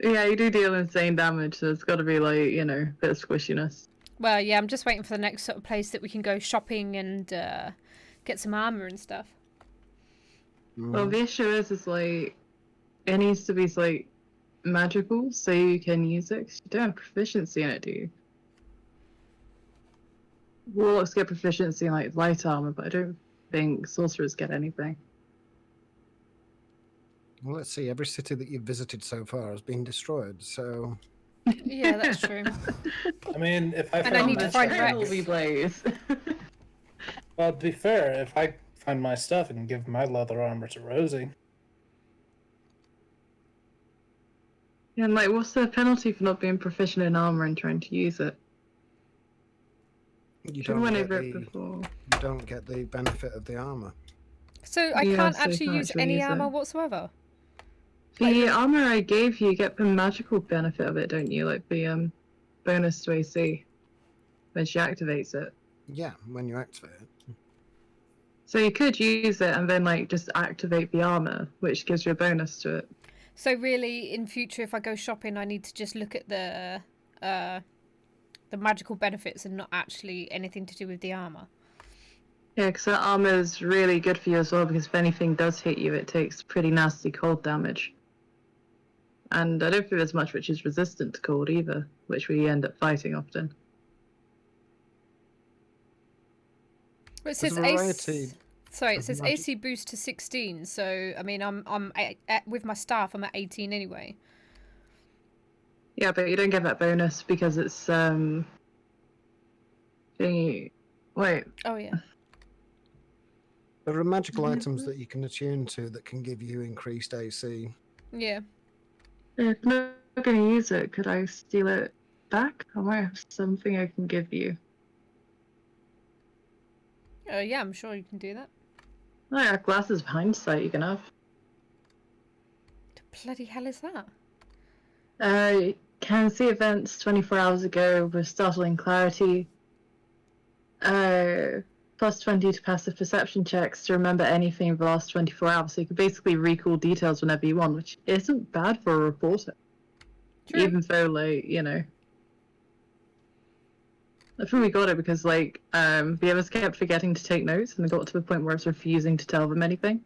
Yeah, you do deal insane damage, so it's got to be like, you know, a bit of squishiness. Well, yeah, I'm just waiting for the next sort of place that we can go shopping and get some armor and stuff. Well, the issue is like, it needs to be like magical so you can use it. 'Cause you don't have proficiency in it, do you? Warlocks get proficiency in like light armor, but I don't think sorcerers get anything. Well, let's see. Every city that you've visited so far has been destroyed, so... Yeah, that's true. I mean, if I And I found need to that find shit- Rex. Holy blaze. Well, to be fair, if I find my stuff and give my leather armor to Rosie. And like, what's the penalty for not being proficient in armor and trying to use it? You Should have don't went get over it the before. you don't get the benefit of the armor. So I Yeah, can't so you actually can't use actually any use armor it. whatsoever. The armor I gave you, get the magical benefit of it, don't you? Like the bonus to AC when she activates it. Yeah, when you activate it. So you could use it and then like just activate the armor, which gives you a bonus to it. So really, in future, if I go shopping, I need to just look at the magical benefits and not actually anything to do with the armor. Yeah, because that armor is really good for you as well, because if anything does hit you, it takes pretty nasty cold damage. And I don't think there's much which is resistant to cold either, which we end up fighting often. Well, it There's says a variety AC. Sorry, it of says magic- AC boost to 16. So I mean, I'm with my staff, I'm at 18 anyway. Yeah, but you don't get that bonus because it's thingy. Wait. Oh yeah. There are magical items that you can attune to that can give you increased AC. Yeah. If I'm not going to use it, could I steal it back? I might have something I can give you. Yeah, I'm sure you can do that. Oh yeah, glasses of hindsight you can have. The bloody hell is that? Can see events 24 hours ago with startling clarity. Plus 20 to passive perception checks to remember anything in the last 24 hours. So you can basically recall details whenever you want, which isn't bad for a reporter. True. Even though, like, you know. I think we got it because, like, the others kept forgetting to take notes and it got to the point where I was refusing to tell them anything.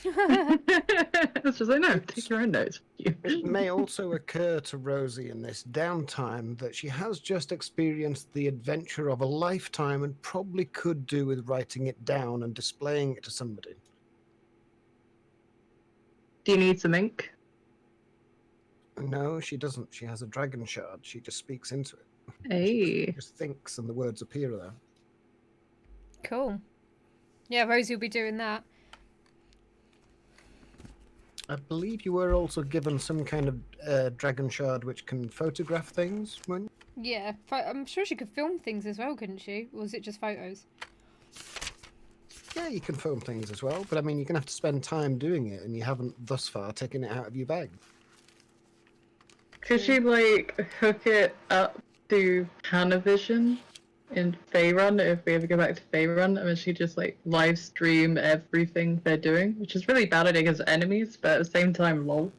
It's just like, no, take your own notes. It may also occur to Rosie in this downtime that she has just experienced the adventure of a lifetime and probably could do with writing it down and displaying it to somebody. Do you need some ink? No, she doesn't. She has a dragon shard. She just speaks into it. Hey. She just thinks and the words appear there. Cool. Yeah, Rosie will be doing that. I believe you were also given some kind of dragon shard which can photograph things, weren't you? Yeah, I'm sure she could film things as well, couldn't she? Or was it just photos? Yeah, you can film things as well, but I mean, you're going to have to spend time doing it, and you haven't thus far taken it out of your bag. Could she, like, hook it up to Panavision in Faerun if we ever go back to Faerun? I mean, she just, like, live stream everything they're doing, which is really bad against enemies, but at the same time, lol.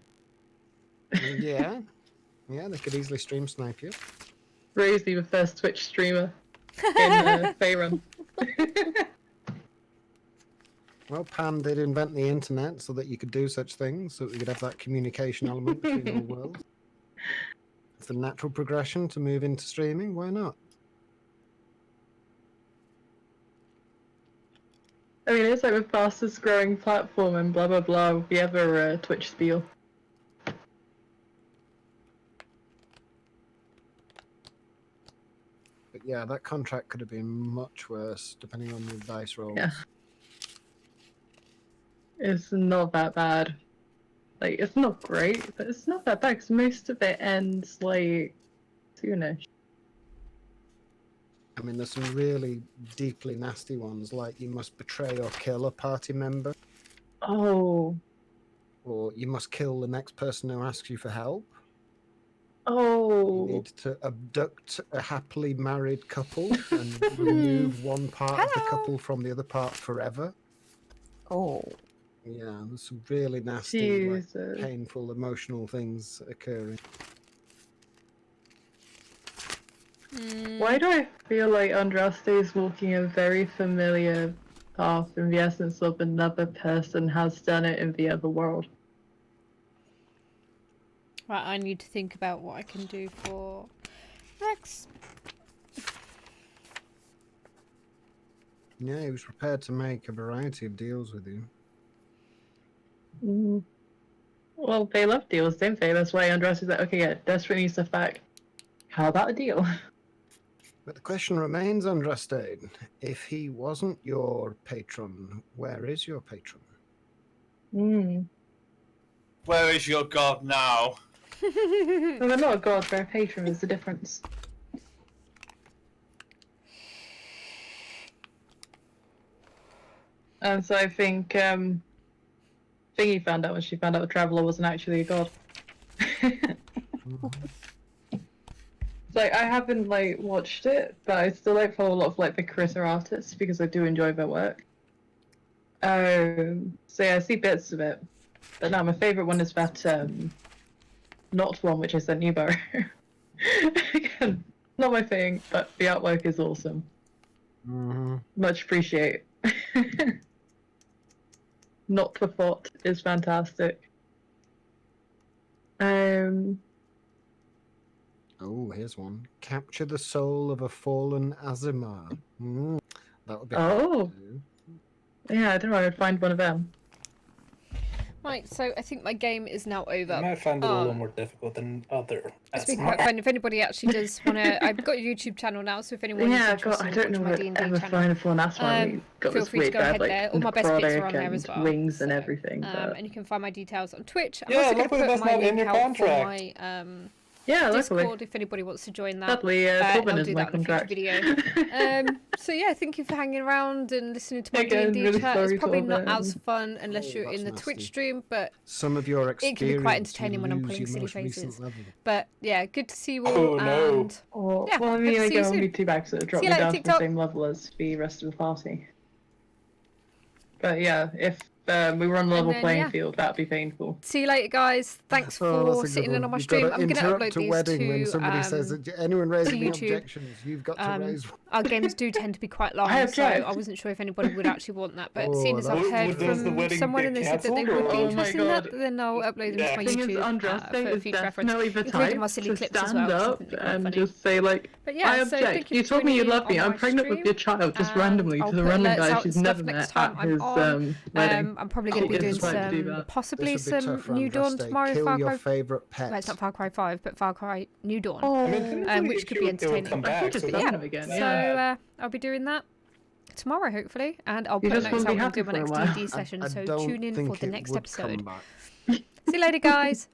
Yeah. Yeah, they could easily stream snipe you. Rosie, the first Twitch streamer in Faerun. Well, Pan did invent the internet so that you could do such things, so that we could have that communication element between all worlds. It's a natural progression to move into streaming. Why not? I mean, it's like the fastest growing platform and blah blah blah with the other Twitch spiel. But yeah, that contract could have been much worse, depending on your dice rolls. Yeah. It's not that bad. Like, it's not great, but it's not that bad because most of it ends, like, soonish. I mean, there's some really deeply nasty ones, like you must betray or kill a party member, Oh. or you must kill the next person who asks you for help. Oh. You need to abduct a happily married couple and remove one part of the couple from the other part forever. Oh. Yeah, there's some really nasty, like, Jesus. painful, emotional things occurring. Why do I feel like Andraste is walking a very familiar path in the essence of another person has done it in the other world? Right, I need to think about what I can do for Rex. Yeah, he was prepared to make a variety of deals with you. Well, they love deals, don't they? That's why Andraste is like, okay, yeah, desperate needs stuff back. How about a deal? But the question remains, Andraste, if he wasn't your patron, where is your patron? Where is your god now? Well, they're not a god, they're a patron, is the difference. And so I think Thingy found out when she found out the Traveller wasn't actually a god. Like, I haven't like watched it, but I still like follow a lot of like the Carissa artists because I do enjoy their work. So yeah, I see bits of it. But no, my favourite one is that not one which I sent you, Barrow. Again, not my thing, but the artwork is awesome. Much appreciate. Not the thought is fantastic. Oh, here's one. Capture the soul of a fallen Azimar. That would be Oh. hard to do. Yeah, I don't know. I would find one of them. Right, so I think my game is now over. I might find it a little more difficult than other. It's been quite fun. If anybody actually does want to, I've got a YouTube channel now, so if anyone is interested I in don't know watching my what D&D ever channel, find a full Asmar. Got feel this free to weird go bad, ahead like, there. All my best bits are on necrotic there as and well. wings and everything. But... and you can find my details on Twitch. I'm Yeah, also going to luckily put that's my not in link your out contract. for my yeah, Discord luckily. if anybody wants to join that. Sadly, and Corbin I'll is do my that in a future contract. video. So yeah, thank you for hanging around and listening to my Again, D&D really chat. sorry It's probably to not all as fun unless Oh, you're in the that's Twitch nasty. stream, but Some of your it can experience, be quite you entertaining when I'm lose pulling your silly most recent faces. level. But yeah, good to see you Oh, all. no. And Or, yeah, well, I hope mean, to I see you go soon. only 2 bags that drop See you me later, down to the TikTok. same level as the rest of the party. But yeah, if we were on a level then, playing yeah. field, that'd be painful. See you later, guys. Thanks Oh, that's for a good sitting in one. on my You've stream. got to I'm going to interrupt upload a these wedding when to somebody says, anyone raise any YouTube. objections? You've got to raise one. Our games do tend to be quite long, I so object. I wasn't sure if anybody would actually want that. But Oh, seeing as I've that's heard Does the from wedding someone get and they said that they cancelled, would be or- Oh my interested in that, God. then I'll upload them Yeah. to my Thing is, YouTube Andraste for is future reference, definitely the including type my silly to clips as stand well. 'cause I up think they're quite and funny. just say like, But yeah, I so object. thank you You for told me you joining love me. on I'm my pregnant with stream, your child, just and randomly I'll to the put random alerts guy out she's and never stuff met next time at I'm his on. wedding. I'm probably going to Cool. be doing Disrespect to do some, that. possibly This would be some tough for New Dawn Andraste. tomorrow. Kill Far your Cry. favourite pet. Well, it's not Far Cry 5, but Far Cry New Dawn. Oh, I mean, which could be it would entertaining. come I back, thought so it's that- the end again. So Yeah. I'll be doing that tomorrow, hopefully, and I'll You put just notes won't be out when I happy do my for a next while. D&D session. I So don't tune in think for the it next would episode. come back. See you later, guys.